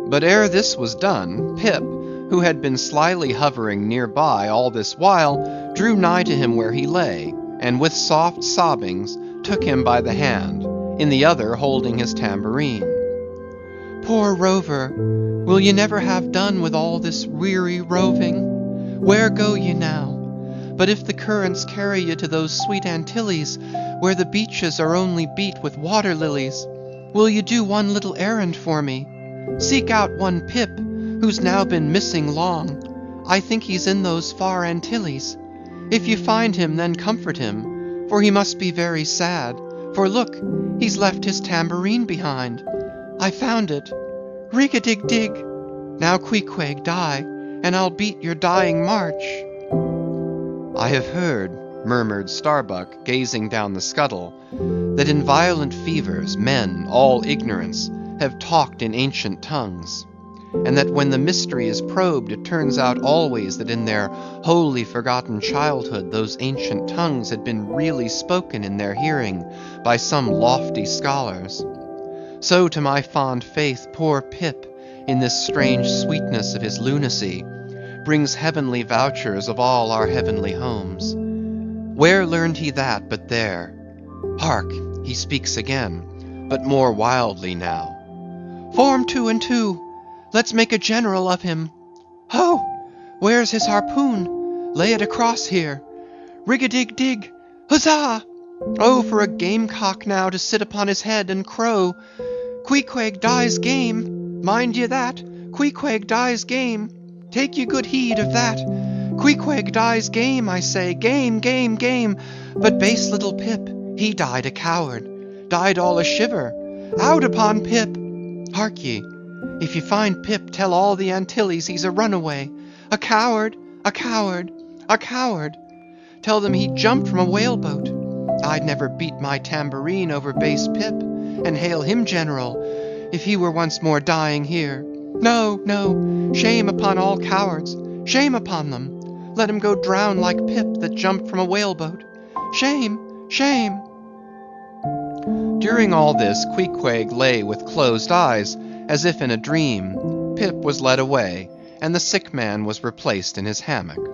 But ere this was done, Pip, who had been slyly hovering near by all this while, drew nigh to him where he lay, and with soft sobbings took him by the hand, in the other holding his tambourine. "Poor rover, will ye never have done with all this weary roving? Where go ye now? But if the currents carry ye to those sweet Antilles, where the beaches are only beat with water lilies, will ye do one little errand for me? Seek out one Pip, who's now been missing long. I think he's in those far Antilles. If you find him, then comfort him, for he must be very sad. For look, he's left his tambourine behind. I found it. Rig-a-dig-dig. Now Queequeg die, and I'll beat your dying march." "I have heard," murmured Starbuck, gazing down the scuttle, "that in violent fevers men, all ignorance, have talked in ancient tongues, and that when the mystery is probed, it turns out always that in their wholly forgotten childhood those ancient tongues had been really spoken in their hearing by some lofty scholars. So to my fond faith, poor Pip, in this strange sweetness of his lunacy, brings heavenly vouchers of all our heavenly homes. Where learned he that but there? Hark, he speaks again, but more wildly now. Form 2 and 2, let's make a general of him. Ho! Where's his harpoon? Lay it across here. Rig-a-dig-dig, huzzah! Oh, for a gamecock now to sit upon his head and crow. Queequeg dies game, mind ye that? Queequeg dies game. Take ye good heed of that. Queequeg dies game, I say, game, game, game. But base little Pip, he died a coward, died all a shiver. Out upon Pip! Hark ye, if ye find Pip, tell all the Antilles he's a runaway, a coward, a coward, a coward. Tell them he jumped from a whaleboat. I'd never beat my tambourine over base Pip, and hail him general, if he were once more dying here. No, no, shame upon all cowards, shame upon them. Let him go drown like Pip that jumped from a whaleboat. Shame, shame. During all this, Queequeg lay with closed eyes, as if in a dream. Pip was led away, and the sick man was replaced in his hammock.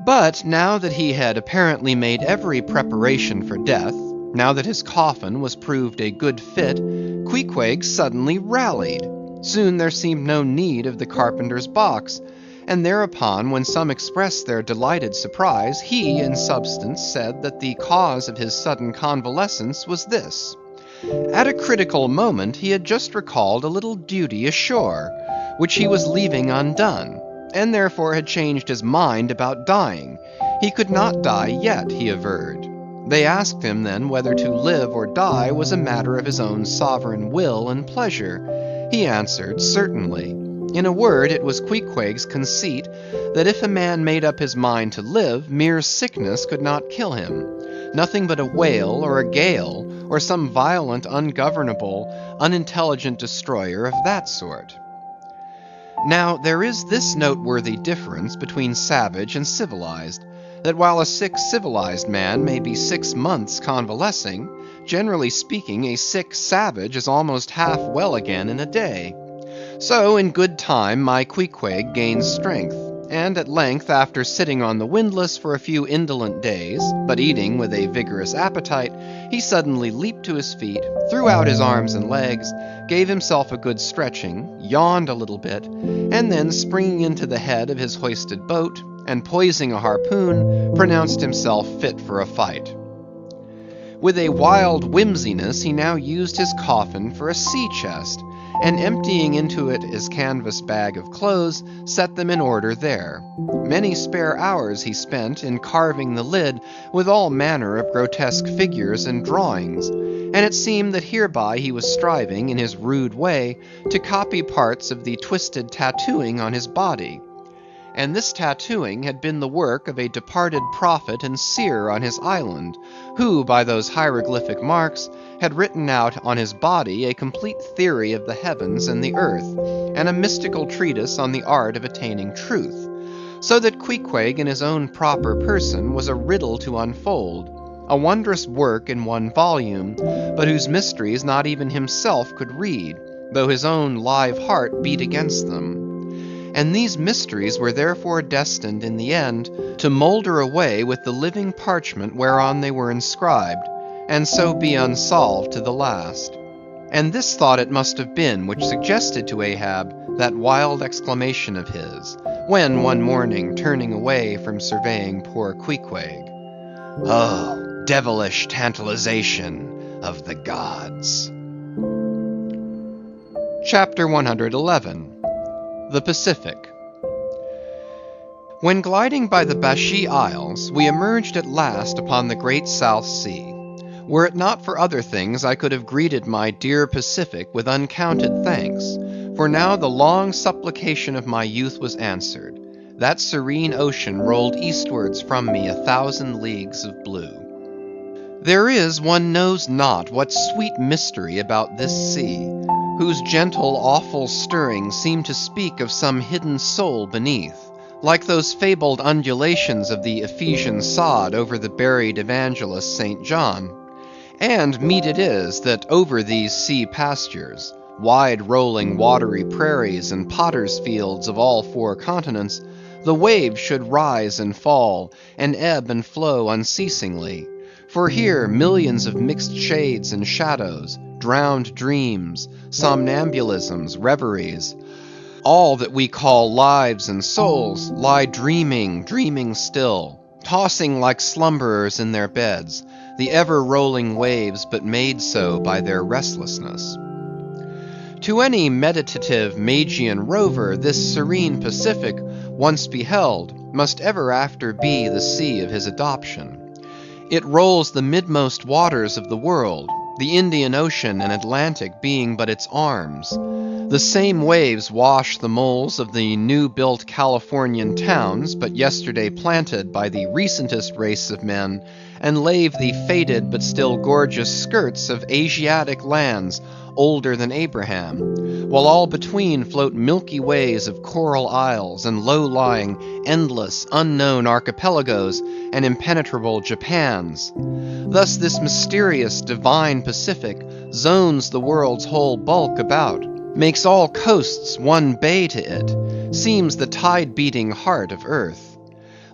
But now that he had apparently made every preparation for death, now that his coffin was proved a good fit, Queequeg suddenly rallied. Soon there seemed no need of the carpenter's box, and thereupon, when some expressed their delighted surprise, he, in substance, said that the cause of his sudden convalescence was this. At a critical moment he had just recalled a little duty ashore, which he was leaving undone, and therefore had changed his mind about dying. He could not die yet, he averred. They asked him then whether to live or die was a matter of his own sovereign will and pleasure. He answered, certainly. In a word, it was Queequeg's conceit that if a man made up his mind to live, mere sickness could not kill him. Nothing but a whale or a gale, or some violent, ungovernable, unintelligent destroyer of that sort. Now, there is this noteworthy difference between savage and civilized, that while a sick civilized man may be 6 months convalescing, generally speaking, a sick savage is almost half well again in a day. So, in good time, my Queequeg gained strength, and at length, after sitting on the windlass for a few indolent days, but eating with a vigorous appetite, he suddenly leaped to his feet, threw out his arms and legs, gave himself a good stretching, yawned a little bit, and then springing into the head of his hoisted boat, and poising a harpoon, pronounced himself fit for a fight. With a wild whimsiness, he now used his coffin for a sea chest, and emptying into it his canvas bag of clothes, set them in order there. Many spare hours he spent in carving the lid with all manner of grotesque figures and drawings, and it seemed that hereby he was striving, in his rude way, to copy parts of the twisted tattooing on his body. And this tattooing had been the work of a departed prophet and seer on his island, who, by those hieroglyphic marks, had written out on his body a complete theory of the heavens and the earth, and a mystical treatise on the art of attaining truth, so that Queequeg in his own proper person was a riddle to unfold, a wondrous work in one volume, but whose mysteries not even himself could read, though his own live heart beat against them. And these mysteries were therefore destined in the end to moulder away with the living parchment whereon they were inscribed, and so be unsolved to the last. And this thought it must have been which suggested to Ahab that wild exclamation of his, when one morning turning away from surveying poor Queequeg, "Oh, devilish tantalization of the gods." Chapter 111. The Pacific. When gliding by the Bashee Isles, we emerged at last upon the great South Sea. Were it not for other things, I could have greeted my dear Pacific with uncounted thanks, for now the long supplication of my youth was answered. That serene ocean rolled eastwards from me 1,000 leagues of blue. There is, one knows not what sweet mystery about this sea, whose gentle, awful stirring seemed to speak of some hidden soul beneath, like those fabled undulations of the Ephesian sod over the buried evangelist St. John. And meet it is, that over these sea pastures, wide rolling watery prairies and potters' fields of all 4 continents, the waves should rise and fall, and ebb and flow unceasingly. For here millions of mixed shades and shadows, drowned dreams, somnambulisms, reveries, all that we call lives and souls, lie dreaming still, tossing like slumberers in their beds, the ever-rolling waves but made so by their restlessness. To any meditative Magian rover, this serene Pacific, once beheld, must ever after be the sea of his adoption. It rolls the midmost waters of the world, the Indian Ocean and Atlantic being but its arms. The same waves wash the moles of the new-built Californian towns, but yesterday planted by the recentest race of men, and lave the faded but still gorgeous skirts of Asiatic lands older than Abraham, while all between float milky ways of coral isles and low-lying, endless, unknown archipelagos and impenetrable Japans. Thus this mysterious, divine Pacific zones the world's whole bulk about, makes all coasts one bay to it, seems the tide-beating heart of earth.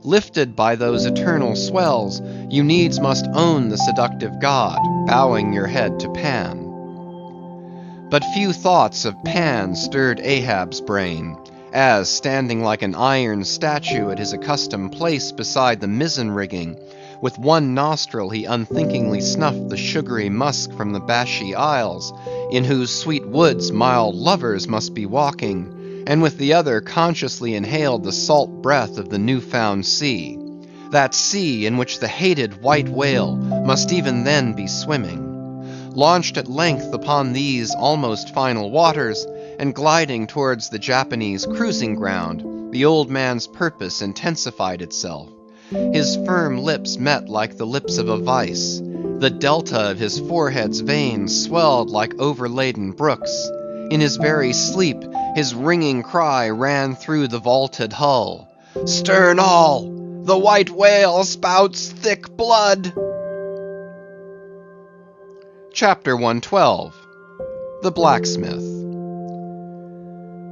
Lifted by those eternal swells, you needs must own the seductive god, bowing your head to Pan. But few thoughts of Pan stirred Ahab's brain, as, standing like an iron statue at his accustomed place beside the mizzen rigging, with one nostril he unthinkingly snuffed the sugary musk from the Bashee Isles, in whose sweet woods mild lovers must be walking, and with the other consciously inhaled the salt breath of the new-found sea, that sea in which the hated white whale must even then be swimming. Launched at length upon these almost final waters, and gliding towards the Japanese cruising ground, the old man's purpose intensified itself. His firm lips met like the lips of a vice. The delta of his forehead's veins swelled like overladen brooks. In his very sleep, his ringing cry ran through the vaulted hull. "Stern all! The white whale spouts thick blood!" Chapter 112. The Blacksmith.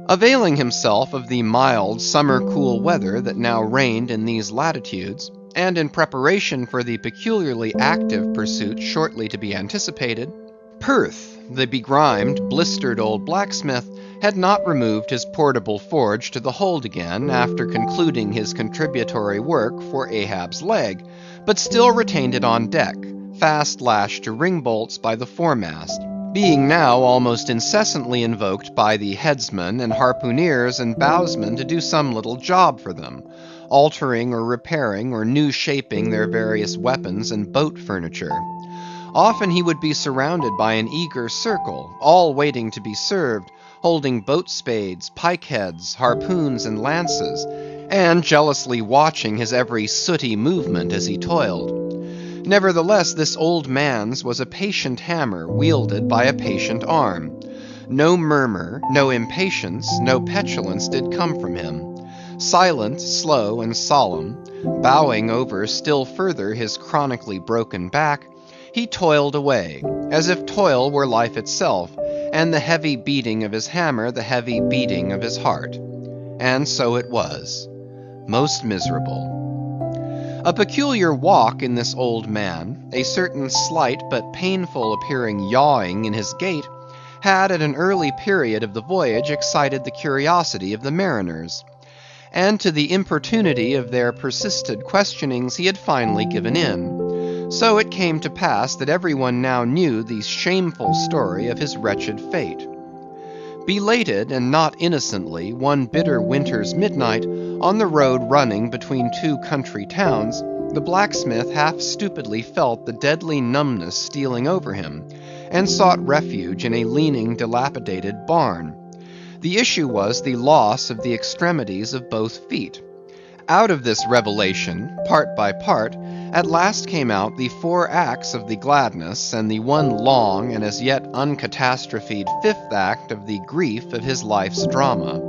Availing himself of the mild summer-cool weather that now reigned in these latitudes, and in preparation for the peculiarly active pursuit shortly to be anticipated, Perth, the begrimed, blistered old blacksmith, had not removed his portable forge to the hold again after concluding his contributory work for Ahab's leg, but still retained it on deck, fast lashed to ring bolts by the foremast, being now almost incessantly invoked by the headsmen and harpooneers and bowsmen to do some little job for them, altering or repairing or new shaping their various weapons and boat furniture. Often he would be surrounded by an eager circle, all waiting to be served, holding boat spades, pike heads, harpoons, and lances, and jealously watching his every sooty movement as he toiled. Nevertheless, this old man's was a patient hammer wielded by a patient arm. No murmur, no impatience, no petulance did come from him. Silent, slow, and solemn, bowing over still further his chronically broken back, he toiled away, as if toil were life itself, and the heavy beating of his hammer the heavy beating of his heart. And so it was. Most miserable. A peculiar walk in this old man, a certain slight but painful appearing yawing in his gait, had at an early period of the voyage excited the curiosity of the mariners. And to the importunity of their persistent questionings he had finally given in. So it came to pass that everyone now knew the shameful story of his wretched fate. Belated, and not innocently, one bitter winter's midnight, on the road running between two country towns, the blacksmith half stupidly felt the deadly numbness stealing over him, and sought refuge in a leaning, dilapidated barn. The issue was the loss of the extremities of both feet. Out of this revelation, part by part, at last came out the 4 acts of the gladness, and the one long and as yet uncatastrophed 5th act of the grief of his life's drama.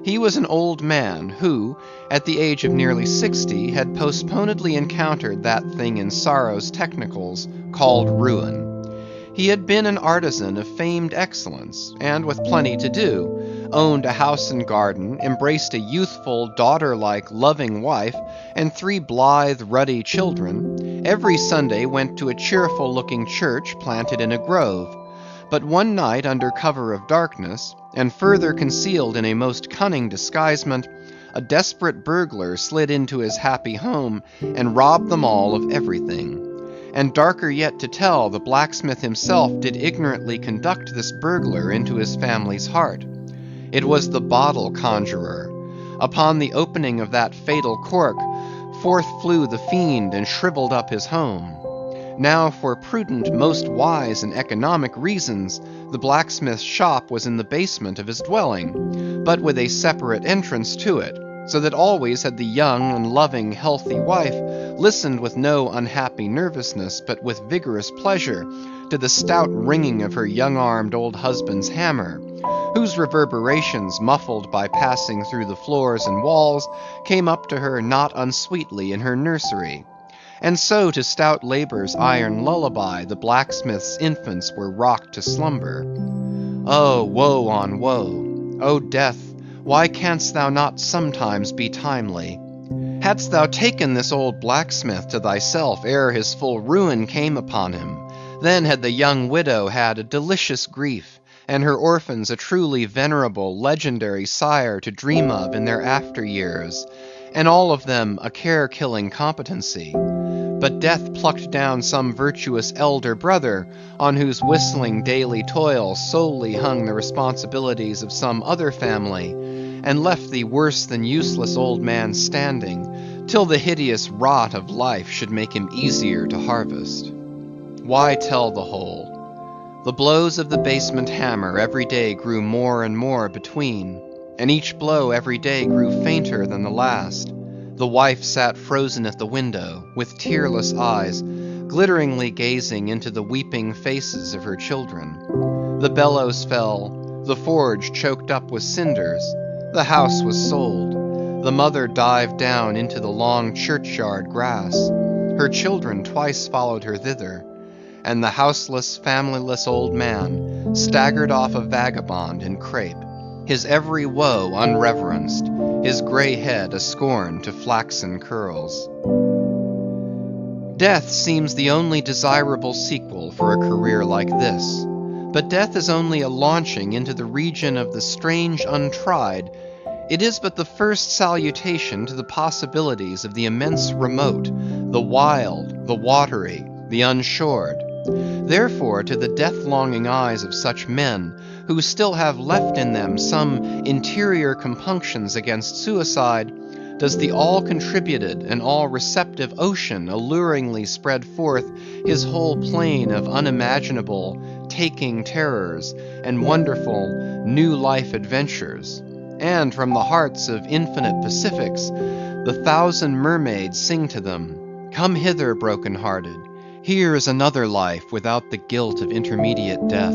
He was an old man who, at the age of nearly 60, had postponedly encountered that thing in sorrow's technicals called ruin. He had been an artisan of famed excellence, and with plenty to do, owned a house and garden, embraced a youthful, daughter-like, loving wife, and 3 blithe, ruddy children, every Sunday went to a cheerful-looking church planted in a grove. But one night under cover of darkness, and further concealed in a most cunning disguisement, a desperate burglar slid into his happy home, and robbed them all of everything. And darker yet to tell, the blacksmith himself did ignorantly conduct this burglar into his family's heart. It was the bottle conjurer. Upon the opening of that fatal cork, forth flew the fiend and shriveled up his home. Now for prudent, most wise, and economic reasons, the blacksmith's shop was in the basement of his dwelling, but with a separate entrance to it, so that always had the young and loving, healthy wife listened with no unhappy nervousness, but with vigorous pleasure, to the stout ringing of her young-armed old husband's hammer, whose reverberations, muffled by passing through the floors and walls, came up to her not unsweetly in her nursery. And so to stout labor's iron lullaby the blacksmith's infants were rocked to slumber. Oh, woe on woe! O death, why canst thou not sometimes be timely? Hadst thou taken this old blacksmith to thyself ere his full ruin came upon him, then had the young widow had a delicious grief, and her orphans a truly venerable, legendary sire to dream of in their after years, and all of them a care-killing competency. But death plucked down some virtuous elder brother, on whose whistling daily toil solely hung the responsibilities of some other family, and left the worse than useless old man standing, till the hideous rot of life should make him easier to harvest. Why tell the whole? The blows of the basement hammer every day grew more and more between, and each blow every day grew fainter than the last. The wife sat frozen at the window, with tearless eyes, glitteringly gazing into the weeping faces of her children. The bellows fell, the forge choked up with cinders, the house was sold, the mother dived down into the long churchyard grass, her children twice followed her thither, and the houseless, familyless old man staggered off a vagabond in crape, his every woe unreverenced, his grey head a scorn to flaxen curls. Death seems the only desirable sequel for a career like this, but death is only a launching into the region of the strange untried. It is but the first salutation to the possibilities of the immense remote, the wild, the watery, the unshored. Therefore, to the death-longing eyes of such men, who still have left in them some interior compunctions against suicide, does the all-contributed and all-receptive ocean alluringly spread forth his whole plain of unimaginable, taking terrors and wonderful new life adventures. And from the hearts of infinite Pacifics, the thousand mermaids sing to them, "Come hither, broken-hearted. Here is another life without the guilt of intermediate death.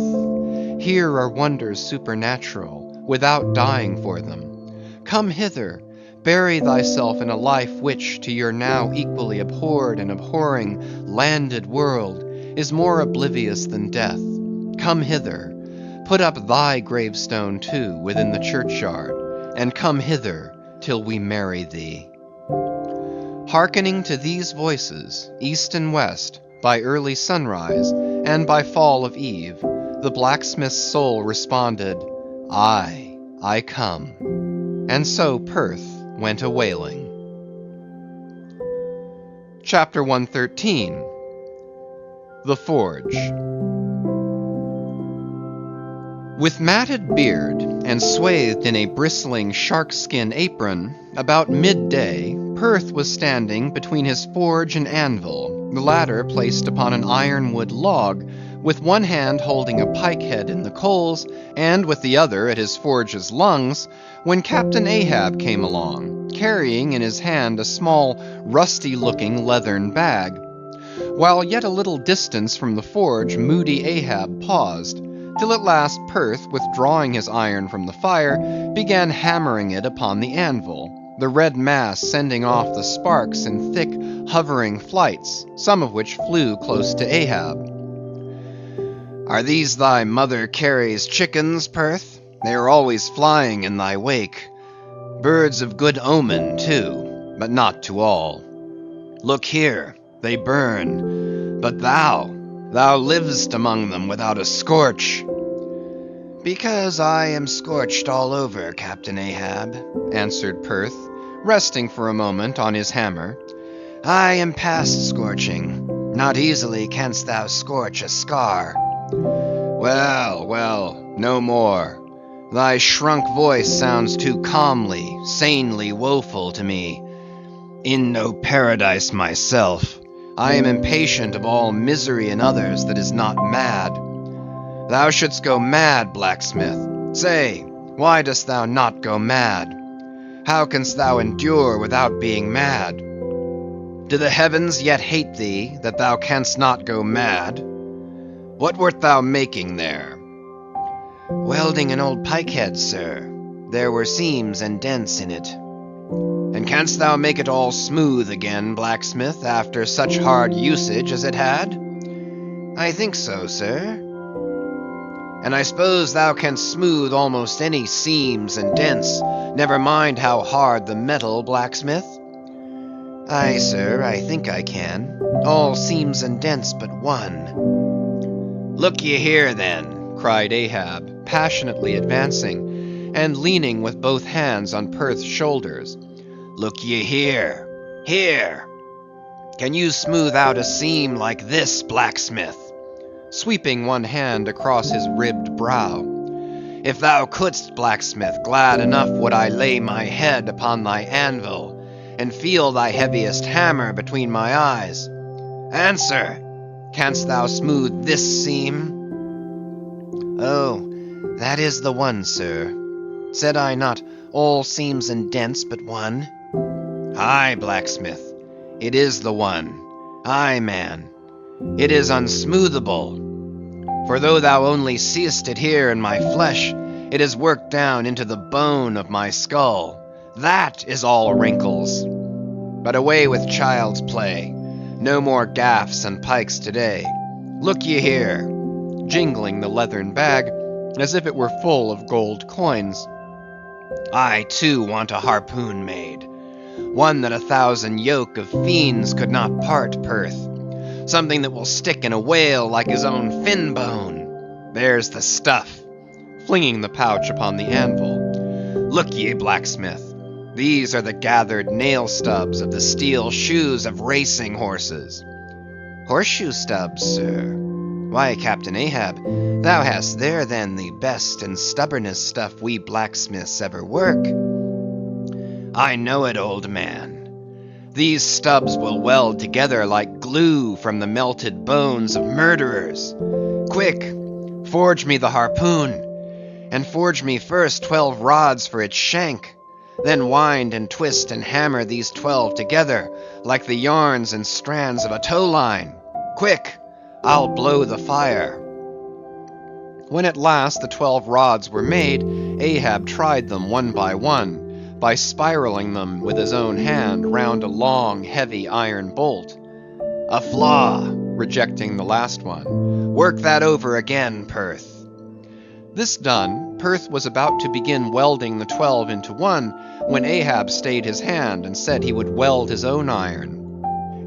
Here are wonders supernatural, without dying for them. Come hither, bury thyself in a life which, to your now equally abhorred and abhorring landed world, is more oblivious than death. Come hither, put up thy gravestone too within the churchyard, and come hither till we marry thee." Hearkening to these voices, east and west, by early sunrise and by fall of eve, the blacksmith's soul responded, I come. And so Perth went a-whaling. Chapter 113. The Forge. With matted beard and swathed in a bristling sharkskin apron, about midday, Perth was standing between his forge and anvil, the latter placed upon an ironwood log, with one hand holding a pike-head in the coals, and with the other at his forge's lungs, when Captain Ahab came along, carrying in his hand a small, rusty-looking leathern bag. While yet a little distance from the forge, moody Ahab paused, till at last Perth, withdrawing his iron from the fire, began hammering it upon the anvil, the red mass sending off the sparks in thick, hovering flights, some of which flew close to Ahab. "Are these thy mother Carey's chickens, Perth? They are always flying in thy wake. Birds of good omen, too, but not to all. Look here, they burn, but thou livest among them without a scorch." "Because I am scorched all over, Captain Ahab," answered Perth, resting for a moment on his hammer. "I am past scorching. Not easily canst thou scorch a scar." Well, no more. Thy shrunk voice sounds too calmly, sanely woeful to me. In no paradise myself, I am impatient of all misery in others that is not mad. Thou shouldst go mad, blacksmith. Say, why dost thou not go mad? How canst thou endure without being mad? Do the heavens yet hate thee, that thou canst not go mad? What wert thou making there? Welding an old pike-head, sir. There were seams and dents in it. And canst thou make it all smooth again, blacksmith, after such hard usage as it had? I think so, sir. And I suppose thou canst smooth almost any seams and dents, never mind how hard the metal, blacksmith? Aye, sir, I think I can. All seams and dents but one. Look ye here, then, cried Ahab, passionately advancing, and leaning with both hands on Perth's shoulders. Look ye here, here. Can you smooth out a seam like this, blacksmith? Sweeping one hand across his ribbed brow. If thou couldst, blacksmith, glad enough would I lay my head upon thy anvil, and feel thy heaviest hammer between my eyes. Answer! Canst thou smooth this seam? Oh, that is the one, sir. Said I not all seams and dents but one? Aye, blacksmith, it is the one. Aye, man, it is unsmoothable. For though thou only seest it here in my flesh, it is worked down into the bone of my skull. That is all wrinkles. But away with child's play. No more gaffs and pikes today. Look ye here, jingling the leathern bag as if it were full of gold coins. I too want a harpoon made, one that 1,000 yoke of fiends could not part, Perth. Something that will stick in a whale like his own fin bone. There's the stuff, flinging the pouch upon the anvil. Look ye, blacksmith. These are the gathered nail stubs of the steel shoes of racing horses. Horseshoe stubs, sir? Why, Captain Ahab, thou hast there then the best and stubbornest stuff we blacksmiths ever work. I know it, old man. These stubs will weld together like glue from the melted bones of murderers. Quick, forge me the harpoon, and forge me first 12 rods for its shank. Then wind and twist and hammer these 12 together like the yarns and strands of a tow line. Quick, I'll blow the fire. When at last the 12 rods were made, Ahab tried them one, by spiraling them with his own hand round a long, heavy iron bolt. A flaw, rejecting the last one. Work that over again, Perth. This done, Perth was about to begin welding the 12 into one, when Ahab stayed his hand and said he would weld his own iron.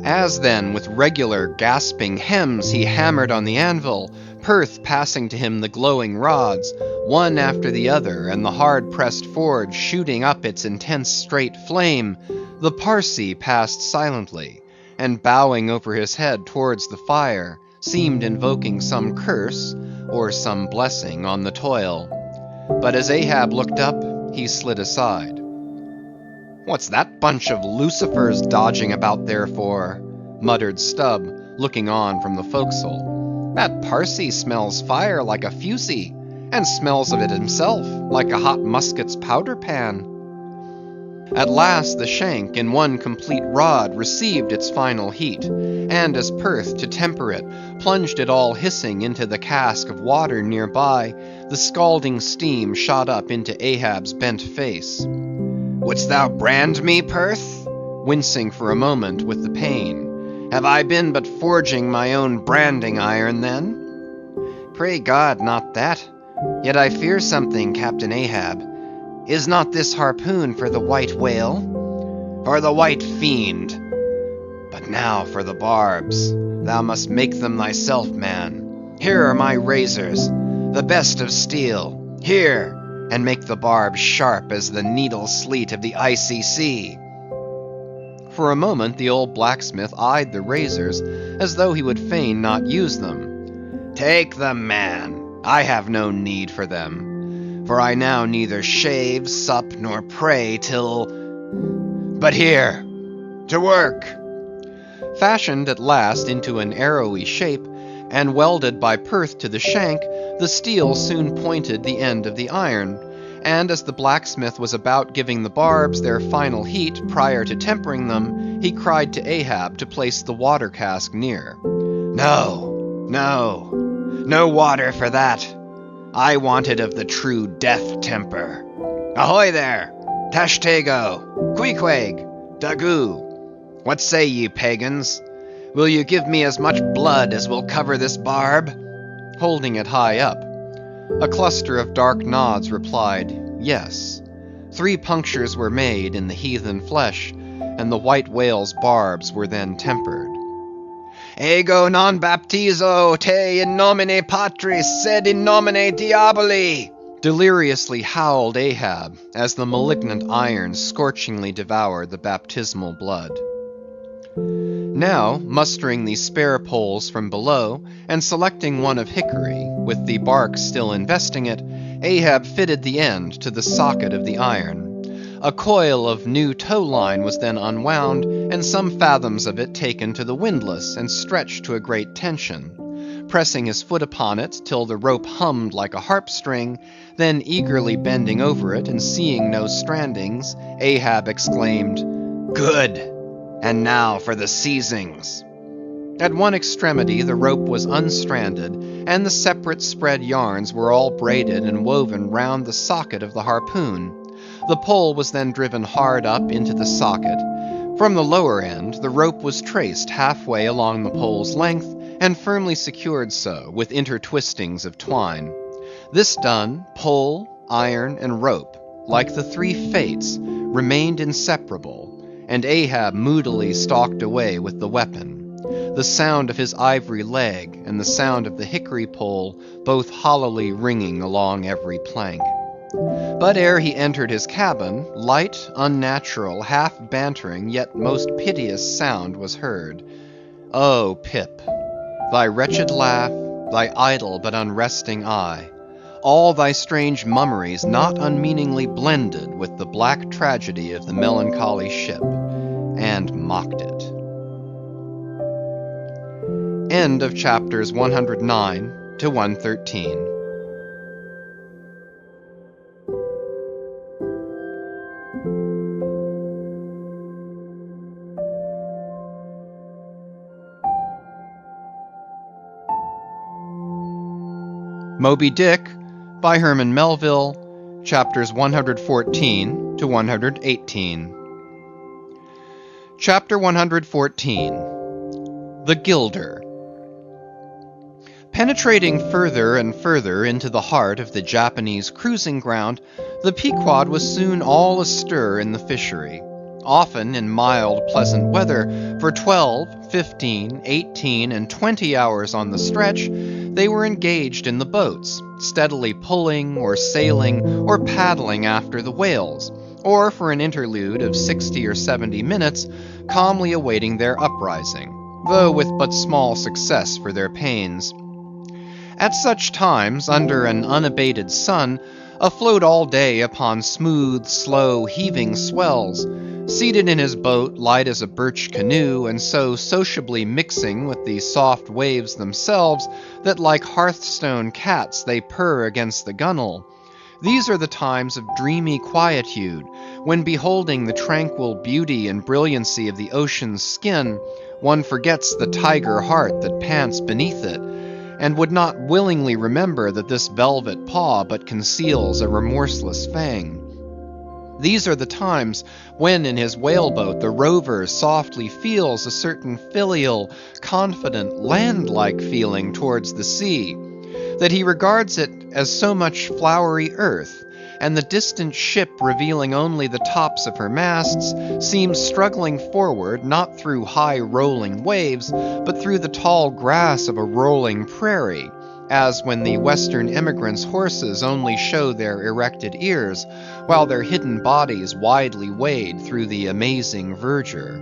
As then, with regular gasping hems, he hammered on the anvil, Perth passing to him the glowing rods, one after the other, and the hard-pressed forge shooting up its intense straight flame, the Parsee passed silently, and bowing over his head towards the fire, seemed invoking some curse or some blessing on the toil. But as Ahab looked up, he slid aside. "What's that bunch of lucifers dodging about there for?" muttered Stubb, looking on from the forecastle. "That Parsee smells fire like a fusee, and smells of it himself like a hot musket's powder pan." At last the shank in one complete rod received its final heat, and as Perth, to temper it, plunged it all hissing into the cask of water near by, the scalding steam shot up into Ahab's bent face. "Wouldst thou brand me, Perth?" wincing for a moment with the pain. "Have I been but forging my own branding iron then?" "Pray God, not that. Yet I fear something, Captain Ahab. Is not this harpoon for the white whale?" "For the white fiend. But now for the barbs. Thou must make them thyself, man. Here are my razors, the best of steel. Here, and make the barbs sharp as the needle sleet of the icy sea." For a moment the old blacksmith eyed the razors as though he would fain not use them. "Take them, man. I have no need for them. For I now neither shave, sup, nor pray till... But here, to work." Fashioned at last into an arrowy shape, and welded by Perth to the shank, the steel soon pointed the end of the iron, and as the blacksmith was about giving the barbs their final heat prior to tempering them, he cried to Ahab to place the water cask near. "No, no, no water for that. I wanted of the true death temper. Ahoy there! Tashtego! Queequeg! Daggoo! What say ye, pagans? Will you give me as much blood as will cover this barb?" Holding it high up. A cluster of dark nods replied, yes. 3 punctures were made in the heathen flesh, and the white whale's barbs were then tempered. "Ego non baptizo te in nomine Patris, sed in nomine Diaboli!" deliriously howled Ahab, as the malignant iron scorchingly devoured the baptismal blood. Now, mustering the spare poles from below, and selecting one of hickory, with the bark still investing it, Ahab fitted the end to the socket of the iron. A coil of new tow line was then unwound, and some fathoms of it taken to the windlass, and stretched to a great tension. Pressing his foot upon it till the rope hummed like a harp string, then eagerly bending over it and seeing no strandings, Ahab exclaimed, "Good! And now for the seizings." At one extremity the rope was unstranded, and the separate spread yarns were all braided and woven round the socket of the harpoon. The pole was then driven hard up into the socket. From the lower end, the rope was traced halfway along the pole's length, and firmly secured so, with intertwistings of twine. This done, pole, iron, and rope, like the 3 fates, remained inseparable, and Ahab moodily stalked away with the weapon, the sound of his ivory leg and the sound of the hickory pole both hollowly ringing along every plank. But ere he entered his cabin, light, unnatural, half bantering, yet most piteous sound was heard. "Oh, Pip, thy wretched laugh, thy idle but unresting eye, all thy strange mummeries not unmeaningly blended with the black tragedy of the melancholy ship, and mocked it. End of chapters 109 to 113. Moby Dick by Herman Melville, chapters 114 to 118. Chapter 114, The Gilder. Penetrating further and further into the heart of the Japanese cruising ground, the Pequod was soon all astir in the fishery. Often in mild, pleasant weather, for 12, 15, 18, and 20 hours on the stretch, they were engaged in the boats, steadily pulling, or sailing, or paddling after the whales, or for an interlude of 60 or 70 minutes, calmly awaiting their uprising, though with but small success for their pains. At such times, under an unabated sun, afloat all day upon smooth, slow, heaving swells, seated in his boat light as a birch canoe, and so sociably mixing with the soft waves themselves that like hearthstone cats they purr against the gunwale. These are the times of dreamy quietude, when beholding the tranquil beauty and brilliancy of the ocean's skin, one forgets the tiger heart that pants beneath it, and would not willingly remember that this velvet paw but conceals a remorseless fang. These are the times when in his whaleboat the rover softly feels a certain filial, confident, land-like feeling towards the sea, that he regards it as so much flowery earth, and the distant ship revealing only the tops of her masts seems struggling forward not through high rolling waves, but through the tall grass of a rolling prairie, as when the Western emigrants' horses only show their erected ears, while their hidden bodies widely wade through the amazing verdure.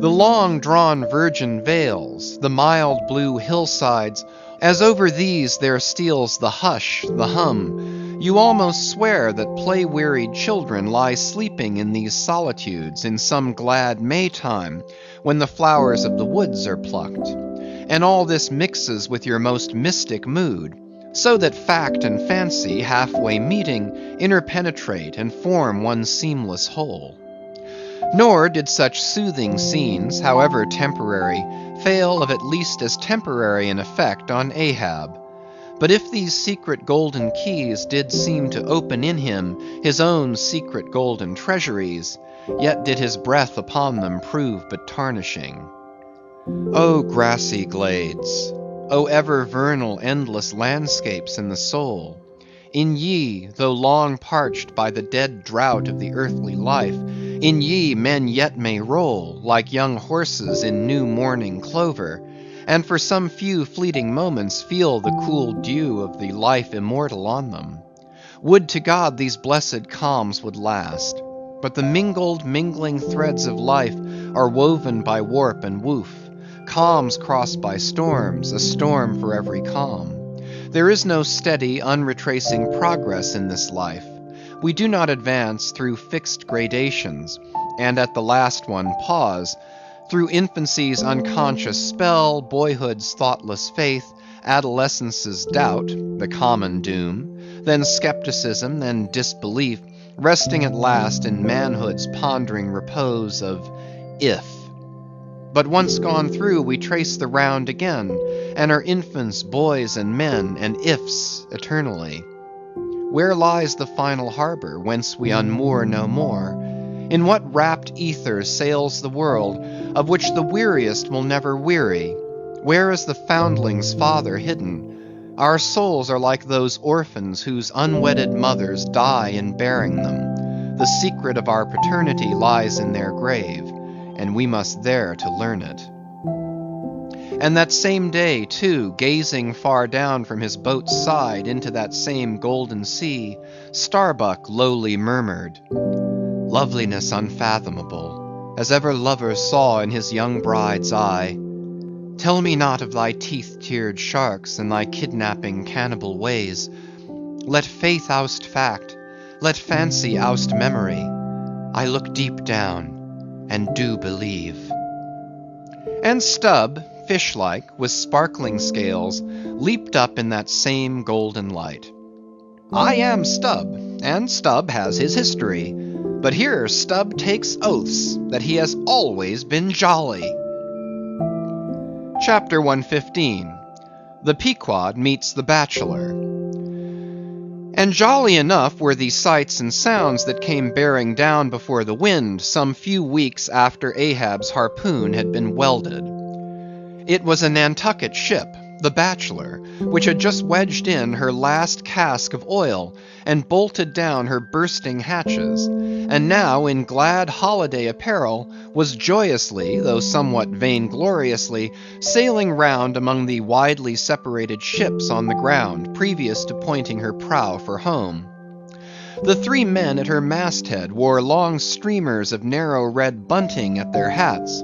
The long-drawn virgin vales, the mild blue hillsides, as over these there steals the hush, the hum, you almost swear that play-wearied children lie sleeping in these solitudes in some glad Maytime, when the flowers of the woods are plucked. And all this mixes with your most mystic mood, so that fact and fancy, halfway meeting, interpenetrate and form one seamless whole. Nor did such soothing scenes, however temporary, fail of at least as temporary an effect on Ahab. But if these secret golden keys did seem to open in him his own secret golden treasuries, yet did his breath upon them prove but tarnishing. O grassy glades, O ever vernal endless landscapes in the soul, in ye, though long parched by the dead drought of the earthly life, in ye men yet may roll, like young horses in new morning clover, and for some few fleeting moments feel the cool dew of the life immortal on them. Would to God these blessed calms would last, but the mingling threads of life are woven by warp and woof, calms crossed by storms, a storm for every calm. There is no steady, unretracing progress in this life. We do not advance through fixed gradations, and at the last one pause, through infancy's unconscious spell, boyhood's thoughtless faith, adolescence's doubt, the common doom, then skepticism, then disbelief, resting at last in manhood's pondering repose of if. But once gone through, we trace the round again, and are infants, boys, and men, and ifs eternally. Where lies the final harbor, whence we unmoor no more? In what rapt ether sails the world, of which the weariest will never weary? Where is the foundling's father hidden? Our souls are like those orphans whose unwedded mothers die in bearing them. The secret of our paternity lies in their grave, and we must there to learn it. And that same day, too, gazing far down from his boat's side into that same golden sea, Starbuck lowly murmured, "Loveliness unfathomable, as ever lover saw in his young bride's eye. Tell me not of thy teeth-tiered sharks and thy kidnapping cannibal ways. Let faith oust fact, let fancy oust memory. I look deep down and do believe. And Stubb, fish-like, with sparkling scales, leaped up in that same golden light. I am Stubb, and Stubb has his history, but here Stubb takes oaths that he has always been jolly. Chapter 115. The Pequod Meets the Bachelor. And jolly enough were the sights and sounds that came bearing down before the wind some few weeks after Ahab's harpoon had been welded. It was a Nantucket ship, the Bachelor, which had just wedged in her last cask of oil and bolted down her bursting hatches, and now in glad holiday apparel was joyously, though somewhat vaingloriously, sailing round among the widely separated ships on the ground previous to pointing her prow for home. The three men at her masthead wore long streamers of narrow red bunting at their hats.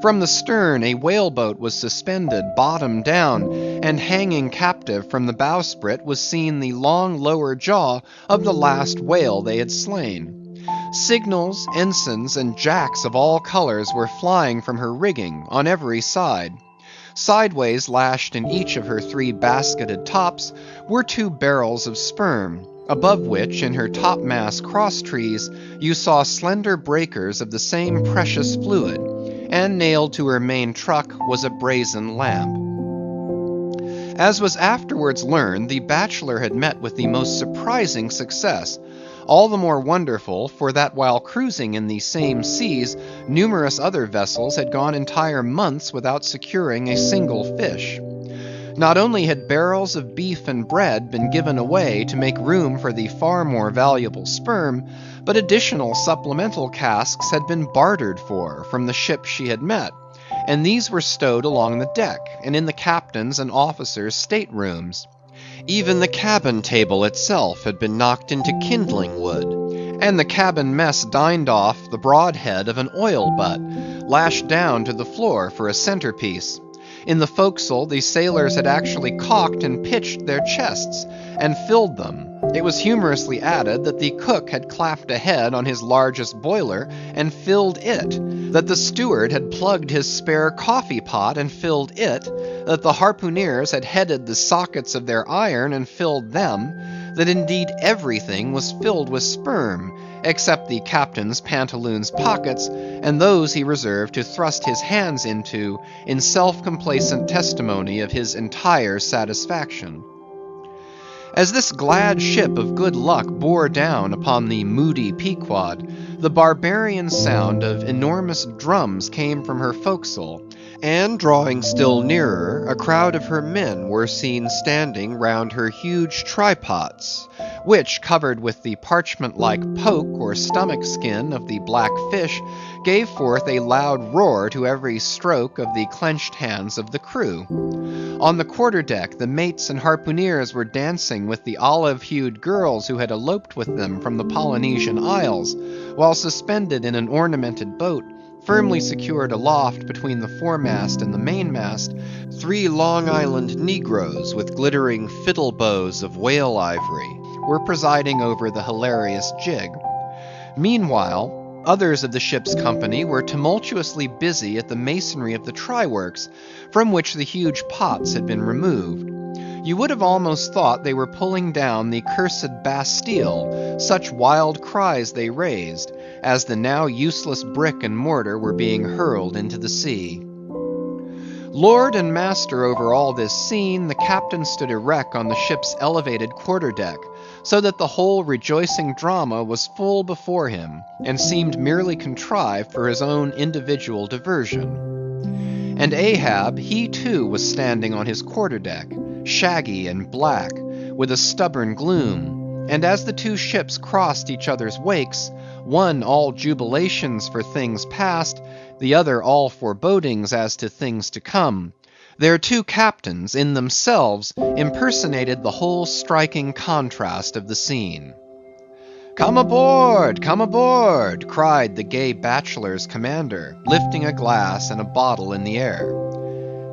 From the stern a whaleboat was suspended bottom down, and hanging captive from the bowsprit was seen the long lower jaw of the last whale they had slain. Signals, ensigns, and jacks of all colors were flying from her rigging on every side. Sideways lashed in each of her three basketed tops were 2 barrels of sperm, above which in her topmast cross-trees you saw slender breakers of the same precious fluid, and nailed to her main truck was a brazen lamp. As was afterwards learned, the Bachelor had met with the most surprising success, all the more wonderful for that while cruising in the same seas, numerous other vessels had gone entire months without securing a single fish. Not only had barrels of beef and bread been given away to make room for the far more valuable sperm, but additional supplemental casks had been bartered for from the ships she had met, and these were stowed along the deck and in the captain's and officers' staterooms. Even the cabin table itself had been knocked into kindling wood, and the cabin mess dined off the broad head of an oil butt, lashed down to the floor for a centerpiece. In the forecastle, the sailors had actually cocked and pitched their chests, and filled them. It was humorously added that the cook had clapped ahead on his largest boiler and filled it, that the steward had plugged his spare coffee pot and filled it, that the harpooneers had headed the sockets of their iron and filled them, that indeed everything was filled with sperm, except the captain's pantaloons pockets, and those he reserved to thrust his hands into in self-complacent testimony of his entire satisfaction. As this glad ship of good luck bore down upon the moody Pequod, the barbarian sound of enormous drums came from her forecastle, and drawing still nearer, a crowd of her men were seen standing round her huge trypots, which, covered with the parchment-like poke or stomach skin of the black fish, gave forth a loud roar to every stroke of the clenched hands of the crew. On the quarter-deck, the mates and harpooneers were dancing with the olive-hued girls who had eloped with them from the Polynesian Isles, while suspended in an ornamented boat, firmly secured aloft between the foremast and the mainmast, 3 Long Island negroes with glittering fiddle bows of whale ivory were presiding over the hilarious jig. Meanwhile, others of the ship's company were tumultuously busy at the masonry of the try-works, from which the huge pots had been removed. You would have almost thought they were pulling down the cursed Bastille, such wild cries they raised, as the now useless brick and mortar were being hurled into the sea. Lord and master over all this scene, the captain stood erect on the ship's elevated quarter-deck, so that the whole rejoicing drama was full before him, and seemed merely contrived for his own individual diversion. And Ahab, he too was standing on his quarter-deck, shaggy and black, with a stubborn gloom, and as the 2 ships crossed each other's wakes, one all jubilations for things past, the other all forebodings as to things to come, their 2 captains in themselves impersonated the whole striking contrast of the scene. "Come aboard! Come aboard!" cried the gay Bachelor's commander, lifting a glass and a bottle in the air.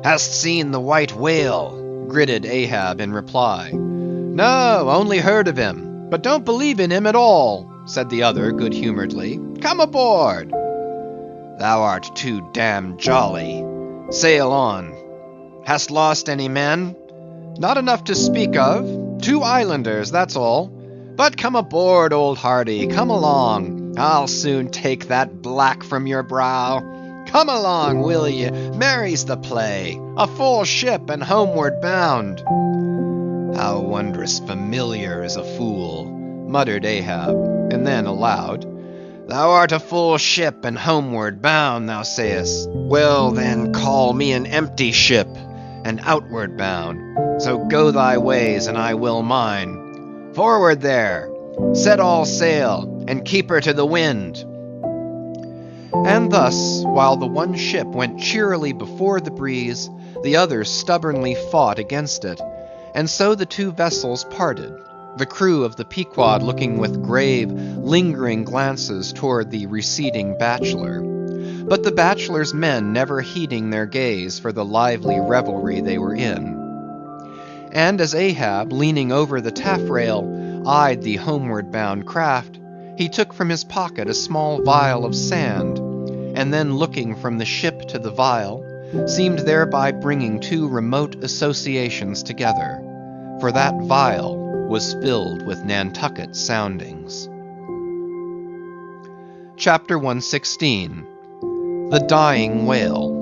Hast seen the white whale? Gritted Ahab in reply. No, only heard of him, but don't believe in him at all, said the other good-humoredly. Come aboard. Thou art too damned jolly. Sail on. Hast lost any men? Not enough to speak of. 2 islanders, that's all. But come aboard, old hearty, come along. I'll soon take that black from your brow. Come along, will ye? Merry's the play. A full ship and homeward bound. How wondrous familiar is a fool, muttered Ahab, and then aloud, Thou art a full ship and homeward bound, thou sayest. Well then, call me an empty ship and outward bound. So go thy ways, and I will mine. Forward there! Set all sail, and keep her to the wind. And thus, while the one ship went cheerily before the breeze, the other stubbornly fought against it. And so the 2 vessels parted, the crew of the Pequod looking with grave, lingering glances toward the receding Bachelor, but the Bachelor's men never heeding their gaze for the lively revelry they were in. And as Ahab, leaning over the taffrail, eyed the homeward bound craft, he took from his pocket a small vial of sand, and then looking from the ship to the vial, seemed thereby bringing 2 remote associations together, for that vial was filled with Nantucket soundings. Chapter 116. The Dying Whale.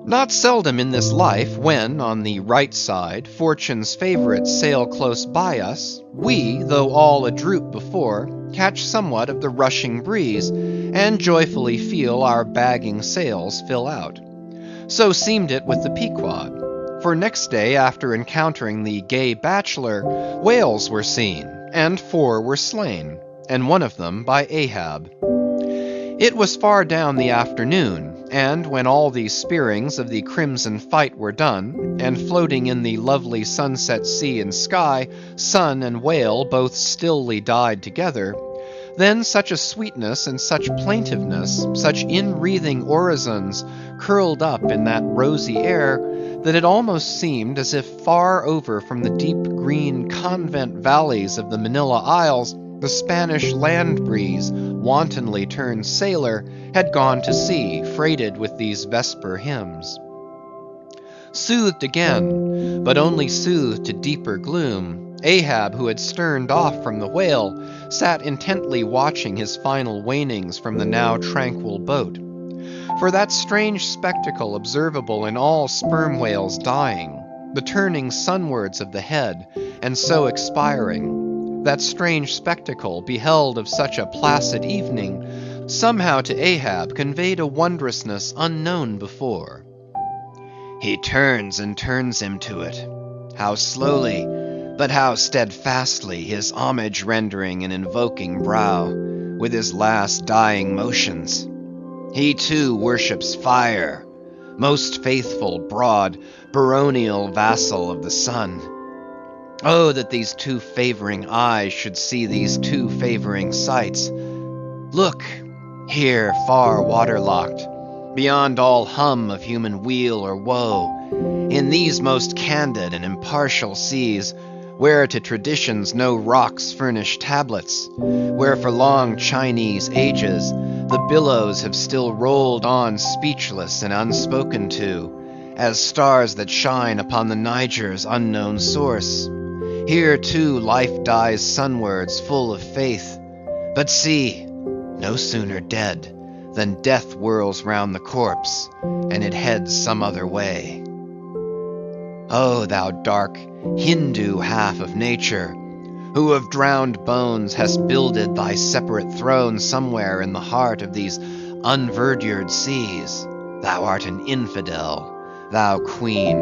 Not seldom in this life, when, on the right side, fortune's favourites sail close by us, we, though all adroop before, catch somewhat of the rushing breeze, and joyfully feel our bagging sails fill out. So seemed it with the Pequod, for next day after encountering the gay Bachelor, whales were seen, and 4 were slain, and one of them by Ahab. It was far down the afternoon, and when all the spearings of the crimson fight were done, and floating in the lovely sunset sea and sky, sun and whale both stilly died together, then such a sweetness and such plaintiveness, such in-wreathing orisons curled up in that rosy air, that it almost seemed as if far over from the deep green convent valleys of the Manila Isles, the Spanish land breeze, wantonly turned sailor, had gone to sea, freighted with these vesper hymns. Soothed again, but only soothed to deeper gloom, Ahab, who had sterned off from the whale, sat intently watching his final wanings from the now tranquil boat. For that strange spectacle observable in all sperm whales dying, the turning sunwards of the head, and so expiring, that strange spectacle, beheld of such a placid evening, somehow to Ahab conveyed a wondrousness unknown before. He turns and turns him to it. How slowly, but how steadfastly, his homage rendering and invoking brow, with his last dying motions. He too worships fire, most faithful, broad, baronial vassal of the sun. Oh, that these 2 favoring eyes should see these 2 favoring sights. Look, here far waterlocked, beyond all hum of human weal or woe, in these most candid and impartial seas, where to traditions no rocks furnish tablets, where for long Chinese ages the billows have still rolled on speechless and unspoken to, as stars that shine upon the Niger's unknown source. Here too life dies sunwards full of faith, but see, no sooner dead than death whirls round the corpse, and it heads some other way. O thou dark Hindu half of nature, who of drowned bones hast builded thy separate throne somewhere in the heart of these unverdured seas, thou art an infidel, thou queen,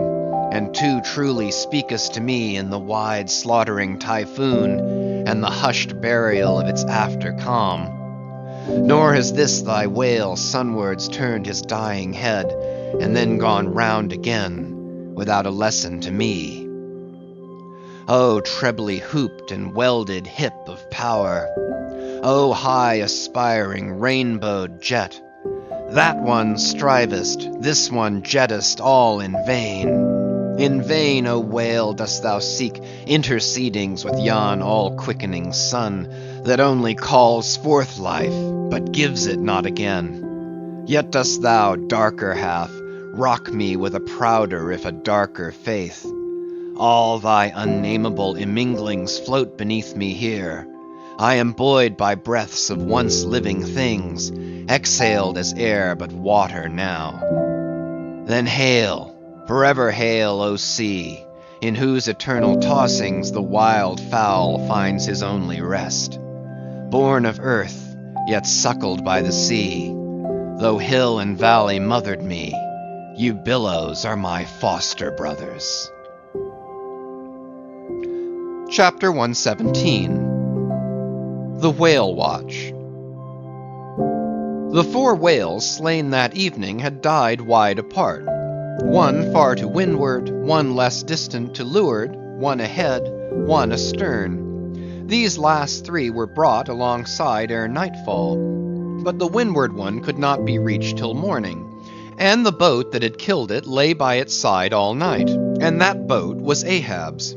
and too truly speakest to me in the wide slaughtering typhoon, and the hushed burial of its after calm. Nor has this thy whale sunwards turned his dying head, and then gone round again, without a lesson to me. O trebly hooped and welded hip of power! O high aspiring rainbowed jet! That one strivest, this one jettest, all in vain. In vain, O whale, dost thou seek intercedings with yon all-quickening sun, that only calls forth life, but gives it not again. Yet dost thou, darker half, rock me with a prouder if a darker faith. All thy unnameable imminglings float beneath me here. I am buoyed by breaths of once living things, exhaled as air but water now. Then hail, forever hail, O sea, in whose eternal tossings the wild fowl finds his only rest. Born of earth, yet suckled by the sea, though hill and valley mothered me, you billows are my foster brothers. Chapter 117. The Whale Watch. The 4 whales slain that evening had died wide apart. One far to windward, one less distant to leeward, one ahead, one astern. These last 3 were brought alongside ere nightfall, but the windward one could not be reached till morning, and the boat that had killed it lay by its side all night, and that boat was Ahab's.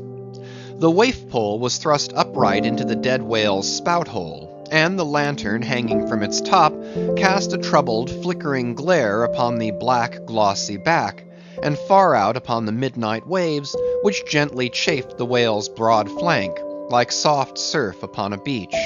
The waif pole was thrust upright into the dead whale's spout hole, and the lantern hanging from its top cast a troubled, flickering glare upon the black, glossy back, and far out upon the midnight waves, which gently chafed the whale's broad flank, like soft surf upon a beach.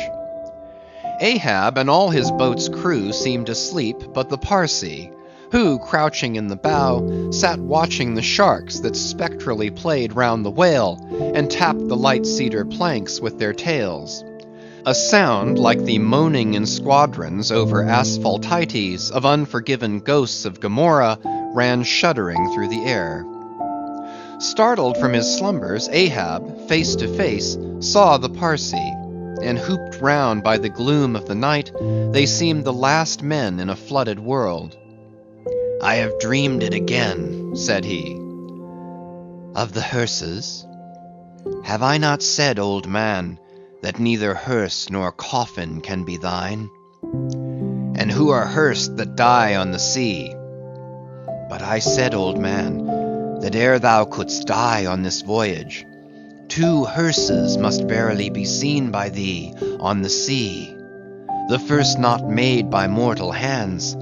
Ahab and all his boat's crew seemed asleep but the Parsee, who, crouching in the bow, sat watching the sharks that spectrally played round the whale, and tapped the light cedar planks with their tails. A sound like the moaning in squadrons over asphaltites of unforgiven ghosts of Gomorrah ran shuddering through the air. Startled from his slumbers, Ahab, face to face, saw the Parsee, and hooped round by the gloom of the night, they seemed the last men in a flooded world. "I have dreamed it again," said he. "Of the hearses? Have I not said, old man, that neither hearse nor coffin can be thine? And who are hearsed that die on the sea? But I said, old man, that ere thou couldst die on this voyage, 2 hearses must verily be seen by thee on the sea, the first not made by mortal hands,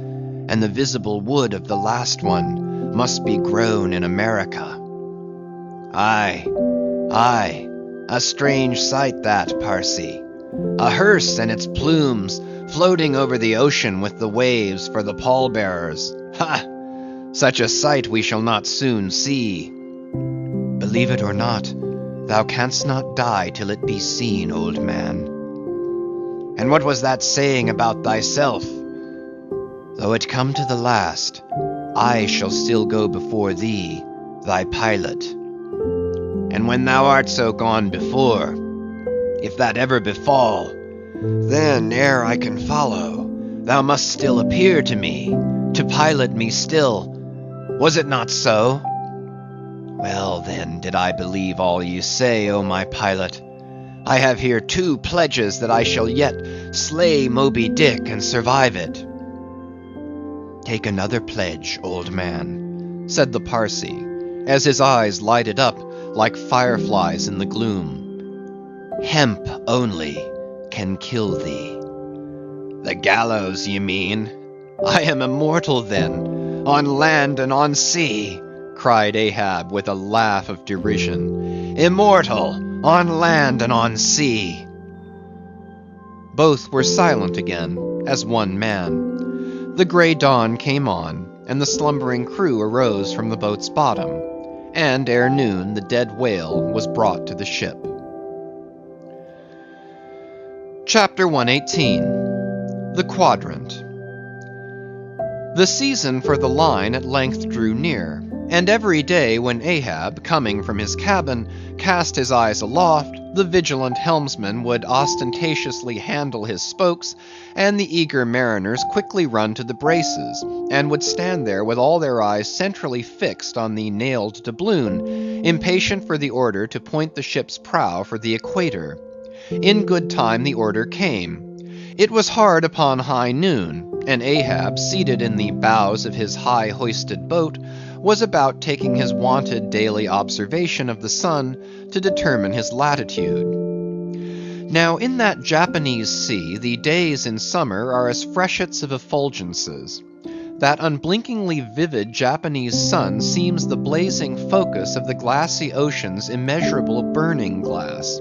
and the visible wood of the last one must be grown in America. Aye, aye, a strange sight that, Parsee. A hearse and its plumes floating over the ocean with the waves for the pallbearers. Ha! Such a sight we shall not soon see. Believe it or not, thou canst not die till it be seen, old man. And what was that saying about thyself? Though it come to the last, I shall still go before thee, thy pilot. And when thou art so gone before, if that ever befall, then ere I can follow, thou must still appear to me, to pilot me still. Was it not so? Well then, did I believe all ye say, O my pilot. I have here 2 pledges that I shall yet slay Moby Dick and survive it. Take another pledge, old man, said the Parsee, as his eyes lighted up like fireflies in the gloom. Hemp only can kill thee. The gallows, ye mean? I am immortal then, on land and on sea, cried Ahab with a laugh of derision. Immortal, on land and on sea. Both were silent again, as one man. The grey dawn came on, and the slumbering crew arose from the boat's bottom, and ere noon the dead whale was brought to the ship. Chapter 118. The Quadrant. The season for the line at length drew near, and every day when Ahab, coming from his cabin, cast his eyes aloft, the vigilant helmsman would ostentatiously handle his spokes, and the eager mariners quickly run to the braces, and would stand there with all their eyes centrally fixed on the nailed doubloon, impatient for the order to point the ship's prow for the equator. In good time the order came. It was hard upon high noon, and Ahab, seated in the bows of his high-hoisted boat, was about taking his wonted daily observation of the sun to determine his latitude. Now in that Japanese sea the days in summer are as freshets of effulgences. That unblinkingly vivid Japanese sun seems the blazing focus of the glassy ocean's immeasurable burning glass.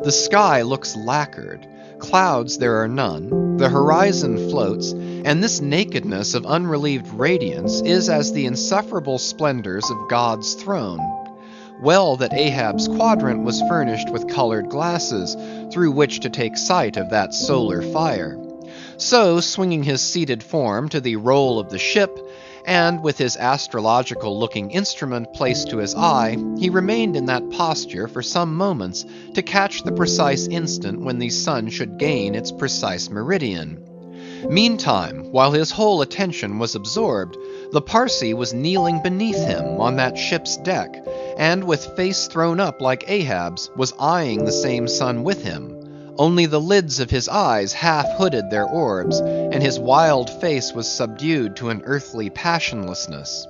The sky looks lacquered, clouds there are none, the horizon floats, and this nakedness of unrelieved radiance is as the insufferable splendors of God's throne. Well that Ahab's quadrant was furnished with colored glasses, through which to take sight of that solar fire. So, swinging his seated form to the roll of the ship, and with his astrological-looking instrument placed to his eye, he remained in that posture for some moments to catch the precise instant when the sun should gain its precise meridian. Meantime, while his whole attention was absorbed, the Parsee was kneeling beneath him on that ship's deck, and with face thrown up like Ahab's, was eyeing the same sun with him. Only the lids of his eyes half hooded their orbs, and his wild face was subdued to an earthly passionlessness.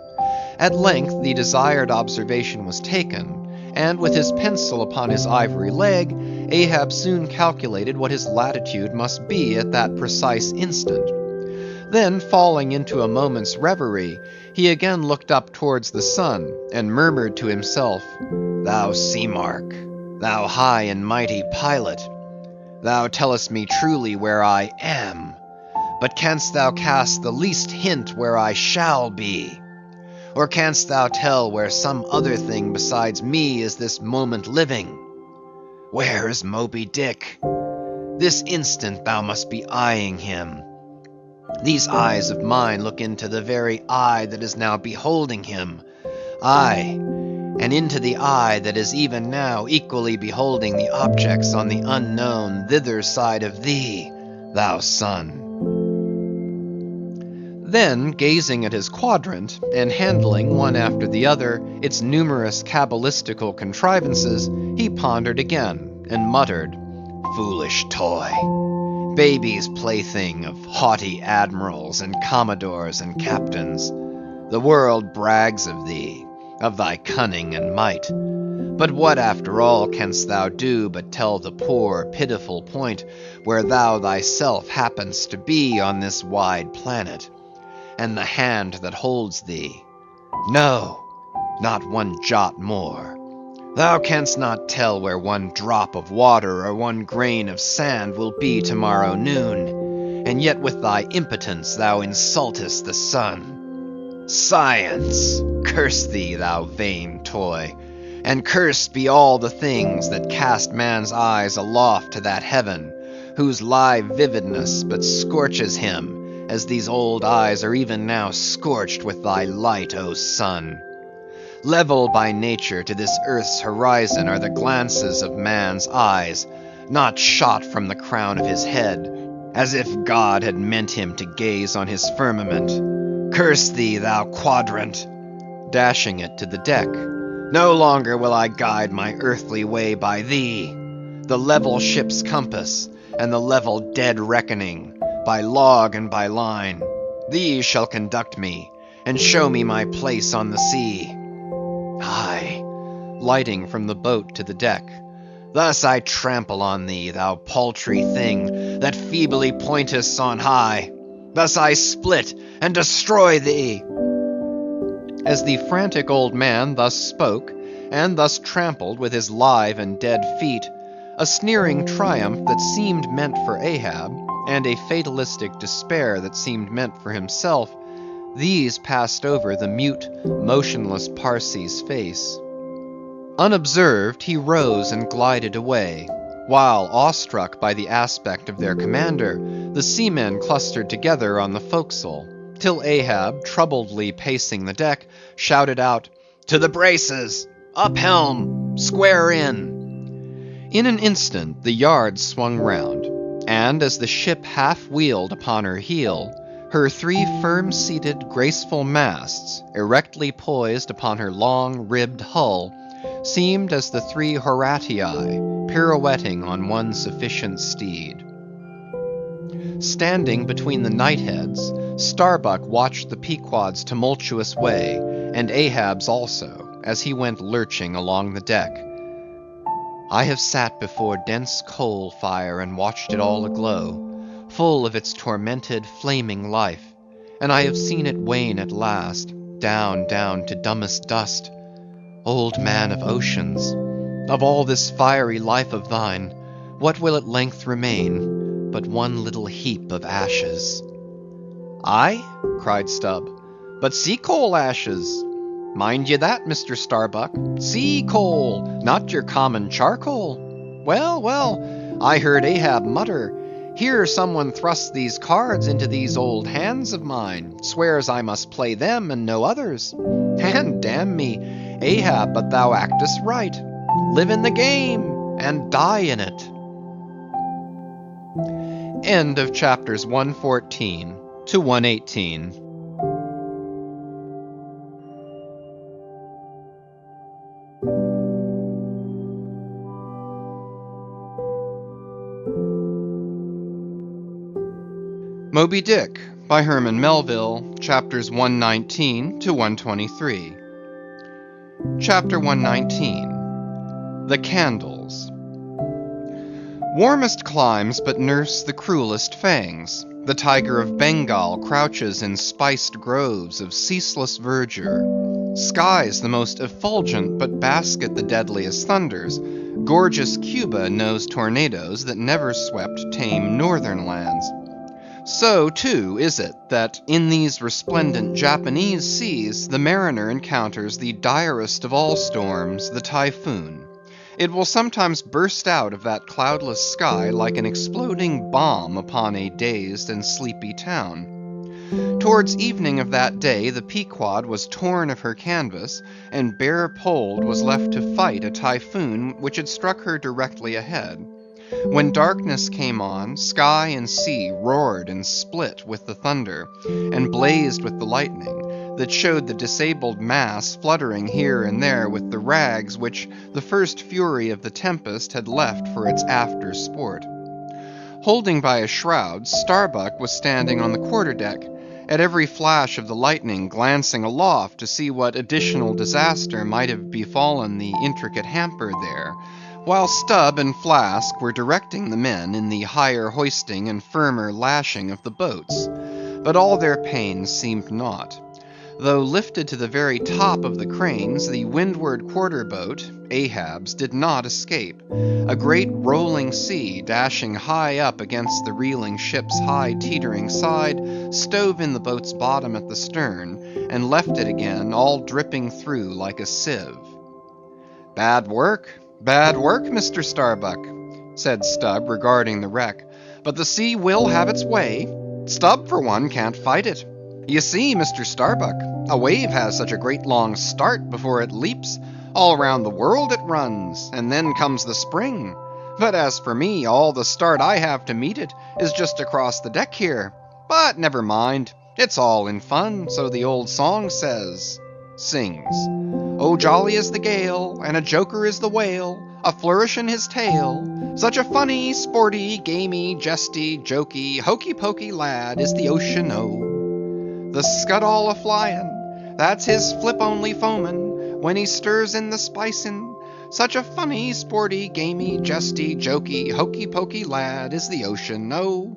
At length the desired observation was taken, and with his pencil upon his ivory leg, Ahab soon calculated what his latitude must be at that precise instant. Then, falling into a moment's reverie, he again looked up towards the sun, and murmured to himself, "Thou sea mark, thou high and mighty pilot, thou tellest me truly where I am, but canst thou cast the least hint where I shall be? Or canst thou tell where some other thing besides me is this moment living? Where is Moby Dick? This instant thou must be eyeing him. These eyes of mine look into the very eye that is now beholding him. Aye, and into the eye that is even now equally beholding the objects on the unknown thither side of thee, thou sun." Then, gazing at his quadrant, and handling one after the other its numerous cabalistical contrivances, he pondered again, and muttered, "Foolish toy! Baby's plaything of haughty admirals, and commodores, and captains. The world brags of thee, of thy cunning and might. But what after all canst thou do but tell the poor pitiful point where thou thyself happenest to be on this wide planet, and the hand that holds thee? No, not one jot more. Thou canst not tell where one drop of water or one grain of sand will be tomorrow noon, and yet with thy impotence thou insultest the sun. Science! Curse thee, thou vain toy, and cursed be all the things that cast man's eyes aloft to that heaven, whose live vividness but scorches him, as these old eyes are even now scorched with thy light, O sun. Level by nature to this earth's horizon are the glances of man's eyes, not shot from the crown of his head, as if God had meant him to gaze on his firmament. Curse thee, thou quadrant!" Dashing it to the deck. "No longer will I guide my earthly way by thee. The level ship's compass, and the level dead reckoning, by log and by line, these shall conduct me, and show me my place on the sea. Aye," lighting from the boat to the deck, "thus I trample on thee, thou paltry thing, that feebly pointest on high. Thus I split and destroy thee." As the frantic old man thus spoke, and thus trampled with his live and dead feet, a sneering triumph that seemed meant for Ahab, and a fatalistic despair that seemed meant for himself, these passed over the mute, motionless Parsee's face. Unobserved, he rose and glided away, while, awestruck by the aspect of their commander, the seamen clustered together on the forecastle, till Ahab, troubledly pacing the deck, shouted out, "To the braces! Up helm! Square in!" In an instant the yards swung round, and as the ship half wheeled upon her heel, her three firm-seated, graceful masts, erectly poised upon her long-ribbed hull, seemed as the three Horatii pirouetting on one sufficient steed. Standing between the knightheads, Starbuck watched the Pequod's tumultuous way, and Ahab's also, as he went lurching along the deck. I have sat before dense coal fire and watched it all aglow, full of its tormented, flaming life, and I have seen it wane at last, down, down to dumbest dust. Old man of oceans, of all this fiery life of thine, what will at length remain but one little heap of ashes? Aye, cried Stubb, but sea coal ashes. Mind ye that, Mr. Starbuck, sea coal, not your common charcoal. Well, well, I heard Ahab mutter, here someone thrusts these cards into these old hands of mine, swears I must play them and no others. And damn me, Ahab, but thou actest right. Live in the game, and die in it. End of chapters 114 to 118. Moby Dick by Herman Melville, chapters 119 to 123. Chapter 119. The Candles. Warmest climes but nurse the cruelest fangs. The tiger of Bengal crouches in spiced groves of ceaseless verdure. Skies the most effulgent but basket the deadliest thunders. Gorgeous Cuba knows tornadoes that never swept tame northern lands. So, too, is it that in these resplendent Japanese seas the mariner encounters the direst of all storms, the typhoon. It will sometimes burst out of that cloudless sky like an exploding bomb upon a dazed and sleepy town. Towards evening of that day the Pequod was torn of her canvas, and bare-poled was left to fight a typhoon which had struck her directly ahead. When darkness came on, sky and sea roared and split with the thunder, and blazed with the lightning, that showed the disabled mass fluttering here and there with the rags which the first fury of the tempest had left for its after sport. Holding by a shroud, Starbuck was standing on the quarter-deck, at every flash of the lightning glancing aloft to see what additional disaster might have befallen the intricate hamper there, while Stubb and Flask were directing the men in the higher hoisting and firmer lashing of the boats. But all their pains seemed naught. Though lifted to the very top of the cranes, the windward quarter boat, Ahab's, did not escape. A great rolling sea, dashing high up against the reeling ship's high teetering side, stove in the boat's bottom at the stern, and left it again, all dripping through like a sieve. Bad work, Mr. Starbuck, said Stubb, regarding the wreck, but the sea will have its way. Stubb, for one, can't fight it. You see, Mr. Starbuck, a wave has such a great long start before it leaps. All around the world it runs, and then comes the spring. But as for me, all the start I have to meet it is just across the deck here. But never mind, it's all in fun, so the old song says. Sings. Oh, jolly is the gale, and a joker is the whale, a flourish in his tail. Such a funny, sporty, gamey, jesty, jokey, hokey-pokey lad is the ocean, oh. The scud all a-flyin', that's his flip-only foamin', when he stirs in the spicin'. Such a funny, sporty, gamey, jesty, jokey, hokey-pokey lad is the ocean, oh.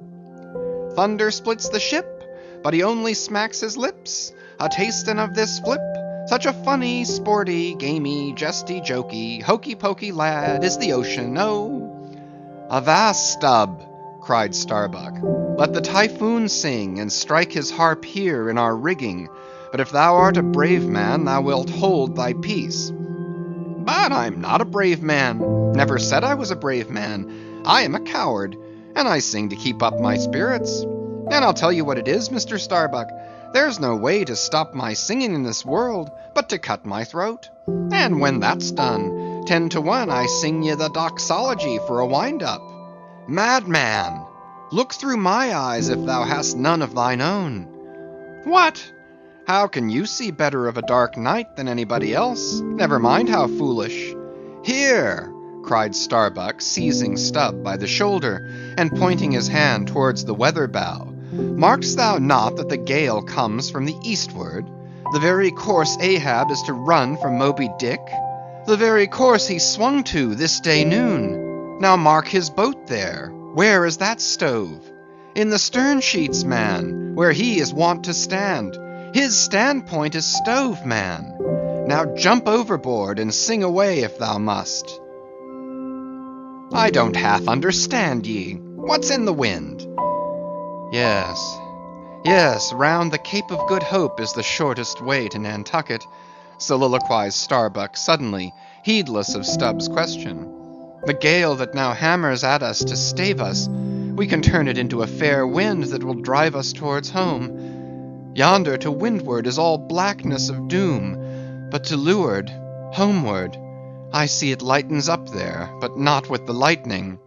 Thunder splits the ship, but he only smacks his lips, a-tastin' of this flip. Such a funny, sporty, gamey, jesty, jokey, hokey-pokey lad is the ocean, oh. Avast, Stubb, cried Starbuck. Let the typhoon sing, and strike his harp here in our rigging. But if thou art a brave man, thou wilt hold thy peace. But I'm not a brave man. Never said I was a brave man. I am a coward, and I sing to keep up my spirits. And I'll tell you what it is, Mr. Starbuck. There's no way to stop my singing in this world, but to cut my throat. And when that's done, 10 to 1 I sing ye the doxology for a wind-up. Madman! Look through my eyes if thou hast none of thine own. What? How can you see better of a dark night than anybody else? Never mind how foolish. Here, cried Starbuck, seizing Stubb by the shoulder, and pointing his hand towards the weather bow. Mark'st thou not that the gale comes from the eastward? The very course Ahab is to run from Moby Dick? The very course he swung to this day noon. Now mark his boat there. Where is that stove? In the stern sheets, man, where he is wont to stand. His standpoint is stove, man. Now jump overboard and sing away if thou must. I don't half understand ye. What's in the wind? Yes, round the Cape of Good Hope is the shortest way to Nantucket, soliloquized Starbuck suddenly, heedless of Stubb's question. The gale that now hammers at us to stave us, we can turn it into a fair wind that will drive us towards home. Yonder to windward is all blackness of doom, but to leeward, homeward, I see it lightens up there, but not with the lightning.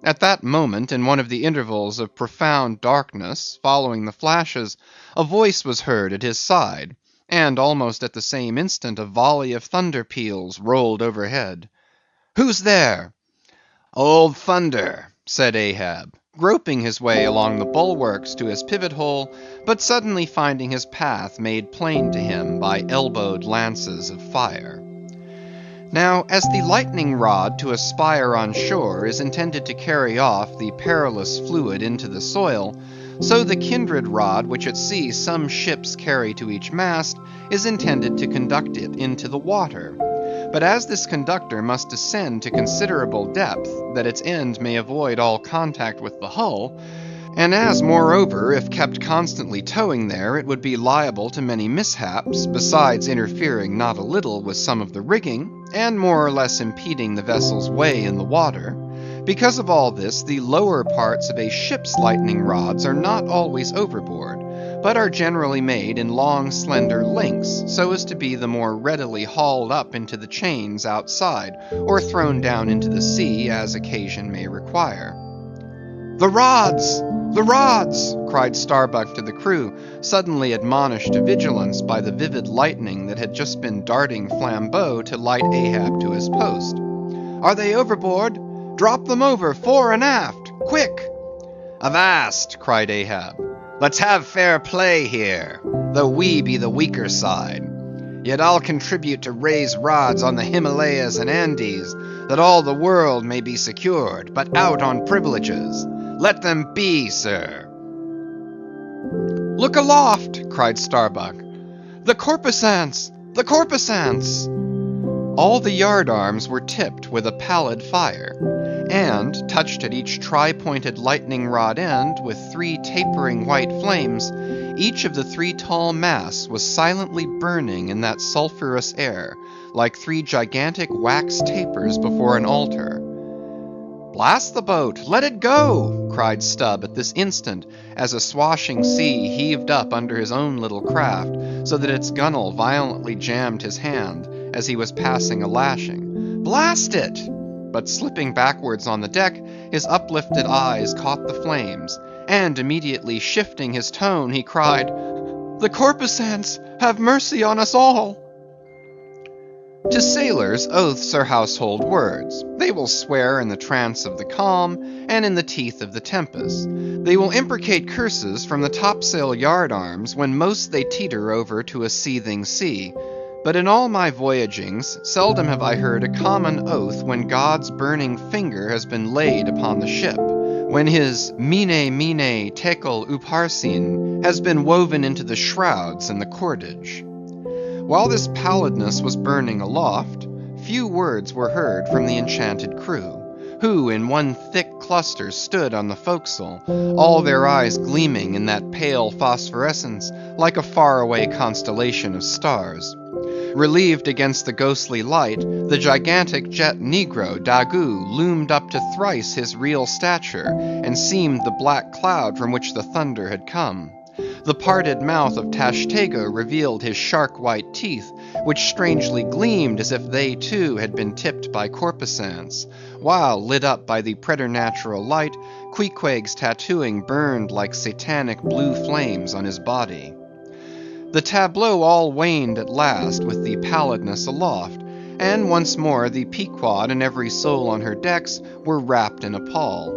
At that moment, in one of the intervals of profound darkness, following the flashes, a voice was heard at his side, and almost at the same instant a volley of thunder peals rolled overhead. Who's there? Old Thunder, said Ahab, groping his way along the bulwarks to his pivot hole, but suddenly finding his path made plain to him by elbowed lances of fire. Now, as the lightning rod to a spire on shore is intended to carry off the perilous fluid into the soil, so the kindred rod which at sea some ships carry to each mast is intended to conduct it into the water. But as this conductor must descend to considerable depth, that its end may avoid all contact with the hull, and as, moreover, if kept constantly towing there, it would be liable to many mishaps, besides interfering not a little with some of the rigging, and more or less impeding the vessel's way in the water, because of all this, the lower parts of a ship's lightning rods are not always overboard, but are generally made in long slender links, so as to be the more readily hauled up into the chains outside, or thrown down into the sea as occasion may require. The rods! The rods! Cried Starbuck to the crew, suddenly admonished to vigilance by the vivid lightning that had just been darting flambeaux to light Ahab to his post. Are they overboard? Drop them over, fore and aft, quick! Avast! Cried Ahab. Let's have fair play here, though we be the weaker side. Yet I'll contribute to raise rods on the Himalayas and Andes, that all the world may be secured, but out on privileges. Let them be, sir. Look aloft, cried Starbuck. The corpusants! The corpusants! All the yardarms were tipped with a pallid fire, and, touched at each tri-pointed lightning rod end with 3 tapering white flames, each of the 3 tall masts was silently burning in that sulphurous air, like 3 gigantic wax tapers before an altar. Blast the boat! Let it go! Cried Stubb at this instant, as a swashing sea heaved up under his own little craft, so that its gunwale violently jammed his hand as he was passing a lashing. Blast it! But slipping backwards on the deck, his uplifted eyes caught the flames, and immediately shifting his tone, he cried, The corpusants, have mercy on us all! To sailors, oaths are household words. They will swear in the trance of the calm, and in the teeth of the tempest. They will imprecate curses from the topsail yard arms when most they teeter over to a seething sea. But in all my voyagings, seldom have I heard a common oath when God's burning finger has been laid upon the ship, when his mene tekel upharsin has been woven into the shrouds and the cordage. While this pallidness was burning aloft, few words were heard from the enchanted crew, who in one thick cluster stood on the forecastle, all their eyes gleaming in that pale phosphorescence like a faraway constellation of stars. Relieved against the ghostly light, the gigantic jet negro, Daggoo, loomed up to thrice his real stature, and seemed the black cloud from which the thunder had come. The parted mouth of Tashtego revealed his shark-white teeth, which strangely gleamed as if they too had been tipped by corpusants, while, lit up by the preternatural light, Queequeg's tattooing burned like satanic blue flames on his body. The tableau all waned at last with the pallidness aloft, and once more the Pequod and every soul on her decks were wrapped in a pall.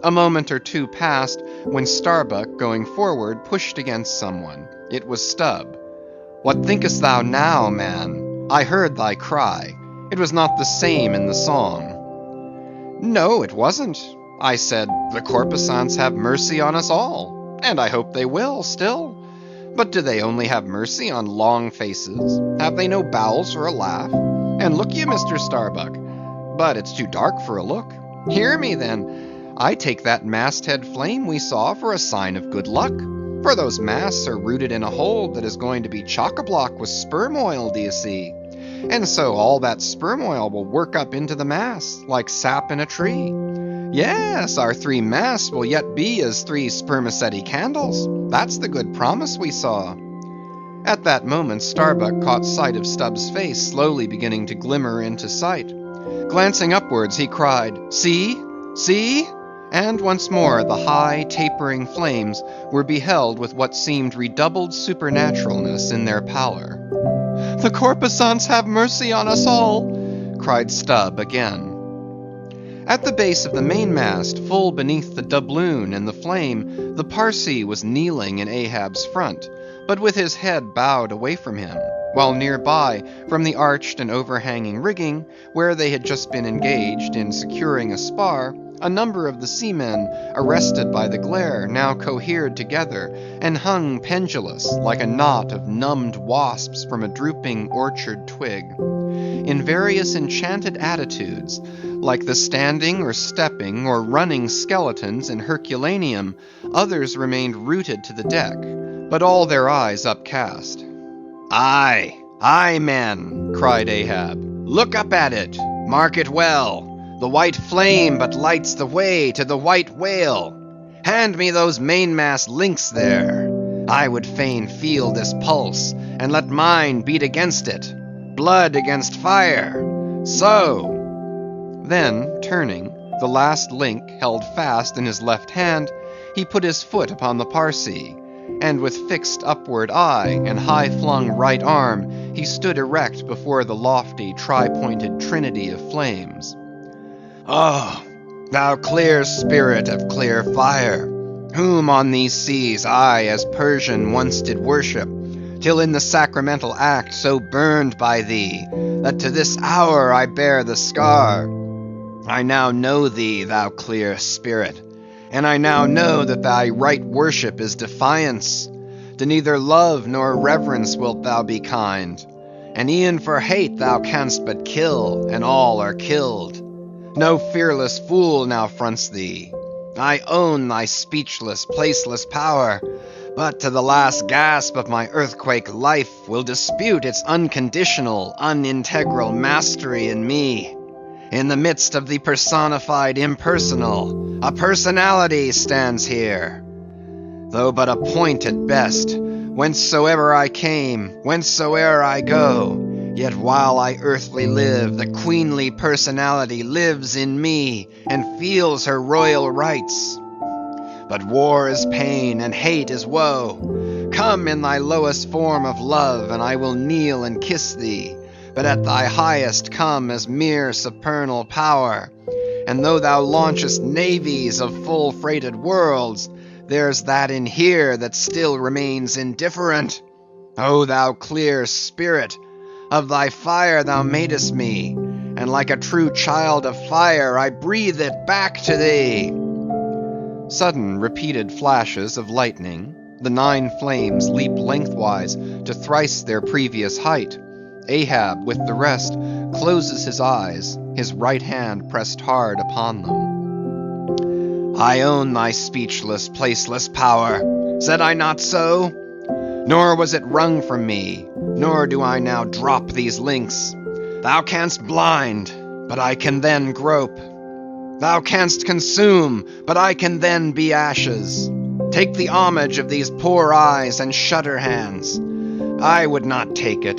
A moment or two passed, when Starbuck, going forward, pushed against someone. It was Stubb. "What thinkest thou now, man? I heard thy cry. It was not the same in the song." "No, it wasn't. I said, the corpusants have mercy on us all, and I hope they will still. But do they only have mercy on long faces? Have they no bowels for a laugh? And look you, Mr. Starbuck, but it's too dark for a look. Hear me then. I take that masthead flame we saw for a sign of good luck, for those masts are rooted in a hold that is going to be chock-a-block with sperm oil, d'ye see? And so all that sperm oil will work up into the masts, like sap in a tree. Yes, our 3 masts will yet be as 3 spermaceti candles. That's the good promise we saw." At that moment Starbuck caught sight of Stubb's face slowly beginning to glimmer into sight. Glancing upwards, he cried, "See! See!" And once more the high, tapering flames were beheld with what seemed redoubled supernaturalness in their pallor. "The corpusants have mercy on us all!" cried Stubb again. At the base of the mainmast, full beneath the doubloon and the flame, the Parsee was kneeling in Ahab's front, but with his head bowed away from him, while near by, from the arched and overhanging rigging, where they had just been engaged in securing a spar, a number of the seamen, arrested by the glare, now cohered together, and hung pendulous, like a knot of numbed wasps from a drooping orchard twig. In various enchanted attitudes, like the standing or stepping or running skeletons in Herculaneum, others remained rooted to the deck, but all their eyes upcast. "Aye, aye, men," cried Ahab, "look up at it, mark it well. The white flame but lights the way to the white whale. Hand me those mainmast links there. I would fain feel this pulse, and let mine beat against it. Blood against fire. So." Then, turning, the last link held fast in his left hand, he put his foot upon the Parsee, and with fixed upward eye and high-flung right arm, he stood erect before the lofty, tri-pointed trinity of flames. "Oh, thou clear spirit of clear fire, whom on these seas I as Persian once did worship, till in the sacramental act so burned by thee, that to this hour I bear the scar. I now know thee, thou clear spirit, and I now know that thy right worship is defiance. To neither love nor reverence wilt thou be kind, and e'en for hate thou canst but kill, and all are killed. No fearless fool now fronts thee. I own thy speechless, placeless power, but to the last gasp of my earthquake life will dispute its unconditional, unintegral mastery in me. In the midst of the personified impersonal, a personality stands here. Though but a point at best, whencesoever I came, whencesoever I go, yet while I earthly live, the queenly personality lives in me, and feels her royal rights. But war is pain, and hate is woe. Come in thy lowest form of love, and I will kneel and kiss thee. But at thy highest come as mere supernal power. And though thou launchest navies of full-freighted worlds, there's that in here that still remains indifferent. O thou clear spirit, of thy fire thou madest me, and like a true child of fire I breathe it back to thee. Sudden repeated flashes of lightning, the 9 flames leap lengthwise to thrice their previous height. Ahab, with the rest, closes his eyes, his right hand pressed hard upon them. I own thy speechless, placeless power. Said I not so? Nor was it wrung from me, nor do I now drop these links. Thou canst blind, but I can then grope. Thou canst consume, but I can then be ashes. Take the homage of these poor eyes and shudder hands. I would not take it.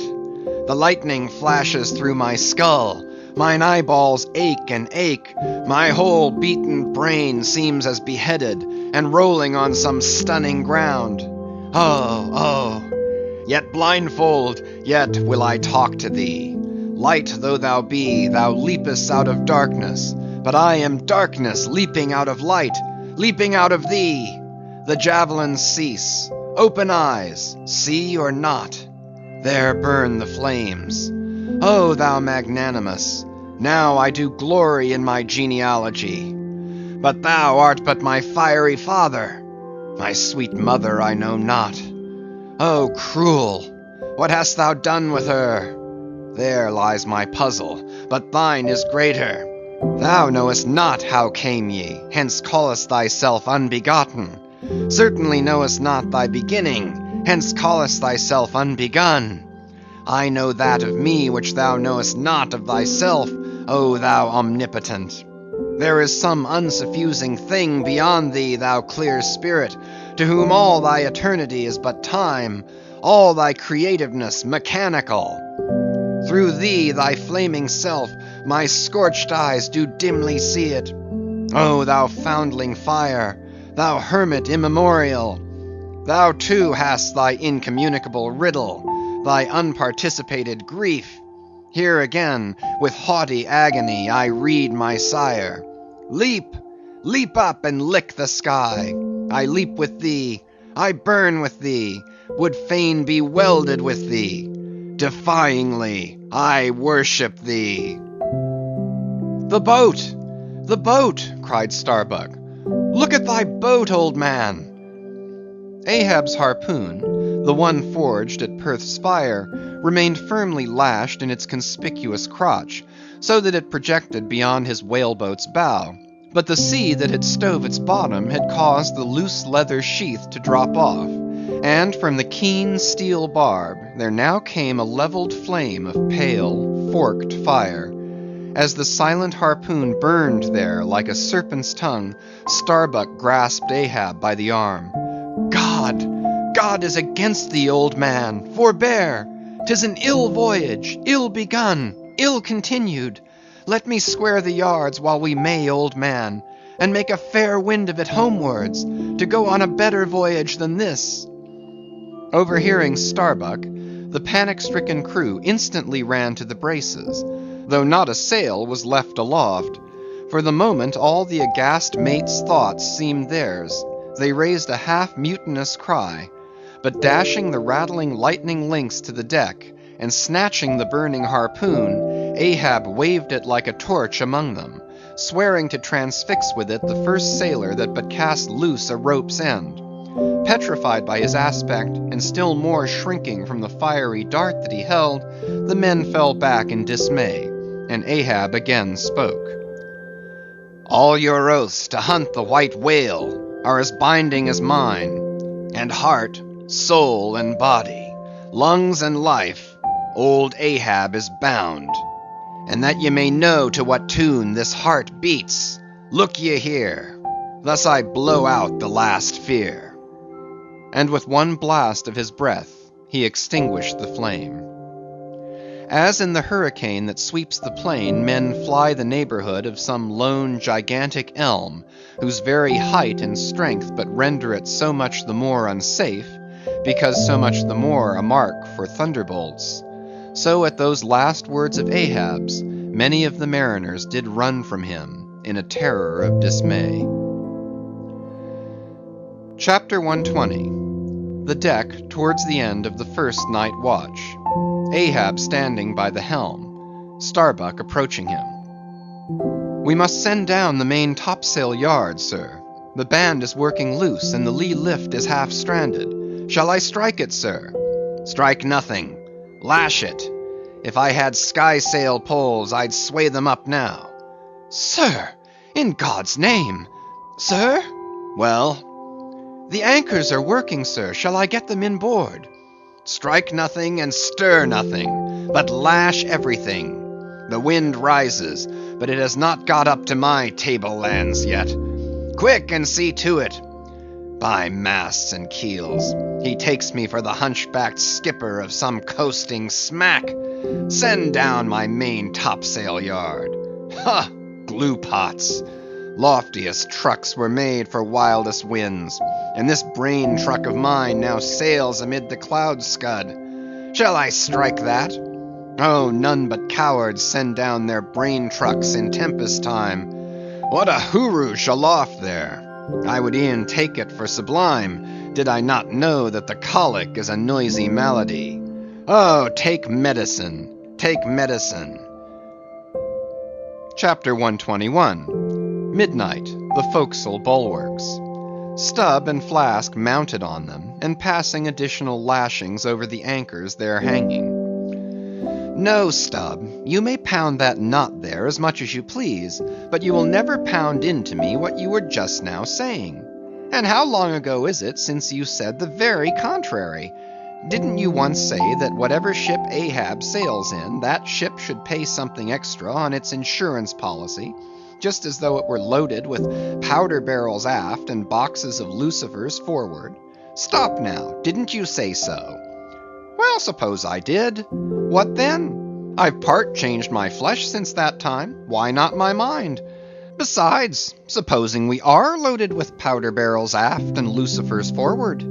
The lightning flashes through my skull. Mine eyeballs ache and ache. My whole beaten brain seems as beheaded and rolling on some stunning ground. Oh, oh! Yet blindfold, yet will I talk to thee. Light though thou be, thou leapest out of darkness, but I am darkness leaping out of light, leaping out of thee. The javelins cease. Open eyes, see or not. There burn the flames. O thou magnanimous, now I do glory in my genealogy. But thou art but my fiery father. My sweet mother I know not. O cruel, what hast thou done with her? There lies my puzzle, but thine is greater. Thou knowest not how came ye, hence callest thyself unbegotten. Certainly knowest not thy beginning, hence callest thyself unbegun. I know that of me which thou knowest not of thyself, O thou omnipotent. There is some unsuffusing thing beyond thee, thou clear spirit, to whom all thy eternity is but time, all thy creativeness mechanical. Through thee, thy flaming self, my scorched eyes do dimly see it. O thou foundling fire, thou hermit immemorial, thou too hast thy incommunicable riddle, thy unparticipated grief. Here again, with haughty agony, I read my sire. Leap, leap up and lick the sky. I leap with thee, I burn with thee, would fain be welded with thee. Defyingly, I worship thee. The boat, cried Starbuck. Look at thy boat, old man. Ahab's harpoon, the one forged at Perth's fire, remained firmly lashed in its conspicuous crotch, so that it projected beyond his whaleboat's bow. But the sea that had stove its bottom had caused the loose leather sheath to drop off, and from the keen steel barb there now came a levelled flame of pale, forked fire. As the silent harpoon burned there like a serpent's tongue, Starbuck grasped Ahab by the arm. God is against thee, old man, forbear! 'Tis an ill voyage, ill begun, ill continued. Let me square the yards while we may, old man, and make a fair wind of it homewards, to go on a better voyage than this. Overhearing Starbuck, the panic-stricken crew instantly ran to the braces, though not a sail was left aloft. For the moment all the aghast mate's thoughts seemed theirs. They raised a half-mutinous cry, but dashing the rattling lightning links to the deck, and snatching the burning harpoon, Ahab waved it like a torch among them, swearing to transfix with it the first sailor that but cast loose a rope's end. Petrified by his aspect, and still more shrinking from the fiery dart that he held, the men fell back in dismay, and Ahab again spoke. All your oaths to hunt the white whale are as binding as mine, and heart, soul, and body, lungs and life, old Ahab is bound. And that ye may know to what tune this heart beats, look ye here, thus I blow out the last fear. And with one blast of his breath, he extinguished the flame. As in the hurricane that sweeps the plain, men fly the neighborhood of some lone gigantic elm, whose very height and strength but render it so much the more unsafe, because so much the more a mark for thunderbolts. So at those last words of Ahab's, many of the mariners did run from him in a terror of dismay. Chapter 120. The deck towards the end of the first night watch. Ahab standing by the helm, Starbuck approaching him. We must send down the main topsail yard, sir. The band is working loose, and the lee lift is half stranded. Shall I strike it, sir? Strike nothing. Lash it. If I had skysail poles, I'd sway them up now. Sir, in God's name. Sir? Well? The anchors are working, sir. Shall I get them inboard? Strike nothing and stir nothing, but lash everything. The wind rises, but it has not got up to my tablelands yet. Quick and see to it. By masts and keels, he takes me for the hunchbacked skipper of some coasting smack. Send down my main topsail yard. Ha! Glue pots. Loftiest trucks were made for wildest winds, and this brain truck of mine now sails amid the cloud scud. Shall I strike that? Oh, none but cowards send down their brain trucks in tempest time. What a huroosh aloft there! I would e'en take it for sublime, did I not know that the colic is a noisy malady. Oh, take medicine, take medicine. Chapter 121. Midnight, the forecastle bulwarks. Stubb and Flask mounted on them, and passing additional lashings over the anchors there hanging. No, Stubb, you may pound that knot there as much as you please, but you will never pound into me what you were just now saying. And how long ago is it since you said the very contrary? Didn't you once say that whatever ship Ahab sails in, that ship should pay something extra on its insurance policy, just as though it were loaded with powder barrels aft and boxes of lucifers forward? Stop now, didn't you say so? Well, suppose I did. What then? I've part changed my flesh since that time. Why not my mind? Besides, supposing we are loaded with powder barrels aft and lucifers forward,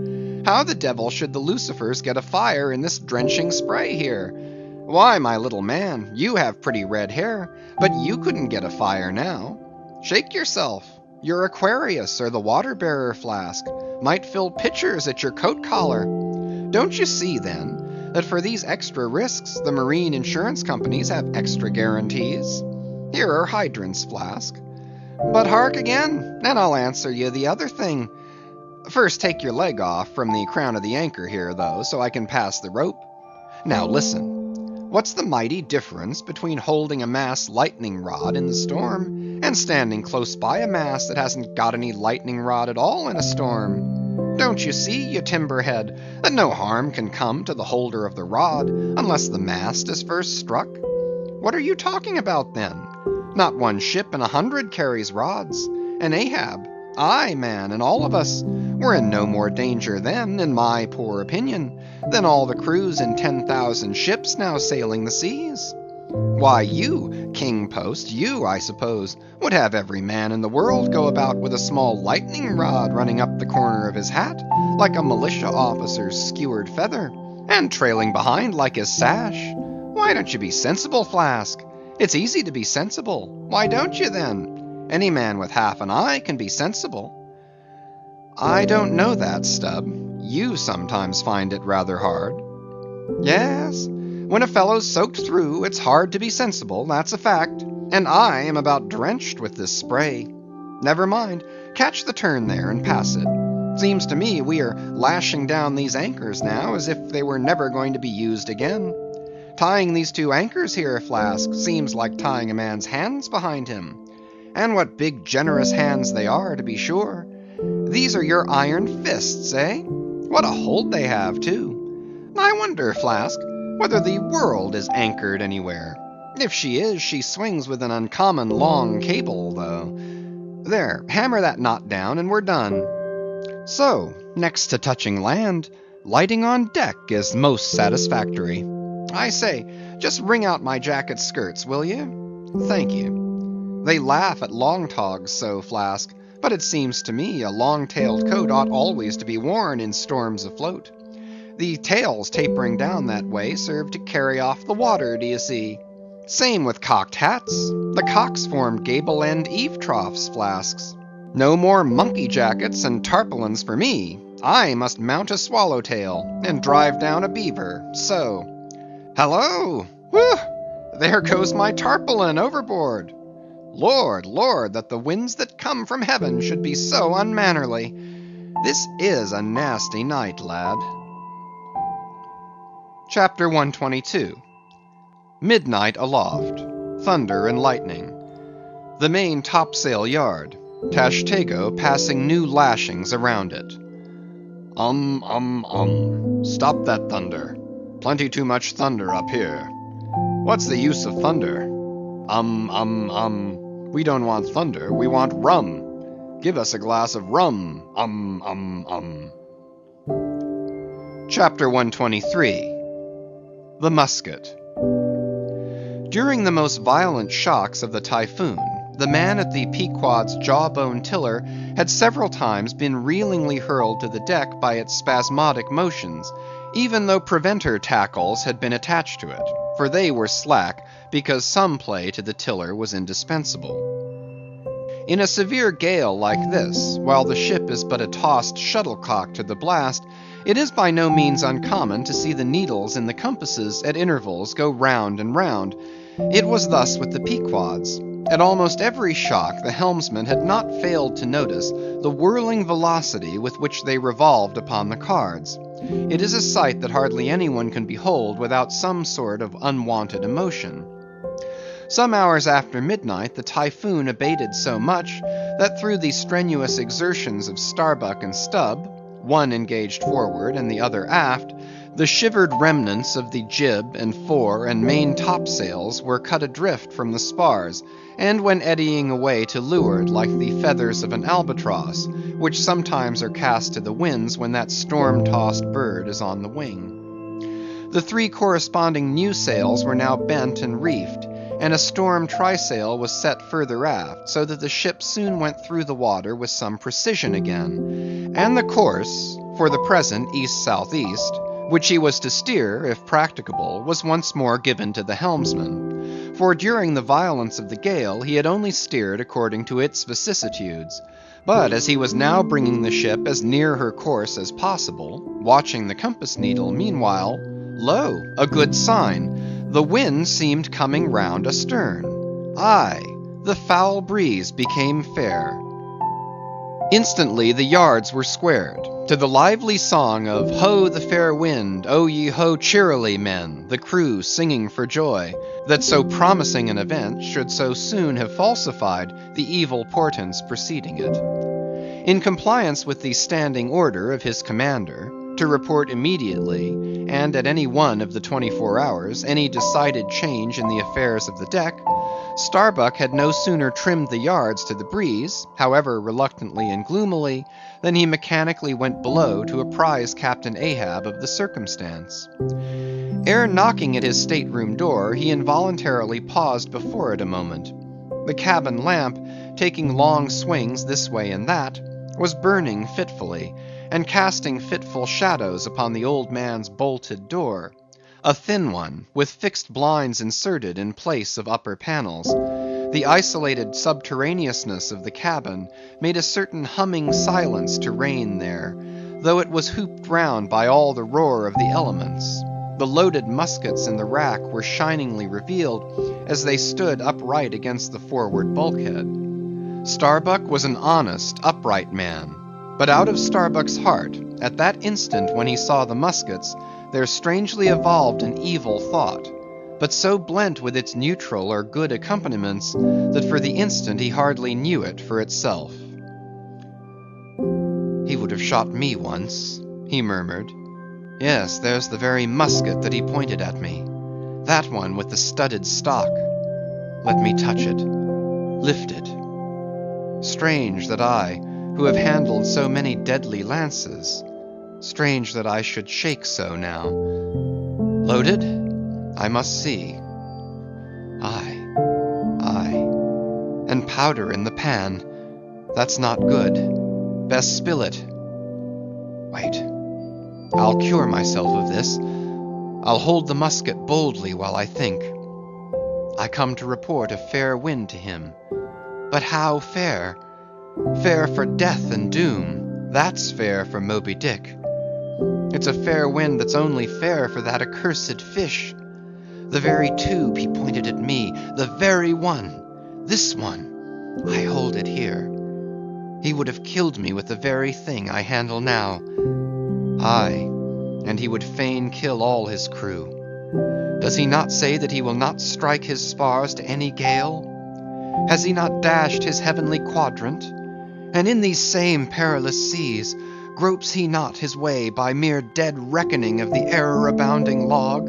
how the devil should the lucifers get afire in this drenching spray here? Why, my little man, you have pretty red hair, but you couldn't get afire now. Shake yourself. Your Aquarius or the water-bearer Flask might fill pitchers at your coat collar. Don't you see, then, that for these extra risks, the marine insurance companies have extra guarantees? Here are hydrants, Flask. But hark again, and I'll answer you the other thing. First take your leg off from the crown of the anchor here, though, so I can pass the rope. Now listen. What's the mighty difference between holding a mast lightning rod in the storm and standing close by a mast that hasn't got any lightning rod at all in a storm? Don't you see, you timberhead, that no harm can come to the holder of the rod unless the mast is first struck? What are you talking about then? Not one ship in 100 carries rods, and Ahab, I, man, and all of us, were in no more danger then, in my poor opinion, than all the crews in 10,000 ships now sailing the seas. Why, you, King Post, you, I suppose, would have every man in the world go about with a small lightning rod running up the corner of his hat, like a militia officer's skewered feather, and trailing behind like his sash. Why don't you be sensible, Flask? It's easy to be sensible. Why don't you, then? Any man with half an eye can be sensible. I don't know that, Stubb. You sometimes find it rather hard. Yes, when a fellow's soaked through, it's hard to be sensible, that's a fact. And I am about drenched with this spray. Never mind, catch the turn there and pass it. Seems to me we are lashing down these anchors now as if they were never going to be used again. Tying these two anchors here, Flask, seems like tying a man's hands behind him. And what big generous hands they are, to be sure. These are your iron fists, eh? What a hold they have, too. I wonder, Flask, whether the world is anchored anywhere. If she is, she swings with an uncommon long cable, though. There, hammer that knot down and we're done. So, next to touching land, lighting on deck is most satisfactory. I say, just wring out my jacket skirts, will you? Thank you. They laugh at long togs so, Flask, but it seems to me a long-tailed coat ought always to be worn in storms afloat. The tails tapering down that way serve to carry off the water, do you see? Same with cocked hats. The cocks form gable-end eave troughs, Flasks. No more monkey jackets and tarpaulins for me. I must mount a swallowtail and drive down a beaver, so. Hello! Whew! There goes my tarpaulin overboard. Lord, Lord, that the winds that come from heaven should be so unmannerly. This is a nasty night, lad. Chapter 122. Midnight aloft. Thunder and lightning. The main topsail yard. Tashtego passing new lashings around it. Stop that thunder. Plenty too much thunder up here. What's the use of thunder? We don't want thunder, we want rum. Give us a glass of rum. Chapter 123. The Musket. During the most violent shocks of the typhoon, The man at the Pequod's jawbone tiller had several times been reelingly hurled to the deck by its spasmodic motions, even though preventer tackles had been attached to it, for they were slack because some play to the tiller was indispensable. In a severe gale like this, while the ship is but a tossed shuttlecock to the blast, it is by no means uncommon to see the needles in the compasses at intervals go round and round. It was thus with the Pequods. At almost every shock the helmsman had not failed to notice the whirling velocity with which they revolved upon the cards. It is a sight that hardly anyone can behold without some sort of unwonted emotion. Some hours after midnight the Typhoon abated so much that through the strenuous exertions of Starbuck and Stubb, one engaged forward and the other aft, the shivered remnants of the jib and fore and main topsails were cut adrift from the spars, and went eddying away to leeward like the feathers of an albatross, which sometimes are cast to the winds when that storm-tossed bird is on the wing. The 3 corresponding new sails were now bent and reefed, and a storm trysail was set further aft, so that the ship soon went through the water with some precision again, and the course, for the present east-southeast, which he was to steer, if practicable, was once more given to the helmsman, for during the violence of the gale he had only steered according to its vicissitudes. But as he was now bringing the ship as near her course as possible, watching the compass needle meanwhile, lo, a good sign! The wind seemed coming round astern. Aye, the foul breeze became fair. Instantly the yards were squared. To the lively song of Ho the fair wind, O ye ho cheerily men, the crew singing for joy, that so promising an event should so soon have falsified the evil portents preceding it. In compliance with the standing order of his commander, to report immediately, and at any one of the 24 hours, any decided change in the affairs of the deck, Starbuck had no sooner trimmed the yards to the breeze, however reluctantly and gloomily, than he mechanically went below to apprise Captain Ahab of the circumstance. Ere knocking at his stateroom door, he involuntarily paused before it a moment. The cabin lamp, taking long swings this way and that, was burning fitfully, and casting fitful shadows upon the old man's bolted door. A thin one, with fixed blinds inserted in place of upper panels. The isolated subterraneousness of the cabin made a certain humming silence to reign there, though it was hooped round by all the roar of the elements. The loaded muskets in the rack were shiningly revealed as they stood upright against the forward bulkhead. Starbuck was an honest, upright man, but out of Starbuck's heart, at that instant when he saw the muskets, there strangely evolved an evil thought, but so blent with its neutral or good accompaniments that for the instant he hardly knew it for itself. "He would have shot me once," he murmured. "Yes, there's the very musket that he pointed at me. That one with the studded stock. Let me touch it, lift it. Strange that I, who have handled so many deadly lances, strange that I should shake so now. Loaded? I must see. Aye, aye. And powder in the pan. That's not good. Best spill it. Wait. I'll cure myself of this. I'll hold the musket boldly while I think. I come to report a fair wind to him. But how fair? Fair for death and doom. That's fair for Moby Dick. It's a fair wind that's only fair for that accursed fish. The very tube he pointed at me, the very one, this one, I hold it here. He would have killed me with the very thing I handle now. Aye, and he would fain kill all his crew. Does he not say that he will not strike his spars to any gale? Has he not dashed his heavenly quadrant? And in these same perilous seas, gropes he not his way by mere dead reckoning of the error-abounding log?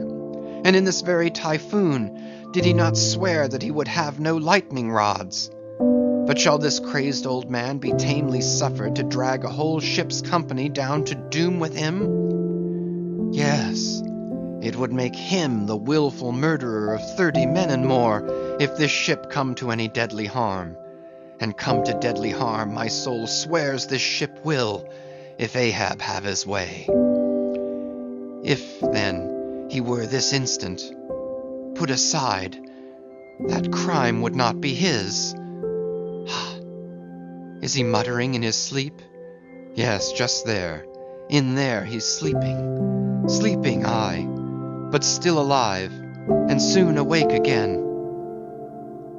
And in this very Typhoon, did he not swear that he would have no lightning rods? But shall this crazed old man be tamely suffered to drag a whole ship's company down to doom with him? Yes, it would make him the willful murderer of 30 men and more, if this ship come to any deadly harm. And come to deadly harm, my soul swears this ship will, if Ahab have his way. If, then, he were this instant put aside, that crime would not be his. Is he muttering in his sleep? Yes, just there. In there he's sleeping. Sleeping, aye, but still alive, and soon awake again.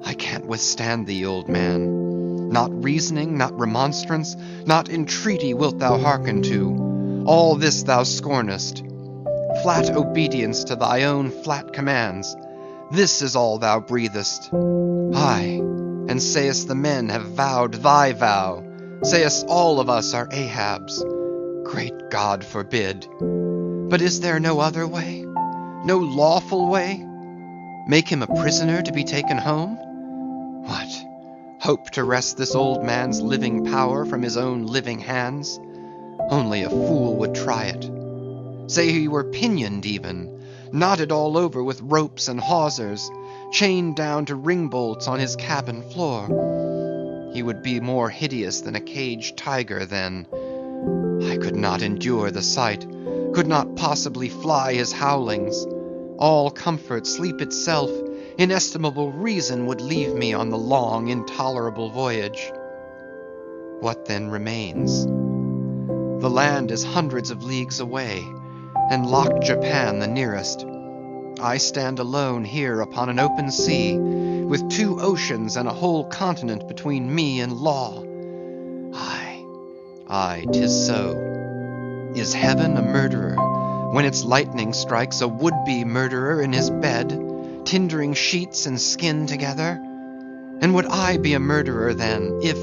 I can't withstand thee, old man. Not reasoning, not remonstrance, not entreaty wilt thou hearken to. All this thou scornest. Flat obedience to thy own flat commands. This is all thou breathest. Aye, and sayest the men have vowed thy vow. Sayest all of us are Ahab's. Great God forbid. But is there no other way? No lawful way? Make him a prisoner to be taken home? What? Hope to wrest this old man's living power from his own living hands? Only a fool would try it. Say he were pinioned even, knotted all over with ropes and hawsers, chained down to ring bolts on his cabin floor. He would be more hideous than a caged tiger then. I could not endure the sight, could not possibly fly his howlings. All comfort, sleep itself, inestimable reason would leave me on the long, intolerable voyage. What then remains? The land is hundreds of leagues away, and locked Japan the nearest. I stand alone here upon an open sea, with 2 oceans and a whole continent between me and law. Aye, 'tis so. Is heaven a murderer, when its lightning strikes a would-be murderer in his bed, tindering sheets and skin together? And would I be a murderer then, if...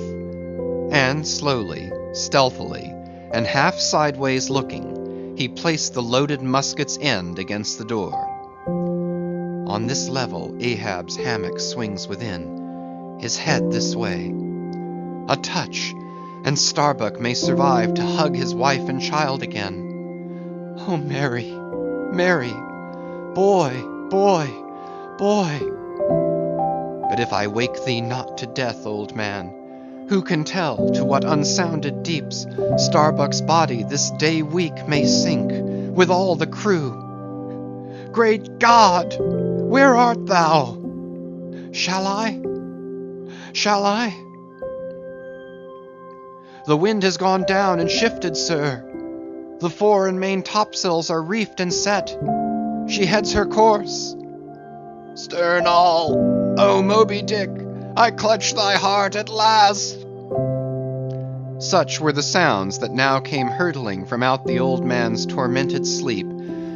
And slowly, stealthily, and half sideways looking, he placed the loaded musket's end against the door. On this level, Ahab's hammock swings within, his head this way. A touch, and Starbuck may survive to hug his wife and child again. Oh, Mary, Mary, boy, boy, boy. But if I wake thee not to death, old man, who can tell to what unsounded deeps Starbuck's body this day week may sink, with all the crew? Great God, where art thou? Shall I? Shall I? The wind has gone down and shifted, sir. The fore and main topsails are reefed and set. She heads her course. Stern all, O Moby Dick, I clutch thy heart at last. Such were the sounds that now came hurtling from out the old man's tormented sleep,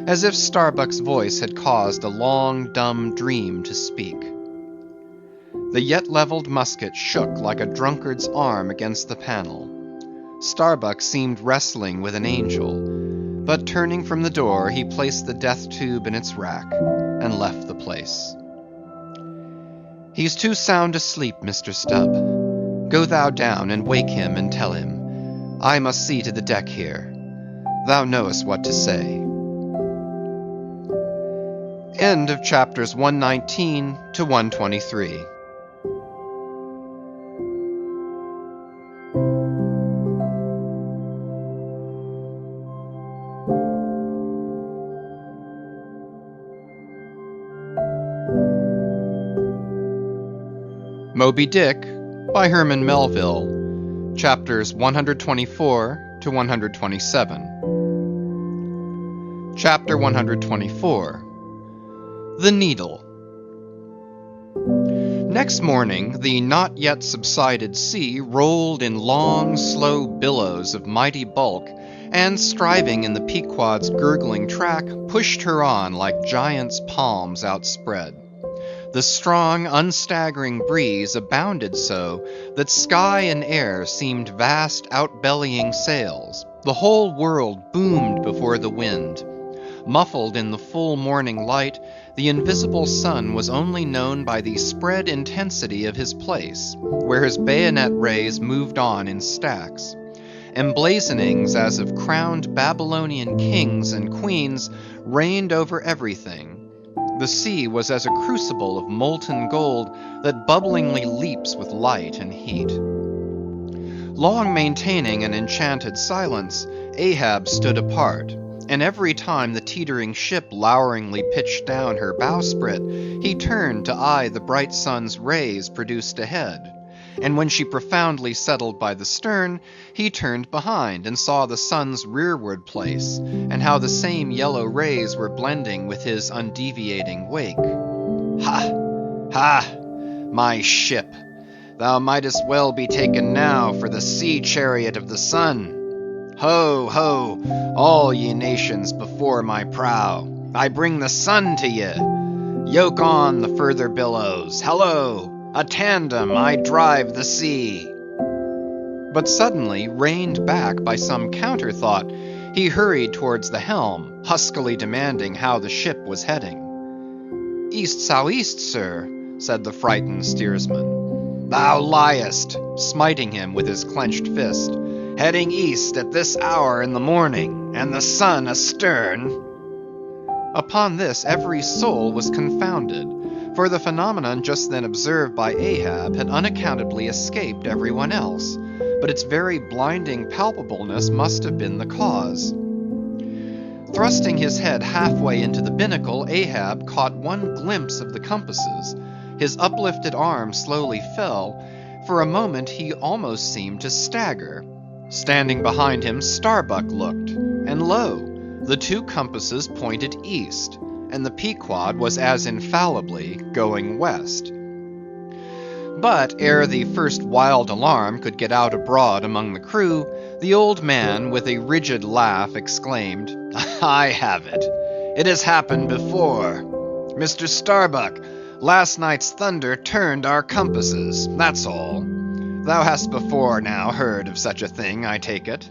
as if Starbuck's voice had caused a long, dumb dream to speak. The yet leveled musket shook like a drunkard's arm against the panel. Starbuck seemed wrestling with an angel, but turning from the door, he placed the death tube in its rack and left the place. He's too sound asleep, Mr. Stubb. Go thou down and wake him and tell him, I must see to the deck here. Thou knowest what to say. End of chapters 119 to 123. Moby Dick by Herman Melville, chapters 124 to 127. Chapter 124. The Needle. Next morning, the not yet subsided sea rolled in long, slow billows of mighty bulk, and striving in the Pequod's gurgling track, pushed her on like giants' palms outspread. The strong, unstaggering breeze abounded so that sky and air seemed vast outbellying sails. The whole world boomed before the wind. Muffled in the full morning light, the invisible sun was only known by the spread intensity of his place, where his bayonet rays moved on in stacks. Emblazonings as of crowned Babylonian kings and queens reigned over everything. The sea was as a crucible of molten gold that bubblingly leaps with light and heat. Long maintaining an enchanted silence, Ahab stood apart, and every time the teetering ship loweringly pitched down her bowsprit, he turned to eye the bright sun's rays produced ahead. And when she profoundly settled by the stern, he turned behind and saw the sun's rearward place, and how the same yellow rays were blending with his undeviating wake. Ha! Ha! My ship! Thou mightest well be taken now for the sea chariot of the sun. Ho, ho, all ye nations before my prow, I bring the sun to ye. Yoke on the further billows, hello, a tandem I drive the sea. But suddenly, reined back by some counterthought, he hurried towards the helm, huskily demanding how the ship was heading. East southeast, sir, said the frightened steersman. Thou liest, smiting him with his clenched fist. Heading east at this hour in the morning, and the sun astern. Upon this every soul was confounded, for the phenomenon just then observed by Ahab had unaccountably escaped everyone else, but its very blinding palpableness must have been the cause. Thrusting his head halfway into the binnacle, Ahab caught one glimpse of the compasses. His uplifted arm slowly fell. For a moment he almost seemed to stagger. Standing behind him, Starbuck looked, and lo, the two compasses pointed east, and the Pequod was as infallibly going west. But ere the first wild alarm could get out abroad among the crew, the old man, with a rigid laugh, exclaimed, I have it. It has happened before. Mr. Starbuck, last night's thunder turned our compasses, that's all. Thou hast before now heard of such a thing, I take it.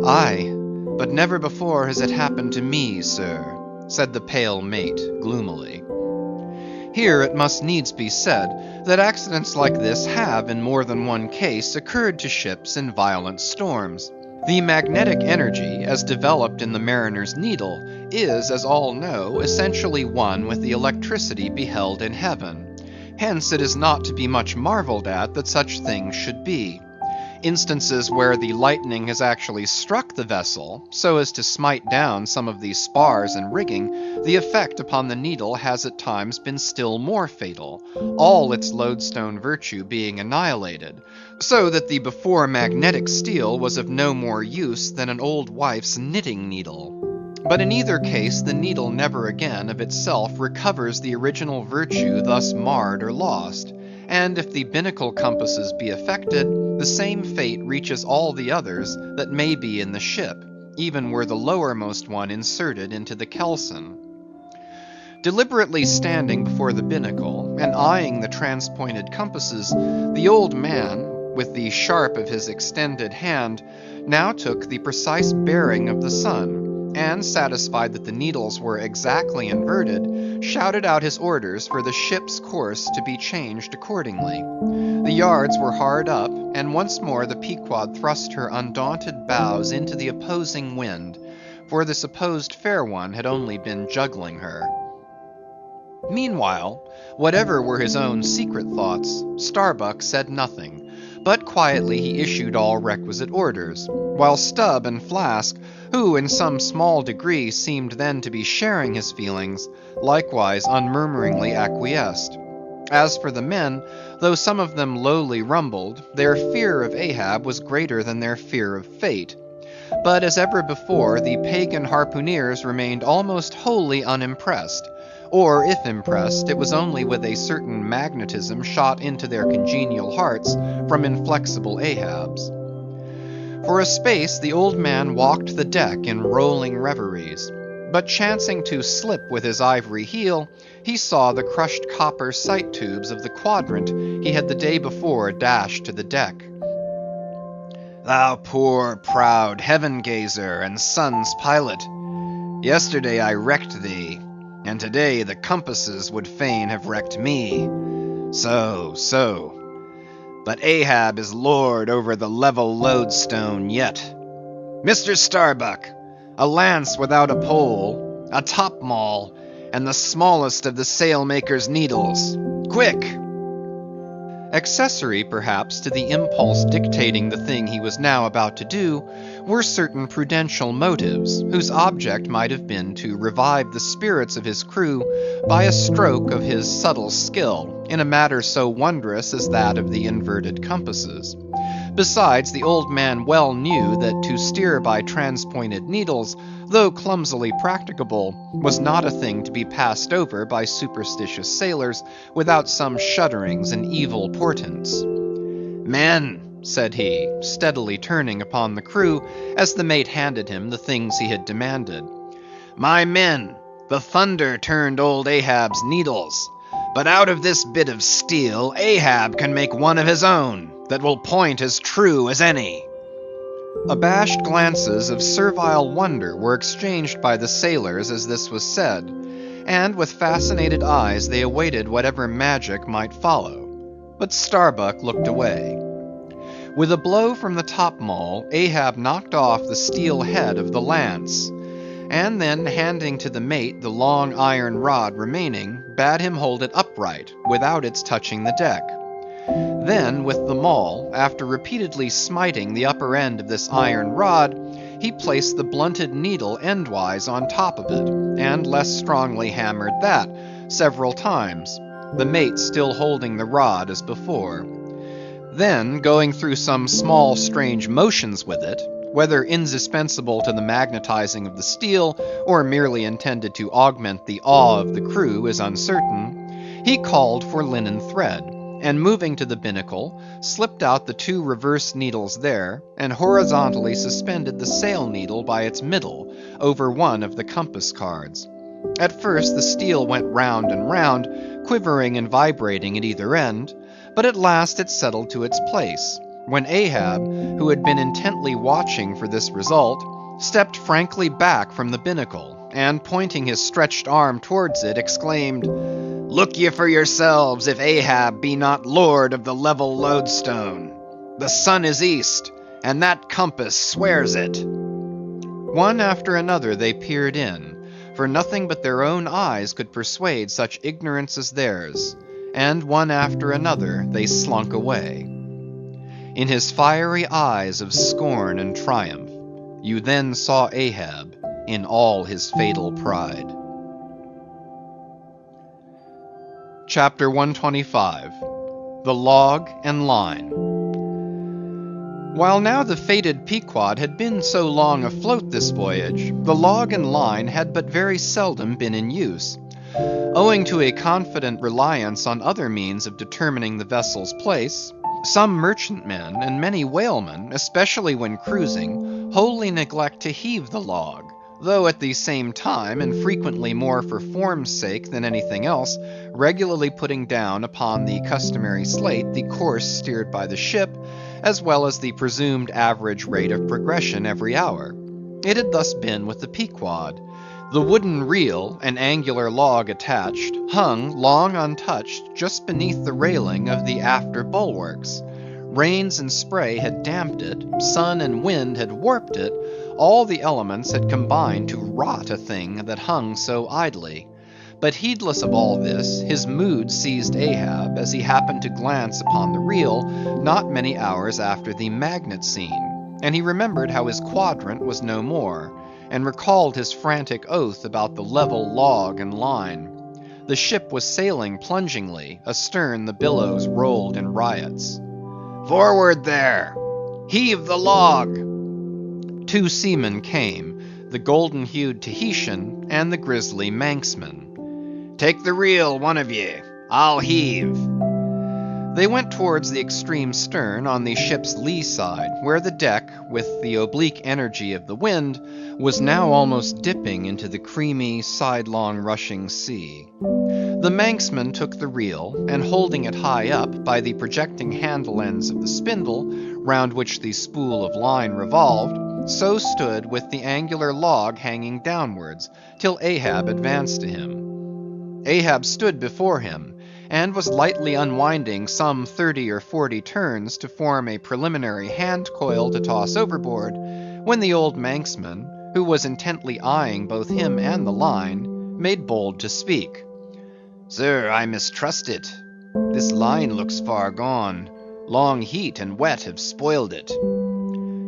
Aye, but never before has it happened to me, sir, said the pale mate gloomily. Here it must needs be said that accidents like this have in more than one case occurred to ships in violent storms. The magnetic energy, as developed in the mariner's needle, is, as all know, essentially one with the electricity beheld in heaven. Hence it is not to be much marveled at that such things should be. Instances where the lightning has actually struck the vessel, so as to smite down some of the spars and rigging, the effect upon the needle has at times been still more fatal, all its lodestone virtue being annihilated, so that the before magnetic steel was of no more use than an old wife's knitting needle. But in either case the needle never again of itself recovers the original virtue thus marred or lost, and if the binnacle compasses be affected, the same fate reaches all the others that may be in the ship, even were the lowermost one inserted into the kelson. Deliberately standing before the binnacle, and eyeing the transpointed compasses, the old man, with the sharp of his extended hand, now took the precise bearing of the sun, and satisfied that the needles were exactly inverted, shouted out his orders for the ship's course to be changed accordingly. The yards were hard up, and once more the Pequod thrust her undaunted bows into the opposing wind, for the supposed fair one had only been juggling her. Meanwhile, whatever were his own secret thoughts, Starbuck said nothing, but quietly he issued all requisite orders, while Stubb and Flask, who in some small degree seemed then to be sharing his feelings, likewise unmurmuringly acquiesced. As for the men, though some of them lowly rumbled, their fear of Ahab was greater than their fear of fate. But as ever before, the pagan harpooneers remained almost wholly unimpressed, or if impressed, it was only with a certain magnetism shot into their congenial hearts from inflexible Ahab's. For a space the old man walked the deck in rolling reveries, but chancing to slip with his ivory heel, he saw the crushed copper sight tubes of the quadrant he had the day before dashed to the deck. Thou poor, proud heaven-gazer and sun's pilot, yesterday I wrecked thee, and today the compasses would fain have wrecked me. So. But Ahab is lord over the level lodestone yet. Mr. Starbuck, a lance without a pole, a topmaul, and the smallest of the sailmaker's needles. Quick! Accessory, perhaps, to the impulse dictating the thing he was now about to do, were certain prudential motives, whose object might have been to revive the spirits of his crew by a stroke of his subtle skill in a matter so wondrous as that of the inverted compasses. Besides, the old man well knew that to steer by transpointed needles, though clumsily practicable, was not a thing to be passed over by superstitious sailors without some shudderings and evil portents. "Men," said he, steadily turning upon the crew as the mate handed him the things he had demanded. "My men, the thunder turned old Ahab's needles, but out of this bit of steel Ahab can make one of his own that will point as true as any." Abashed glances of servile wonder were exchanged by the sailors as this was said, and with fascinated eyes they awaited whatever magic might follow. But Starbuck looked away. With a blow from the topmaul, Ahab knocked off the steel head of the lance, and then handing to the mate the long iron rod remaining, bade him hold it upright, without its touching the deck. Then, with the maul, after repeatedly smiting the upper end of this iron rod, he placed the blunted needle endwise on top of it, and less strongly hammered that several times, the mate still holding the rod as before. Then, going through some small strange motions with it, whether indispensable to the magnetizing of the steel, or merely intended to augment the awe of the crew, is uncertain, he called for linen thread, and moving to the binnacle, slipped out the two reverse needles there, and horizontally suspended the sail needle by its middle over one of the compass cards. At first the steel went round and round, quivering and vibrating at either end, but at last it settled to its place, when Ahab, who had been intently watching for this result, stepped frankly back from the binnacle, and pointing his stretched arm towards it, exclaimed, "Look ye for yourselves if Ahab be not lord of the level lodestone. The sun is east, and that compass swears it." One after another they peered in, for nothing but their own eyes could persuade such ignorance as theirs, and one after another they slunk away. In his fiery eyes of scorn and triumph, you then saw Ahab in all his fatal pride. Chapter 125. The Log and Line. While now the fated Pequod had been so long afloat this voyage, the log and line had but very seldom been in use, owing to a confident reliance on other means of determining the vessel's place. Some merchantmen and many whalemen, especially when cruising, wholly neglect to heave the log, though at the same time, and frequently more for form's sake than anything else, regularly putting down upon the customary slate the course steered by the ship, as well as the presumed average rate of progression every hour. It had thus been with the Pequod. The wooden reel, an angular log attached, hung, long untouched, just beneath the railing of the after bulwarks. Rains and spray had damped it, sun and wind had warped it, all the elements had combined to rot a thing that hung so idly. But heedless of all this, his mood seized Ahab as he happened to glance upon the reel not many hours after the magnet scene, and he remembered how his quadrant was no more, and recalled his frantic oath about the level log and line. The ship was sailing plungingly, astern the billows rolled in riots. "Forward there! Heave the log!" Two seamen came, the golden-hued Tahitian and the grizzly Manxman. "Take the reel, one of ye. I'll heave." They went towards the extreme stern on the ship's lee side, where the deck, with the oblique energy of the wind, was now almost dipping into the creamy, sidelong rushing sea. The Manxman took the reel, and holding it high up by the projecting handle ends of the spindle, round which the spool of line revolved, so stood with the angular log hanging downwards, till Ahab advanced to him. Ahab stood before him, and was lightly unwinding some 30 or 40 turns to form a preliminary hand coil to toss overboard, when the old Manxman, who was intently eyeing both him and the line, made bold to speak. "Sir, I mistrust it. This line looks far gone. Long heat and wet have spoiled it."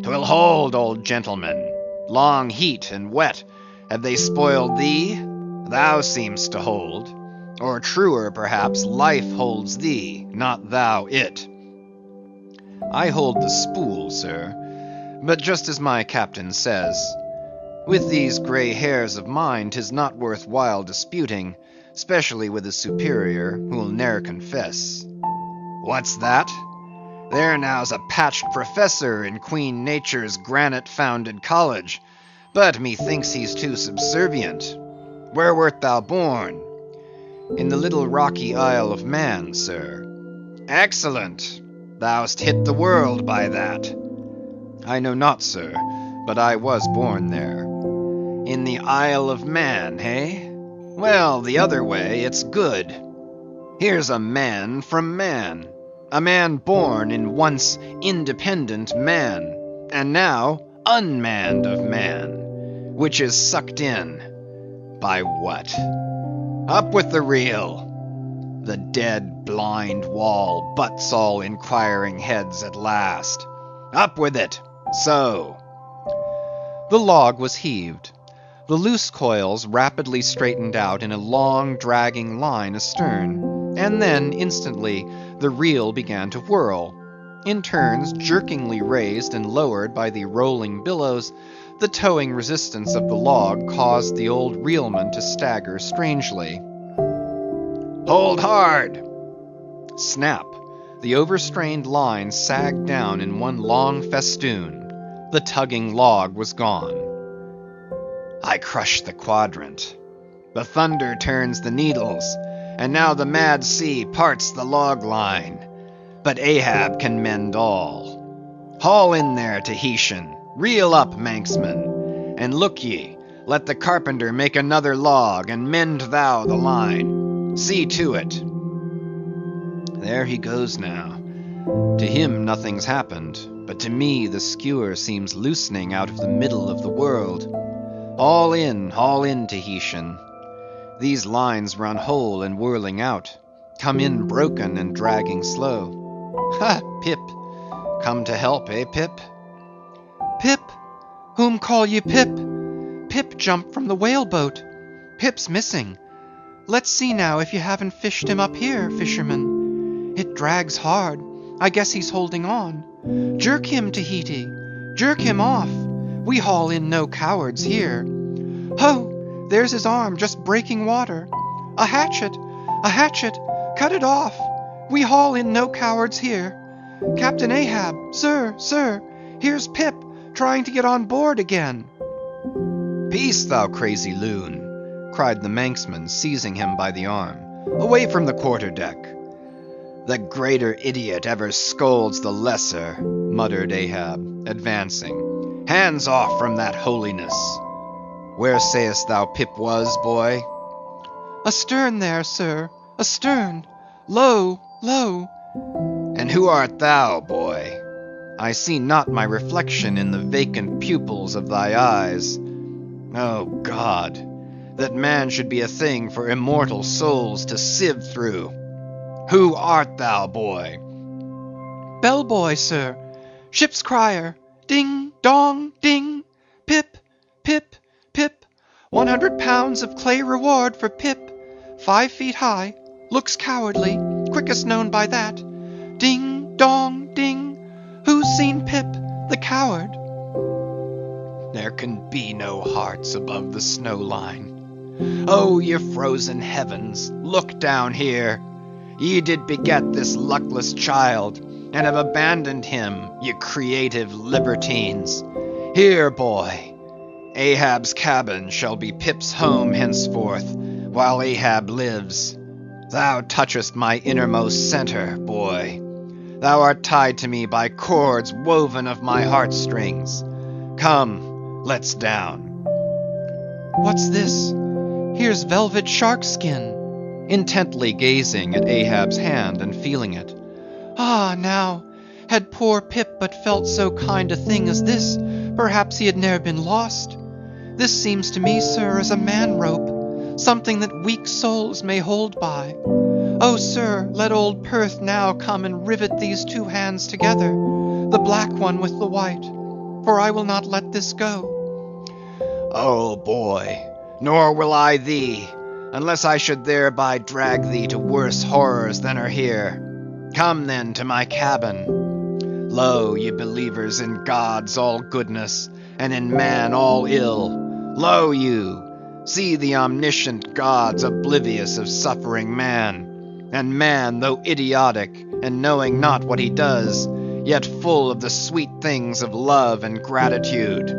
"'Twill hold, old gentleman. Long heat and wet, have they spoiled thee? Thou seemst to hold. Or truer, perhaps, life holds thee, not thou it." "I hold the spool, sir. But just as my captain says, with these grey hairs of mine, 'tis not worth while disputing, specially with a superior who'll ne'er confess." "What's that? There now's a patched professor in Queen Nature's granite-founded college, but methinks he's too subservient. Where wert thou born?" "In the little rocky Isle of Man, sir." "Excellent. Thou'st hit the world by that." "I know not, sir, but I was born there." "In the Isle of Man, hey? Well, the other way, it's good. Here's a man from man. A man born in once independent man, and now unmanned of man, which is sucked in by what? Up with the reel. The dead, blind wall butts all inquiring heads at last. Up with it, so." The log was heaved. The loose coils rapidly straightened out in a long, dragging line astern, and then, instantly, the reel began to whirl. In turns, jerkingly raised and lowered by the rolling billows, the towing resistance of the log caused the old reelman to stagger strangely. "Hold hard!" Snap! The overstrained line sagged down in one long festoon. The tugging log was gone. I crush the quadrant. The thunder turns the needles, and now the mad sea parts the log line. But Ahab can mend all. Haul in there, Tahitian. Reel up, Manxman. And look ye, let the carpenter make another log, and mend thou the line. See to it. There he goes now. To him nothing's happened, but to me the skewer seems loosening out of the middle of the world. Haul in, Tahitian. These lines run whole and whirling out, come in broken and dragging slow. Ha, Pip! Come to help, eh, Pip? Pip? Whom call ye Pip? Pip jumped from the whaleboat. Pip's missing. Let's see now if you haven't fished him up here, fisherman. It drags hard. I guess he's holding on. Jerk him, Tahiti. Jerk him off. We haul in no cowards here. Ho! There's his arm just breaking water. A hatchet! A hatchet! Cut it off! We haul in no cowards here. Captain Ahab, sir, here's Pip, trying to get on board again. Peace, thou crazy loon, cried the Manxman, seizing him by the arm. Away from the quarter-deck. The greater idiot ever scolds the lesser, muttered Ahab, advancing. Hands off from that holiness. Where sayest thou Pip was, boy? Astern there, sir, astern. Low, low. And who art thou, boy? I see not my reflection in the vacant pupils of thy eyes. Oh, God, that man should be a thing for immortal souls to sieve through. Who art thou, boy? Bellboy, sir. Ship's crier. Ding, dong, ding. Pip, Pip, Pip. 100 pounds of clay reward for Pip. 5 feet high. Looks cowardly. Quickest known by that. Ding, dong, ding. Who's seen Pip, the coward? There can be no hearts above the snow line. Oh, ye frozen heavens, look down here. Ye did beget this luckless child, and have abandoned him, ye creative libertines. Here, boy, Ahab's cabin shall be Pip's home henceforth, while Ahab lives. Thou touchest my innermost center, boy. Thou art tied to me by cords woven of my heartstrings. Come, let's down. What's this? Here's velvet shark skin. Intently gazing at Ahab's hand and feeling it. Ah, now, had poor Pip but felt so kind a thing as this, perhaps he had ne'er been lost. This seems to me, sir, as a man-rope, something that weak souls may hold by. Oh, sir, let old Perth now come and rivet these two hands together, the black one with the white, for I will not let this go. Oh, boy, nor will I thee, unless I should thereby drag thee to worse horrors than are here. Come then to my cabin. Lo, ye believers in God's all goodness, and in man all ill. Lo you, see the omniscient gods oblivious of suffering man. And man, though idiotic, and knowing not what he does, yet full of the sweet things of love and gratitude.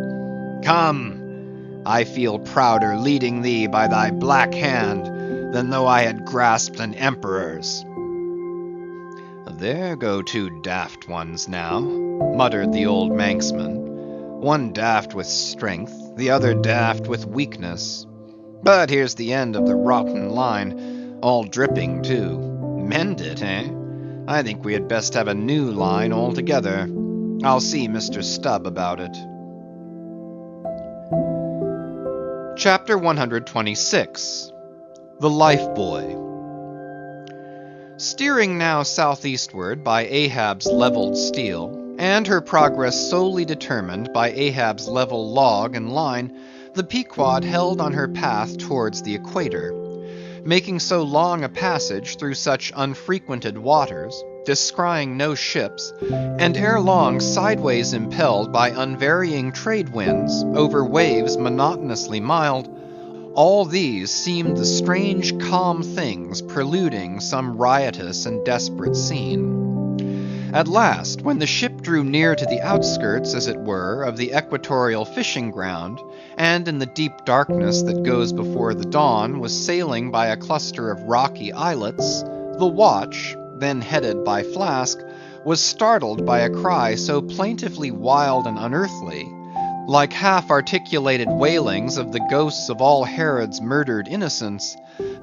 Come, I feel prouder leading thee by thy black hand, than though I had grasped an emperor's. There go two daft ones now, muttered the old Manxman. One daft with strength, the other daft with weakness. But here's the end of the rotten line. All dripping, too. Mend it, eh? I think we had best have a new line altogether. I'll see Mr. Stubb about it. Chapter 126. The Life Buoy. Steering now southeastward by Ahab's leveled steel, and her progress solely determined by Ahab's level log and line, the Pequod held on her path towards the equator. Making so long a passage through such unfrequented waters, descrying no ships, and ere long sideways impelled by unvarying trade winds over waves monotonously mild, all these seemed the strange calm things preluding some riotous and desperate scene. At last, when the ship drew near to the outskirts, as it were, of the equatorial fishing ground, and in the deep darkness that goes before the dawn was sailing by a cluster of rocky islets, the watch, then headed by Flask, was startled by a cry so plaintively wild and unearthly, like half-articulated wailings of the ghosts of all Herod's murdered innocents,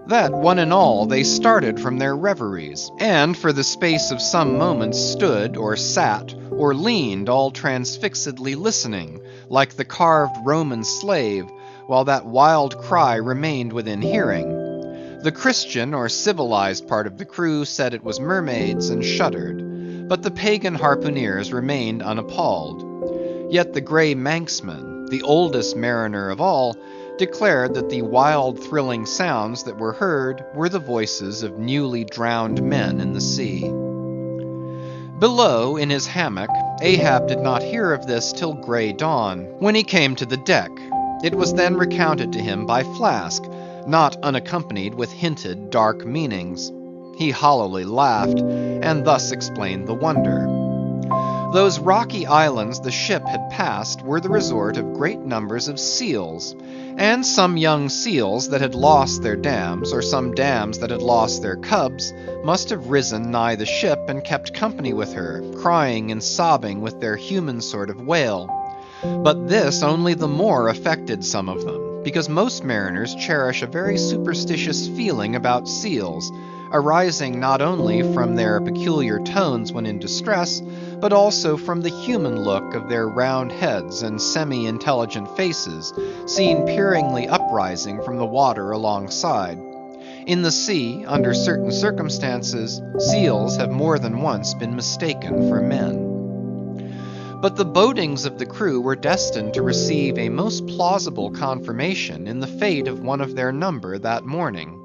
that one and all they started from their reveries, and for the space of some moments stood, or sat, or leaned all transfixedly listening, like the carved Roman slave, while that wild cry remained within hearing. The Christian or civilized part of the crew said it was mermaids, and shuddered, but the pagan harpooneers remained unappalled. Yet the grey Manxman, the oldest mariner of all, declared that the wild thrilling sounds that were heard were the voices of newly drowned men in the sea. Below, in his hammock, Ahab did not hear of this till grey dawn, when he came to the deck. It was then recounted to him by Flask, not unaccompanied with hinted dark meanings. He hollowly laughed, and thus explained the wonder. Those rocky islands the ship had passed were the resort of great numbers of seals, and some young seals that had lost their dams, or some dams that had lost their cubs, must have risen nigh the ship and kept company with her, crying and sobbing with their human sort of wail. But this only the more affected some of them, because most mariners cherish a very superstitious feeling about seals, arising not only from their peculiar tones when in distress, but also from the human look of their round heads and semi-intelligent faces, seen peeringly uprising from the water alongside. In the sea, under certain circumstances, seals have more than once been mistaken for men. But the bodings of the crew were destined to receive a most plausible confirmation in the fate of one of their number that morning.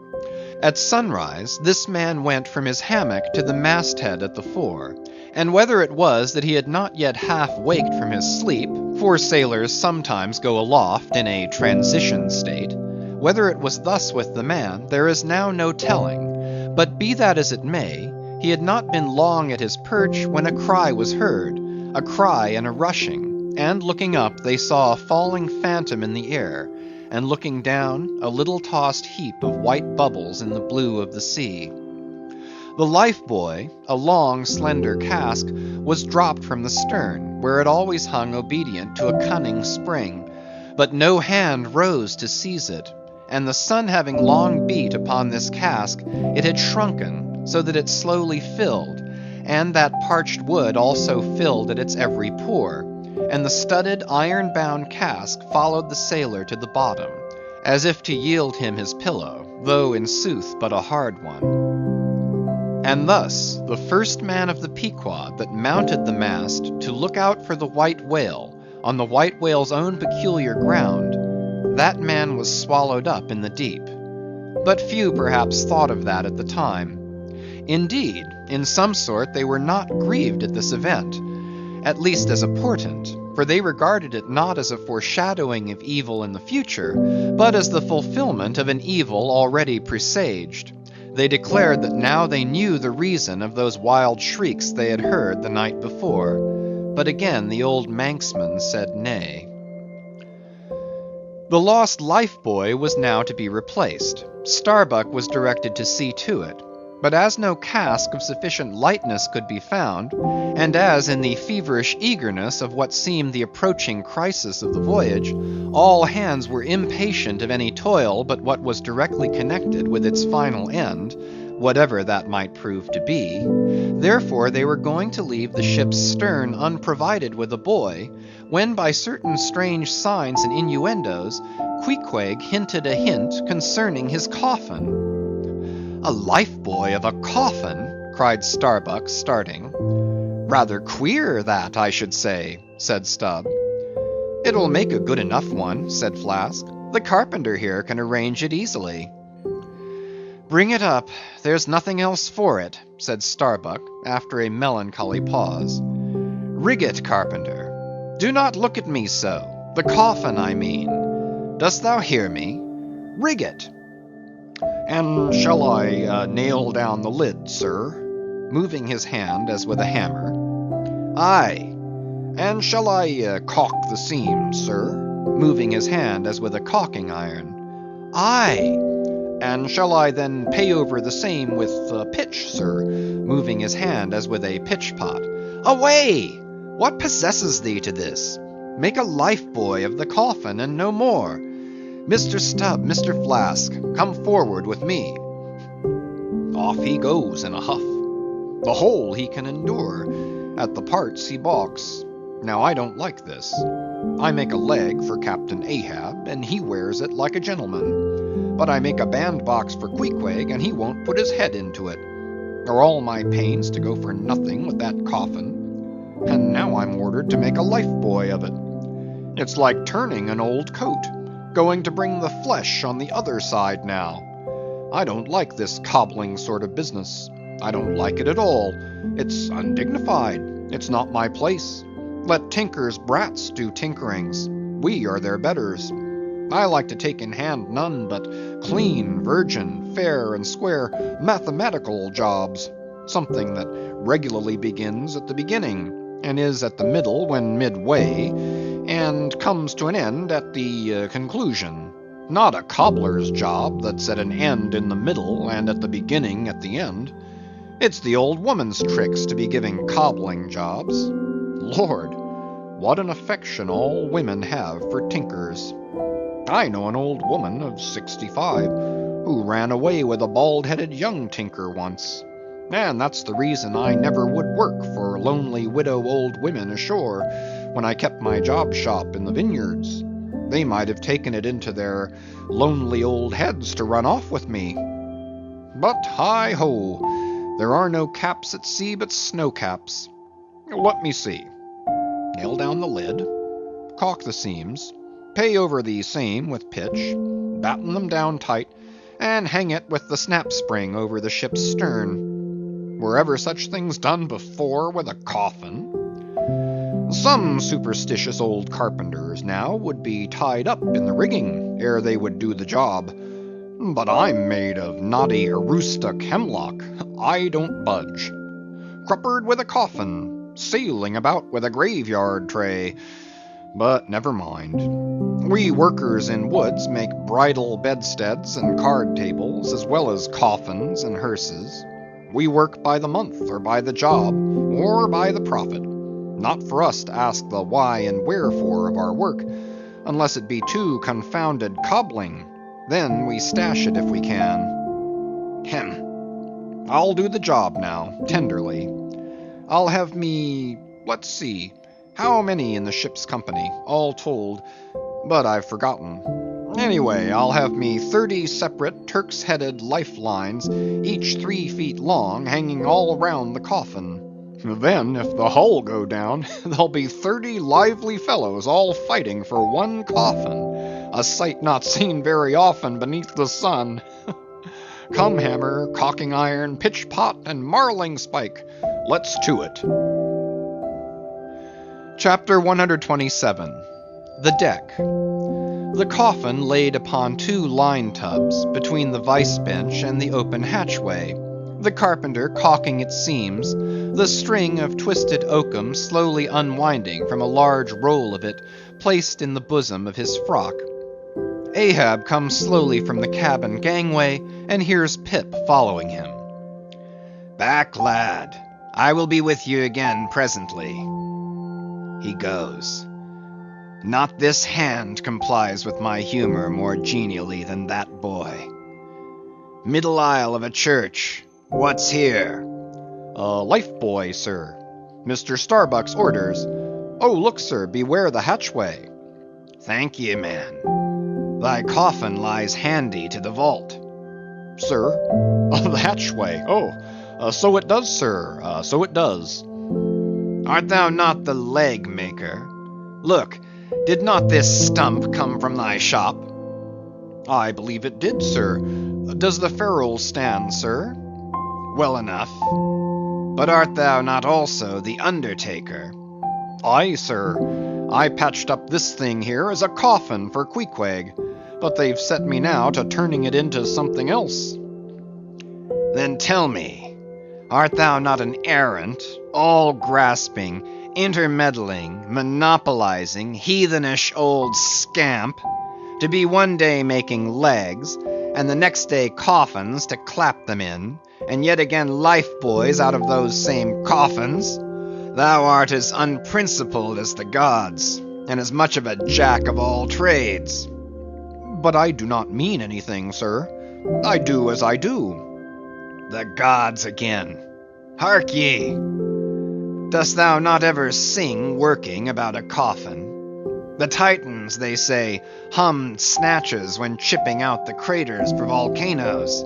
At sunrise, this man went from his hammock to the masthead at the fore, and whether it was that he had not yet half waked from his sleep, for sailors sometimes go aloft in a transition state, whether it was thus with the man, there is now no telling, but be that as it may, he had not been long at his perch when a cry was heard, a cry and a rushing, and looking up they saw a falling phantom in the air, and looking down, a little tossed heap of white bubbles in the blue of the sea. The life buoy, a long slender cask, was dropped from the stern, where it always hung obedient to a cunning spring, but no hand rose to seize it, and the sun having long beat upon this cask, it had shrunken, so that it slowly filled, and that parched wood also filled at its every pore, and the studded iron-bound cask followed the sailor to the bottom, as if to yield him his pillow, though in sooth but a hard one. And thus, the first man of the Pequod that mounted the mast to look out for the white whale, on the white whale's own peculiar ground, that man was swallowed up in the deep. But few perhaps thought of that at the time. Indeed, in some sort they were not grieved at this event, at least as a portent, for they regarded it not as a foreshadowing of evil in the future, but as the fulfillment of an evil already presaged. They declared that now they knew the reason of those wild shrieks they had heard the night before. But again the old Manxman said nay. The lost lifebuoy was now to be replaced. Starbuck was directed to see to it. But as no cask of sufficient lightness could be found, and as in the feverish eagerness of what seemed the approaching crisis of the voyage, all hands were impatient of any toil but what was directly connected with its final end, whatever that might prove to be, therefore they were going to leave the ship's stern unprovided with a buoy, when by certain strange signs and innuendos, Queequeg hinted a hint concerning his coffin. "A lifebuoy of a coffin?" cried Starbuck, starting. "Rather queer, that, I should say," said Stubb. "It'll make a good enough one," said Flask. "The carpenter here can arrange it easily." "Bring it up, there's nothing else for it," said Starbuck, after a melancholy pause. "Rig it, carpenter. Do not look at me so. The coffin, I mean. Dost thou hear me? Rig it." "And shall I nail down the lid, sir?" moving his hand as with a hammer. "Aye." "And shall I caulk the seams, sir?" moving his hand as with a caulking iron. "Aye." "And shall I then pay over the same with pitch, sir?" moving his hand as with a pitch pot. "Away! What possesses thee to this? Make a lifebuoy of the coffin and no more. Mr. Stubb, Mr. Flask, come forward with me." Off he goes in a huff. The whole he can endure, at the parts he balks. Now I don't like this. I make a leg for Captain Ahab, and he wears it like a gentleman. But I make a bandbox for Queequeg, and he won't put his head into it. Are all my pains to go for nothing with that coffin? And now I'm ordered to make a lifebuoy of it. It's like turning an old coat, going to bring the flesh on the other side now. I don't like this cobbling sort of business. I don't like it at all. It's undignified. It's not my place. Let tinkers' brats do tinkerings. We are their betters. I like to take in hand none but clean, virgin, fair and square mathematical jobs. Something that regularly begins at the beginning, and is at the middle when midway, and comes to an end at the conclusion. Not a cobbler's job that's at an end in the middle and at the beginning at the end. It's the old woman's tricks to be giving cobbling jobs. Lord, what an affection all women have for tinkers. I know an old woman of 65 who ran away with a bald-headed young tinker once. And that's the reason I never would work for lonely widow old women ashore when I kept my job shop in the vineyards. They might have taken it into their lonely old heads to run off with me. But hi-ho, there are no caps at sea but snow caps. Let me see. Nail down the lid, caulk the seams, pay over the same with pitch, batten them down tight, and hang it with the snap spring over the ship's stern. Were ever such things done before with a coffin? Some superstitious old carpenters now would be tied up in the rigging ere they would do the job. But I'm made of knotty aroostook hemlock. I don't budge. Cruppered with a coffin, sailing about with a graveyard tray. But never mind. We workers in woods make bridal bedsteads and card tables, as well as coffins and hearses. We work by the month, or by the job, or by the profit. Not for us to ask the why and wherefore of our work, unless it be too confounded cobbling. Then we stash it if we can. Hem. I'll do the job now, tenderly. I'll have me, let's see, how many in the ship's company, all told, but I've forgotten. Anyway, I'll have me 30 separate Turk's-headed lifelines, each 3 feet long, hanging all around the coffin. Then, if the hull go down, there'll be 30 lively fellows all fighting for one coffin, a sight not seen very often beneath the sun. Come, hammer, caulking iron, pitch pot, and marling spike. Let's to it. Chapter 127. The Deck. The coffin laid upon 2 line tubs between the vice bench and the open hatchway, the carpenter caulking its seams, the string of twisted oakum slowly unwinding from a large roll of it placed in the bosom of his frock. Ahab comes slowly from the cabin gangway and hears Pip following him. Back, lad. I will be with you again presently. He goes. Not this hand complies with my humor more genially than that boy. Middle aisle of a church. What's here? Life buoy, sir. Mr. Starbuck's orders. Oh, look, sir, beware the hatchway. Thank ye, man. Thy coffin lies handy to the vault. Sir? The hatchway. Oh, so it does, sir. So it does. Art thou not the leg maker? Look, did not this stump come from thy shop? I believe it did, sir. Does the ferrule stand, sir? Well enough. But art thou not also the undertaker? Aye, sir. I patched up this thing here as a coffin for Queequeg, but they've set me now to turning it into something else. Then tell me, art thou not an errant, all-grasping, intermeddling, monopolizing, heathenish old scamp, to be one day making legs, and the next day coffins to clap them in, and yet again life-buoys out of those same coffins? Thou art as unprincipled as the gods, and as much of a jack of all trades. But I do not mean anything, sir. I do as I do. The gods again. Hark ye! Dost thou not ever sing working about a coffin? The Titans, they say, hummed snatches when chipping out the craters for volcanoes,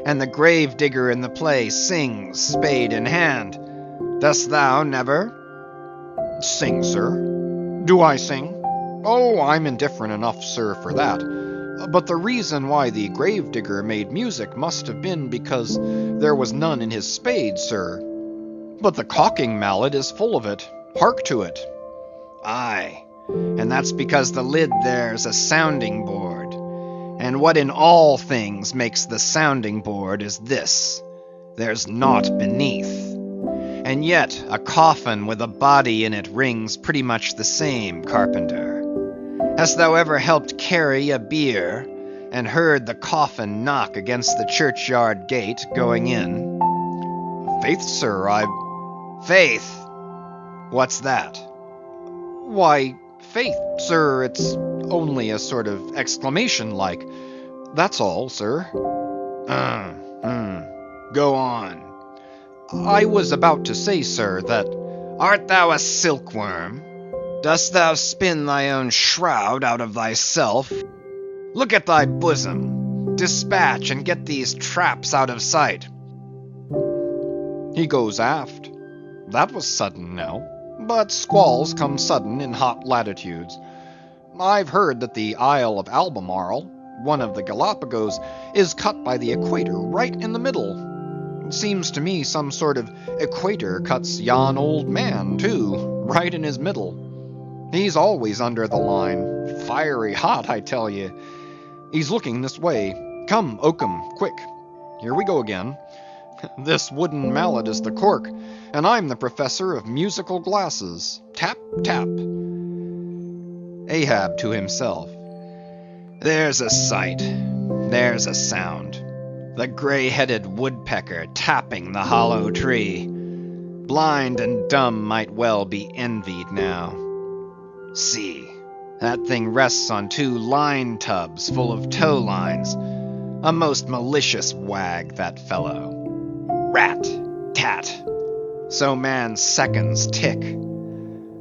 and the grave digger in the play sings spade in hand. Dost thou never? Sing, sir? Do I sing? Oh, I'm indifferent enough, sir, for that. But the reason why the gravedigger made music must have been because there was none in his spade, sir. But the caulking mallet is full of it. Hark to it. Aye, and that's because the lid there's a sounding board. And what in all things makes the sounding board is this: there's naught beneath. And yet a coffin with a body in it rings pretty much the same, carpenter. Hast thou ever helped carry a bier, and heard the coffin knock against the churchyard gate going in? Faith, sir, Faith? What's that? Why, faith, sir, it's only a sort of exclamation like. That's all, sir. Go on. I was about to say, sir, that... Art thou a silkworm? Dost thou spin thy own shroud out of thyself? Look at thy bosom. Dispatch and get these traps out of sight. He goes aft. That was sudden now. But squalls come sudden in hot latitudes. I've heard that the Isle of Albemarle, one of the Galapagos, is cut by the equator right in the middle. It seems to me some sort of equator cuts yon old man, too, right in his middle. He's always under the line. Fiery hot, I tell you. He's looking this way. Come, Oakum, quick. Here we go again. This wooden mallet is the cork, and I'm the professor of musical glasses. Tap, tap. Ahab to himself. There's a sight. There's a sound. The gray-headed woodpecker tapping the hollow tree. Blind and dumb might well be envied now. See, that thing rests on 2 line tubs full of tow lines. A most malicious wag, that fellow. Rat, tat. So man's seconds tick.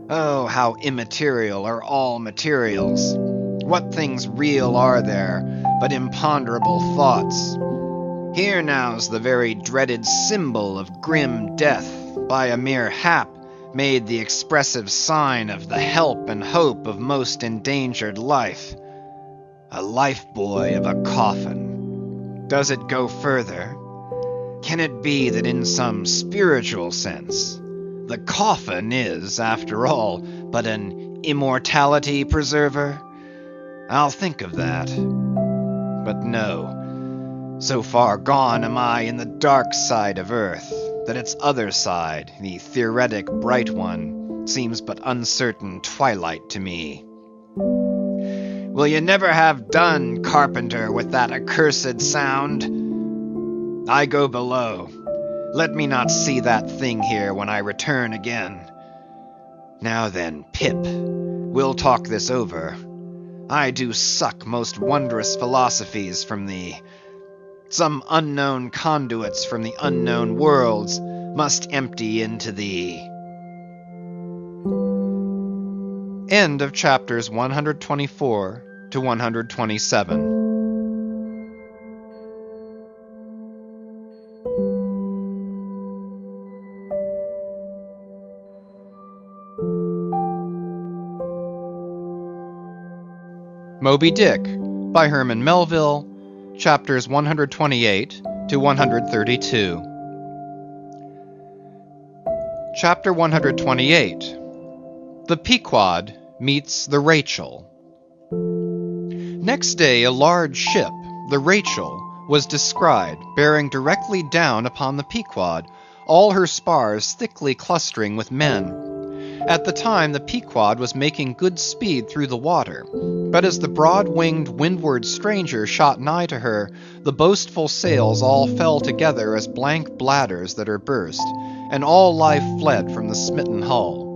Oh, how immaterial are all materials. What things real are there but imponderable thoughts? Here now's the very dreaded symbol of grim death, by a mere hap made the expressive sign of the help and hope of most endangered life. A life buoy of a coffin. Does it go further? Can it be that in some spiritual sense, the coffin is, after all, but an immortality preserver? I'll think of that. But no, so far gone am I in the dark side of earth, that its other side, the theoretic bright one, seems but uncertain twilight to me. Will ye never have done, carpenter, with that accursed sound? I go below. Let me not see that thing here when I return again. Now then, Pip, we'll talk this over. I do suck most wondrous philosophies from thee. Some unknown conduits from the unknown worlds must empty into thee. End of chapters 124 to 127. Moby Dick by Herman Melville, chapters 128 to 132. Chapter 128. The Pequod meets the Rachel. Next day a large ship, the Rachel, was descried bearing directly down upon the Pequod, all her spars thickly clustering with men. At the time the Pequod was making good speed through the water, but as the broad-winged windward stranger shot nigh to her, the boastful sails all fell together as blank bladders that are burst, and all life fled from the smitten hull.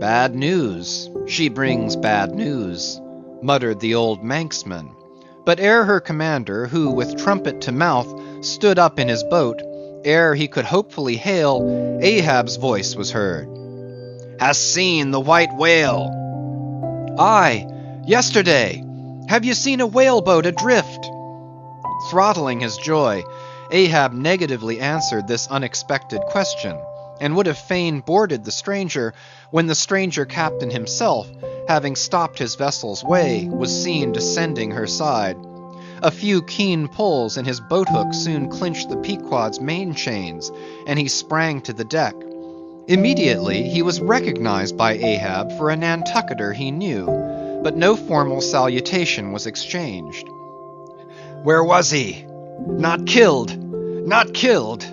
Bad news, she brings bad news, muttered the old Manxman. But ere her commander, who with trumpet to mouth stood up in his boat, ere he could hopefully hail, Ahab's voice was heard. Hast seen the white whale? Aye, yesterday. Have you seen a whaleboat adrift? Throttling his joy, Ahab negatively answered this unexpected question, and would have fain boarded the stranger, when the stranger captain himself, having stopped his vessel's way, was seen descending her side. A few keen pulls, and his boat-hook soon clinched the Pequod's main chains, and he sprang to the deck. Immediately he was recognized by Ahab for a Nantucketer he knew, but no formal salutation was exchanged. Where was he? Not killed! Not killed!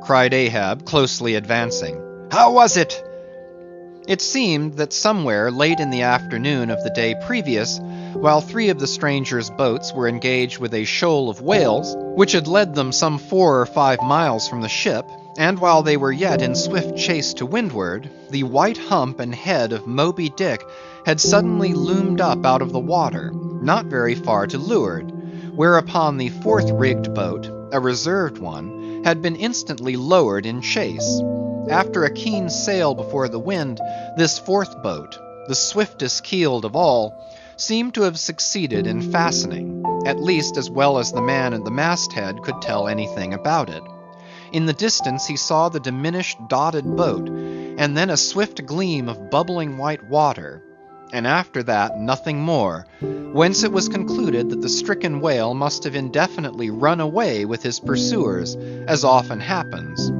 Cried Ahab, closely advancing. How was it? It seemed that somewhere late in the afternoon of the day previous, while three of the stranger's boats were engaged with a shoal of whales, which had led them some 4 or 5 miles from the ship, and while they were yet in swift chase to windward, the white hump and head of Moby Dick had suddenly loomed up out of the water, not very far to leeward, whereupon the fourth-rigged boat, a reserved one, had been instantly lowered in chase. After a keen sail before the wind, this fourth boat, the swiftest keeled of all, seemed to have succeeded in fastening, at least as well as the man at the masthead could tell anything about it. In the distance he saw the diminished dotted boat, and then a swift gleam of bubbling white water, and after that nothing more, whence it was concluded that the stricken whale must have indefinitely run away with his pursuers, as often happens.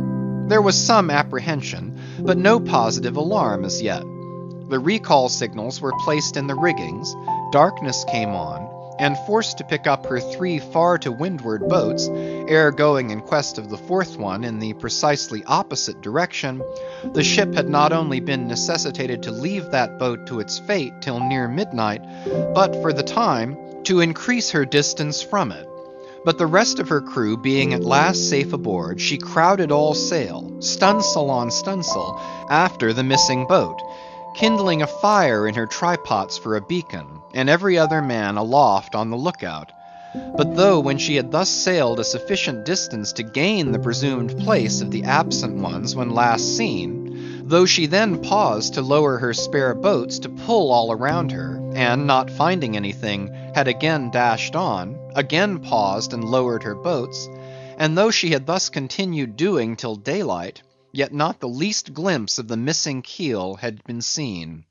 There was some apprehension, but no positive alarm as yet. The recall signals were placed in the riggings, darkness came on, and forced to pick up her 3 far to windward boats, ere going in quest of the fourth one in the precisely opposite direction, the ship had not only been necessitated to leave that boat to its fate till near midnight, but for the time to increase her distance from it. But the rest of her crew being at last safe aboard, she crowded all sail, stunsail on stunsail, after the missing boat, kindling a fire in her trypots for a beacon, and every other man aloft on the lookout. But though when she had thus sailed a sufficient distance to gain the presumed place of the absent ones when last seen, though she then paused to lower her spare boats to pull all around her, and not finding anything, had again dashed on, again paused and lowered her boats, and though she had thus continued doing till daylight, yet not the least glimpse of the missing keel had been seen.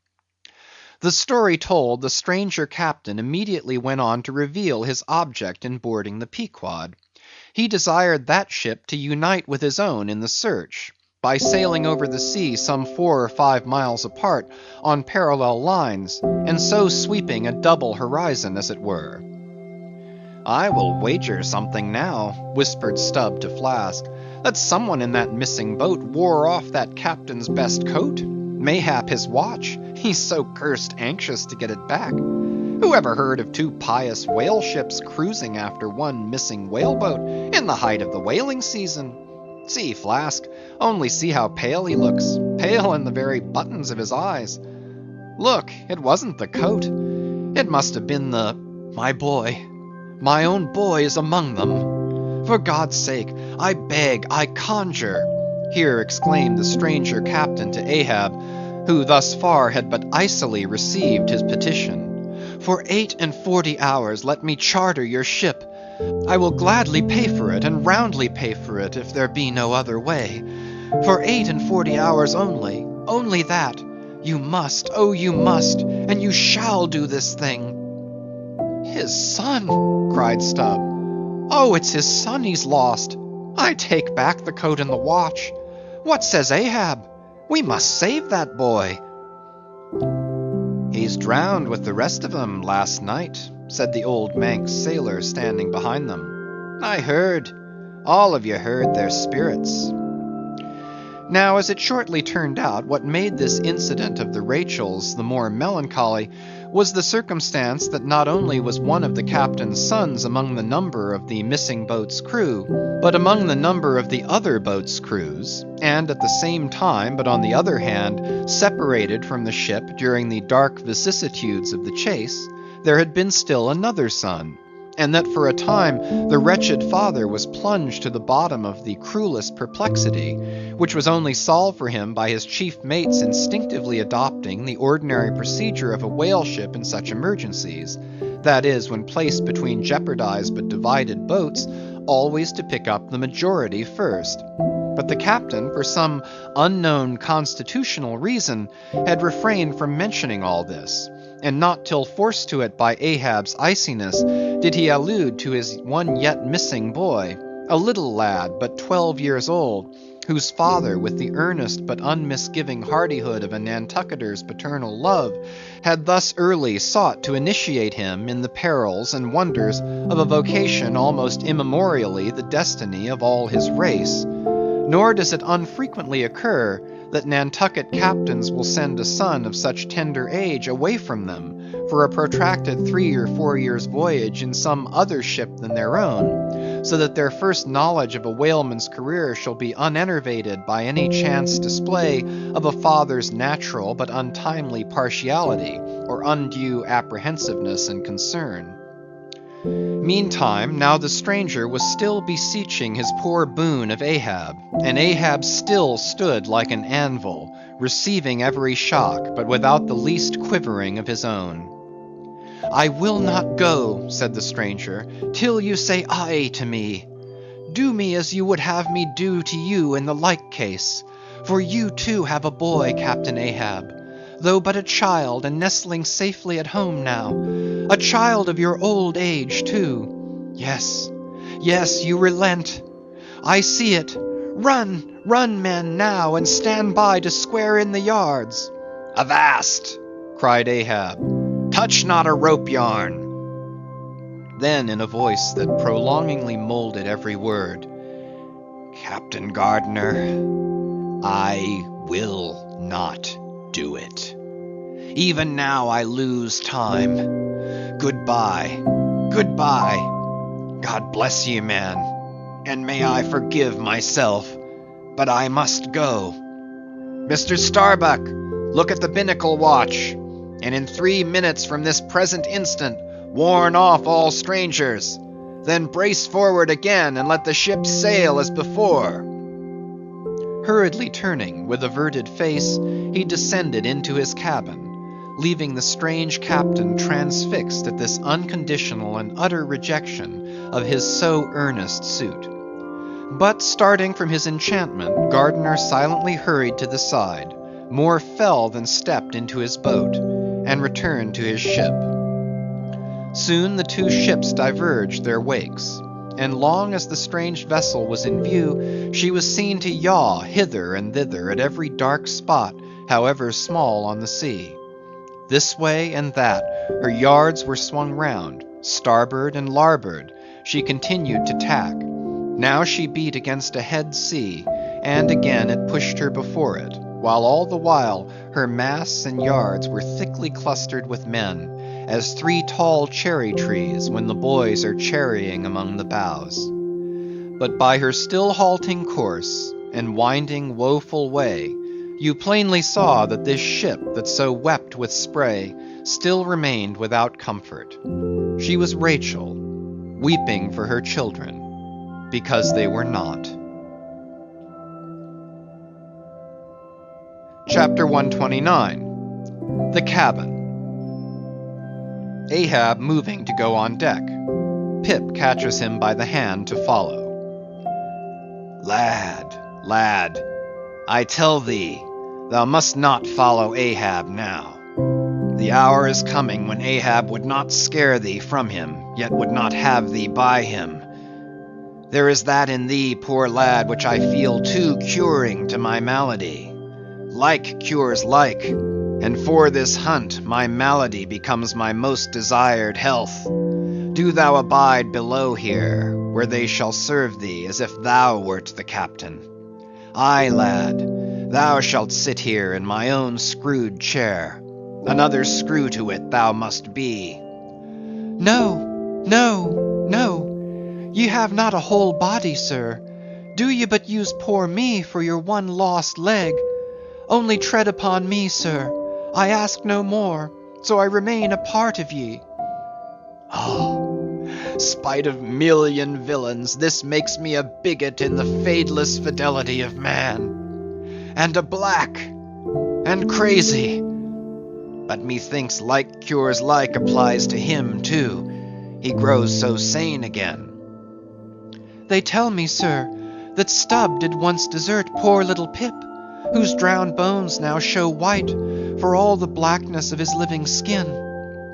The story told, the stranger captain immediately went on to reveal his object in boarding the Pequod. He desired that ship to unite with his own in the search, by sailing over the sea some 4 or 5 miles apart on parallel lines, and so sweeping a double horizon as it were. "I will wager something now," whispered Stubb to Flask, "that someone in that missing boat wore off that captain's best coat. Mayhap his watch. He's so cursed anxious to get it back. Who ever heard of 2 pious whale ships cruising after one missing whaleboat in the height of the whaling season? See, Flask, only see how pale he looks, pale in the very buttons of his eyes. Look, it wasn't the coat. It must have been my boy. My own boy is among them. For God's sake, I beg, I conjure," here exclaimed the stranger captain to Ahab, who thus far had but icily received his petition, "for 48 hours let me charter your ship. I will gladly pay for it, and roundly pay for it, if there be no other way. For 48 hours only that. You must, oh you must, and you shall do this thing." "His son!" cried Stubb. "Oh, it's his son he's lost. I take back the coat and the watch. What says Ahab? We must save that boy." "He's drowned with the rest of 'em last night," said the old Manx sailor standing behind them. "I heard. All of you heard their spirits." Now, as it shortly turned out, what made this incident of the Rachels the more melancholy was the circumstance that not only was one of the captain's sons among the number of the missing boat's crew, but among the number of the other boat's crews, and at the same time, but on the other hand, separated from the ship during the dark vicissitudes of the chase, there had been still another son, and that for a time the wretched father was plunged to the bottom of the cruelest perplexity, which was only solved for him by his chief mate's instinctively adopting the ordinary procedure of a whale ship in such emergencies; that is, when placed between jeopardized but divided boats, always to pick up the majority first. But the captain, for some unknown constitutional reason, had refrained from mentioning all this, and not till forced to it by Ahab's iciness did he allude to his one yet missing boy, a little lad but 12 years old, whose father, with the earnest but unmisgiving hardihood of a Nantucketer's paternal love, had thus early sought to initiate him in the perils and wonders of a vocation almost immemorially the destiny of all his race. Nor does it unfrequently occur that Nantucket captains will send a son of such tender age away from them for a protracted 3 or 4 years' voyage in some other ship than their own, so that their first knowledge of a whaleman's career shall be unenervated by any chance display of a father's natural but untimely partiality, or undue apprehensiveness and concern. Meantime, now the stranger was still beseeching his poor boon of Ahab, and Ahab still stood like an anvil, receiving every shock, but without the least quivering of his own. "I will not go," said the stranger, "till you say aye to me. Do me as you would have me do to you in the like case, for you too have a boy, Captain Ahab, though but a child and nestling safely at home now, a child of your old age too. Yes, yes, you relent. I see it. Run, run, men, now, and stand by to square in the yards." "Avast!" cried Ahab. "Touch not a rope yarn." Then in a voice that prolongingly molded every word, "Captain Gardner, I will not do it. Even now I lose time. Goodbye, goodbye. God bless ye, man, and may I forgive myself, but I must go. Mr. Starbuck, look at the binnacle watch, and in 3 minutes from this present instant, warn off all strangers. Then brace forward again, and let the ship sail as before." Hurriedly turning, with averted face, he descended into his cabin, leaving the strange captain transfixed at this unconditional and utter rejection of his so earnest suit. But starting from his enchantment, Gardiner silently hurried to the side, more fell than stepped into his boat, and returned to his ship. Soon the two ships diverged their wakes, and long as the strange vessel was in view, she was seen to yaw hither and thither at every dark spot, however small on the sea. This way and that, her yards were swung round, starboard and larboard, she continued to tack. Now she beat against a head sea, and again it pushed her before it, while all the while her masts and yards were thickly clustered with men, as three tall cherry trees when the boys are cherrying among the boughs. But by her still halting course, and winding woeful way, you plainly saw that this ship that so wept with spray, still remained without comfort. She was Rachel, weeping for her children, because they were not. Chapter 129. The Cabin. Ahab moving to go on deck. Pip catches him by the hand to follow. Lad, lad, I tell thee, thou must not follow Ahab now. The hour is coming when Ahab would not scare thee from him, yet would not have thee by him. There is that in thee, poor lad, which I feel too curing to my malady. Like cures like, and for this hunt my malady becomes my most desired health. Do thou abide below here, where they shall serve thee as if thou wert the captain. Aye, lad, thou shalt sit here in my own screwed chair. Another screw to it thou must be. No, no, no. Ye have not a whole body, sir. Do ye but use poor me for your one lost leg. Only tread upon me, sir. I ask no more, so I remain a part of ye. Oh, spite of million villains, this makes me a bigot in the fadeless fidelity of man, and a black, and crazy. But methinks like cures like applies to him too. He grows so sane again. They tell me, sir, that Stubb did once desert poor little Pip, whose drowned bones now show white for all the blackness of his living skin.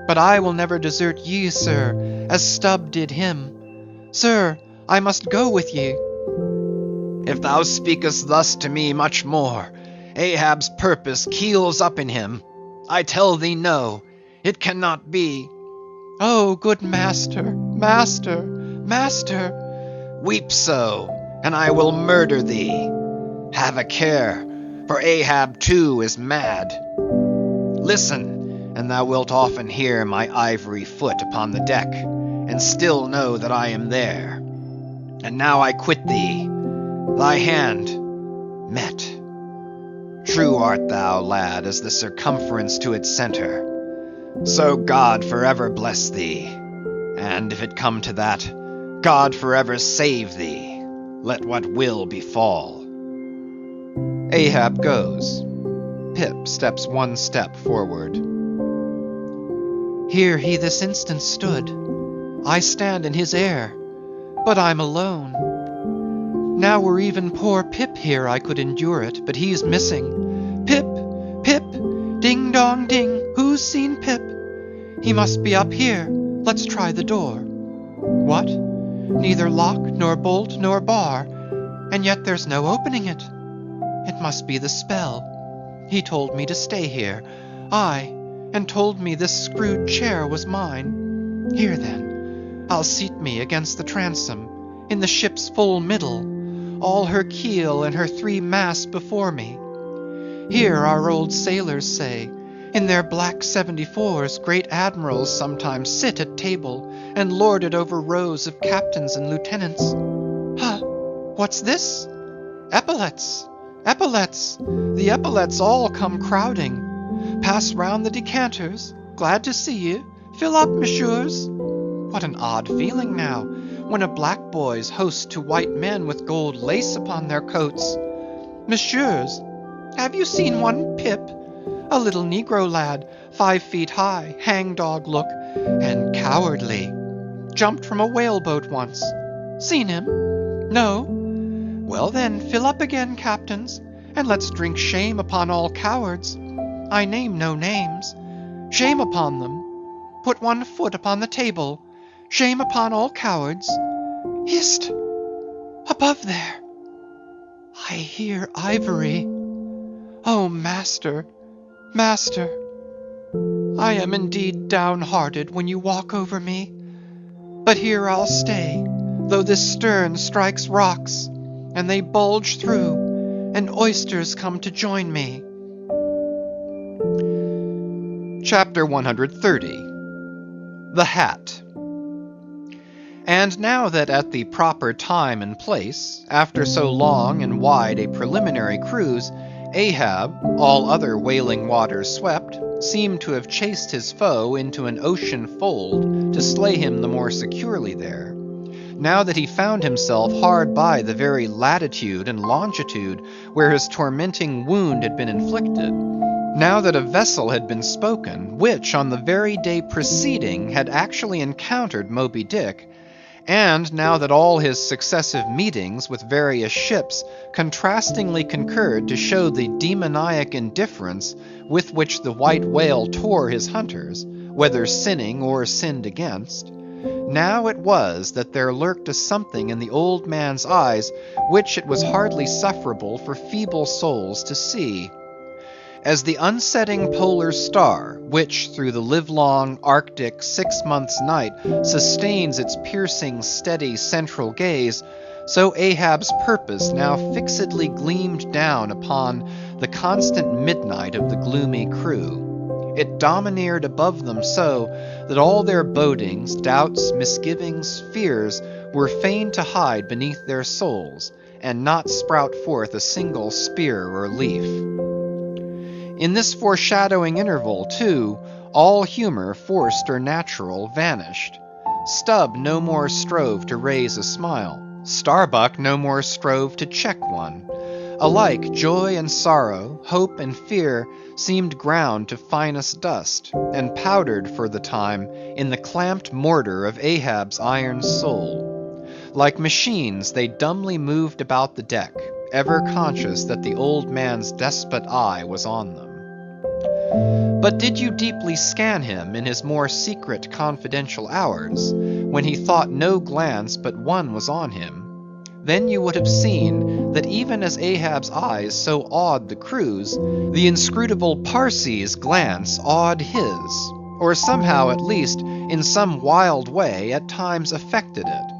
But I will never desert ye, sir, as Stubb did him. Sir, I must go with ye. If thou speakest thus to me much more, Ahab's purpose keels up in him. I tell thee no, it cannot be. Oh, good master, master, master. Weep so, and I will murder thee. Have a care, for Ahab too is mad. Listen, and thou wilt often hear my ivory foot upon the deck, and still know that I am there. And now I quit thee, thy hand met. True art thou, lad, as the circumference to its center. So God forever bless thee, and if it come to that, God forever save thee, let what will befall. Ahab goes. Pip steps one step forward. Here he this instant stood. I stand in his air, but I'm alone. Now were even poor Pip here I could endure it, but he's missing. Pip, Pip, ding dong ding, who's seen Pip? He must be up here. Let's try the door. What? Neither lock, nor bolt, nor bar, and yet there's no opening it. It must be the spell. He told me to stay here, aye, and told me this screwed chair was mine. Here then, I'll seat me against the transom, in the ship's full middle, all her keel and her three masts before me. Here our old sailors say, in their black 74s, great admirals sometimes sit at table and lord it over rows of captains and lieutenants. Huh, what's this? Epaulets! Epaulets! The epaulets all come crowding. Pass round the decanters. Glad to see you. Fill up, messieurs. What an odd feeling now, when a black boy's host to white men with gold lace upon their coats. Messieurs, have you seen one Pip? A little Negro lad, 5 feet high, hangdog look, and cowardly. Jumped from a whaleboat once. Seen him? No? Well then, fill up again, captains, and let's drink shame upon all cowards. I name no names. Shame upon them. Put one foot upon the table. Shame upon all cowards. Hist! Above there. I hear ivory. Oh, master, master, I am indeed downhearted when you walk over me. But here I'll stay, though this stern strikes rocks, and they bulge through, and oysters come to join me. Chapter 130. The Hat. And now that at the proper time and place, after so long and wide a preliminary cruise, Ahab, all other whaling waters swept, seemed to have chased his foe into an ocean fold to slay him the more securely there. Now that he found himself hard by the very latitude and longitude where his tormenting wound had been inflicted, now that a vessel had been spoken, which on the very day preceding had actually encountered Moby Dick, and now that all his successive meetings with various ships contrastingly concurred to show the demoniac indifference with which the white whale tore his hunters, whether sinning or sinned against, now it was that there lurked a something in the old man's eyes which it was hardly sufferable for feeble souls to see. As the unsetting polar star, which through the livelong Arctic 6 months' night sustains its piercing, steady central gaze, so Ahab's purpose now fixedly gleamed down upon the constant midnight of the gloomy crew. It domineered above them so that all their bodings, doubts, misgivings, fears were fain to hide beneath their souls, and not sprout forth a single spear or leaf. In this foreshadowing interval, too, all humor, forced or natural, vanished. Stubb no more strove to raise a smile. Starbuck no more strove to check one. Alike joy and sorrow, hope and fear seemed ground to finest dust, and powdered for the time in the clamped mortar of Ahab's iron soul. Like machines, they dumbly moved about the deck, ever conscious that the old man's despot eye was on them. But did you deeply scan him in his more secret confidential hours, when he thought no glance but one was on him, then you would have seen that even as Ahab's eyes so awed the crew's, the inscrutable Parsee's glance awed his, or somehow at least in some wild way at times affected it.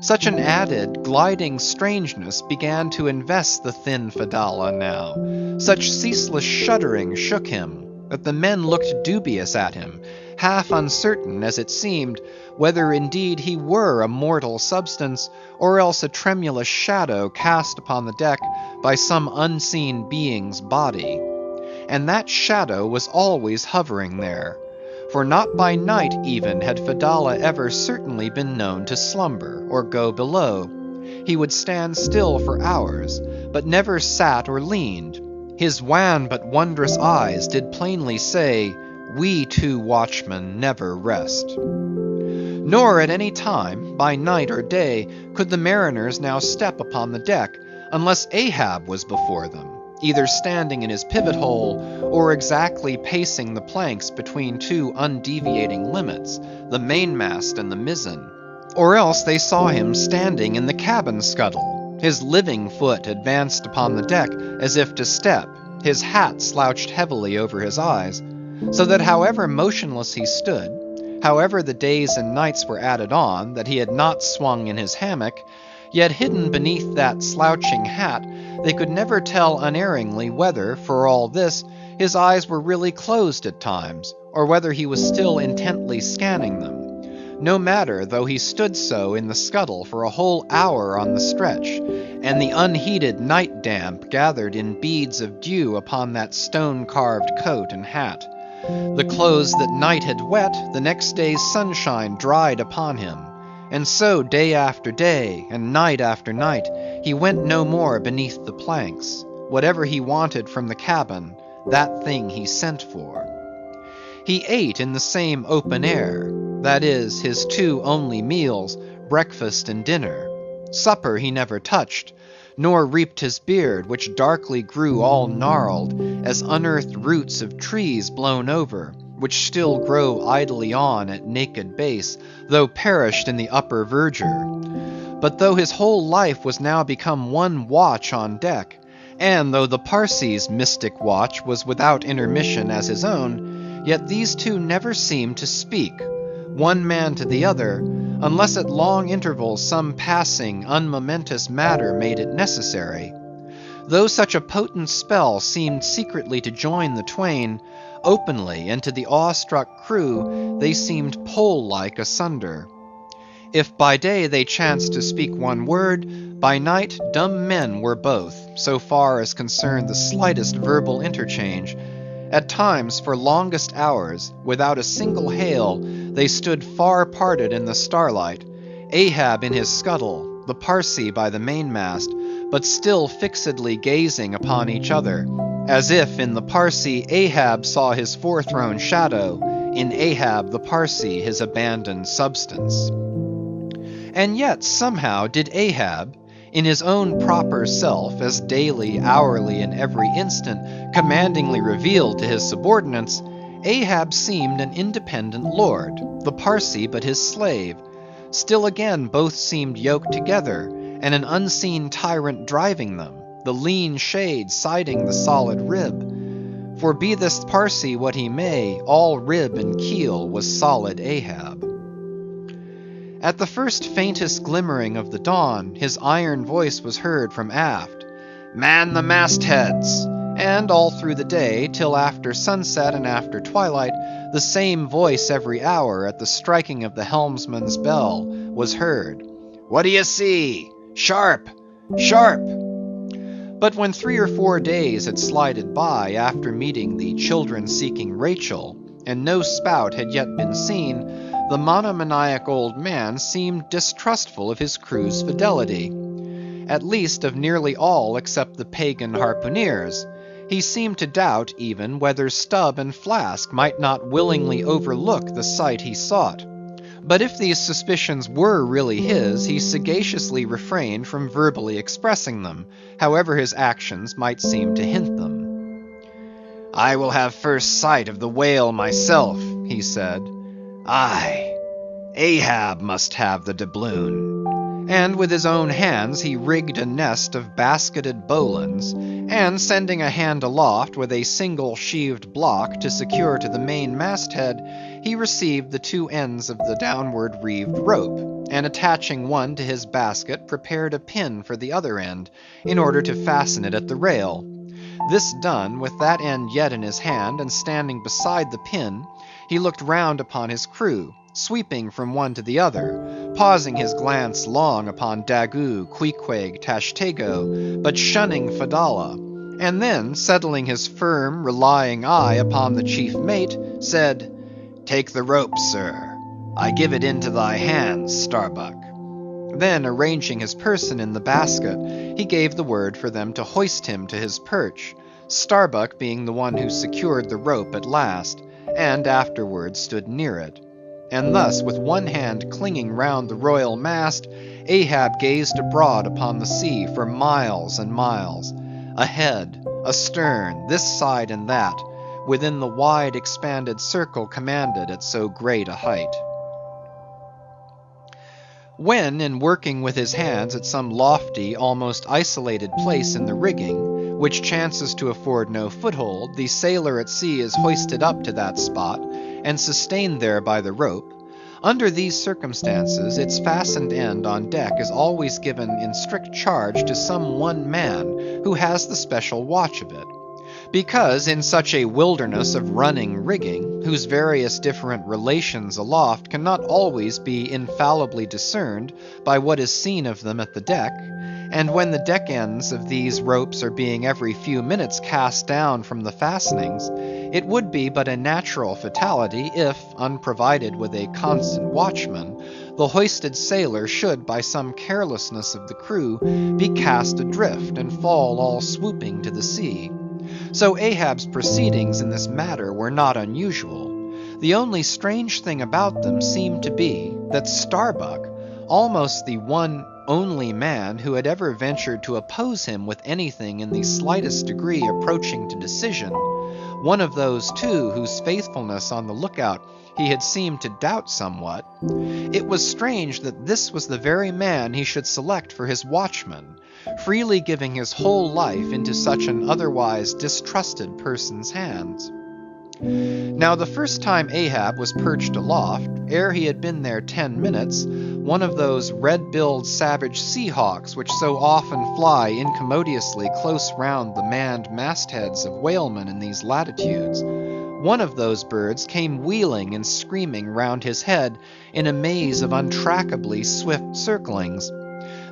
Such an added, gliding strangeness began to invest the thin Fedallah now, such ceaseless shuddering shook him, that the men looked dubious at him, half uncertain, as it seemed, whether indeed he were a mortal substance, or else a tremulous shadow cast upon the deck by some unseen being's body. And that shadow was always hovering there, for not by night even had Fedallah ever certainly been known to slumber, or go below. He would stand still for hours, but never sat or leaned. His wan but wondrous eyes did plainly say, "We two watchmen never rest." Nor at any time, by night or day, could the mariners now step upon the deck, unless Ahab was before them, either standing in his pivot hole, or exactly pacing the planks between two undeviating limits, the mainmast and the mizzen. Or else they saw him standing in the cabin scuttle, his living foot advanced upon the deck as if to step, his hat slouched heavily over his eyes, so that however motionless he stood, however the days and nights were added on that he had not swung in his hammock, yet hidden beneath that slouching hat, they could never tell unerringly whether, for all this, his eyes were really closed at times, or whether he was still intently scanning them. No matter, though he stood so in the scuttle for a whole hour on the stretch, and the unheeded night damp gathered in beads of dew upon that stone-carved coat and hat. The clothes that night had wet, the next day's sunshine dried upon him, and so day after day, and night after night, he went no more beneath the planks, whatever he wanted from the cabin, that thing he sent for. He ate in the same open air, that is, his two only meals, breakfast and dinner. Supper he never touched, nor reaped his beard, which darkly grew all gnarled, as unearthed roots of trees blown over, which still grow idly on at naked base, though perished in the upper verdure. But though his whole life was now become one watch on deck, and though the Parsee's mystic watch was without intermission as his own, yet these two never seemed to speak, one man to the other, unless at long intervals some passing, unmomentous matter made it necessary. Though such a potent spell seemed secretly to join the twain, openly, and to the awestruck crew, they seemed pole-like asunder. If by day they chanced to speak one word, by night dumb men were both, so far as concerned the slightest verbal interchange. At times, for longest hours, without a single hail, they stood far parted in the starlight, Ahab in his scuttle, the Parsee by the mainmast, but still fixedly gazing upon each other, as if in the Parsee Ahab saw his forethrown shadow, in Ahab the Parsee his abandoned substance. And yet somehow did Ahab, in his own proper self, as daily, hourly, and every instant commandingly revealed to his subordinates, Ahab seemed an independent lord, the Parsee but his slave. Still again both seemed yoked together, and an unseen tyrant driving them, the lean shade siding the solid rib. For be this Parsee what he may, all rib and keel was solid Ahab. At the first faintest glimmering of the dawn, his iron voice was heard from aft, "Man the mastheads!" and all through the day, till after sunset and after twilight, the same voice every hour at the striking of the helmsman's bell was heard, "What d'ye see? Sharp! Sharp!" But when 3 or 4 days had slided by after meeting the children seeking Rachel, and no spout had yet been seen, the monomaniac old man seemed distrustful of his crew's fidelity. At least of nearly all except the pagan harpooneers. He seemed to doubt even whether Stubb and Flask might not willingly overlook the sight he sought. But if these suspicions were really his, he sagaciously refrained from verbally expressing them, however his actions might seem to hint them. "I will have first sight of the whale myself," he said. "Aye, Ahab must have the doubloon." And with his own hands he rigged a nest of basketed bowlines, and sending a hand aloft with a single sheaved block to secure to the main masthead, he received the two ends of the downward reeved rope, and attaching one to his basket, prepared a pin for the other end, in order to fasten it at the rail. This done, with that end yet in his hand, and standing beside the pin, he looked round upon his crew, sweeping from one to the other, pausing his glance long upon Daggoo, Queequeg, Tashtego, but shunning Fedallah, and then, settling his firm, relying eye upon the chief mate, said, "Take the rope, sir. I give it into thy hands, Starbuck." Then, arranging his person in the basket, he gave the word for them to hoist him to his perch, Starbuck being the one who secured the rope at last, and afterwards stood near it. And thus, with one hand clinging round the royal mast, Ahab gazed abroad upon the sea for miles and miles, ahead, astern, this side and that, within the wide expanded circle commanded at so great a height. When, in working with his hands at some lofty, almost isolated place in the rigging, which chances to afford no foothold, the sailor at sea is hoisted up to that spot, and sustained there by the rope, under these circumstances, its fastened end on deck is always given in strict charge to some one man, who has the special watch of it. Because in such a wilderness of running rigging, whose various different relations aloft cannot always be infallibly discerned by what is seen of them at the deck, and when the deck ends of these ropes are being every few minutes cast down from the fastenings, it would be but a natural fatality if, unprovided with a constant watchman, the hoisted sailor should, by some carelessness of the crew, be cast adrift and fall all swooping to the sea. So Ahab's proceedings in this matter were not unusual. The only strange thing about them seemed to be that Starbuck, almost the one only man who had ever ventured to oppose him with anything in the slightest degree approaching to decision, one of those too whose faithfulness on the lookout he had seemed to doubt somewhat, it was strange that this was the very man he should select for his watchman, freely giving his whole life into such an otherwise distrusted person's hands. Now the first time Ahab was perched aloft, ere he had been there 10 minutes, one of those red-billed savage sea-hawks which so often fly incommodiously close round the manned mastheads of whalemen in these latitudes, one of those birds came wheeling and screaming round his head in a maze of untrackably swift circlings.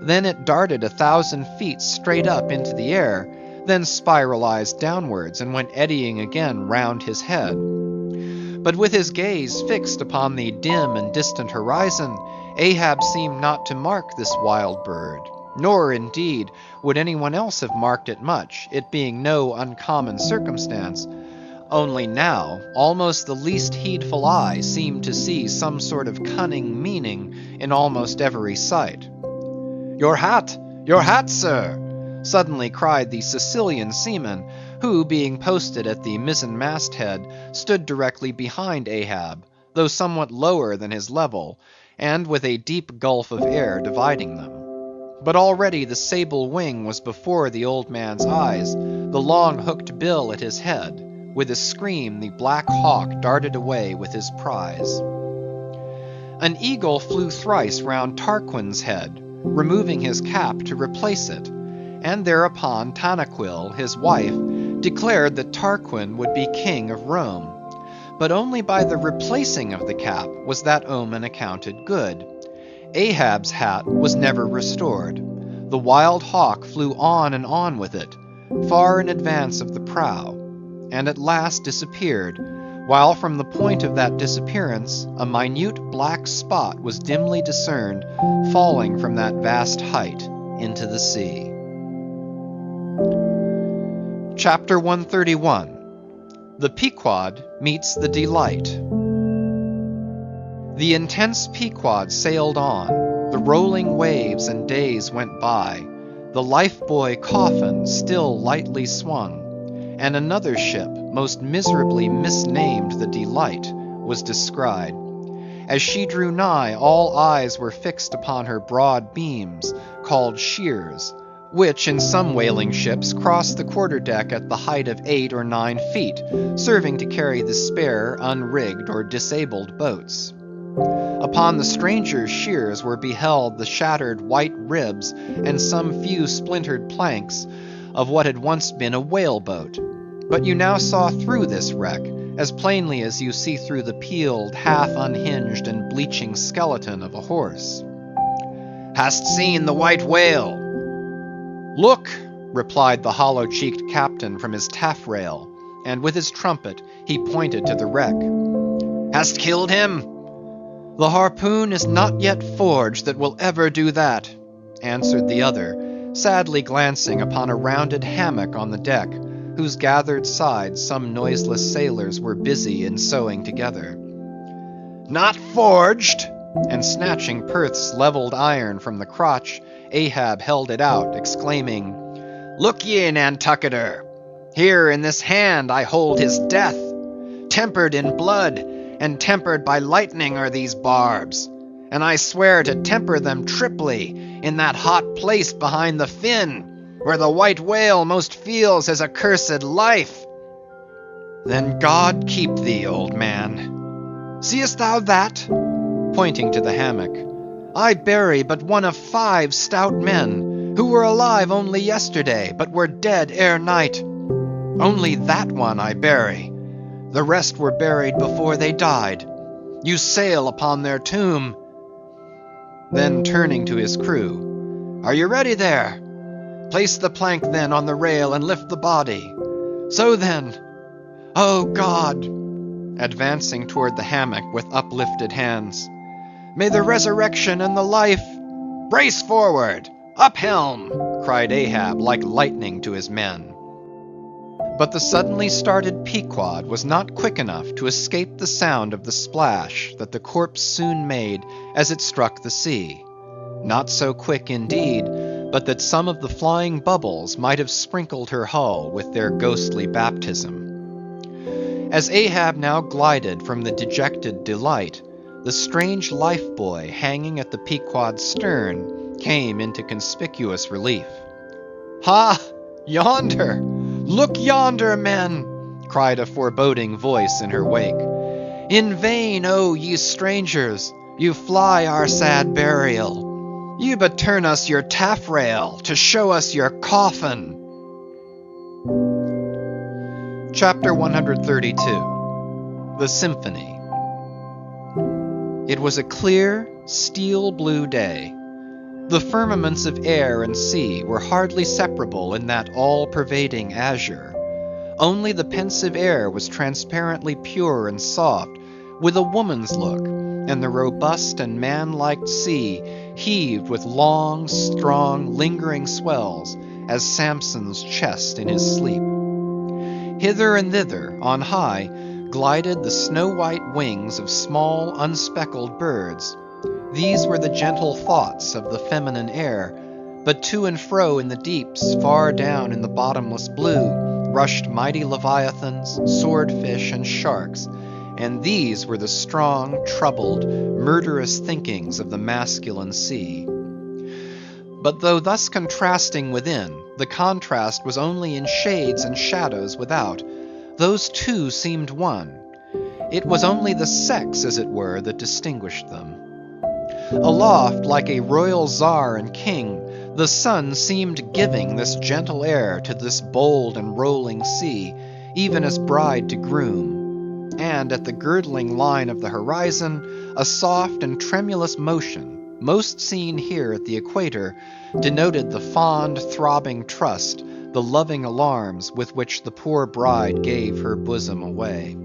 Then it darted 1,000 feet straight up into the air, then spiralized downwards and went eddying again round his head. But with his gaze fixed upon the dim and distant horizon, Ahab seemed not to mark this wild bird, nor, indeed, would anyone else have marked it much, it being no uncommon circumstance. Only now, almost the least heedful eye seemed to see some sort of cunning meaning in almost every sight. Your hat, sir!" suddenly cried the Sicilian seaman, who, being posted at the mizzen masthead, stood directly behind Ahab, though somewhat lower than his level, and with a deep gulf of air dividing them. But already the sable wing was before the old man's eyes, the long hooked bill at his head. With a scream, the black hawk darted away with his prize. An eagle flew thrice round Tarquin's head, removing his cap to replace it, and thereupon Tanaquil, his wife, declared that Tarquin would be king of Rome. But only by the replacing of the cap was that omen accounted good. Ahab's hat was never restored. The wild hawk flew on and on with it, far in advance of the prow, and at last disappeared, while from the point of that disappearance a minute black spot was dimly discerned falling from that vast height into the sea. Chapter 131. The Pequod meets the Delight. The intense Pequod sailed on, the rolling waves and days went by, the lifebuoy coffin still lightly swung, and another ship, most miserably misnamed the Delight, was descried. As she drew nigh, all eyes were fixed upon her broad beams, called shears, which in some whaling ships cross the quarter-deck at the height of 8 or 9 feet, serving to carry the spare, unrigged, or disabled boats. Upon the stranger's shears were beheld the shattered white ribs and some few splintered planks of what had once been a whale-boat. But you now saw through this wreck, as plainly as you see through the peeled, half-unhinged, and bleaching skeleton of a horse. "Hast seen the white whale?" "Look," replied the hollow-cheeked captain from his taffrail, and with his trumpet he pointed to the wreck. "Hast killed him?" "The harpoon is not yet forged that will ever do that," answered the other, sadly glancing upon a rounded hammock on the deck, whose gathered sides some noiseless sailors were busy in sewing together. "Not forged?" And snatching Perth's levelled iron from the crotch, Ahab held it out, exclaiming, "Look ye, Nantucketer! Here in this hand I hold his death. Tempered in blood, and tempered by lightning are these barbs, and I swear to temper them triply in that hot place behind the fin, where the white whale most feels his accursed life." "Then God keep thee, old man. Seest thou that?" pointing to the hammock. "I bury but one of 5 stout men, who were alive only yesterday, but were dead ere night. Only that one I bury. The rest were buried before they died. You sail upon their tomb." Then turning to his crew, "Are you ready there? Place the plank then on the rail and lift the body. So then, O God!" advancing toward the hammock with uplifted hands. May the resurrection and the life... Brace forward! Up helm! Cried Ahab like lightning to his men. But the suddenly started Pequod was not quick enough to escape the sound of the splash that the corpse soon made as it struck the sea. Not so quick indeed, but that some of the flying bubbles might have sprinkled her hull with their ghostly baptism. As Ahab now glided from the dejected Delight, the strange life buoy hanging at the Pequod's stern came into conspicuous relief. Ha! Yonder! Look yonder, men! Cried a foreboding voice in her wake. In vain, O ye strangers, you fly our sad burial. You but turn us your taffrail to show us your coffin. Chapter 132. The Symphony. It was a clear, steel-blue day. The firmaments of air and sea were hardly separable in that all-pervading azure. Only the pensive air was transparently pure and soft, with a woman's look, and the robust and man-like sea heaved with long, strong, lingering swells, as Samson's chest in his sleep. Hither and thither, on high, glided the snow-white wings of small, unspeckled birds. These were the gentle thoughts of the feminine air, but to and fro in the deeps, far down in the bottomless blue, rushed mighty leviathans, swordfish, and sharks, and these were the strong, troubled, murderous thinkings of the masculine sea. But though thus contrasting within, the contrast was only in shades and shadows without. Those two seemed one. It was only the sex, as it were, that distinguished them. Aloft, like a royal czar and king, the sun seemed giving this gentle air to this bold and rolling sea, even as bride to groom. And at the girdling line of the horizon, a soft and tremulous motion, most seen here at the equator, denoted the fond, throbbing trust, the loving alarms with which the poor bride gave her bosom away.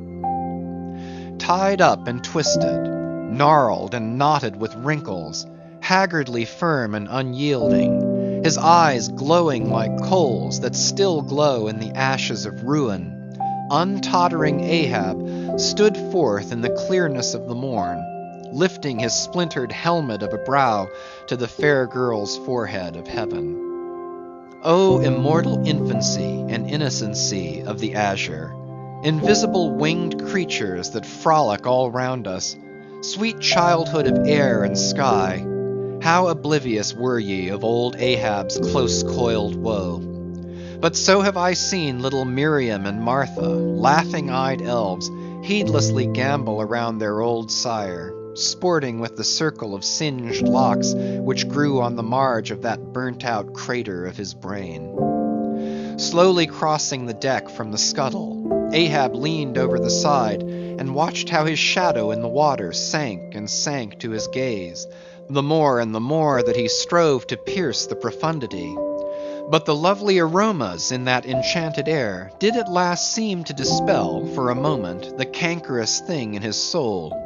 Tied up and twisted, gnarled and knotted with wrinkles, haggardly firm and unyielding, his eyes glowing like coals that still glow in the ashes of ruin, untottering Ahab stood forth in the clearness of the morn, lifting his splintered helmet of a brow to the fair girl's forehead of heaven. O immortal infancy and innocency of the azure, invisible winged creatures that frolic all round us, sweet childhood of air and sky, how oblivious were ye of old Ahab's close-coiled woe. But so have I seen little Miriam and Martha, laughing-eyed elves, heedlessly gambol around their old sire, sporting with the circle of singed locks which grew on the marge of that burnt-out crater of his brain. Slowly crossing the deck from the scuttle, Ahab leaned over the side and watched how his shadow in the water sank and sank to his gaze, the more and the more that he strove to pierce the profundity. But the lovely aromas in that enchanted air did at last seem to dispel, for a moment, the cankerous thing in his soul.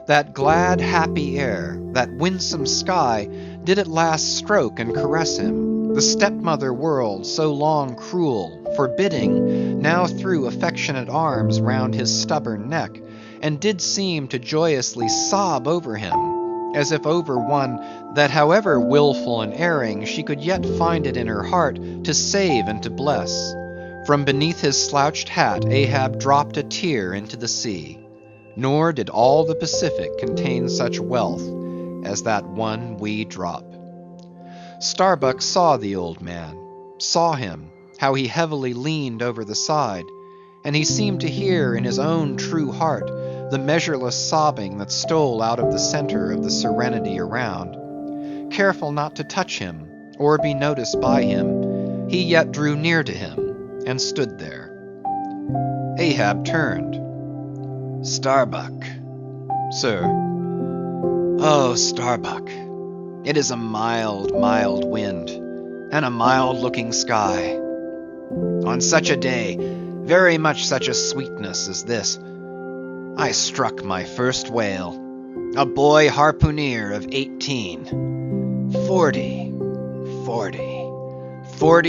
That glad, happy air, that winsome sky, did at last stroke and caress him. The stepmother world, so long cruel, forbidding, now threw affectionate arms round his stubborn neck, and did seem to joyously sob over him, as if over one that however wilful and erring, she could yet find it in her heart to save and to bless. From beneath his slouched hat Ahab dropped a tear into the sea. Nor did all the Pacific contain such wealth as that one wee drop. Starbuck saw the old man, saw him, how he heavily leaned over the side, and he seemed to hear in his own true heart the measureless sobbing that stole out of the center of the serenity around. Careful not to touch him, or be noticed by him, he yet drew near to him, and stood there. Ahab turned. Starbuck. Sir. Oh, Starbuck, it is a mild, mild wind, and a mild-looking sky. On such a day, very much such a sweetness as this, I struck my first whale, A boy harpooner of 18. 40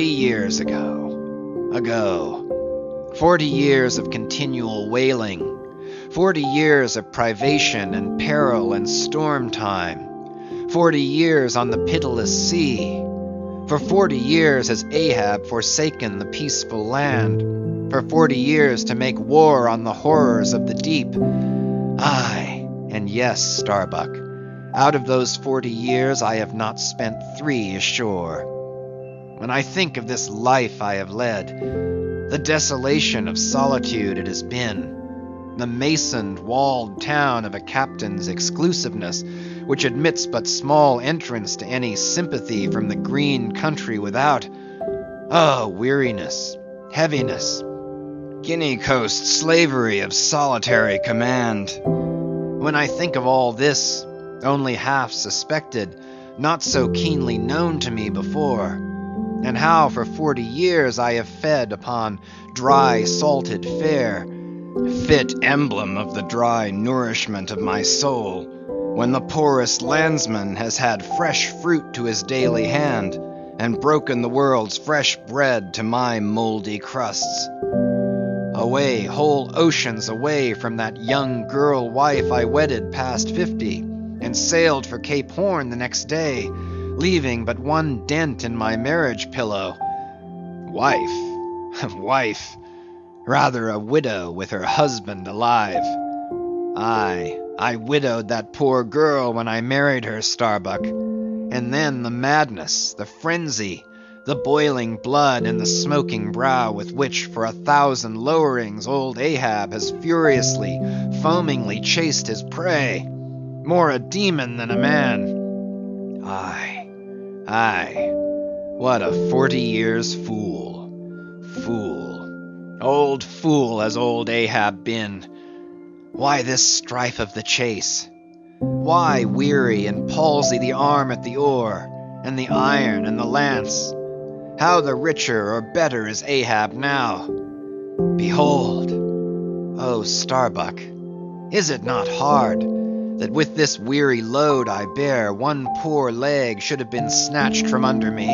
years ago. 40 years of continual whaling. 40 years of privation and peril and storm time. 40 years on the pitiless sea. For 40 years has Ahab forsaken the peaceful land. For 40 years to make war on the horrors of the deep. Aye, and yes, Starbuck, out of those 40 years I have not spent 3 ashore. When I think of this life I have led, the desolation of solitude it has been, the masoned, walled town of a captain's exclusiveness, which admits but small entrance to any sympathy from the green country without. Oh, weariness, heaviness, Guinea Coast slavery of solitary command. When I think of all this, only half suspected, not so keenly known to me before, and how for 40 years I have fed upon dry salted fare, fit emblem of the dry nourishment of my soul, when the poorest landsman has had fresh fruit to his daily hand, and broken the world's fresh bread to my mouldy crusts. Away, whole oceans away from that young girl wife I wedded past 50, and sailed for Cape Horn the next day, leaving but one dent in my marriage pillow. Wife, rather a widow with her husband alive. Aye, I widowed that poor girl when I married her, Starbuck, and then the madness, the frenzy, the boiling blood and the smoking brow with which for 1,000 lowerings old Ahab has furiously, foamingly chased his prey, more a demon than a man. Aye, what a 40 years fool. Old fool has old Ahab been. Why this strife of the chase? Why weary and palsy the arm at the oar, and the iron and the lance? How the richer or better is Ahab now? Behold, oh Starbuck, is it not hard that with this weary load I bear, one poor leg should have been snatched from under me?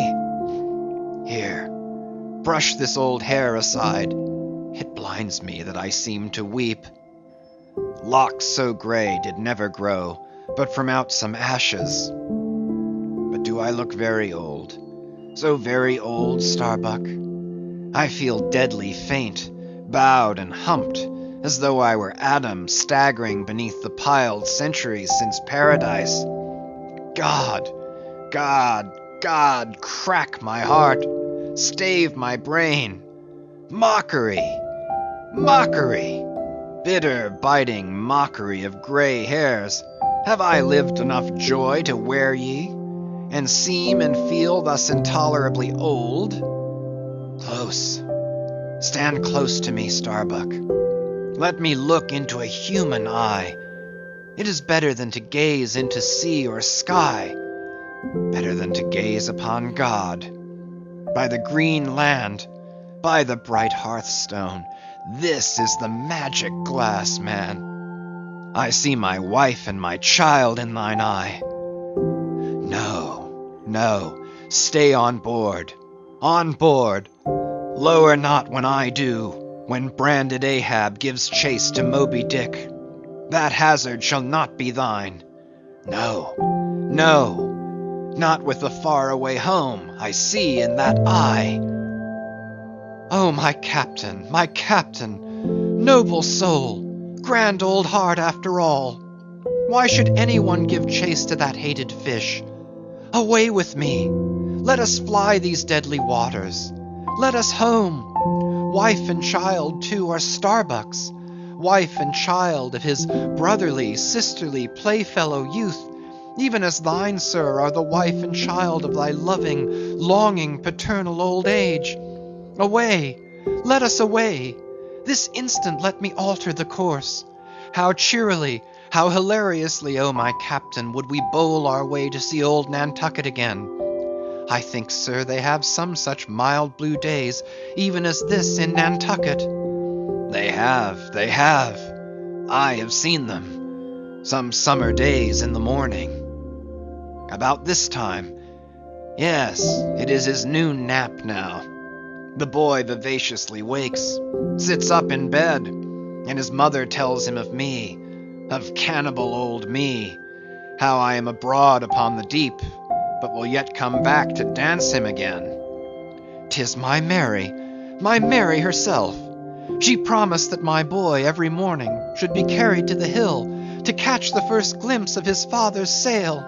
Here, brush this old hair aside. It blinds me that I seem to weep. Locks so grey did never grow, but from out some ashes. But do I look very old? So very old, Starbuck? I feel deadly faint, bowed and humped, as though I were Adam staggering beneath the piled centuries since paradise. God, crack my heart, stave my brain. Mockery, bitter, biting mockery of grey hairs. Have I lived enough joy to wear ye, and seem and feel thus intolerably old? Close, stand close to me, Starbuck. Let me look into a human eye. It is better than to gaze into sea or sky, better than to gaze upon God. By the green land, by the bright hearthstone, this is the magic glass, man. I see my wife and my child in thine eye. No, stay on board. Lower not when I do, when branded Ahab gives chase to Moby Dick. That hazard shall not be thine. No, not with the faraway home I see in that eye. Oh, my captain, noble soul, grand old heart after all. Why should anyone give chase to that hated fish? Away with me! Let us fly these deadly waters. Let us home. Wife and child, too, are Starbuck's. Wife and child of his brotherly, sisterly, playfellow youth, even as thine, sir, are the wife and child of thy loving, longing, paternal old age. Away! Let us away! This instant let me alter the course. How cheerily, how hilariously, oh my captain, would we bowl our way to see old Nantucket again. I think, sir, they have some such mild blue days, even as this in Nantucket. They have. I have seen them. some summer days in the morning. About this time, yes, it is his noon nap now. The boy vivaciously wakes, sits up in bed, and his mother tells him of me, of cannibal old me, how I am abroad upon the deep, but will yet come back to dance him again. 'Tis my Mary herself. She promised that my boy every morning should be carried to the hill to catch the first glimpse of his father's sail.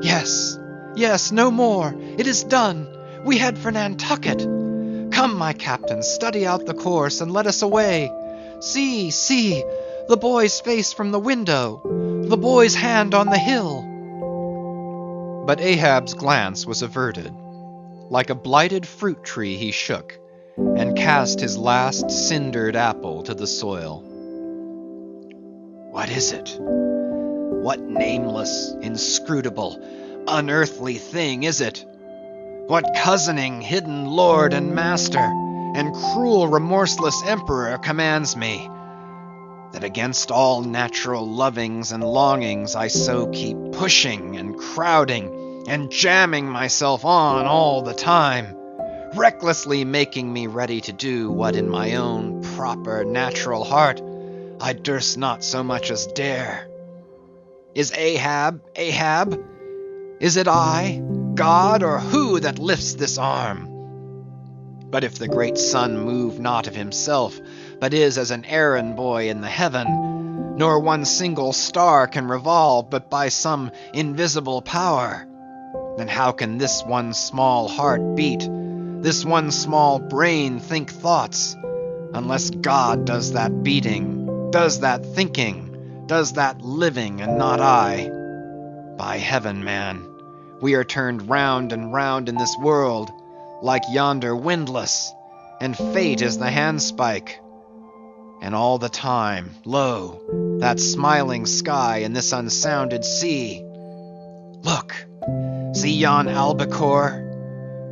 Yes, yes, no more. It is done. We head for Nantucket. Come, my captain, study out the course and let us away. See, see, the boy's face from the window, the boy's hand on the hill. But Ahab's glance was averted. Like a blighted fruit tree he shook, and cast his last cindered apple to the soil. What is it? What nameless, inscrutable, unearthly thing is it? What cozening, hidden lord and master, and cruel, remorseless emperor commands me, that against all natural lovings and longings I so keep pushing and crowding and jamming myself on all the time, recklessly making me ready to do what in my own proper natural heart I durst not so much as dare? Is Ahab? Is it I, God, or who that lifts this arm? But if the great sun move not of himself, but is as an errand boy in the heaven, nor one single star can revolve but by some invisible power, then how can this one small heart beat, this one small brain think thoughts, unless God does that beating, does that thinking, does that living, and not I? By heaven, man, we are turned round and round in this world, like yonder windlass, and fate is the handspike. And all the time, lo, that smiling sky and this unsounded sea. Look, see yon albacore?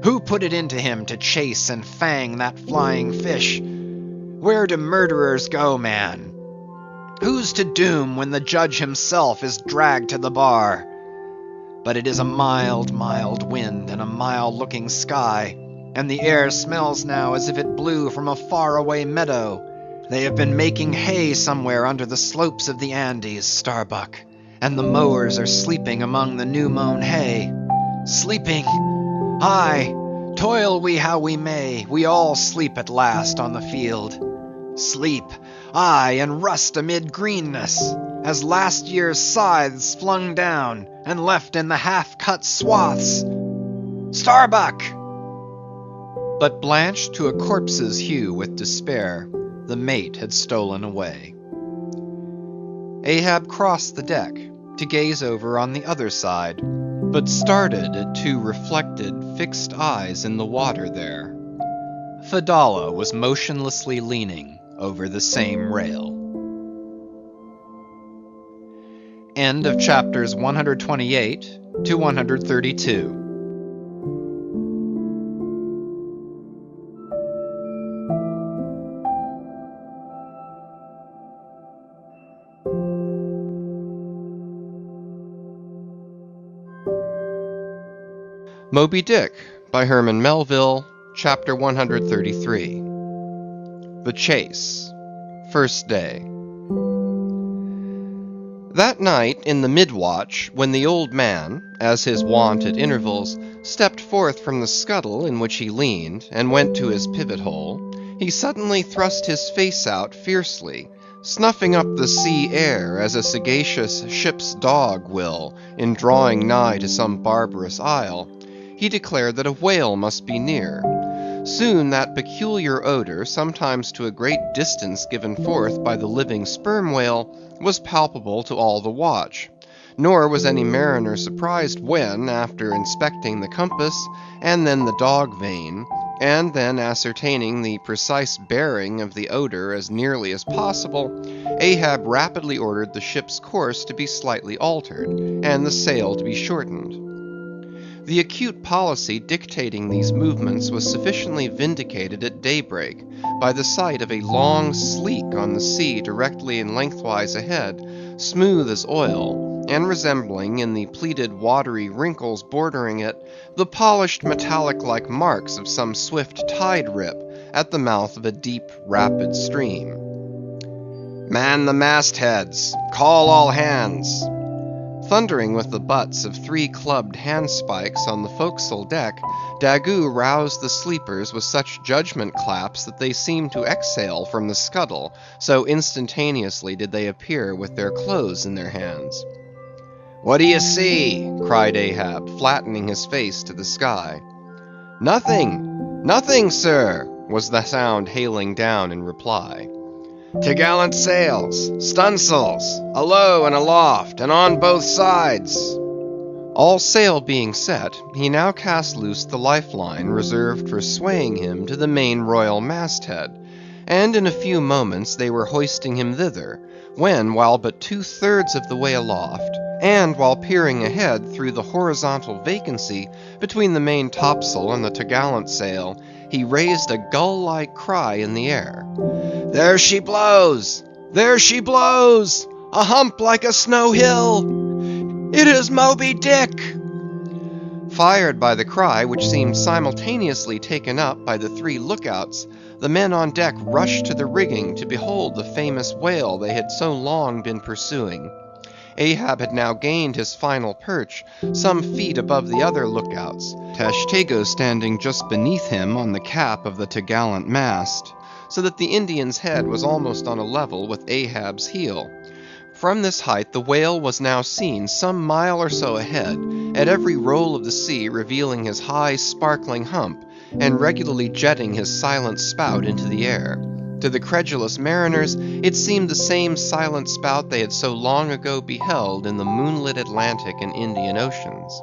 Who put it into him to chase and fang that flying fish? Where do murderers go, man? Who's to doom when the judge himself is dragged to the bar? But it is a mild, mild wind and a mild-looking sky, and the air smells now as if it blew from a far-away meadow. They have been making hay somewhere under the slopes of the Andes, Starbuck, and the mowers are sleeping among the new-mown hay. Sleeping! Aye, toil we how we may, we all sleep at last on the field. Sleep, aye, and rust amid greenness, as last year's scythes flung down and left in the half-cut swaths. Starbuck! But blanched to a corpse's hue with despair, the mate had stolen away. Ahab crossed the deck to gaze over on the other side, but started at two reflected, fixed eyes in the water there. Fedallah was motionlessly leaning over the same rail. End of chapters 128 to 132. Moby Dick by Herman Melville, chapter 133. The Chase, First Day. That night in the mid-watch, when the old man, as his wont at intervals, stepped forth from the scuttle in which he leaned, and went to his pivot-hole, he suddenly thrust his face out fiercely, snuffing up the sea air as a sagacious ship's dog will in drawing nigh to some barbarous isle. He declared that a whale must be near. Soon that peculiar odor, sometimes to a great distance given forth by the living sperm whale, was palpable to all the watch. Nor was any mariner surprised when, after inspecting the compass, and then the dog vane, and then ascertaining the precise bearing of the odor as nearly as possible, Ahab rapidly ordered the ship's course to be slightly altered, and the sail to be shortened. The acute policy dictating these movements was sufficiently vindicated at daybreak by the sight of a long sleek on the sea directly and lengthwise ahead, smooth as oil, and resembling in the pleated watery wrinkles bordering it, the polished metallic-like marks of some swift tide rip at the mouth of a deep, rapid stream. Man the mastheads! Call all hands! Thundering with the butts of 3 clubbed handspikes on the forecastle deck, Daggoo roused the sleepers with such judgment claps that they seemed to exhale from the scuttle, so instantaneously did they appear with their clothes in their hands. What do you see? cried Ahab, flattening his face to the sky. Nothing! Nothing, sir! Was the sound hailing down in reply. T'gallant sails, stunsails, alow and aloft, and on both sides. All sail being set, he now cast loose the lifeline reserved for swaying him to the main royal masthead, and in a few moments they were hoisting him thither, when, while but 2/3 of the way aloft, and while peering ahead through the horizontal vacancy between the main topsail and the t'gallant sail, he raised a gull-like cry in the air. There she blows! There she blows! A hump like a snow hill! It is Moby Dick! Fired by the cry, which seemed simultaneously taken up by the 3 lookouts, the men on deck rushed to the rigging to behold the famous whale they had so long been pursuing. Ahab had now gained his final perch, some feet above the other lookouts, Tashtego standing just beneath him on the cap of the t'gallant mast, so that the Indian's head was almost on a level with Ahab's heel. From this height the whale was now seen some mile or so ahead, at every roll of the sea revealing his high sparkling hump, and regularly jetting his silent spout into the air. To the credulous mariners, it seemed the same silent spout they had so long ago beheld in the moonlit Atlantic and Indian Oceans.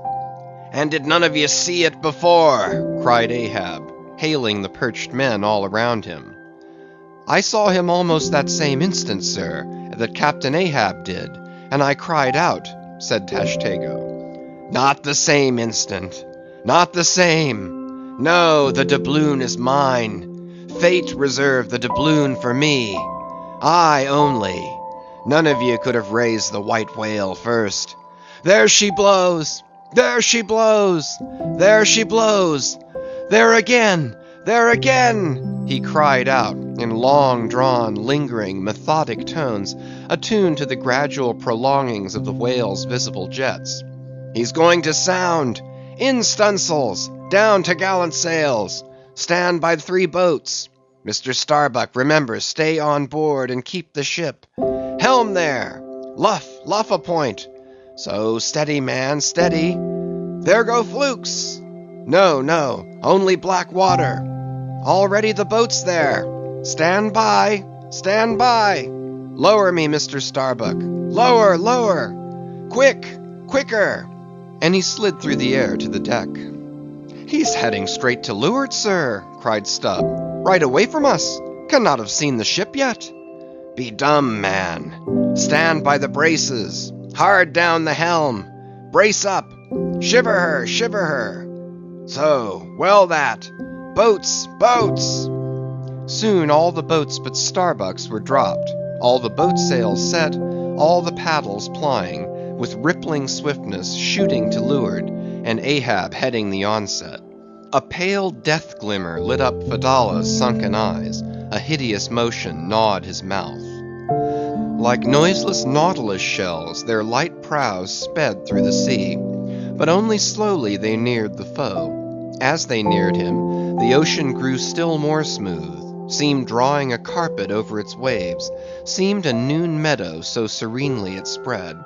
And did none of ye see it before? Cried Ahab, hailing the perched men all around him. I saw him almost that same instant, sir, that Captain Ahab did, and I cried out, said Tashtego. Not the same instant. Not the same. No, the doubloon is mine. Fate reserved the doubloon for me. I only. None of you could have raised the white whale first. There she blows! There she blows! There she blows! There again! There again! He cried out in long-drawn, lingering, methodic tones, attuned to the gradual prolongings of the whale's visible jets. He's going to sound! In stunsails! Down t'gallant sails! Stand by the 3 boats. Mr. Starbuck, remember, stay on board and keep the ship. Helm there! Luff a point. So, steady, man, steady. There go flukes. No, only black water. Already the boat's there. Stand by, stand by. Lower me, Mr. Starbuck. Lower. Quicker. And he slid through the air to the deck. He's heading straight to leeward, sir, cried Stubb. Right away from us. Cannot have seen the ship yet. Be dumb, man. Stand by the braces. Hard down the helm. Brace up. Shiver her. So, well that. Boats. Soon all the boats but Starbuck's were dropped, all the boat sails set, all the paddles plying, with rippling swiftness shooting to leeward, and Ahab heading the onset. A pale death glimmer lit up Fedallah's sunken eyes, a hideous motion gnawed his mouth. Like noiseless nautilus shells, their light prows sped through the sea, but only slowly they neared the foe. As they neared him, the ocean grew still more smooth, seemed drawing a carpet over its waves, seemed a noon meadow so serenely it spread.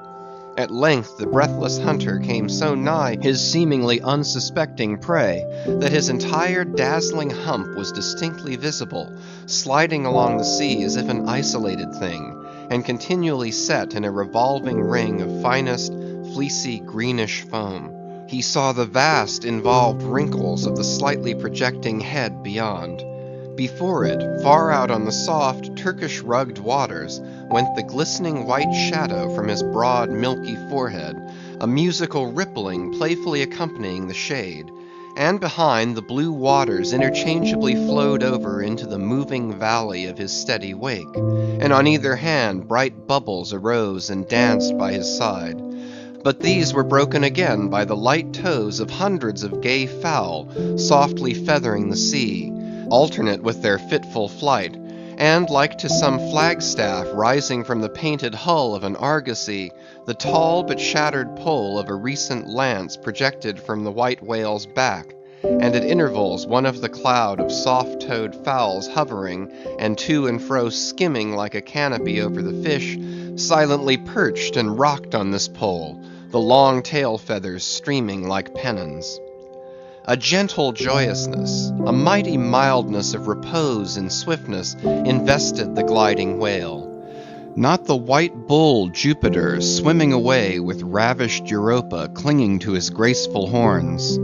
At length the breathless hunter came so nigh his seemingly unsuspecting prey that his entire dazzling hump was distinctly visible, sliding along the sea as if an isolated thing, and continually set in a revolving ring of finest, fleecy, greenish foam. He saw the vast, involved wrinkles of the slightly projecting head beyond. Before it, far out on the soft, Turkish-rugged waters, went the glistening white shadow from his broad, milky forehead, a musical rippling playfully accompanying the shade, and behind the blue waters interchangeably flowed over into the moving valley of his steady wake, and on either hand bright bubbles arose and danced by his side. But these were broken again by the light toes of hundreds of gay fowl softly feathering the sea, alternate with their fitful flight, and like to some flagstaff rising from the painted hull of an argosy, the tall but shattered pole of a recent lance projected from the white whale's back, and at intervals one of the cloud of soft-toed fowls hovering, and to and fro skimming like a canopy over the fish, silently perched and rocked on this pole, the long tail feathers streaming like pennons. A gentle joyousness, a mighty mildness of repose and swiftness invested the gliding whale. Not the white bull Jupiter swimming away with ravished Europa clinging to his graceful horns,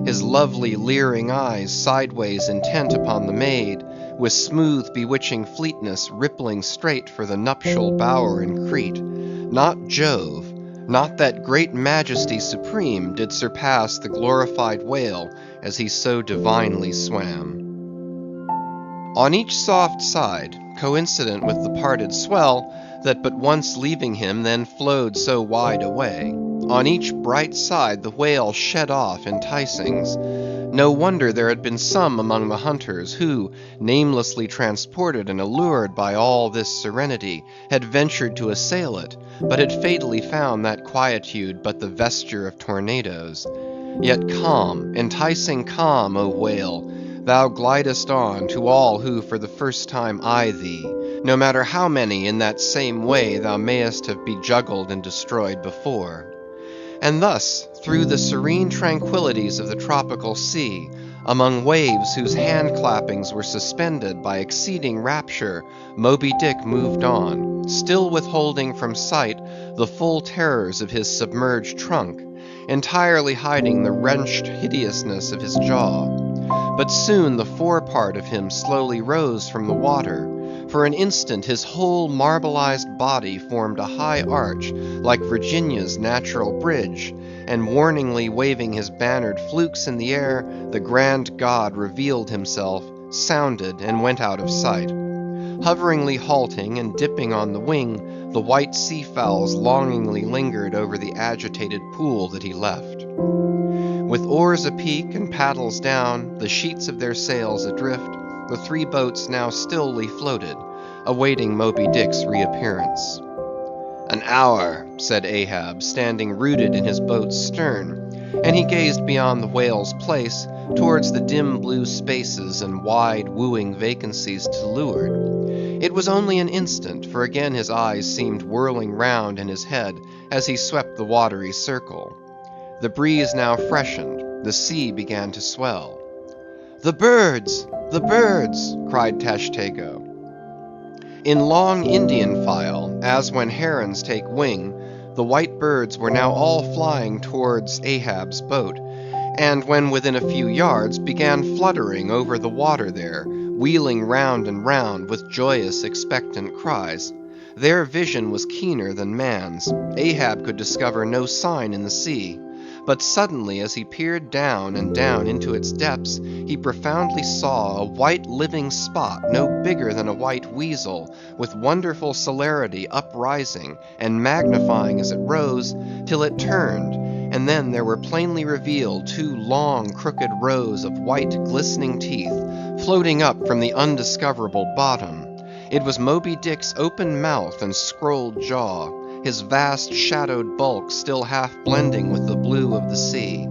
his lovely leering eyes sideways intent upon the maid, with smooth bewitching fleetness rippling straight for the nuptial bower in Crete. Not Jove, not that great majesty supreme did surpass the glorified whale as he so divinely swam. On each soft side, coincident with the parted swell that but once leaving him then flowed so wide away, on each bright side the whale shed off enticings. No wonder there had been some among the hunters who, namelessly transported and allured by all this serenity, had ventured to assail it, but had fatally found that quietude but the vesture of tornadoes. Yet calm, enticing calm, O whale, thou glidest on to all who for the first time eye thee, no matter how many in that same way thou mayest have bejuggled and destroyed before. And thus, through the serene tranquillities of the tropical sea, among waves whose hand-clappings were suspended by exceeding rapture, Moby Dick moved on, still withholding from sight the full terrors of his submerged trunk, entirely hiding the wrenched hideousness of his jaw. But soon the forepart of him slowly rose from the water. For an instant his whole marbleized body formed a high arch like Virginia's natural bridge, and warningly waving his bannered flukes in the air, the grand god revealed himself, sounded, and went out of sight. Hoveringly halting and dipping on the wing, the white sea fowls longingly lingered over the agitated pool that he left. With oars apeak and paddles down, the sheets of their sails adrift, the three boats now stilly floated, awaiting Moby Dick's reappearance. "An hour," said Ahab, standing rooted in his boat's stern, and he gazed beyond the whale's place, towards the dim blue spaces and wide wooing vacancies to leeward. It was only an instant, for again his eyes seemed whirling round in his head as he swept the watery circle. The breeze now freshened, the sea began to swell. "The birds! The birds!" cried Tashtego. In long Indian file, as when herons take wing, the white birds were now all flying towards Ahab's boat, and when within a few yards, began fluttering over the water there, wheeling round and round with joyous expectant cries. Their vision was keener than man's. Ahab could discover no sign in the sea. But suddenly, as he peered down and down into its depths, he profoundly saw a white living spot no bigger than a white weasel, with wonderful celerity uprising and magnifying as it rose, till it turned, and then there were plainly revealed two long crooked rows of white glistening teeth, floating up from the undiscoverable bottom. It was Moby Dick's open mouth and scrolled jaw, his vast shadowed bulk still half blending with the blue of the sea.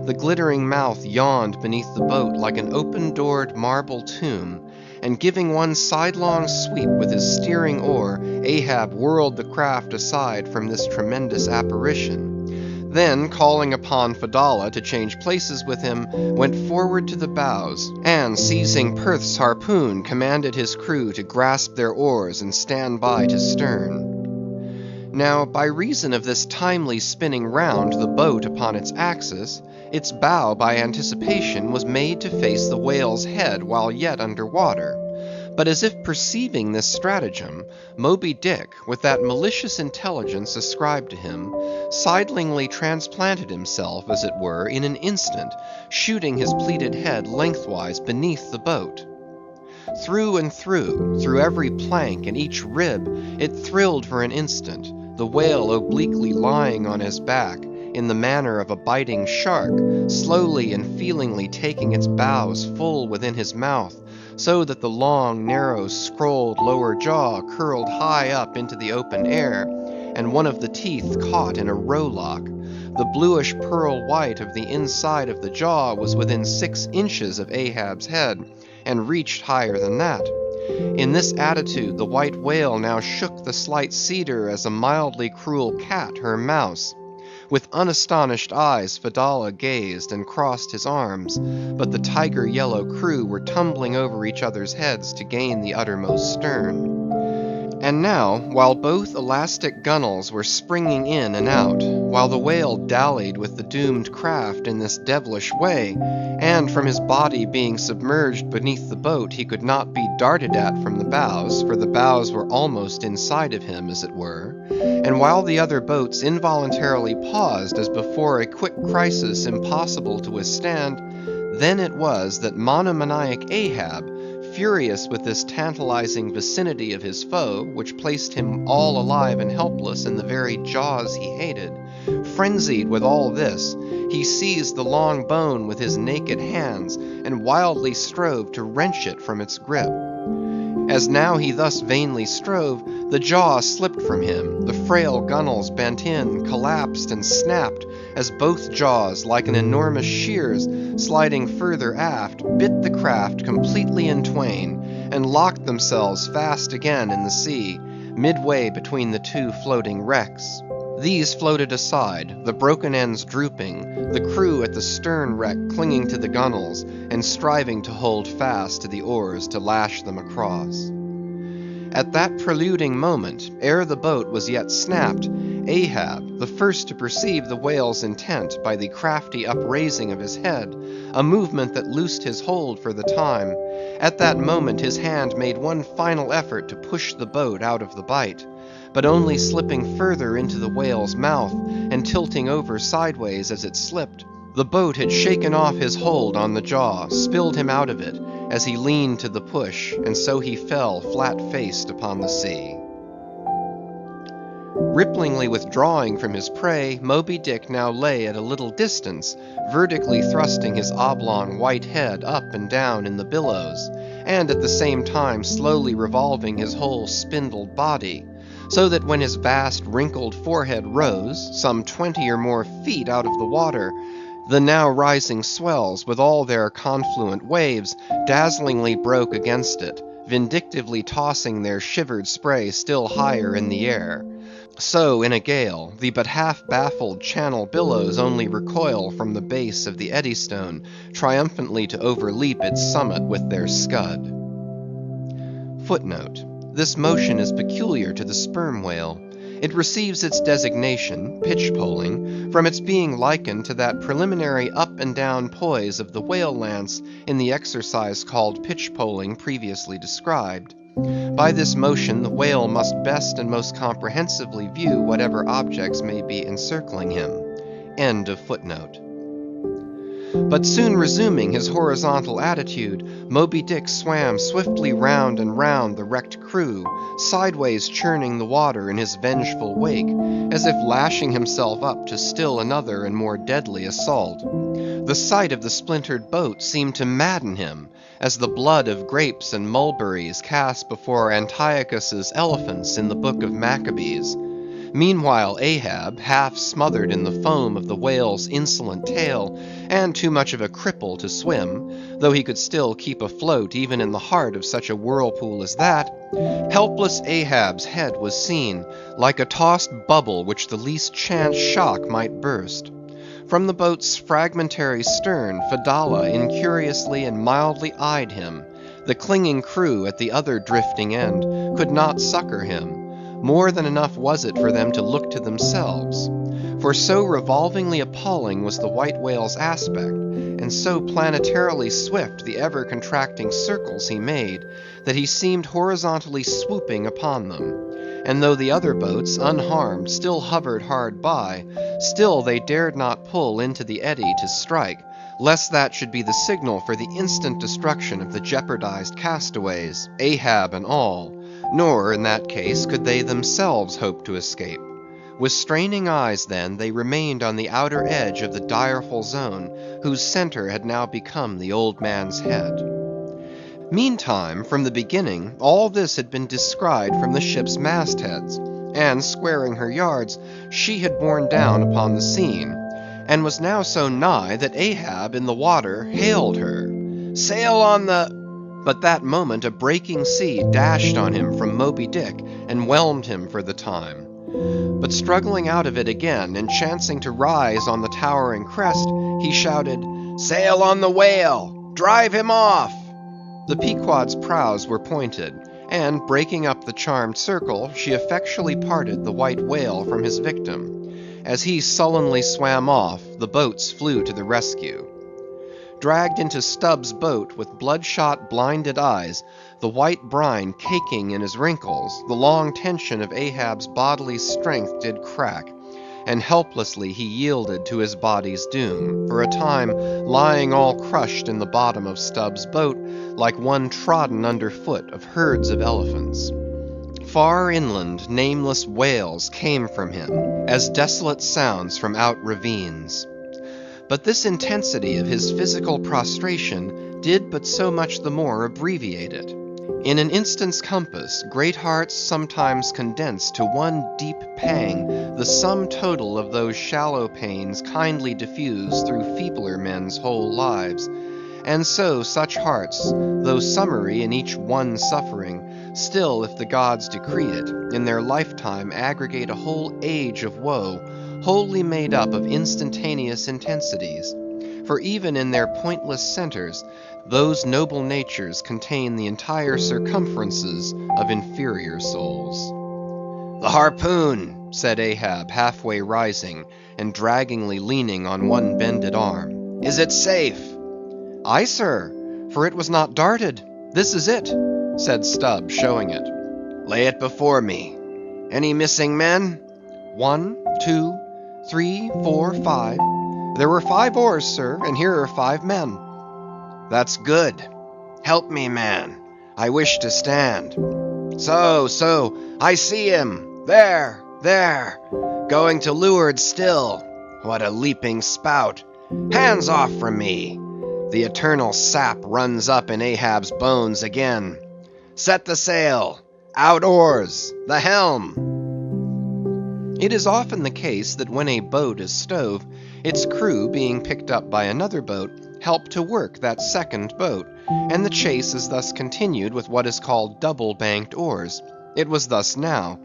The glittering mouth yawned beneath the boat like an open-doored marble tomb, and giving one sidelong sweep with his steering oar, Ahab whirled the craft aside from this tremendous apparition. Then, calling upon Fedallah to change places with him, went forward to the bows, and seizing Perth's harpoon, commanded his crew to grasp their oars and stand by to stern. Now, by reason of this timely spinning round the boat upon its axis, its bow by anticipation was made to face the whale's head while yet under water. But as if perceiving this stratagem, Moby Dick, with that malicious intelligence ascribed to him, sidelingly transplanted himself, as it were, in an instant, shooting his pleated head lengthwise beneath the boat. Through and through every plank and each rib, it thrilled for an instant, the whale obliquely lying on his back, in the manner of a biting shark, slowly and feelingly taking its bows full within his mouth, so that the long, narrow, scrolled lower jaw curled high up into the open air, and one of the teeth caught in a rowlock. The bluish pearl white of the inside of the jaw was within 6 inches of Ahab's head, and reached higher than that. In this attitude the white whale now shook the slight cedar as a mildly cruel cat her mouse. With unastonished eyes Fedallah gazed and crossed his arms, but the tiger yellow crew were tumbling over each other's heads to gain the uttermost stern. And now, while both elastic gunwales were springing in and out, while the whale dallied with the doomed craft in this devilish way, and from his body being submerged beneath the boat he could not be darted at from the bows, for the bows were almost inside of him, as it were, and while the other boats involuntarily paused as before a quick crisis impossible to withstand, then it was that monomaniac Ahab, furious with this tantalizing vicinity of his foe, which placed him all alive and helpless in the very jaws he hated, frenzied with all this, he seized the long bone with his naked hands, and wildly strove to wrench it from its grip. As now he thus vainly strove, the jaw slipped from him, the frail gunwales bent in, collapsed, and snapped, as both jaws, like an enormous shears, sliding further aft, bit the craft completely in twain, and locked themselves fast again in the sea, midway between the two floating wrecks. These floated aside, the broken ends drooping, the crew at the stern wreck clinging to the gunwales, and striving to hold fast to the oars to lash them across. At that preluding moment, ere the boat was yet snapped, Ahab, the first to perceive the whale's intent by the crafty upraising of his head, a movement that loosed his hold for the time, at that moment his hand made one final effort to push the boat out of the bight, but only slipping further into the whale's mouth, and tilting over sideways as it slipped, the boat had shaken off his hold on the jaw, spilled him out of it, as he leaned to the push, and so he fell flat-faced upon the sea. Ripplingly withdrawing from his prey, Moby Dick now lay at a little distance, vertically thrusting his oblong white head up and down in the billows, and at the same time slowly revolving his whole spindled body, so that when his vast wrinkled forehead rose, some 20 or more feet out of the water, the now rising swells, with all their confluent waves, dazzlingly broke against it, vindictively tossing their shivered spray still higher in the air. So, in a gale, the but half-baffled channel billows only recoil from the base of the Eddystone, triumphantly to overleap its summit with their scud. Footnote: this motion is peculiar to the sperm whale. It receives its designation, pitch-poling, from its being likened to that preliminary up and down poise of the whale lance in the exercise called pitch-poling previously described. By this motion the whale must best and most comprehensively view whatever objects may be encircling him. End of footnote. But soon resuming his horizontal attitude, Moby Dick swam swiftly round and round the wrecked crew, sideways churning the water in his vengeful wake, as if lashing himself up to still another and more deadly assault. The sight of the splintered boat seemed to madden him, as the blood of grapes and mulberries cast before Antiochus's elephants in the book of Maccabees. Meanwhile Ahab, half smothered in the foam of the whale's insolent tail, and too much of a cripple to swim, though he could still keep afloat even in the heart of such a whirlpool as that, helpless Ahab's head was seen, like a tossed bubble which the least chance shock might burst. From the boat's fragmentary stern, Fedallah incuriously and mildly eyed him. The clinging crew at the other drifting end could not succor him. More than enough was it for them to look to themselves. For so revolvingly appalling was the white whale's aspect, and so planetarily swift the ever-contracting circles he made, that he seemed horizontally swooping upon them. And though the other boats, unharmed, still hovered hard by, still they dared not pull into the eddy to strike, lest that should be the signal for the instant destruction of the jeopardized castaways, Ahab and all, nor, in that case, could they themselves hope to escape. With straining eyes, then, they remained on the outer edge of the direful zone, whose center had now become the old man's head. Meantime, from the beginning, all this had been descried from the ship's mastheads, and, squaring her yards, she had borne down upon the scene, and was now so nigh that Ahab in the water hailed her. "Sail on the—" But that moment a breaking sea dashed on him from Moby Dick, and whelmed him for the time. But struggling out of it again, and chancing to rise on the towering crest, he shouted, "Sail on the whale! Drive him off!" The Pequod's prows were pointed, and breaking up the charmed circle, she effectually parted the white whale from his victim. As he sullenly swam off, the boats flew to the rescue. Dragged into Stubb's boat with bloodshot, blinded eyes, the white brine caking in his wrinkles, the long tension of Ahab's bodily strength did crack, and helplessly he yielded to his body's doom, for a time lying all crushed in the bottom of Stubb's boat, like one trodden underfoot of herds of elephants. Far inland, nameless wails came from him, as desolate sounds from out ravines. But this intensity of his physical prostration did but so much the more abbreviate it. In an instant's compass, great hearts sometimes condense to one deep pang the sum total of those shallow pains kindly diffused through feebler men's whole lives. And so such hearts, though summary in each one suffering, still, if the gods decree it, in their lifetime aggregate a whole age of woe, wholly made up of instantaneous intensities. For even in their pointless centers, those noble natures contain the entire circumferences of inferior souls. "The harpoon," said Ahab, halfway rising, and draggingly leaning on one bended arm. "Is it safe?" "Aye, sir, for it was not darted. This is it," said Stubb, showing it. "Lay it before me. Any missing men?" 1, 2, 3, 4, 5. There were 5 oars, sir, and here are 5 men. "That's good. Help me, man. I wish to stand. So, I see him. There. Going to leeward still. What a leaping spout. Hands off from me. The eternal sap runs up in Ahab's bones again. Set the sail. Out oars. The helm." It is often the case that when a boat is stove, its crew, being picked up by another boat, help to work that second boat, and the chase is thus continued with what is called double-banked oars. It was thus now.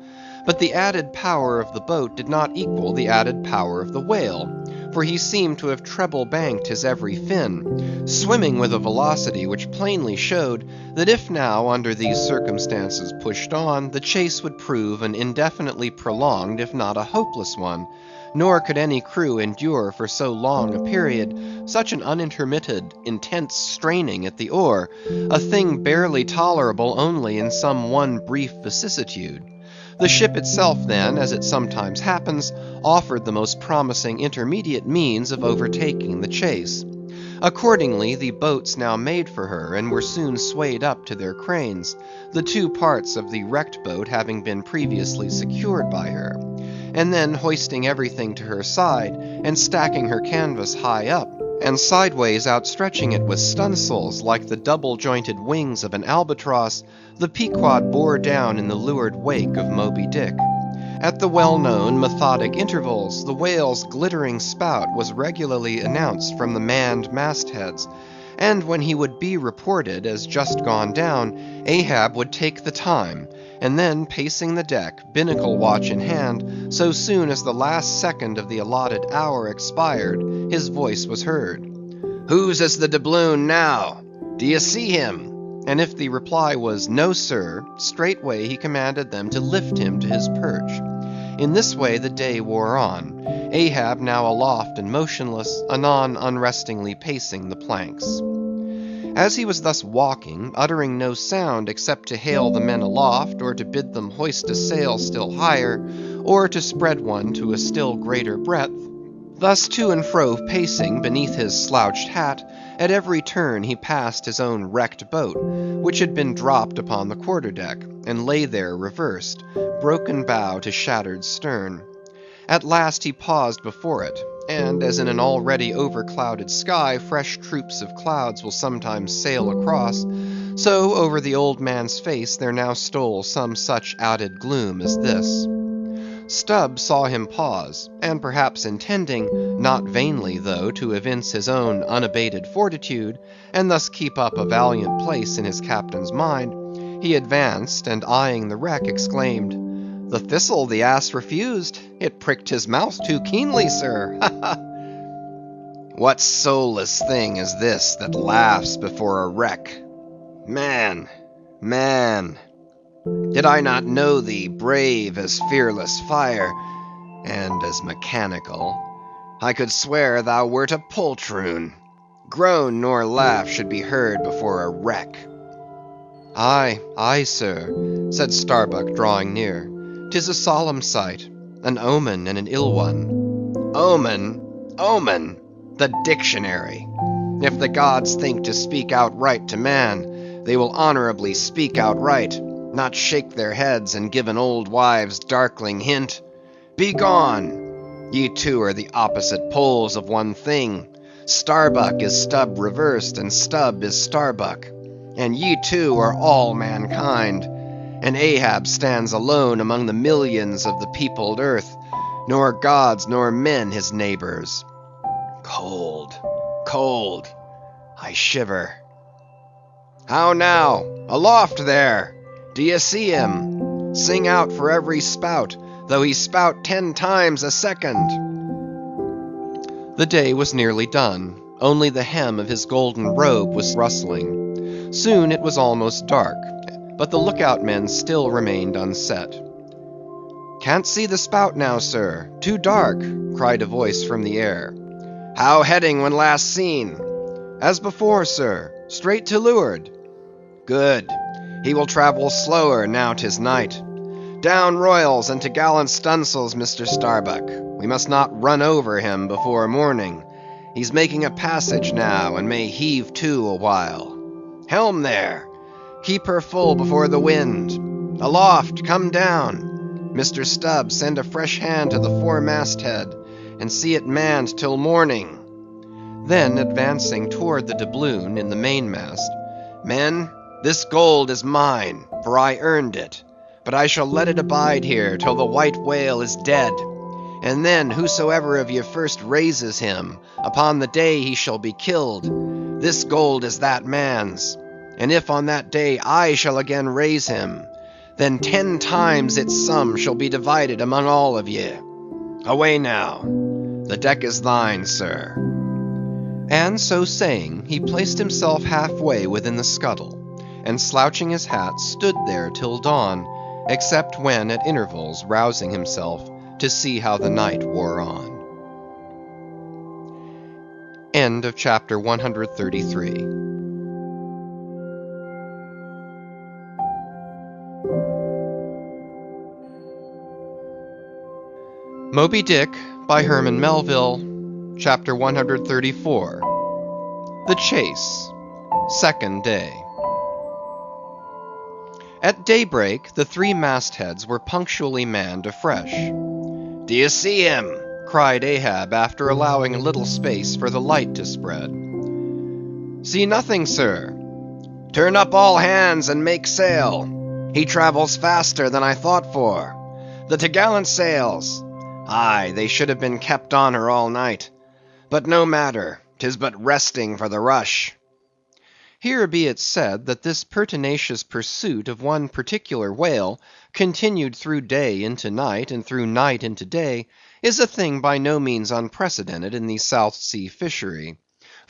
But the added power of the boat did not equal the added power of the whale, for he seemed to have treble-banked his every fin, swimming with a velocity which plainly showed that if now, under these circumstances, pushed on, the chase would prove an indefinitely prolonged, if not a hopeless one, nor could any crew endure for so long a period such an unintermitted, intense straining at the oar, a thing barely tolerable only in some one brief vicissitude. The ship itself then, as it sometimes happens, offered the most promising intermediate means of overtaking the chase. Accordingly, the boats now made for her, and were soon swayed up to their cranes, the 2 parts of the wrecked boat having been previously secured by her. And then hoisting everything to her side, and stacking her canvas high up, and sideways outstretching it with stunsails like the double-jointed wings of an albatross, the Pequod bore down in the leeward wake of Moby Dick. At the well-known methodic intervals, the whale's glittering spout was regularly announced from the manned mastheads, and when he would be reported as just gone down, Ahab would take the time, and then pacing the deck, binnacle watch in hand, so soon as the last second of the allotted hour expired, his voice was heard. "Whose is the doubloon now? Do you see him?" And if the reply was, "No, sir," straightway he commanded them to lift him to his perch. In this way the day wore on, Ahab now aloft and motionless, anon unrestingly pacing the planks. As he was thus walking, uttering no sound except to hail the men aloft, or to bid them hoist a sail still higher, or to spread one to a still greater breadth, thus to and fro pacing beneath his slouched hat, at every turn he passed his own wrecked boat, which had been dropped upon the quarter-deck, and lay there reversed, broken bow to shattered stern. At last he paused before it, and as in an already overclouded sky fresh troops of clouds will sometimes sail across, so over the old man's face there now stole some such added gloom as this. Stubb saw him pause, and perhaps intending, not vainly though, to evince his own unabated fortitude, and thus keep up a valiant place in his captain's mind, he advanced, and eyeing the wreck, exclaimed, "The thistle the ass refused. It pricked his mouth too keenly, sir. Ha ha! What soulless thing is this that laughs before a wreck? Man, man, did I not know thee brave as fearless fire, and as mechanical, I could swear thou wert a poltroon. Groan nor laugh should be heard before a wreck." "Aye, aye, sir," said Starbuck, drawing near. "'Tis a solemn sight, an omen and an ill one." "Omen, omen, the dictionary! If the gods think to speak outright to man, they will honorably speak outright, not shake their heads and give an old wives' darkling hint. Begone! Ye two are the opposite poles of one thing. Starbuck is Stubb reversed, and Stubb is Starbuck. And ye two are all mankind. And Ahab stands alone among the millions of the peopled earth, nor gods nor men his neighbors. Cold, cold, I shiver. How now, aloft there! Do ye see him? Sing out for every spout, though he spout 10 times a second." The day was nearly done, only the hem of his golden robe was rustling. Soon it was almost dark, but the lookout men still remained unset. "Can't see the spout now, sir. Too dark," cried a voice from the air. "How heading when last seen?" "As before, sir. Straight to leeward." "Good. He will travel slower now 'tis night. Down royals and to gallant stunsails, Mr. Starbuck. We must not run over him before morning. He's making a passage now, and may heave to a while. Helm there! Keep her full before the wind. Aloft, come down. Mr. Stubb, send a fresh hand to the foremast head, and see it manned till morning." Then advancing toward the doubloon in the mainmast, "Men, this gold is mine, for I earned it, but I shall let it abide here till the white whale is dead, and then whosoever of ye first raises him, upon the day he shall be killed, this gold is that man's. And if on that day I shall again raise him, then 10 times its sum shall be divided among all of ye. Away now. The deck is thine, sir." And so saying, he placed himself halfway within the scuttle, and slouching his hat, stood there till dawn, except when at intervals rousing himself to see how the night wore on. End of chapter 133. Moby Dick, by Herman Melville, chapter 134. The Chase, second day. At daybreak, the 3 mastheads were punctually manned afresh. "Do you see him?" cried Ahab, after allowing a little space for the light to spread. "See nothing, sir." "Turn up all hands and make sail. He travels faster than I thought for. The t'gallant sails. Aye, they should have been kept on her all night. But no matter, 'tis but resting for the rush." Here be it said that this pertinacious pursuit of one particular whale, continued through day into night, and through night into day, is a thing by no means unprecedented in the South Sea fishery.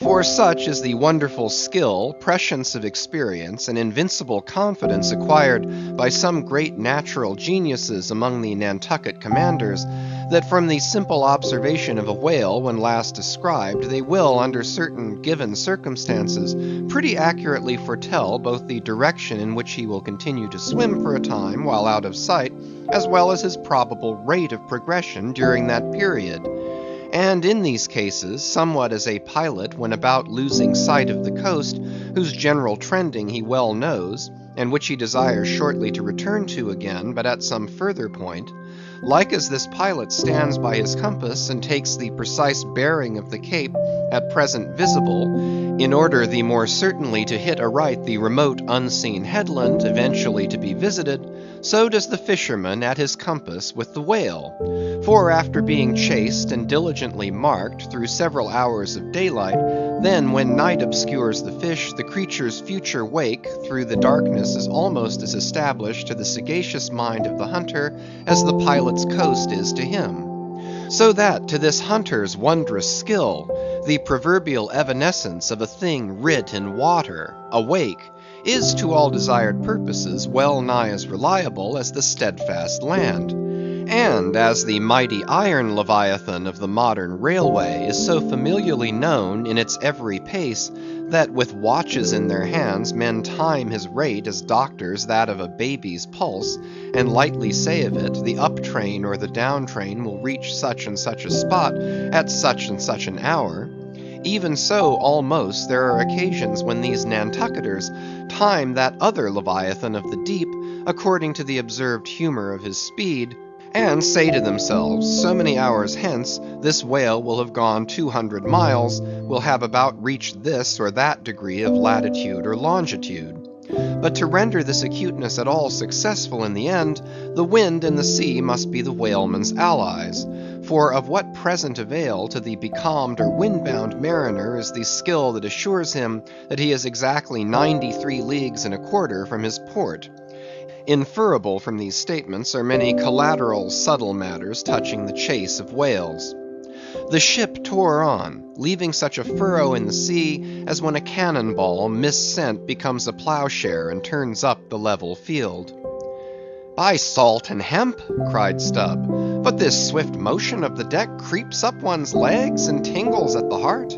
For such is the wonderful skill, prescience of experience, and invincible confidence acquired by some great natural geniuses among the Nantucket commanders, that from the simple observation of a whale when last described, they will, under certain given circumstances, pretty accurately foretell both the direction in which he will continue to swim for a time while out of sight, as well as his probable rate of progression during that period. And in these cases, somewhat as a pilot when about losing sight of the coast, whose general trending he well knows, and which he desires shortly to return to again, but at some further point, like as this pilot stands by his compass and takes the precise bearing of the cape at present visible, in order the more certainly to hit aright the remote unseen headland eventually to be visited, so does the fisherman at his compass with the whale. For after being chased and diligently marked through several hours of daylight, then when night obscures the fish, the creature's future wake through the darkness is almost as established to the sagacious mind of the hunter as the pilot's coast is to him. So that to this hunter's wondrous skill, the proverbial evanescence of a thing writ in water, awake, is to all desired purposes well nigh as reliable as the steadfast land. And as the mighty iron leviathan of the modern railway is so familiarly known in its every pace, that with watches in their hands men time his rate as doctors that of a baby's pulse, and lightly say of it, the up train or the down train will reach such and such a spot at such and such an hour, even so almost there are occasions when these Nantucketers time that other leviathan of the deep according to the observed humor of his speed, and say to themselves, so many hours hence, this whale will have gone 200 miles, will have about reached this or that degree of latitude or longitude. But to render this acuteness at all successful in the end, the wind and the sea must be the whaleman's allies. For of what present avail to the becalmed or windbound mariner is the skill that assures him that he is exactly 93 leagues and a quarter from his port? Inferable from these statements are many collateral subtle matters touching the chase of whales. The ship tore on, leaving such a furrow in the sea as when a cannon ball missent becomes a ploughshare and turns up the level field. "By salt and hemp," cried Stubb, "but this swift motion of the deck creeps up one's legs and tingles at the heart.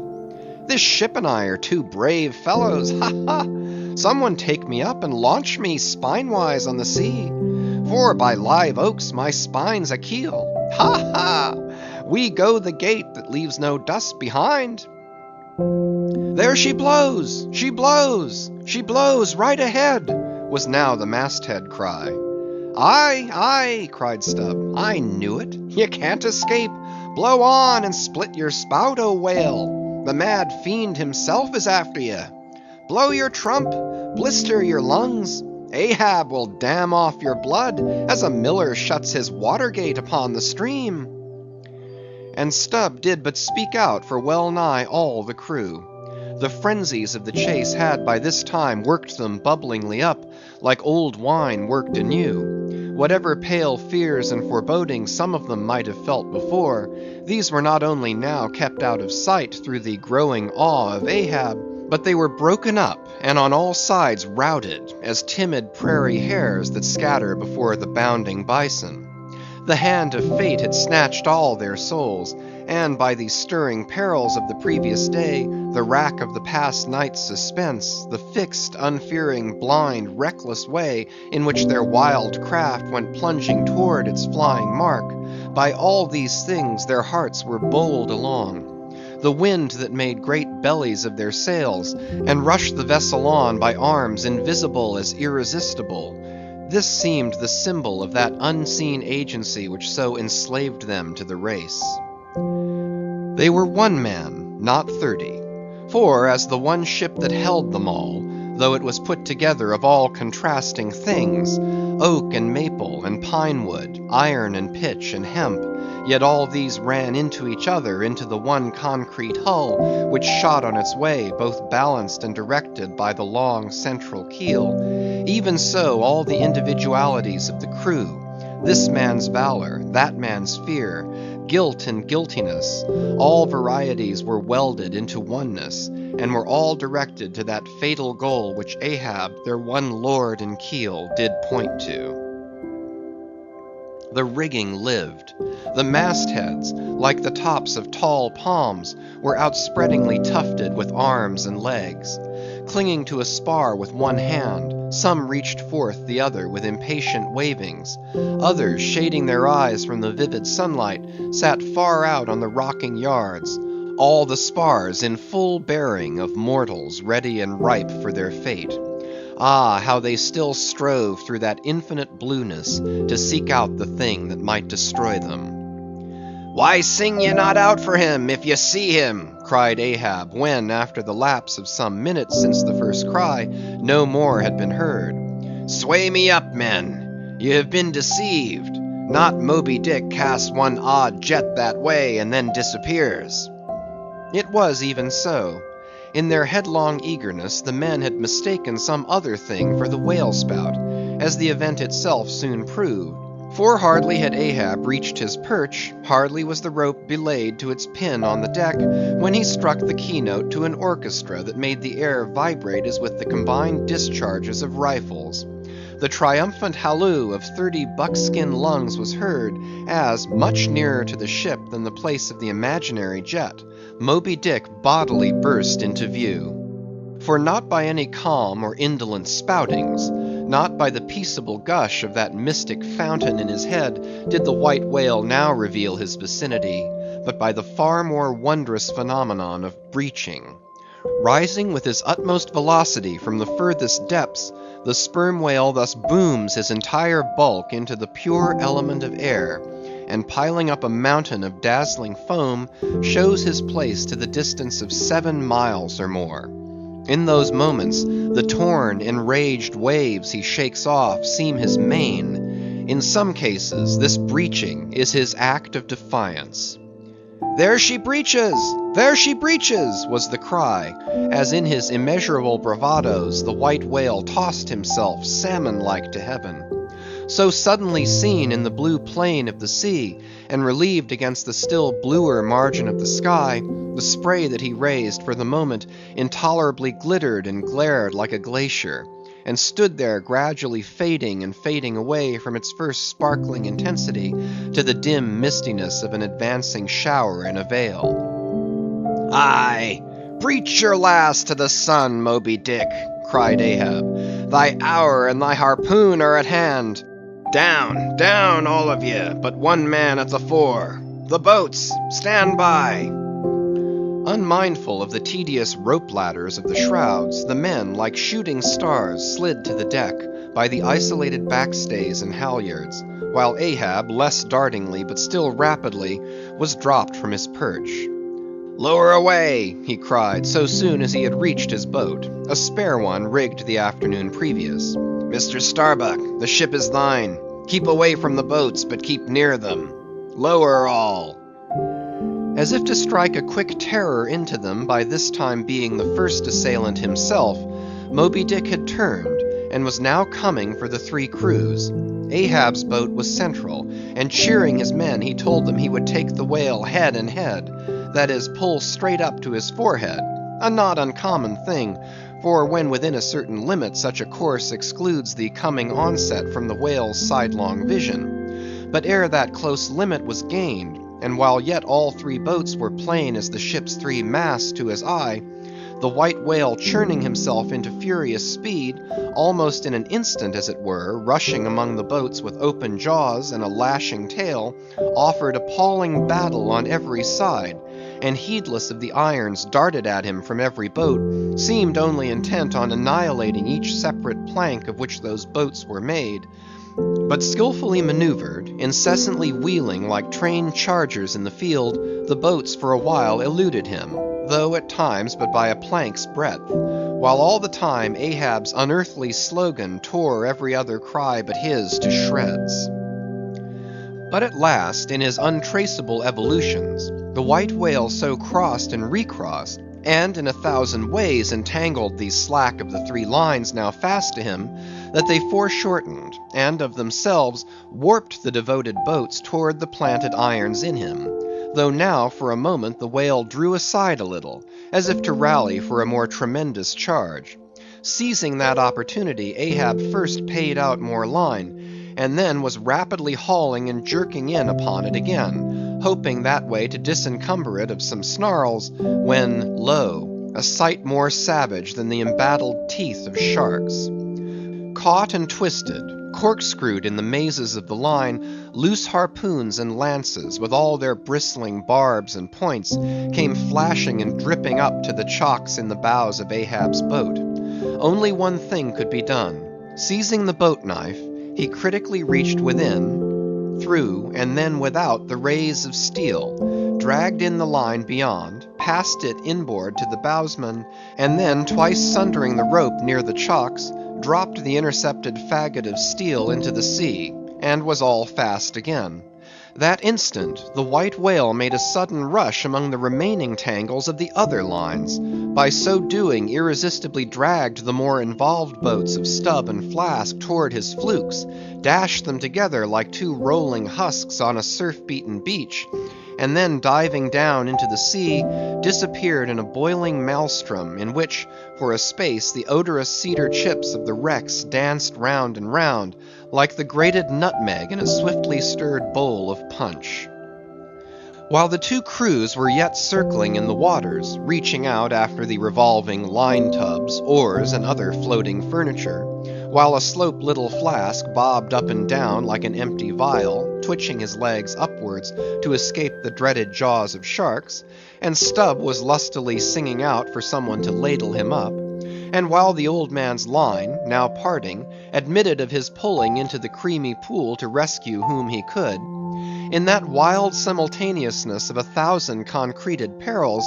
This ship and I are two brave fellows, ha ha! Someone take me up and launch me spinewise on the sea, for by live oaks my spine's a keel. Ha ha! We go the gait that leaves no dust behind. There she blows! She blows! She blows right ahead!" was now the masthead cry. "Aye, aye," cried Stubb, "I knew it. You can't escape. Blow on and split your spout, O whale. The mad fiend himself is after ye. Blow your trump, blister your lungs. Ahab will dam off your blood as a miller shuts his water gate upon the stream." And Stubb did but speak out for well nigh all the crew. The frenzies of the chase had by this time worked them bubblingly up, like old wine worked anew. Whatever pale fears and forebodings some of them might have felt before, these were not only now kept out of sight through the growing awe of Ahab, but they were broken up and on all sides routed, as timid prairie hares that scatter before the bounding bison. The hand of fate had snatched all their souls, and by the stirring perils of the previous day, the rack of the past night's suspense, the fixed, unfearing, blind, reckless way in which their wild craft went plunging toward its flying mark, by all these things their hearts were bowled along. The wind that made great bellies of their sails, and rushed the vessel on by arms invisible as irresistible, this seemed the symbol of that unseen agency which so enslaved them to the race. They were one man, not 30, for as the one ship that held them all, though it was put together of all contrasting things, oak and maple and pine wood, iron and pitch and hemp, yet all these ran into each other into the one concrete hull which shot on its way, both balanced and directed by the long central keel. Even so all the individualities of the crew, this man's valor, that man's fear, guilt and guiltiness, all varieties were welded into oneness, and were all directed to that fatal goal which Ahab, their one lord and keel, did point to. The rigging lived. The mastheads, like the tops of tall palms, were outspreadingly tufted with arms and legs. Clinging to a spar with one hand, some reached forth the other with impatient wavings. Others, shading their eyes from the vivid sunlight, sat far out on the rocking yards, all the spars in full bearing of mortals ready and ripe for their fate. Ah, how they still strove through that infinite blueness to seek out the thing that might destroy them. "Why sing ye not out for him, if ye see him?" cried Ahab, when, after the lapse of some minutes since the first cry, no more had been heard. "Sway me up, men! Ye have been deceived. Not Moby Dick casts one odd jet that way, and then disappears." It was even so. In their headlong eagerness, the men had mistaken some other thing for the whale spout, as the event itself soon proved. For hardly had Ahab reached his perch, hardly was the rope belayed to its pin on the deck, when he struck the keynote to an orchestra that made the air vibrate as with the combined discharges of rifles. The triumphant halloo of 30 buckskin lungs was heard, as, much nearer to the ship than the place of the imaginary jet, Moby Dick bodily burst into view. For not by any calm or indolent spoutings, not by the peaceable gush of that mystic fountain in his head, did the white whale now reveal his vicinity, but by the far more wondrous phenomenon of breaching. Rising with his utmost velocity from the furthest depths, the sperm whale thus booms his entire bulk into the pure element of air, and piling up a mountain of dazzling foam, shows his place to the distance of 7 miles or more. In those moments, the torn, enraged waves he shakes off seem his mane. In some cases, this breaching is his act of defiance. "There she breaches! There she breaches!" was the cry, as in his immeasurable bravadoes the white whale tossed himself salmon-like to heaven. So suddenly seen in the blue plain of the sea, and relieved against the still bluer margin of the sky, the spray that he raised for the moment intolerably glittered and glared like a glacier, and stood there gradually fading and fading away from its first sparkling intensity to the dim mistiness of an advancing shower in a vale. "Aye, breach your last to the sun, Moby Dick," cried Ahab. "Thy hour and thy harpoon are at hand. Down, down, all of ye, but one man at the fore. The boats, stand by." Unmindful of the tedious rope ladders of the shrouds, the men, like shooting stars, slid to the deck by the isolated backstays and halyards, while Ahab, less dartingly but still rapidly, was dropped from his perch. "Lower away!" he cried, so soon as he had reached his boat, a spare one rigged the afternoon previous. "Mr. Starbuck, the ship is thine. Keep away from the boats, but keep near them. Lower all." As if to strike a quick terror into them by this time being the first assailant himself, Moby Dick had turned, and was now coming for the 3 crews. Ahab's boat was central, and cheering his men, he told them he would take the whale head and head, that is, pull straight up to his forehead, a not uncommon thing, for when within a certain limit such a course excludes the coming onset from the whale's sidelong vision. But ere that close limit was gained, and while yet all 3 boats were plain as the ship's 3 masts to his eye, the white whale churning himself into furious speed, almost in an instant as it were, rushing among the boats with open jaws and a lashing tail, offered appalling battle on every side, and heedless of the irons darted at him from every boat, seemed only intent on annihilating each separate plank of which those boats were made. But skillfully maneuvered, incessantly wheeling like trained chargers in the field, the boats for a while eluded him, though at times but by a plank's breadth, while all the time Ahab's unearthly slogan tore every other cry but his to shreds. But at last, in his untraceable evolutions, the white whale so crossed and recrossed, and in 1,000 ways entangled the slack of the 3 lines now fast to him, that they foreshortened, and of themselves warped the devoted boats toward the planted irons in him, though now for a moment the whale drew aside a little, as if to rally for a more tremendous charge. Seizing that opportunity, Ahab first paid out more line, and then was rapidly hauling and jerking in upon it again, hoping that way to disencumber it of some snarls, when lo, a sight more savage than the embattled teeth of sharks. Caught and twisted, corkscrewed in the mazes of the line, loose harpoons and lances, with all their bristling barbs and points, came flashing and dripping up to the chocks in the bows of Ahab's boat. Only one thing could be done. Seizing the boat knife, he critically reached within, through, and then without the rays of steel, dragged in the line beyond, passed it inboard to the bowsman, and then, twice sundering the rope near the chocks, dropped the intercepted faggot of steel into the sea, and was all fast again. That instant, the white whale made a sudden rush among the remaining tangles of the other lines, by so doing irresistibly dragged the more involved boats of Stubb and Flask toward his flukes, dashed them together like two rolling husks on a surf-beaten beach, and then diving down into the sea, disappeared in a boiling maelstrom in which, for a space, the odorous cedar chips of the wrecks danced round and round, like the grated nutmeg in a swiftly stirred bowl of punch. While the two crews were yet circling in the waters, reaching out after the revolving line tubs, oars, and other floating furniture, while a slope little Flask bobbed up and down like an empty vial, twitching his legs upwards to escape the dreaded jaws of sharks, and Stubb was lustily singing out for someone to ladle him up, and while the old man's line, now parting, admitted of his pulling into the creamy pool to rescue whom he could, in that wild simultaneousness of 1,000 concreted perils,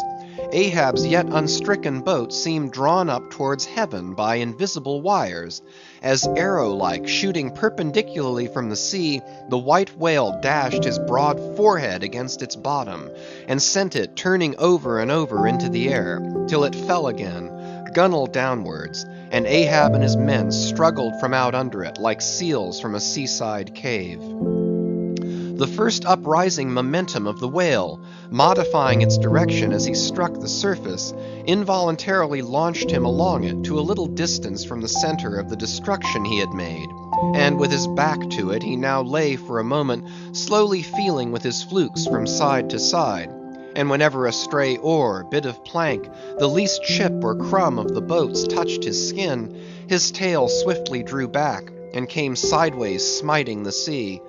Ahab's yet unstricken boat seemed drawn up towards heaven by invisible wires, as arrow-like, shooting perpendicularly from the sea, the white whale dashed his broad forehead against its bottom, and sent it turning over and over into the air, till it fell again, gunwale downwards, and Ahab and his men struggled from out under it like seals from a seaside cave. The first uprising momentum of the whale, modifying its direction as he struck the surface, involuntarily launched him along it to a little distance from the center of the destruction he had made, and with his back to it he now lay for a moment slowly feeling with his flukes from side to side, and whenever a stray oar, bit of plank, the least chip or crumb of the boats touched his skin, his tail swiftly drew back and came sideways smiting the sea.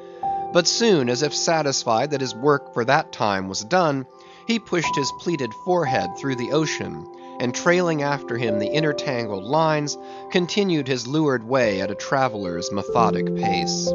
But soon, as if satisfied that his work for that time was done, he pushed his pleated forehead through the ocean, and trailing after him the intertangled lines, continued his leeward way at a traveller's methodic pace.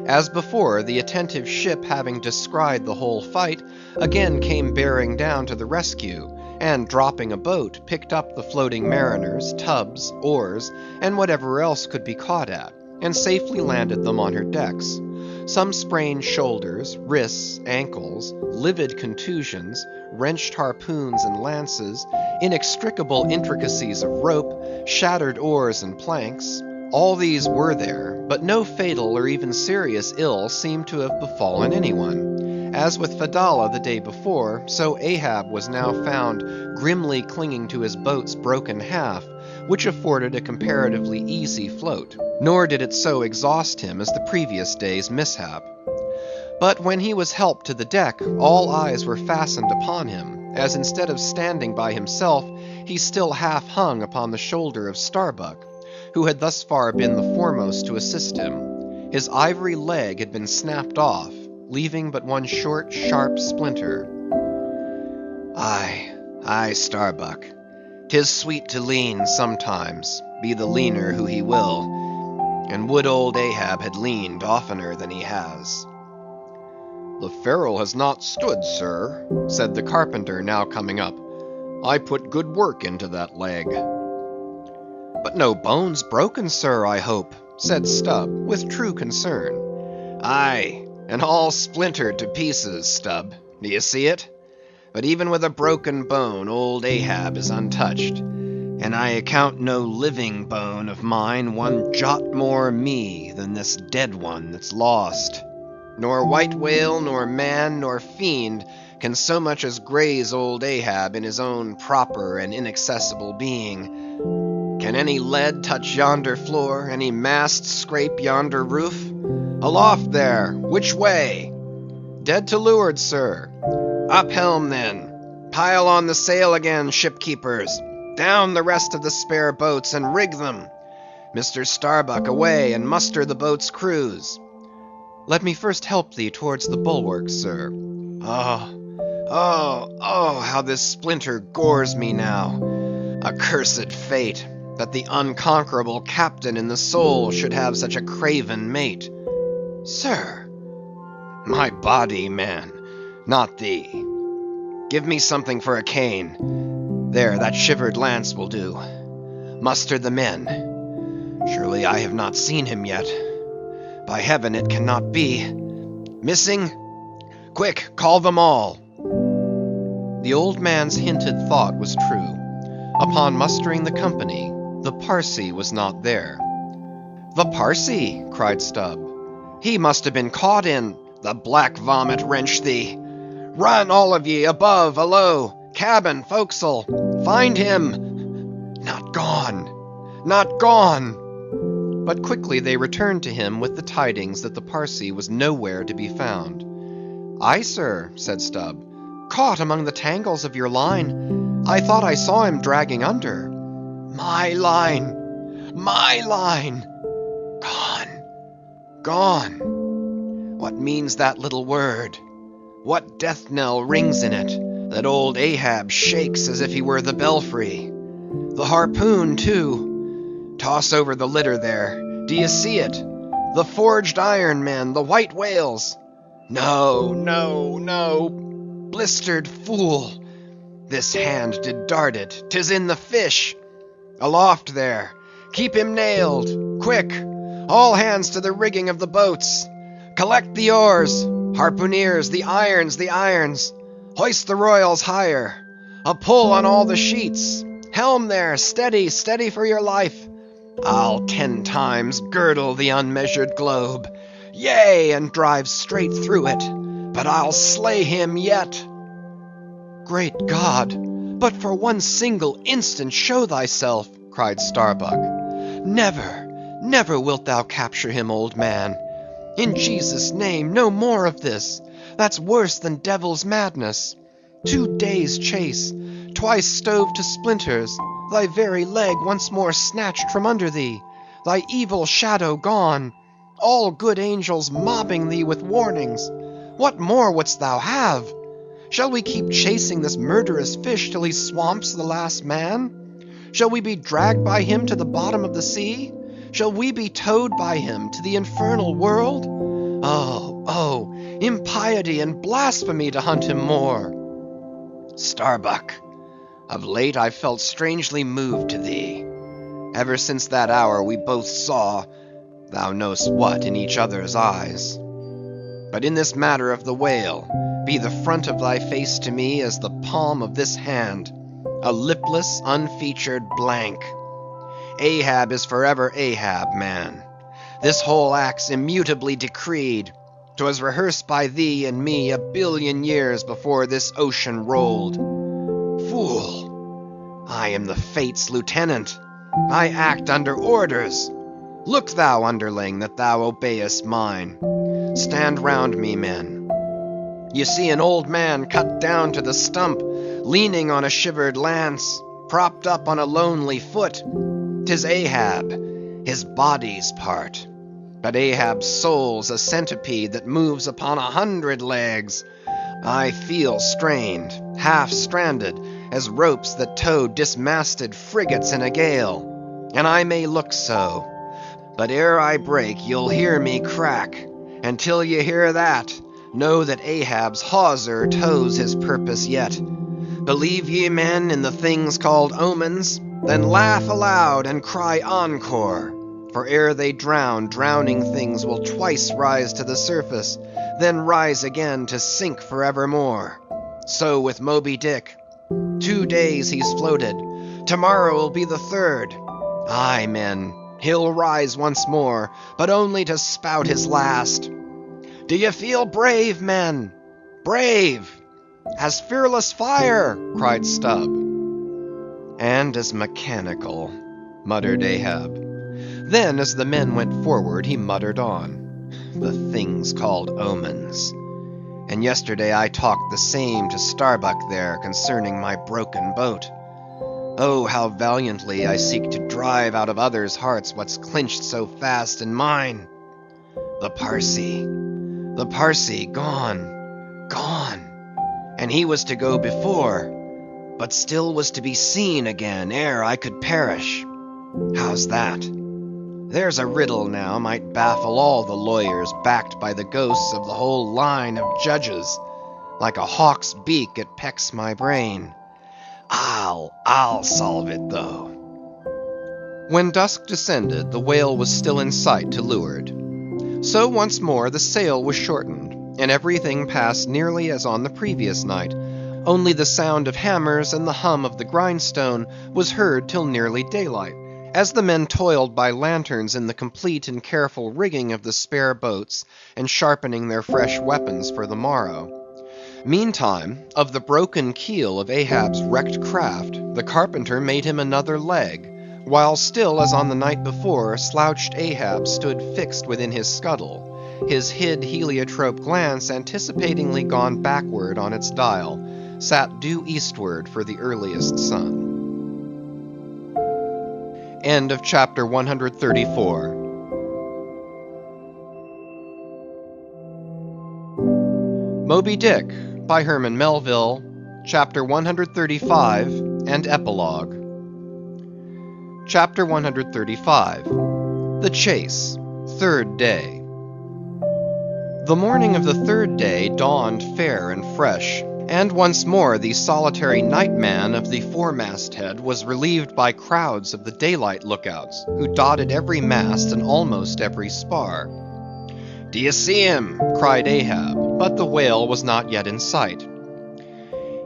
As before, the attentive ship having descried the whole fight, again came bearing down to the rescue, and dropping a boat, picked up the floating mariners, tubs, oars, and whatever else could be caught at, and safely landed them on her decks. Some sprained shoulders, wrists, ankles, livid contusions, wrenched harpoons and lances, inextricable intricacies of rope, shattered oars and planks, all these were there, but no fatal or even serious ill seemed to have befallen anyone. As with Fedallah the day before, so Ahab was now found grimly clinging to his boat's broken half, which afforded a comparatively easy float, nor did it so exhaust him as the previous day's mishap. But when he was helped to the deck, all eyes were fastened upon him, as instead of standing by himself, he still half hung upon the shoulder of Starbuck, who had thus far been the foremost to assist him. His ivory leg had been snapped off, leaving but one short, sharp splinter. Aye, Starbuck. 'Tis sweet to lean sometimes, be the leaner who he will, and would old Ahab had leaned oftener than he has. The ferrule has not stood, sir, said the carpenter, now coming up. I put good work into that leg. But no bones broken, sir, I hope, said Stubb, with true concern. Aye, and all splintered to pieces, Stubb. Do you see it? But even with a broken bone, old Ahab is untouched, and I account no living bone of mine one jot more me than this dead one that's lost. Nor white whale, nor man, nor fiend can so much as graze old Ahab in his own proper and inaccessible being. Can any lead touch yonder floor, any mast scrape yonder roof? Aloft there, which way? Dead to leeward, sir. Up helm then. Pile on the sail again, shipkeepers. Down the rest of the spare boats and rig them. Mr. Starbuck, away and muster the boat's crews. Let me first help thee towards the bulwarks, sir. Oh, how this splinter gores me now. Accursed fate, that the unconquerable captain in the soul should have such a craven mate. Sir, my body, man, not thee. Give me something for a cane. There, that shivered lance will do. Muster the men. Surely I have not seen him yet. By heaven, it cannot be. Missing? Quick, call them all. The old man's hinted thought was true. Upon mustering the company, the Parsee was not there. The Parsee, cried Stubb. He must have been caught in the black vomit wrench thee. Run, all of ye, above, alow, cabin, forecastle. Find him. Not gone. Not gone. But quickly they returned to him with the tidings that the Parsee was nowhere to be found. Aye, sir, said Stubb. Caught among the tangles of your line. I thought I saw him dragging under. My line! My line! Gone! Gone! What means that little word? What death knell rings in it, that old Ahab shakes as if he were the belfry? The harpoon, too. Toss over the litter there. Do ye see it? The forged iron men, the white whales. No, no, no. Blistered fool. This hand did dart it. 'Tis in the fish. Aloft there. Keep him nailed. Quick. All hands to the rigging of the boats. Collect the oars. Harpooneers, the irons, the irons. Hoist the royals higher. A pull on all the sheets. Helm there, steady, steady for your life. I'll 10 times girdle the unmeasured globe. Yea, and drive straight through it. But I'll slay him yet. Great God! But for one single instant show thyself, cried Starbuck. Never, never wilt thou capture him, old man. In Jesus' name, no more of this. That's worse than devil's madness. 2 days' chase, twice stove to splinters, thy very leg once more snatched from under thee, thy evil shadow gone, all good angels mobbing thee with warnings. What more wouldst thou have? Shall we keep chasing this murderous fish till he swamps the last man? Shall we be dragged by him to the bottom of the sea? Shall we be towed by him to the infernal world? Oh, impiety and blasphemy to hunt him more. Starbuck, of late I've felt strangely moved to thee. Ever since that hour we both saw, thou know'st what, in each other's eyes. But in this matter of the whale, be the front of thy face to me as the palm of this hand, a lipless, unfeatured blank. Ahab is forever Ahab, man. This whole act's immutably decreed. 'Twas rehearsed by thee and me 1 billion years before this ocean rolled. Fool! I am the fate's lieutenant. I act under orders. Look thou, underling, that thou obeyest mine. Stand round me, men. You see an old man cut down to the stump, leaning on a shivered lance, propped up on a lonely foot. 'Tis Ahab, his body's part. But Ahab's soul's a centipede that moves upon 100 legs. I feel strained, half stranded, as ropes that tow dismasted frigates in a gale. And I may look so. But ere I break, you'll hear me crack. And till you hear that, know that Ahab's hawser tows his purpose yet. Believe ye, men, in the things called omens? Then laugh aloud and cry encore. For ere they drown, drowning things will twice rise to the surface, then rise again to sink forevermore. So with Moby Dick. 2 days he's floated. Tomorrow will be the 3rd. Aye, men, he'll rise once more, but only to spout his last. Do ye feel brave, men? Brave! As fearless fire, cried Stubb. And as mechanical. muttered Ahab. Then, as the men went forward, he muttered on, the things called omens. And yesterday I talked the same to Starbuck there concerning my broken boat. Oh, how valiantly I seek to drive out of others' hearts what's clinched so fast in mine. The Parsee, gone, gone. And he was to go before, but still was to be seen again ere I could perish. How's that? There's a riddle now might baffle all the lawyers backed by the ghosts of the whole line of judges. Like a hawk's beak it pecks my brain. I'll solve it though. When dusk descended, the whale was still in sight to leeward. So once more the sail was shortened, and everything passed nearly as on the previous night, only the sound of hammers and the hum of the grindstone was heard till nearly daylight, as the men toiled by lanterns in the complete and careful rigging of the spare boats, and sharpening their fresh weapons for the morrow. Meantime, of the broken keel of Ahab's wrecked craft, the carpenter made him another leg, while still as on the night before, slouched Ahab stood fixed within his scuttle, his hid heliotrope glance anticipatingly gone backward on its dial, sat due eastward for the earliest sun. End of chapter 134. Moby Dick by Herman Melville, chapter 135 and epilogue. Chapter 135. The Chase, third day. The morning of the third day dawned fair and fresh, and once more the solitary nightman of the foremast-head was relieved by crowds of the daylight lookouts, who dotted every mast and almost every spar. "D'ye see him?" cried Ahab, but the whale was not yet in sight.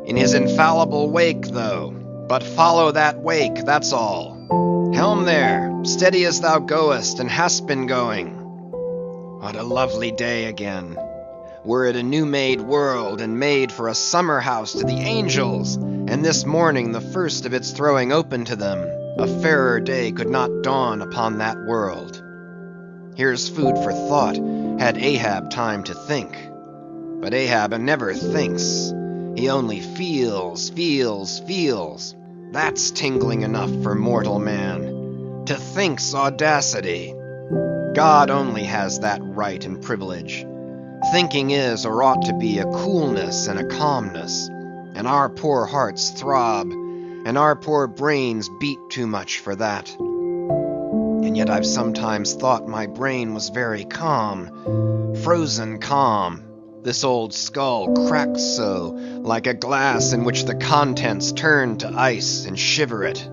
"In his infallible wake, though, but follow that wake, that's all. Helm there, steady as thou goest, and hast been going. What a lovely day again! Were it a new-made world, and made for a summer house to the angels, and this morning the first of its throwing open to them, a fairer day could not dawn upon that world. Here's food for thought, had Ahab time to think. But Ahab never thinks. He only feels. That's tingling enough for mortal man. To think's audacity. God only has that right and privilege. Thinking is, or ought to be, a coolness and a calmness, and our poor hearts throb, and our poor brains beat too much for that. And yet I've sometimes thought my brain was very calm, frozen calm. This old skull cracks so, like a glass in which the contents turn to ice and shiver it.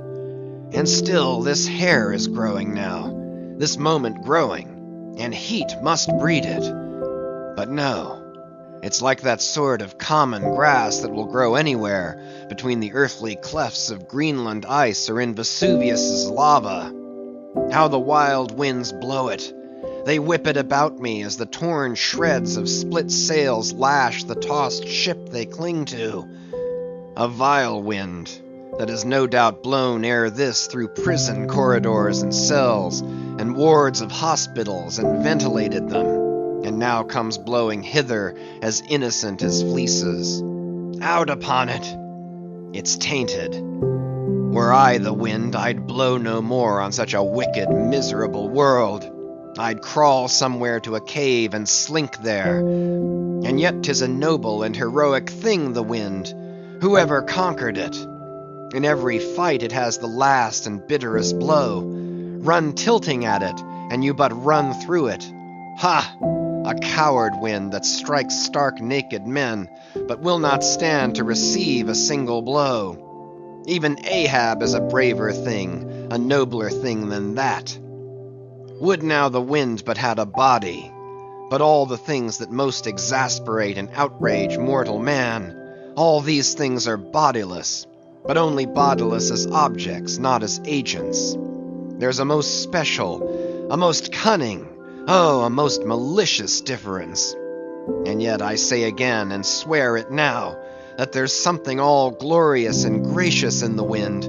And still this hair is growing now, this moment growing, and heat must breed it. But no, it's like that sort of common grass that will grow anywhere between the earthly clefts of Greenland ice or in Vesuvius's lava. How the wild winds blow it! They whip it about me as the torn shreds of split sails lash the tossed ship they cling to. A vile wind that has no doubt blown ere this through prison corridors and cells, and wards of hospitals, and ventilated them, and now comes blowing hither as innocent as fleeces. Out upon it! It's tainted. Were I the wind, I'd blow no more on such a wicked, miserable world. I'd crawl somewhere to a cave and slink there. And yet 'tis a noble and heroic thing, the wind. Whoever conquered it? In every fight it has the last and bitterest blow. Run tilting at it, and you but run through it. Ha! A coward wind that strikes stark naked men, but will not stand to receive a single blow. Even Ahab is a braver thing, a nobler thing than that. Would now the wind but had a body, but all the things that most exasperate and outrage mortal man, all these things are bodiless, but only bodiless as objects, not as agents. There's a most special, a most cunning, oh, a most malicious difference. And yet I say again, and swear it now, that there's something all glorious and gracious in the wind.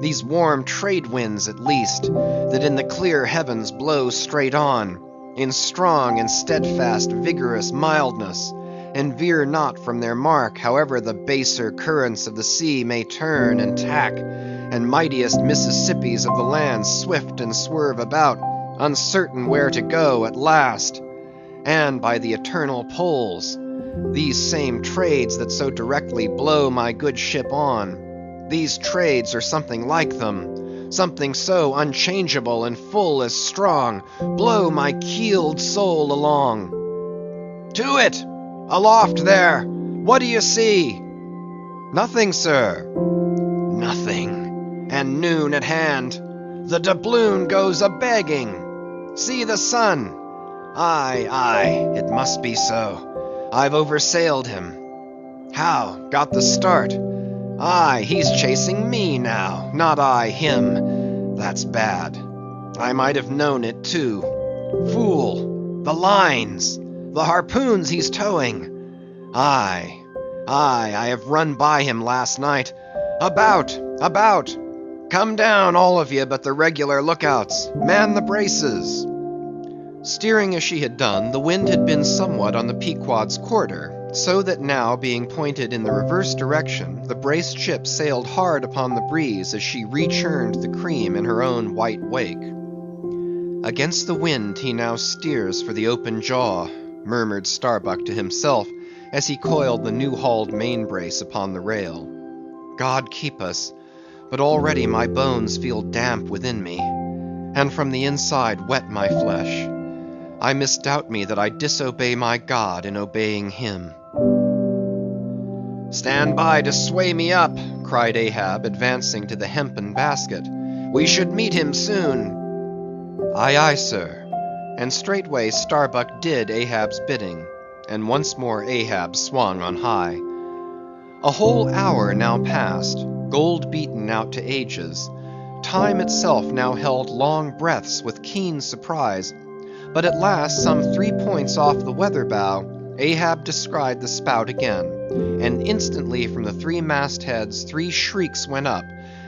these warm trade winds at least, that in the clear heavens blow straight on, in strong and steadfast vigorous mildness, and veer not from their mark, however the baser currents of the sea may turn and tack, and mightiest Mississippis of the land swift and swerve about, uncertain where to go at last. And by the eternal poles, these same trades that so directly blow my good ship on, these trades are something like them, something so unchangeable and full as strong, blow my keeled soul along. To it! Aloft there! What do you see? Nothing, sir. Nothing. And noon at hand. The doubloon goes a-begging. See the sun. Aye, aye, it must be so. I've oversailed him. How? Got the start? Aye, he's chasing me now, not I him. That's bad. I might have known it too. Fool! The lines! The harpoons he's towing! Aye, aye, I have run by him last night. About! About! Come down, all of ye but the regular lookouts. Man the braces! Steering as she had done, the wind had been somewhat on the Pequod's quarter, so that now, being pointed in the reverse direction, the braced ship sailed hard upon the breeze as she rechurned the cream in her own white wake. Against the wind he now steers for the open jaw, murmured Starbuck to himself as he coiled the new-hauled main brace upon the rail. God keep us, but already my bones feel damp within me, and from the inside wet my flesh. I misdoubt me that I disobey my God in obeying him. Stand by to sway me up, cried Ahab, advancing to the hempen basket. We should meet him soon. Aye, aye, sir. And straightway Starbuck did Ahab's bidding, and once more Ahab swung on high. A whole hour now passed, gold beaten out to ages. Time itself now held long breaths with keen surprise, but at last, some 3 points off the weather bow, Ahab descried the spout again, and instantly from the 3 mastheads 3 shrieks went up,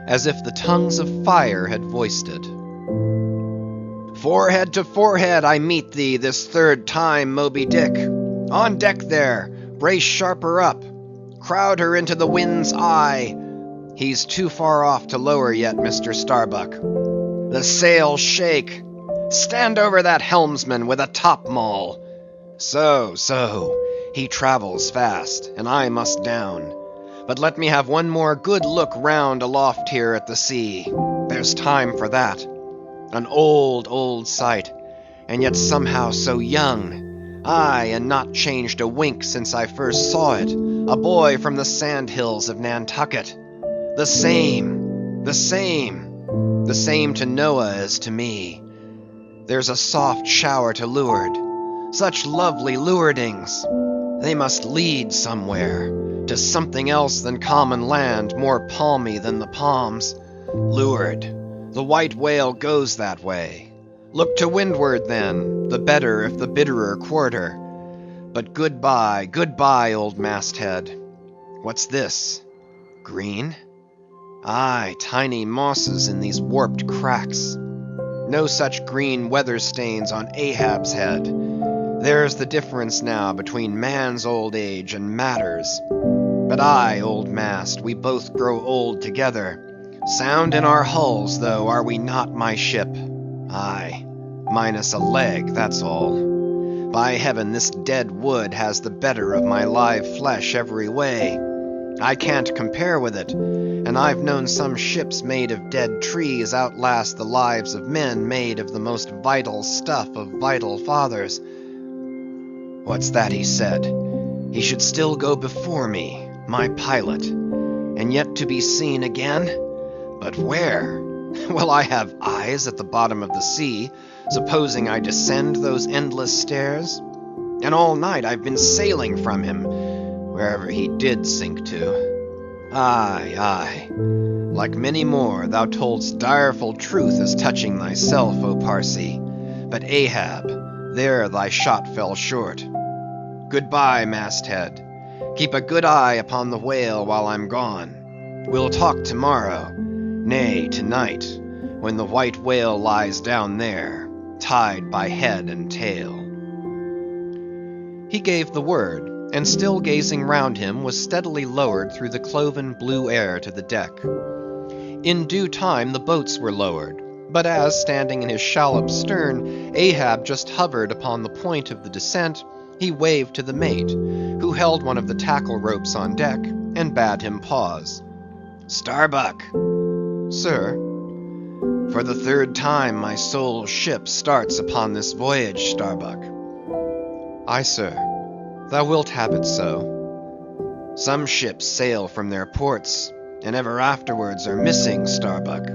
as if the tongues of fire had voiced it. Forehead to forehead I meet thee this third time, Moby Dick. On deck there, brace sharper up. Crowd her into the wind's eye. He's too far off to lower yet, Mr. Starbuck. The sails shake. Stand over that helmsman with a top-maul. So, he travels fast, and I must down. But let me have one more good look round aloft here at the sea. There's time for that. An old, old sight, and yet somehow so young. Aye, and not changed a wink since I first saw it, a boy from the sandhills of Nantucket. The same to Noah as to me. There's a soft shower to leeward. Such lovely leewardings. They must lead somewhere, to something else than common land, more palmy than the palms. Leeward, the white whale goes that way. Look to windward then, the better if the bitterer quarter. But goodbye, goodbye, old masthead. What's this? Green? Aye, tiny mosses in these warped cracks. No such green weather stains on Ahab's head. There's the difference now between man's old age and matter's. But aye, old mast, we both grow old together. Sound in our hulls, though, are we not, my ship? Aye, minus a leg, that's all. By heaven, this dead wood has the better of my live flesh every way. I can't compare with it, and I've known some ships made of dead trees outlast the lives of men made of the most vital stuff of vital fathers. What's that he said? He should still go before me, my pilot, and yet to be seen again? But where? Will I have eyes at the bottom of the sea, supposing I descend those endless stairs? And all night I've been sailing from him, wherever he did sink to. Aye, aye. Like many more, thou toldst direful truth as touching thyself, O Parsee. But Ahab, there thy shot fell short. Goodbye, masthead. Keep a good eye upon the whale while I'm gone. We'll talk tomorrow, Nay, tonight, when the white whale lies down there, tied by head and tail. He gave the word, and still gazing round him, was steadily lowered through the cloven blue air to the deck. In due time the boats were lowered, but as, standing in his shallop's stern, Ahab just hovered upon the point of the descent, he waved to the mate, who held one of the tackle ropes on deck, and bade him pause. Starbuck! Sir? For the third time my soul's ship starts upon this voyage, Starbuck. Aye, sir. Thou wilt have it so. Some ships sail from their ports, and ever afterwards are missing, Starbuck.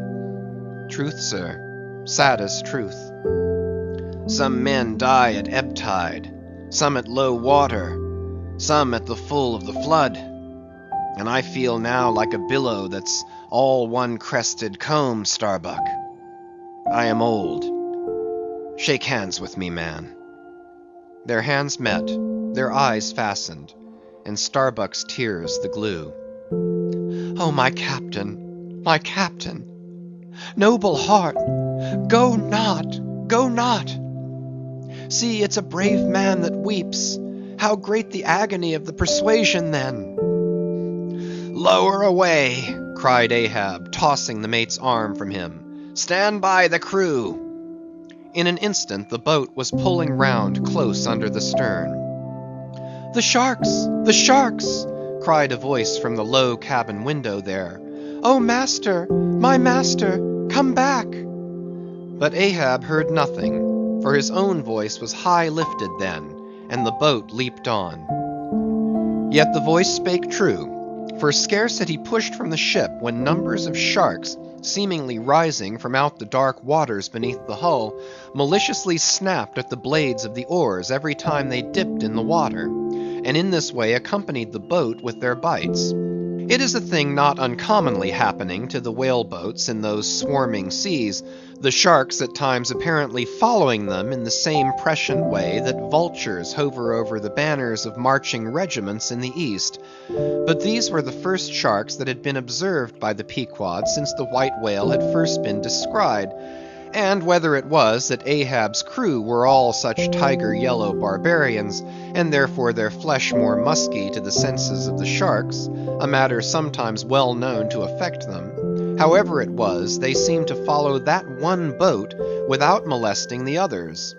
Truth, sir. Saddest truth. Some men die at ebb tide, some at low water, some at the full of the flood. And I feel now like a billow that's all one crested comb, Starbuck. I am old. Shake hands with me, man. Their hands met, their eyes fastened, and Starbuck's tears the glue. Oh, my captain, my captain! Noble heart, go not, go not! See, it's a brave man that weeps. How great the agony of the persuasion then! Lower away, cried Ahab, tossing the mate's arm from him. Stand by the crew. In an instant the boat was pulling round close under the stern. The sharks! The sharks! cried a voice from the low cabin window there. Oh, master, my master, come back! But Ahab heard nothing, for his own voice was high lifted then, and the boat leaped on. Yet the voice spake true, for scarce had he pushed from the ship when numbers of sharks, seemingly rising from out the dark waters beneath the hull, maliciously snapped at the blades of the oars every time they dipped in the water, and in this way accompanied the boat with their bites. It is a thing not uncommonly happening to the whale boats in those swarming seas, the sharks at times apparently following them in the same prescient way that vultures hover over the banners of marching regiments in the east. But these were the first sharks that had been observed by the Pequod since the white whale had first been descried, and whether it was that Ahab's crew were all such tiger-yellow barbarians, and therefore their flesh more musky to the senses of the sharks, a matter sometimes well known to affect them, however it was, they seemed to follow that one boat without molesting the others.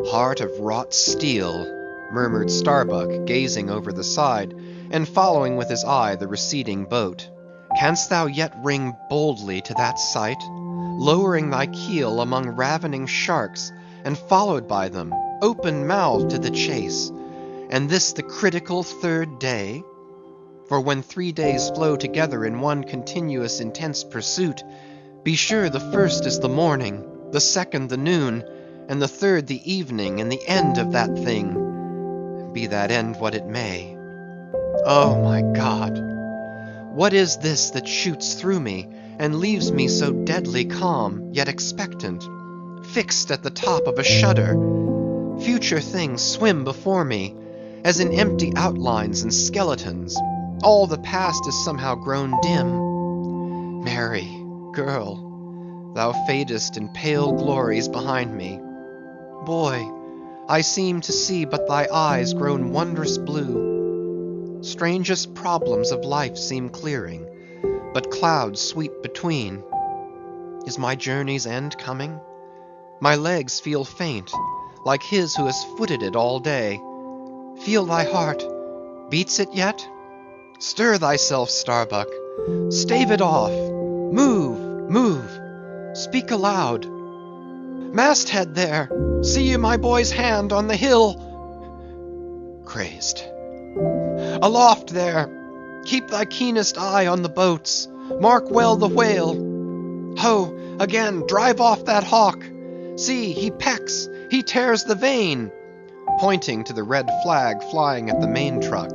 Heart of wrought steel, murmured Starbuck, gazing over the side, and following with his eye the receding boat. Canst thou yet ring boldly to that sight, lowering thy keel among ravening sharks, and followed by them, open-mouthed to the chase, and this the critical third day? For when 3 days flow together in one continuous intense pursuit, be sure the first is the morning, the second the noon, and the third the evening, and the end of that thing, be that end what it may. Oh, my God! What is this that shoots through me, and leaves me so deadly calm, yet expectant, fixed at the top of a shudder? Future things swim before me, as in empty outlines and skeletons. All the past is somehow grown dim. Mary, girl, thou fadest in pale glories behind me. Boy, I seem to see but thy eyes grown wondrous blue. Strangest problems of life seem clearing, but clouds sweep between. Is my journey's end coming? My legs feel faint, like his who has footed it all day. Feel thy heart. Beats it yet? Stir thyself, Starbuck. Stave it off. Move, move. Speak aloud. Masthead there! See you my boy's hand on the hill? Crazed. Aloft there! Keep thy keenest eye on the boats. Mark well the whale. Ho, again, drive off that hawk. See, he pecks, he tears the vane. Pointing to the red flag flying at the main truck.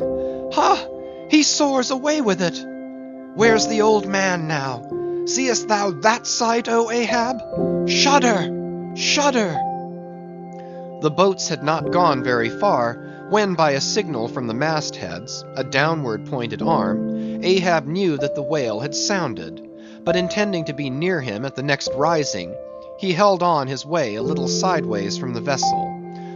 Ha! He soars away with it. Where's the old man now? Seest thou that sight, O Ahab? Shudder! Shudder! The boats had not gone very far, when by a signal from the mastheads, a downward pointed arm, Ahab knew that the whale had sounded. but intending to be near him at the next rising, he held on his way a little sideways from the vessel,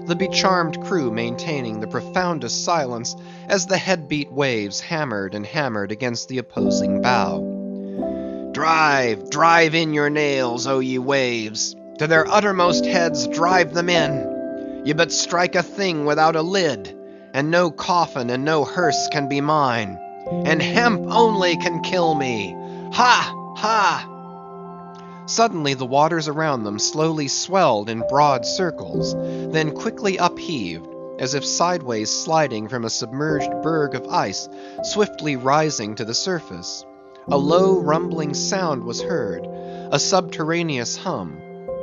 the becharmed crew maintaining the profoundest silence as the head-beat waves hammered and hammered against the opposing bow. Drive, drive in your nails, O ye waves! To their uttermost heads drive them in! Ye but strike a thing without a lid, and no coffin and no hearse can be mine, and hemp only can kill me! Ha! Ha! Suddenly the waters around them slowly swelled in broad circles, then quickly upheaved, as if sideways sliding from a submerged berg of ice, swiftly rising to the surface. A low rumbling sound was heard, a subterraneous hum,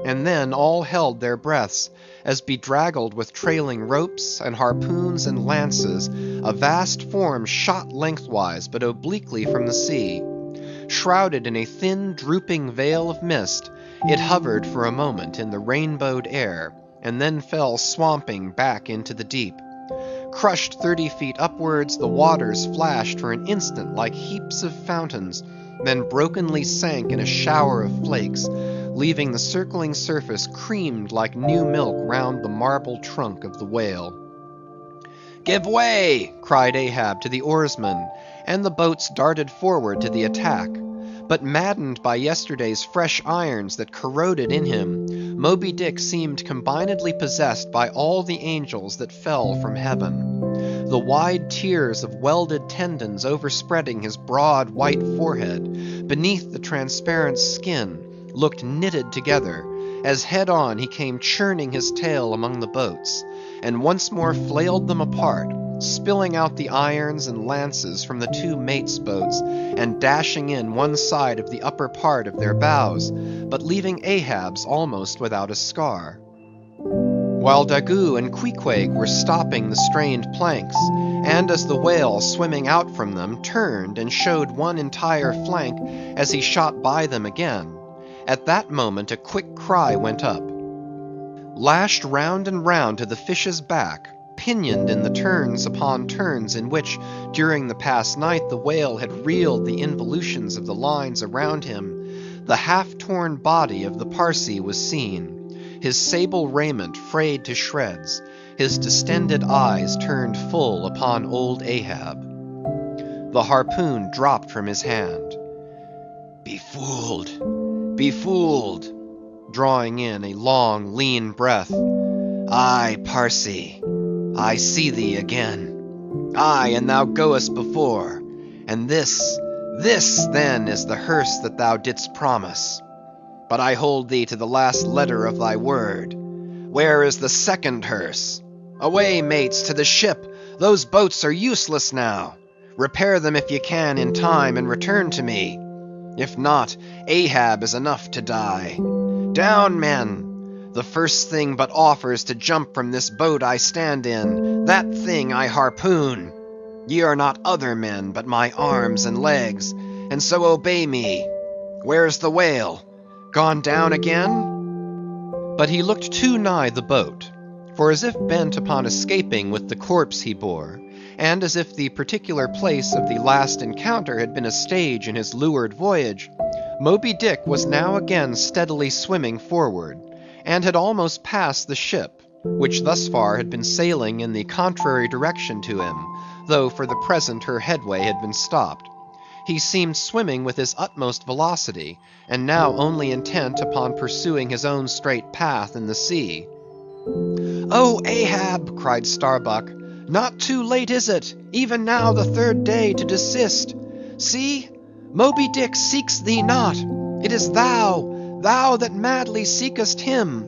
and then all held their breaths, as bedraggled with trailing ropes and harpoons and lances, a vast form shot lengthwise but obliquely from the sea. Shrouded in a thin, drooping veil of mist, it hovered for a moment in the rainbowed air, and then fell swamping back into the deep. Crushed 30 feet upwards, the waters flashed for an instant like heaps of fountains, then brokenly sank in a shower of flakes, leaving the circling surface creamed like new milk round the marble trunk of the whale. "Give way!" cried Ahab to the oarsmen, and the boats darted forward to the attack. But maddened by yesterday's fresh irons that corroded in him, Moby Dick seemed combinedly possessed by all the angels that fell from heaven. The wide tiers of welded tendons overspreading his broad white forehead, beneath the transparent skin, looked knitted together, as head-on he came churning his tail among the boats, and once more flailed them apart, spilling out the irons and lances from the two mates' boats, and dashing in one side of the upper part of their bows, but leaving Ahab's almost without a scar. While Daggoo and Queequeg were stopping the strained planks, and as the whale swimming out from them turned and showed one entire flank as he shot by them again, at that moment a quick cry went up. Lashed round and round to the fish's back, pinioned in the turns upon turns in which, during the past night, the whale had reeled the involutions of the lines around him, the half-torn body of the Parsee was seen, his sable raiment frayed to shreds, his distended eyes turned full upon old Ahab. The harpoon dropped from his hand. Befooled, befooled, drawing in a long, lean breath. Aye, Parsee, I see thee again. Aye, and thou goest before. And this then is the hearse that thou didst promise. But I hold thee to the last letter of thy word. Where is the second hearse? Away, mates, to the ship. Those boats are useless now. Repair them if ye can in time, and return to me. If not, Ahab is enough to die. Down, men! The first thing but offers to jump from this boat I stand in, that thing I harpoon. Ye are not other men, but my arms and legs, and so obey me. Where's the whale? Gone down again? But he looked too nigh the boat, for as if bent upon escaping with the corpse he bore, and as if the particular place of the last encounter had been a stage in his leeward voyage, Moby Dick was now again steadily swimming forward, and had almost passed the ship, which thus far had been sailing in the contrary direction to him, though for the present her headway had been stopped. He seemed swimming with his utmost velocity, and now only intent upon pursuing his own straight path in the sea. "Oh, Ahab!" cried Starbuck, "not too late is it, even now the third day, to desist? See, Moby Dick seeks thee not. It is thou that madly seekest him."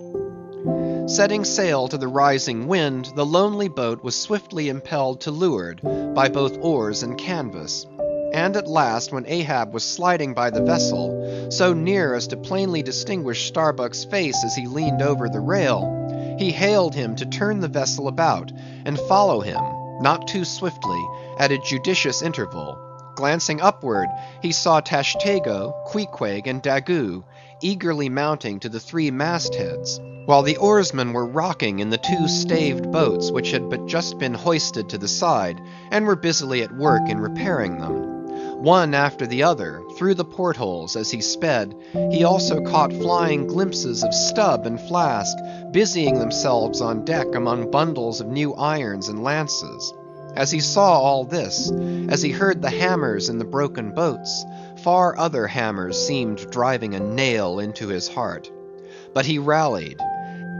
Setting sail to the rising wind, the lonely boat was swiftly impelled to leeward by both oars and canvas. And at last, when Ahab was sliding by the vessel, so near as to plainly distinguish Starbuck's face as he leaned over the rail, he hailed him to turn the vessel about and follow him, not too swiftly, at a judicious interval. Glancing upward, he saw Tashtego, Queequeg, and Daggoo eagerly mounting to the three mastheads, while the oarsmen were rocking in the two staved boats which had but just been hoisted to the side, and were busily at work in repairing them. one after the other, through the portholes as he sped, he also caught flying glimpses of Stubb and Flask, busying themselves on deck among bundles of new irons and lances. As he saw all this, as he heard the hammers in the broken boats, far other hammers seemed driving a nail into his heart. But he rallied,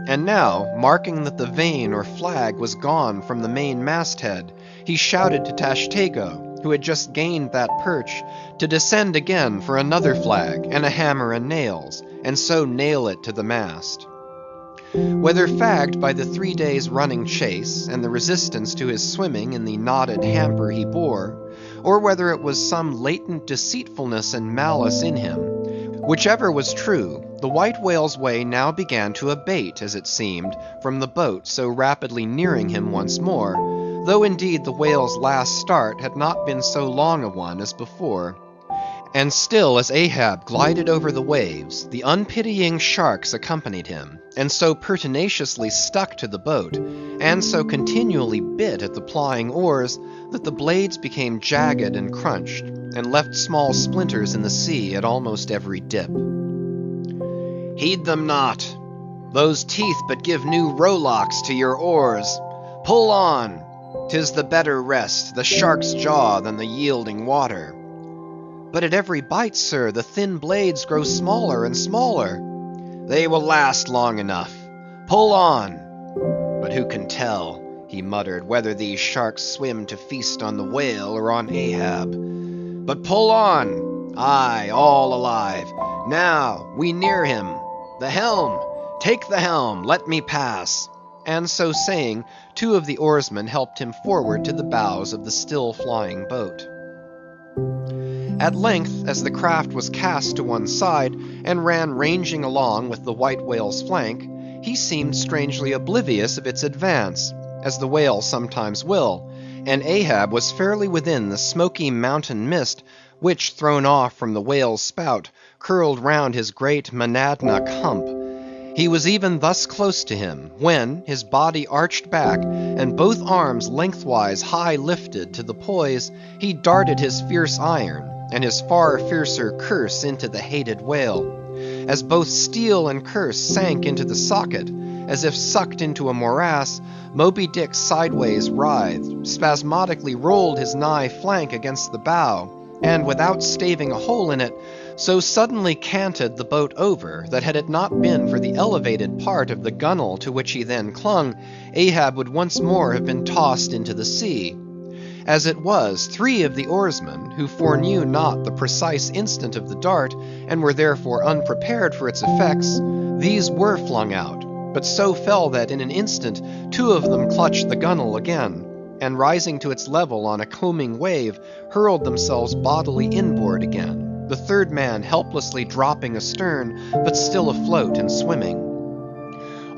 and now, marking that the vane or flag was gone from the main masthead, he shouted to Tashtego, who had just gained that perch, to descend again for another flag and a hammer and nails, and so nail it to the mast. Whether fagged by the 3 days' running chase, and the resistance to his swimming in the knotted hamper he bore, or whether it was some latent deceitfulness and malice in him, whichever was true, the white whale's way now began to abate, as it seemed, from the boat so rapidly nearing him once more, though indeed the whale's last start had not been so long a one as before. And still as Ahab glided over the waves, the unpitying sharks accompanied him, and so pertinaciously stuck to the boat, and so continually bit at the plying oars, that the blades became jagged and crunched, and left small splinters in the sea at almost every dip. Heed them not. Those teeth but give new rowlocks to your oars. Pull on. 'Tis the better rest, the shark's jaw, than the yielding water. But at every bite, sir, the thin blades grow smaller and smaller. They will last long enough. Pull on. But who can tell, he muttered, whether these sharks swim to feast on the whale or on Ahab. But pull on. Aye, all alive. Now, we near him. The helm. Take the helm. Let me pass. And so saying, two of the oarsmen helped him forward to the bows of the still flying boat. At length, as the craft was cast to one side, and ran ranging along with the white whale's flank, he seemed strangely oblivious of its advance, as the whale sometimes will, and Ahab was fairly within the smoky mountain mist, which, thrown off from the whale's spout, curled round his great Monadnock hump. He was even thus close to him, when, his body arched back, and both arms lengthwise high lifted to the poise, he darted his fierce iron, and his far fiercer curse into the hated whale. As both steel and curse sank into the socket, as if sucked into a morass, Moby Dick sideways writhed, spasmodically rolled his nigh flank against the bow, and without staving a hole in it, so suddenly canted the boat over, that had it not been for the elevated part of the gunwale to which he then clung, Ahab would once more have been tossed into the sea. As it was, 3 of the oarsmen, who foreknew not the precise instant of the dart, and were therefore unprepared for its effects, these were flung out, but so fell that in an instant 2 of them clutched the gunwale again, and rising to its level on a combing wave, hurled themselves bodily inboard again, the 3rd man helplessly dropping astern, but still afloat and swimming.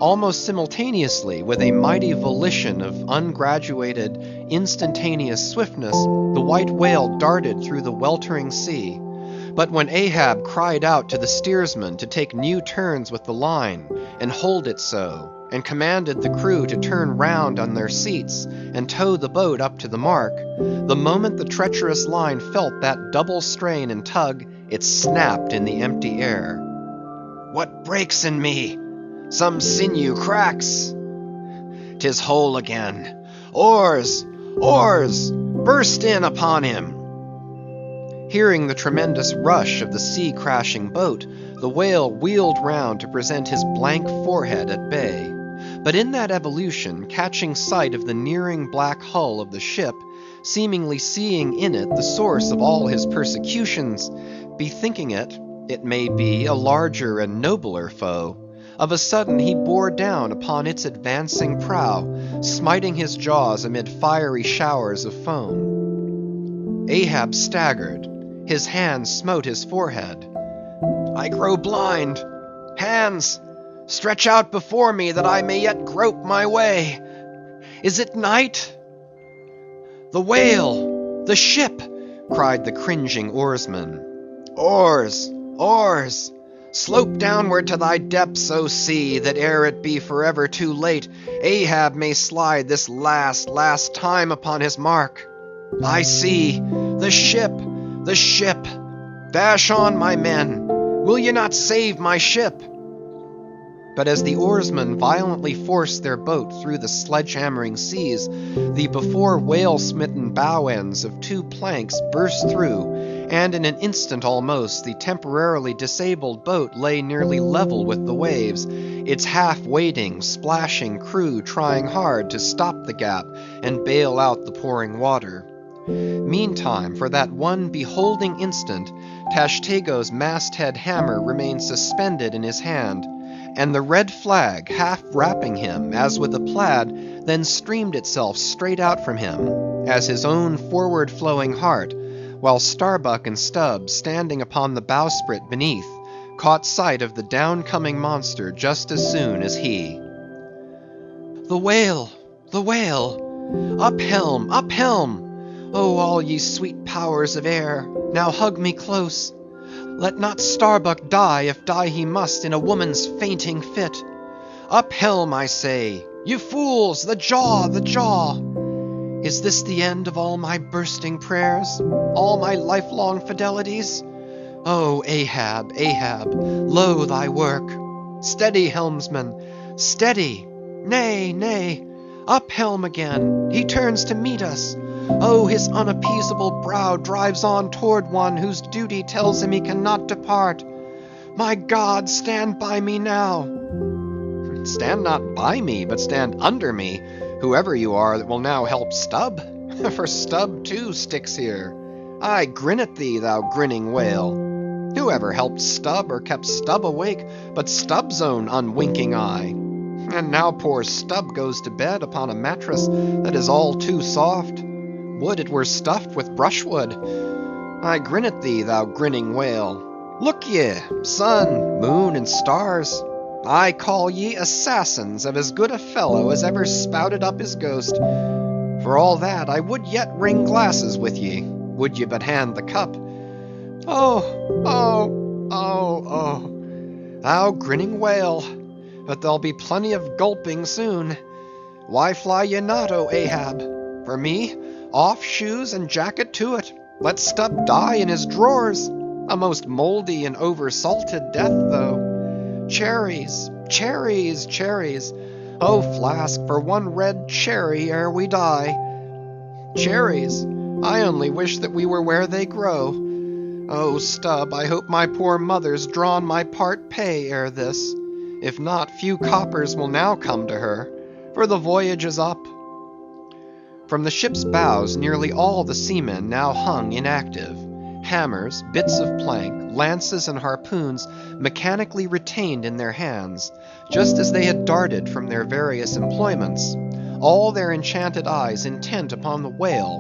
Almost simultaneously, with a mighty volition of ungraduated, instantaneous swiftness, the white whale darted through the weltering sea. But when Ahab cried out to the steersman to take new turns with the line, and hold it so, and commanded the crew to turn round on their seats, and tow the boat up to the mark, the moment the treacherous line felt that double strain and tug, it snapped in the empty air. What breaks in me? Some sinew cracks. 'Tis whole again. Oars! Oars! Burst in upon him! Hearing the tremendous rush of the sea-crashing boat, the whale wheeled round to present his blank forehead at bay. But in that evolution, catching sight of the nearing black hull of the ship, seemingly seeing in it the source of all his persecutions, bethinking it may be, a larger and nobler foe, of a sudden he bore down upon its advancing prow, smiting his jaws amid fiery showers of foam. Ahab staggered. His hand smote his forehead. I grow blind. Hands, stretch out before me that I may yet grope my way. Is it night? The whale! The ship! Cried the cringing oarsman. Oars! Oars! Slope downward to thy depths, O sea, that ere it be forever too late, Ahab may slide this last time upon his mark. I see the ship, The ship! Dash on, my men! Will ye not save my ship? But as the oarsmen violently forced their boat through the sledge-hammering seas, the before whale-smitten bow ends of 2 planks burst through, and in an instant almost, the temporarily disabled boat lay nearly level with the waves, its half-wading, splashing crew trying hard to stop the gap and bail out the pouring water. Meantime, for that one beholding instant, Tashtego's masthead hammer remained suspended in his hand, and the red flag, half wrapping him as with a plaid, then streamed itself straight out from him, as his own forward-flowing heart, while Starbuck and Stubb, standing upon the bowsprit beneath, caught sight of the down-coming monster just as soon as he. The whale! The whale! Up helm! Up helm! Oh, all ye sweet powers of air, now hug me close. Let not Starbuck die, if die he must in a woman's fainting fit. Up helm, I say! You fools! The jaw! The jaw! Is this the end of all my bursting prayers? All my lifelong fidelities? Oh, Ahab, Ahab, lo thy work! Steady, helmsman! Steady! Nay, nay! Up helm again! He turns to meet us! Oh, his unappeasable brow drives on toward one whose duty tells him he cannot depart. My God, stand by me now. Stand not by me, but stand under me, whoever you are that will now help Stubb. For Stubb too sticks here. I grin at thee, thou grinning whale. Whoever helped Stubb or kept Stubb awake, but Stubb's own unwinking eye? And now poor Stubb goes to bed upon a mattress that is all too soft. Would it were stuffed with brushwood. I grin at thee, thou grinning whale. Look ye, sun, moon, and stars. I call ye assassins of as good a fellow as ever spouted up his ghost. For all that, I would yet ring glasses with ye, would ye but hand the cup. Oh, oh, oh, oh, thou grinning whale, but there'll be plenty of gulping soon. Why fly ye not, O Ahab? For me, off shoes and jacket to it. Let Stubb die in his drawers. A most mouldy and over-salted death, though. Cherries, cherries, cherries. Oh, Flask, for one red cherry ere we die. Cherries, I only wish that we were where they grow. Oh, Stubb, I hope my poor mother's drawn my part pay ere this. If not, few coppers will now come to her, for the voyage is up. From the ship's bows nearly all the seamen now hung inactive. Hammers, bits of plank, lances, and harpoons mechanically retained in their hands, just as they had darted from their various employments, all their enchanted eyes intent upon the whale,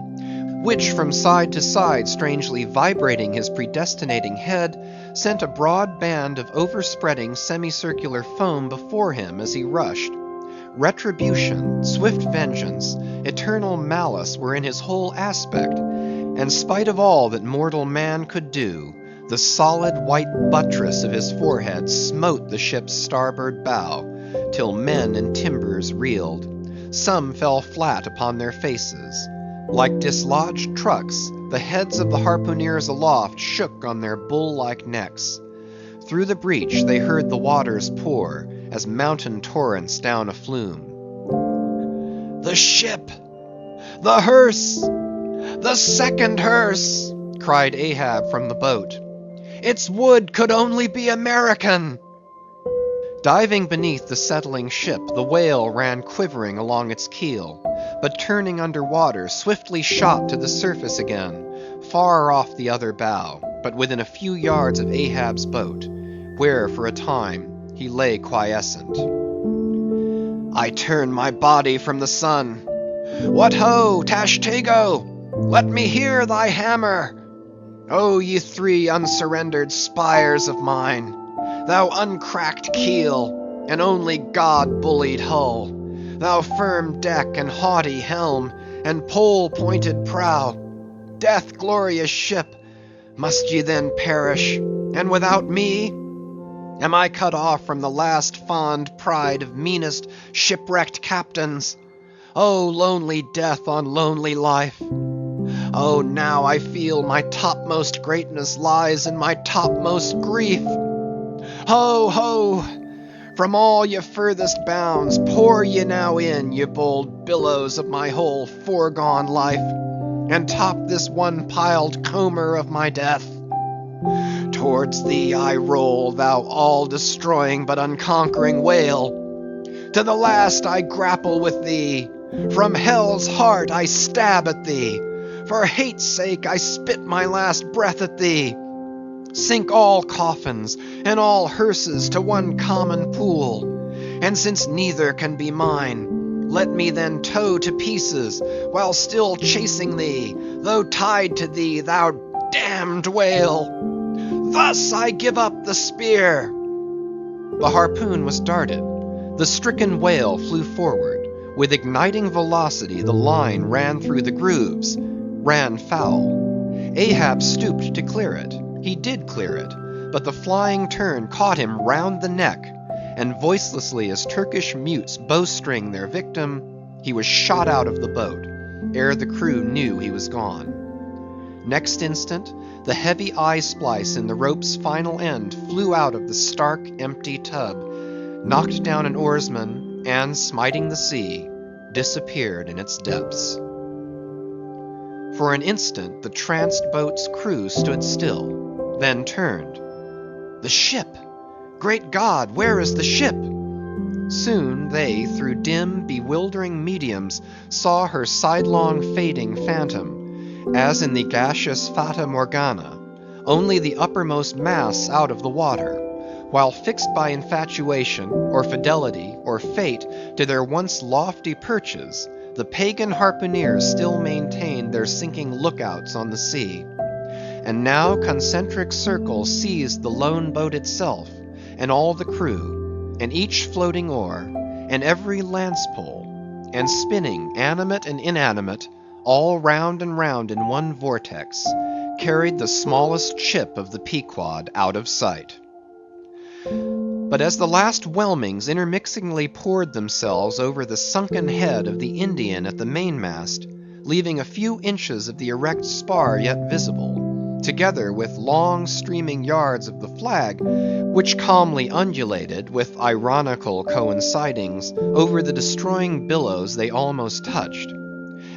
which from side to side strangely vibrating his predestinating head, sent a broad band of overspreading semicircular foam before him as he rushed. Retribution, swift vengeance, eternal malice were in his whole aspect, and spite of all that mortal man could do, the solid white buttress of his forehead smote the ship's starboard bow, till men and timbers reeled. Some fell flat upon their faces. Like dislodged trucks, the heads of the harpooneers aloft shook on their bull-like necks. Through the breach they heard the waters pour, as mountain torrents down a flume. The ship! The hearse! The second hearse! Cried Ahab from the boat. Its wood could only be American! Diving beneath the settling ship, the whale ran quivering along its keel, but turning under water, swiftly shot to the surface again, far off the other bow, but within a few yards of Ahab's boat, where for a time he lay quiescent. I turn my body from the sun. What ho, Tashtego! Let me hear thy hammer! O ye 3 unsurrendered spires of mine, thou uncracked keel, and only God-bullied hull, thou firm deck and haughty helm, and pole-pointed prow, death-glorious ship, must ye then perish, and without me? Am I cut off from the last fond pride of meanest shipwrecked captains? O lonely death on lonely life! Oh, now I feel my topmost greatness lies in my topmost grief. Ho, ho! From all ye furthest bounds, pour ye now in, ye bold billows of my whole foregone life, and top this one piled comber of my death. Towards thee I roll, thou all-destroying but unconquering whale. To the last I grapple with thee. From hell's heart I stab at thee. For hate's sake I spit my last breath at thee. Sink all coffins and all hearses to one common pool. And since neither can be mine, let me then tow to pieces, while still chasing thee, though tied to thee, thou damned whale. Thus I give up the spear. The harpoon was darted. The stricken whale flew forward. With igniting velocity, the line ran through the grooves, ran foul. Ahab stooped to clear it. He did clear it, but the flying turn caught him round the neck, and voicelessly as Turkish mutes bowstring their victim, he was shot out of the boat, ere the crew knew he was gone. Next instant, the heavy eye splice in the rope's final end flew out of the stark, empty tub, knocked down an oarsman, and, smiting the sea, disappeared in its depths. For an instant, the tranced boat's crew stood still, then turned. The ship! Great God, where is the ship? Soon they, through dim, bewildering mediums, saw her sidelong fading phantom, as in the gaseous Fata Morgana, only the uppermost mass out of the water, while fixed by infatuation, or fidelity, or fate, to their once lofty perches, the pagan harpooneers still maintained their sinking lookouts on the sea. And now concentric circles seized the lone boat itself, and all the crew, and each floating oar, and every lance pole, and spinning, animate and inanimate, all round and round in one vortex, carried the smallest ship of the Pequod out of sight. But as the last whelmings intermixingly poured themselves over the sunken head of the Indian at the mainmast, leaving a few inches of the erect spar yet visible, together with long streaming yards of the flag, which calmly undulated, with ironical coincidings, over the destroying billows they almost touched.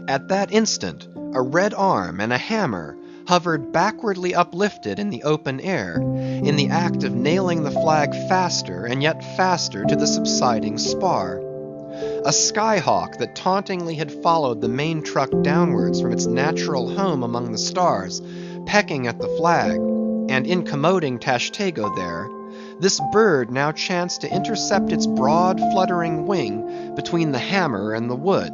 At that instant, a red arm and a hammer hovered backwardly uplifted in the open air, in the act of nailing the flag faster and yet faster to the subsiding spar. A skyhawk that tauntingly had followed the main truck downwards from its natural home among the stars, pecking at the flag, and incommoding Tashtego there, this bird now chanced to intercept its broad fluttering wing between the hammer and the wood,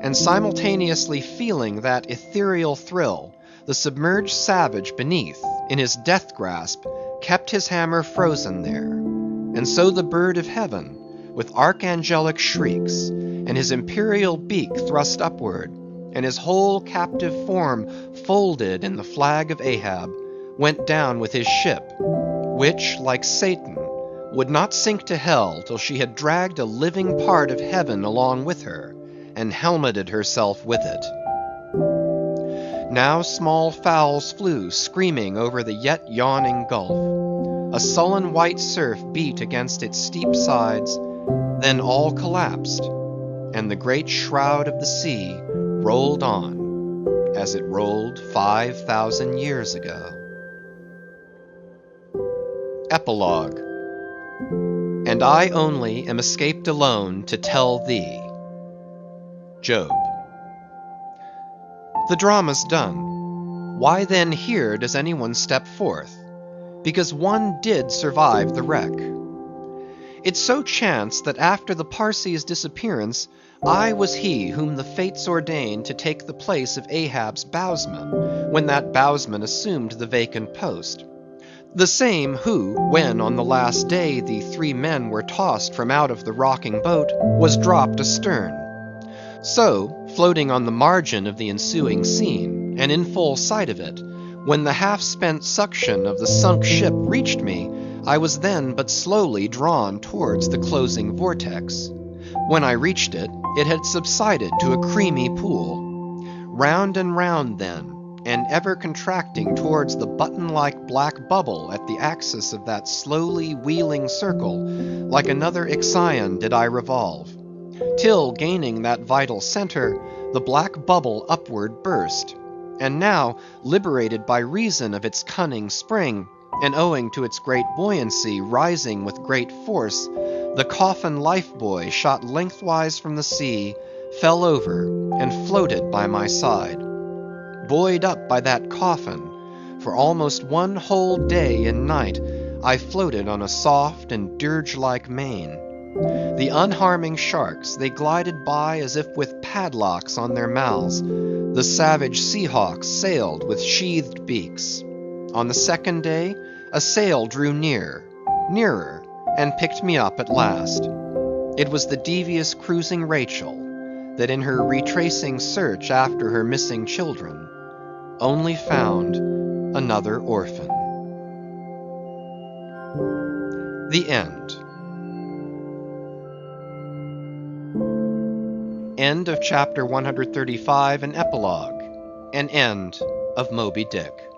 and simultaneously feeling that ethereal thrill, the submerged savage beneath, in his death grasp, kept his hammer frozen there. And so the bird of heaven, with archangelic shrieks, and his imperial beak thrust upward, and his whole captive form folded in the flag of Ahab, went down with his ship, which, like Satan, would not sink to hell till she had dragged a living part of heaven along with her, and helmeted herself with it. Now small fowls flew screaming over the yet yawning gulf. A sullen white surf beat against its steep sides, then all collapsed, and the great shroud of the sea rolled on, as it rolled 5,000 years ago. Epilogue. And I only am escaped alone to tell thee. Job. The drama's done. Why then here does anyone step forth? Because one did survive the wreck. It so chanced that after the Parsee's disappearance, I was he whom the fates ordained to take the place of Ahab's bowsman, when that bowsman assumed the vacant post. The same who, when on the last day the 3 men were tossed from out of the rocking boat, was dropped astern. So, floating on the margin of the ensuing scene, and in full sight of it, when the half-spent suction of the sunk ship reached me, I was then but slowly drawn towards the closing vortex. When I reached it, it had subsided to a creamy pool. Round and round then, and ever contracting towards the button-like black bubble at the axis of that slowly wheeling circle, like another Ixion did I revolve; till gaining that vital centre, the black bubble upward burst; and now, liberated by reason of its cunning spring, and owing to its great buoyancy rising with great force, the coffin life-buoy shot lengthwise from the sea, fell over, and floated by my side. Buoyed up by that coffin, for almost one whole day and night I floated on a soft and dirge-like main. The unharming sharks, they glided by as if with padlocks on their mouths; the savage sea hawks sailed with sheathed beaks. On the second day, a sail drew near, nearer, and picked me up at last. It was the devious cruising Rachel, that in her retracing search after her missing children, only found another orphan. The end. End of chapter 135, an epilogue. An end of Moby Dick.